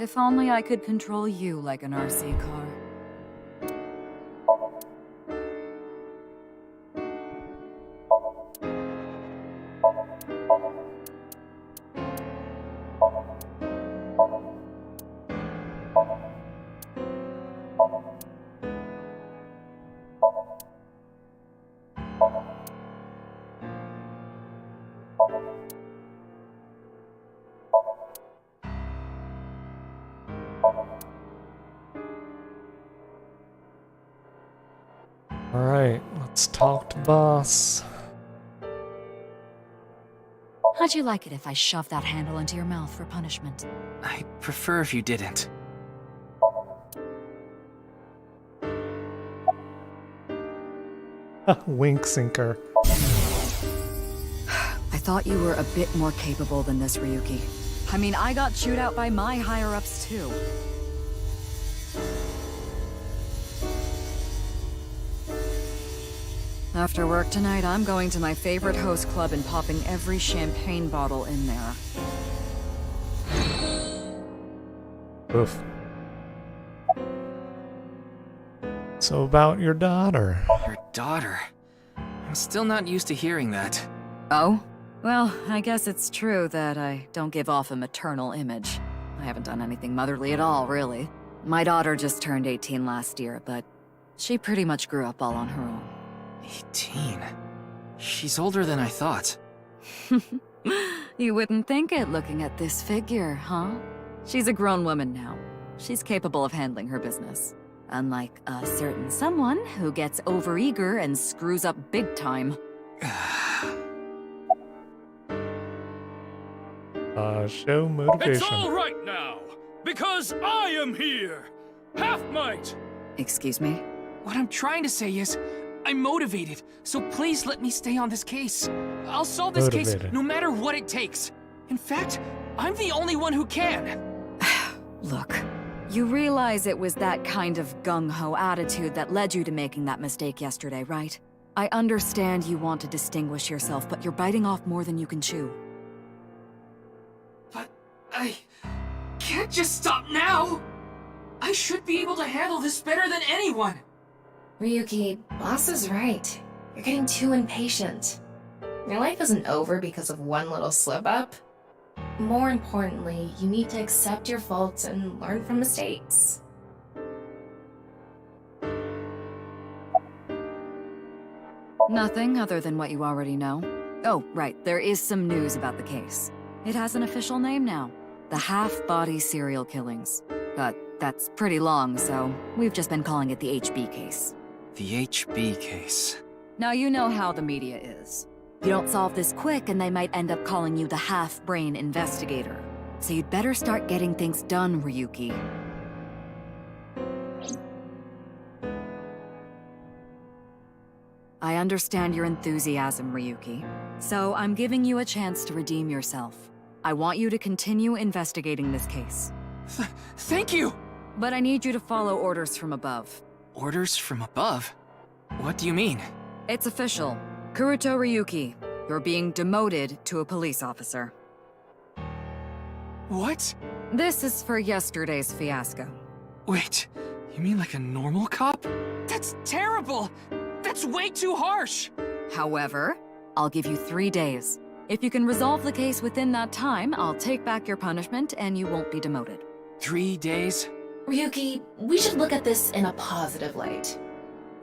If only I could control you like an RC car. Alright, let's talk to boss. How'd you like it if I shoved that handle into your mouth for punishment? I'd prefer if you didn't. Wink sinker. I thought you were a bit more capable than this, Ryuki. I mean, I got chewed out by my higher-ups, too. After work tonight, I'm going to my favorite host club and popping every champagne bottle in there. Oof. So about your daughter. Your daughter? I'm still not used to hearing that. Oh? Well, I guess it's true that I don't give off a maternal image. I haven't done anything motherly at all, really. My daughter just turned 18 last year, but she pretty much grew up all on her own. 18? She's older than I thought. You wouldn't think it looking at this figure, huh? She's a grown woman now. She's capable of handling her business. Unlike a certain someone who gets overeager and screws up big time. Show motivation. It's all right now, because I am here! Half might! Excuse me? What I'm trying to say is, I'm motivated, so please let me stay on this case. I'll solve this case no matter what it takes. In fact, I'm the only one who can. Look, you realize it was that kind of gung-ho attitude that led you to making that mistake yesterday, right? I understand you want to distinguish yourself, but you're biting off more than you can chew. But I can't just stop now. I should be able to handle this better than anyone. Ryuki, boss is right. You're getting too impatient. Your life isn't over because of one little slip-up. More importantly, you need to accept your faults and learn from mistakes. Nothing other than what you already know. Oh, right, there is some news about the case. It has an official name now. The Half-Body Serial Killings. But that's pretty long, so we've just been calling it the HB case. The HB case. Now you know how the media is. You don't solve this quick and they might end up calling you the half-brain investigator. So you'd better start getting things done, Ryuki. I understand your enthusiasm, Ryuki. So I'm giving you a chance to redeem yourself. I want you to continue investigating this case. Thank you! But I need you to follow orders from above. Orders from above? What do you mean? It's official. Kuruto Ryuki, you're being demoted to a police officer. What? This is for yesterday's fiasco. Wait, you mean like a normal cop? That's terrible! That's way too harsh! However, I'll give you 3 days. If you can resolve the case within that time, I'll take back your punishment and you won't be demoted. 3 days? Ryuki, we should look at this in a positive light.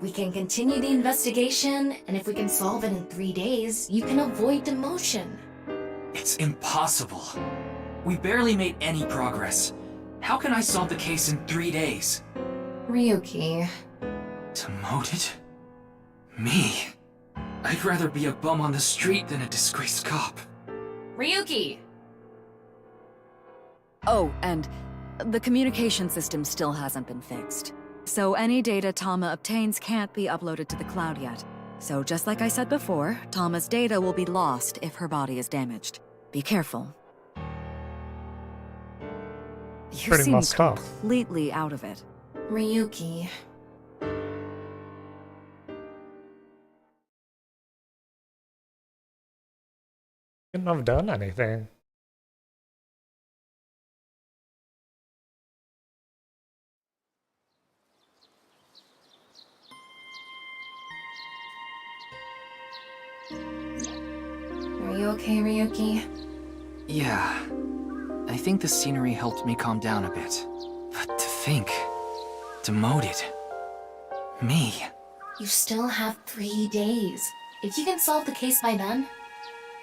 We can continue the investigation, and if we can solve it in 3 days, you can avoid demotion. It's impossible. We barely made any progress. How can I solve the case in 3 days? Ryuki. Demoted? Me? I'd rather be a bum on the street than a disgraced cop. Ryuki! Oh, and The communication system still hasn't been fixed. So any data Tama obtains can't be uploaded to the cloud yet. So just like I said before, Tama's data will be lost if her body is damaged. Be careful. You Pretty seem messed up. completely out of it. Ryuki. Couldn't have done anything. Are you okay, Ryuki? Yeah. I think the scenery helped me calm down a bit. But to think... demoted... me... You still have 3 days. If you can solve the case by then...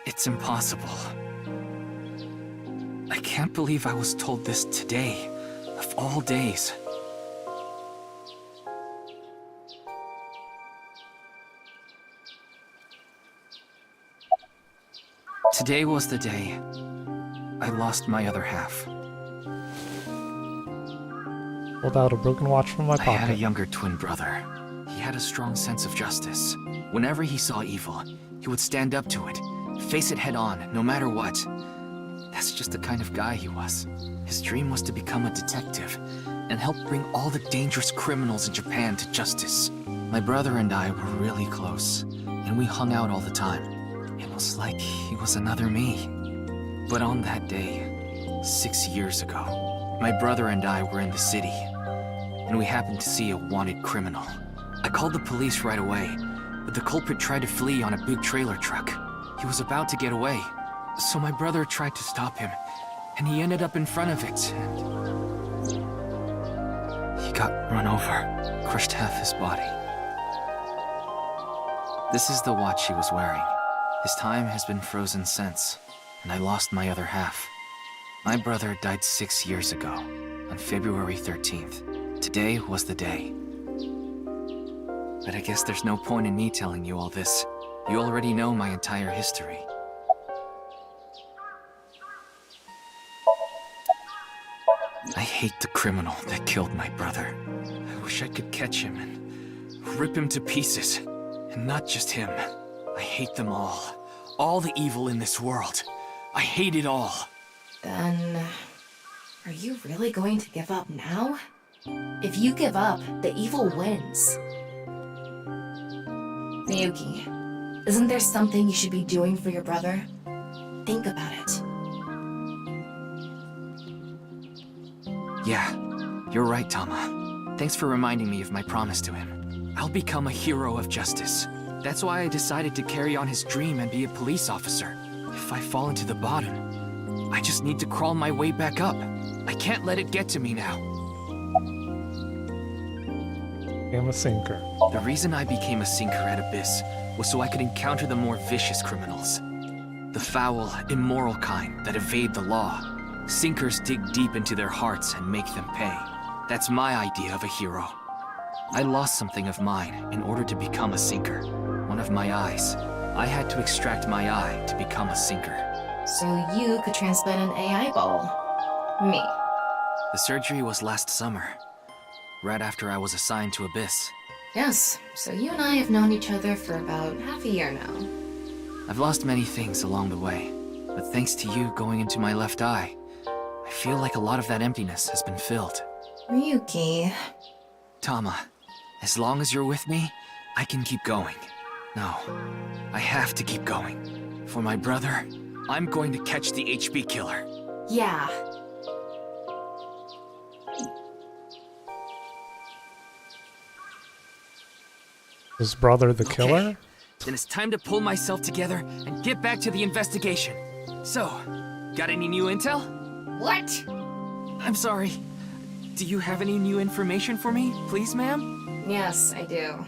It's impossible. I can't believe I was told this today, of all days. Today was the day I lost my other half. Pulled out a broken watch from my I had a pocket. younger twin brother. He had a strong sense of justice. Whenever he saw evil, he would stand up to it, face it head on, no matter what. That's just the kind of guy he was. His dream was to become a detective and help bring all the dangerous criminals in Japan to justice. My brother and I were really close, and we hung out all the time. It was like he was another me. But on that day, 6 years ago, my brother and I were in the city, and we happened to see a wanted criminal. I called the police right away, but the culprit tried to flee on a big trailer truck. He was about to get away, so my brother tried to stop him, and he ended up in front of it, and... he got run over, crushed half his body. This is the watch he was wearing. His time has been frozen since, and I lost my other half. My brother died 6 years ago, on February 13th. Today was the day. But I guess there's no point in me telling you all this. You already know my entire history. I hate the criminal that killed my brother. I wish I could catch him and rip him to pieces. And not just him. I hate them all the evil in this world. I hate it all. Then... are you really going to give up now? If you give up, the evil wins. Ryuki, isn't there something you should be doing for your brother? Think about it. Yeah, you're right, Tama. Thanks for reminding me of my promise to him. I'll become a hero of justice. That's why I decided to carry on his dream and be a police officer. If I fall into the bottom, I just need to crawl my way back up. I can't let it get to me now. I'm a sinker. The reason I became a sinker at Abyss was so I could encounter the more vicious criminals. The foul, immoral kind that evade the law. Sinkers dig deep into their hearts and make them pay. That's my idea of a hero. I lost something of mine in order to become a sinker. One of my eyes. I had to extract my eye to become a sinker. So you could transplant an AI ball. Me. The surgery was last summer, right after I was assigned to Abyss. Yes, so you and I have known each other for about half a year now. I've lost many things along the way, but thanks to you going into my left eye, I feel like a lot of that emptiness has been filled. Ryuki... Tama, as long as you're with me, I can keep going. No, I have to keep going. For my brother, I'm going to catch the HB killer. Yeah. His brother the killer? Then it's time to pull myself together and get back to the investigation. So, got any new intel? What? I'm sorry. Do you have any new information for me, please, ma'am? Yes, I do.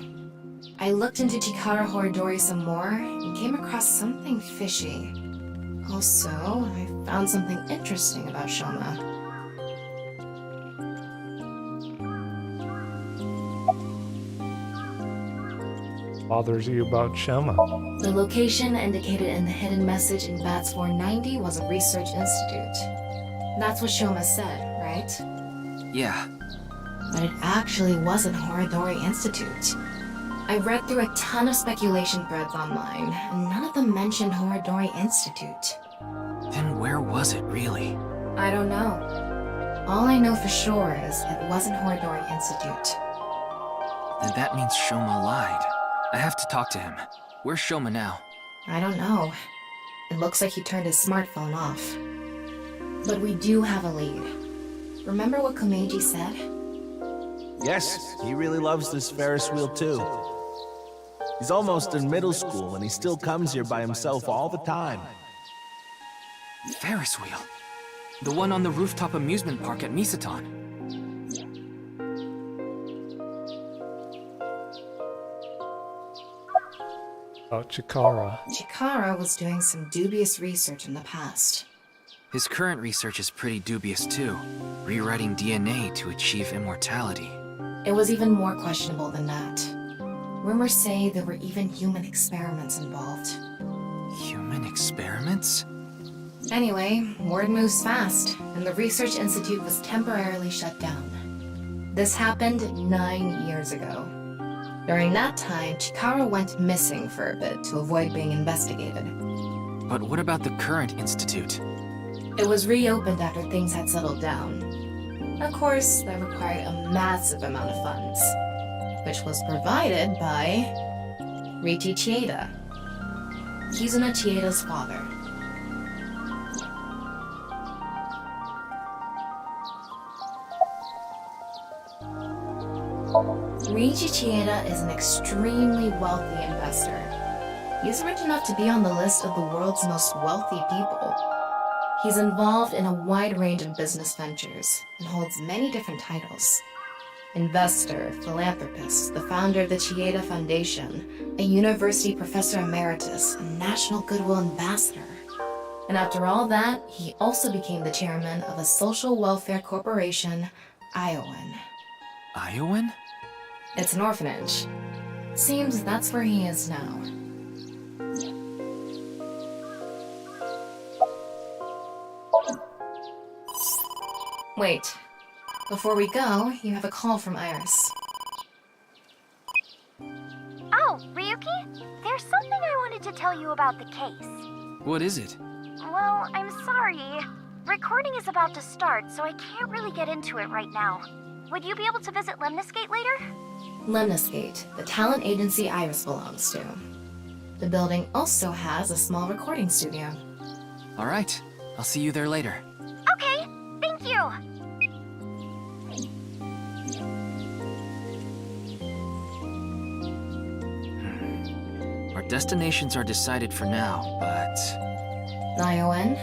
I looked into Chikara Horidori some more and came across something fishy. Also, I found something interesting about Shoma. Bothers you about Shoma? The location indicated in the hidden message in BATS 490 was a research institute. That's what Shoma said, right? Yeah. But it actually wasn't Horadori Institute. I read through a ton of speculation threads online, and none of them mentioned Horadori Institute. Then where was it, really? I don't know. All I know for sure is it wasn't Horadori Institute. Then that means Shoma lied. I have to talk to him. Where's Shoma now? I don't know. It looks like he turned his smartphone off. But we do have a lead. Remember what Komeiji said? Yes, he really loves this Ferris wheel too. He's almost in middle school and he still comes here by himself all the time. Ferris wheel? The one on the rooftop amusement park at Misaton. Oh, Chikara. Chikara was doing some dubious research in the past. His current research is pretty dubious too. Rewriting DNA to achieve immortality. It was even more questionable than that. Rumors say there were even human experiments involved. Human experiments? Anyway, word moves fast, and the Research Institute was temporarily shut down. This happened 9 years ago. During that time, Chikara went missing for a bit to avoid being investigated. But what about the current institute? It was reopened after things had settled down. Of course, that required a massive amount of funds, which was provided by Riichi Chieda. Kizuna Chieda's father. Riichi Chieda is an extremely wealthy investor. He's rich enough to be on the list of the world's most wealthy people. He's involved in a wide range of business ventures and holds many different titles. Investor, philanthropist, the founder of the Chieda Foundation, a university professor emeritus, and national goodwill ambassador. And after all that, he also became the chairman of a social welfare corporation, Iowan. Iowan? It's an orphanage. Seems that's where he is now. Wait. Before we go, you have a call from Iris. Oh, Ryuki? There's something I wanted to tell you about the case. What is it? Well, I'm sorry. Recording is about to start, so I can't really get into it right now. Would you be able to visit Lemniscate later? Lemniscate, the talent agency Iris belongs to. The building also has a small recording studio. All right. I'll see you there later. Okay, thank you. Our destinations are decided for now, but... Iowan,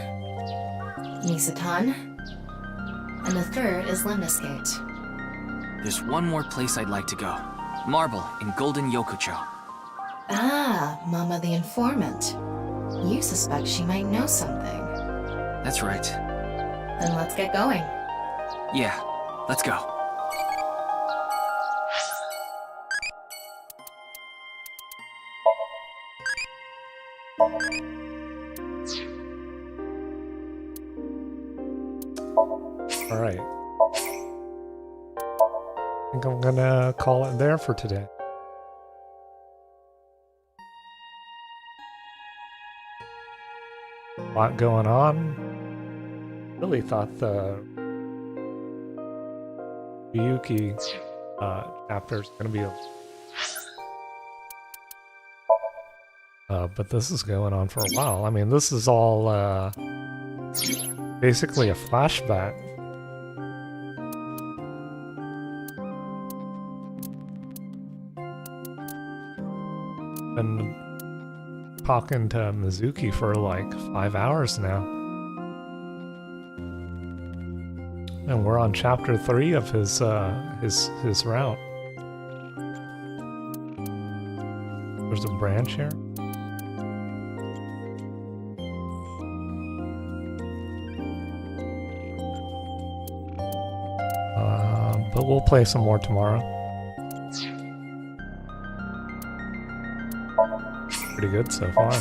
Misaton, and the third is Lemniscate. There's one more place I'd like to go. Marble in Golden Yokucho. Ah, Mama the Informant. You suspect she might know something. That's right. Then let's get going. Yeah, let's go. All right. I think I'm gonna call it there for today. A lot going on. Really thought the Ryuki chapter is gonna be but this is going on for a while. I mean, this is all basically a flashback. Been talking to Mizuki for like 5 hours now. And we're on chapter 3 of his route. There's a branch here. But we'll play some more tomorrow. Pretty good so far.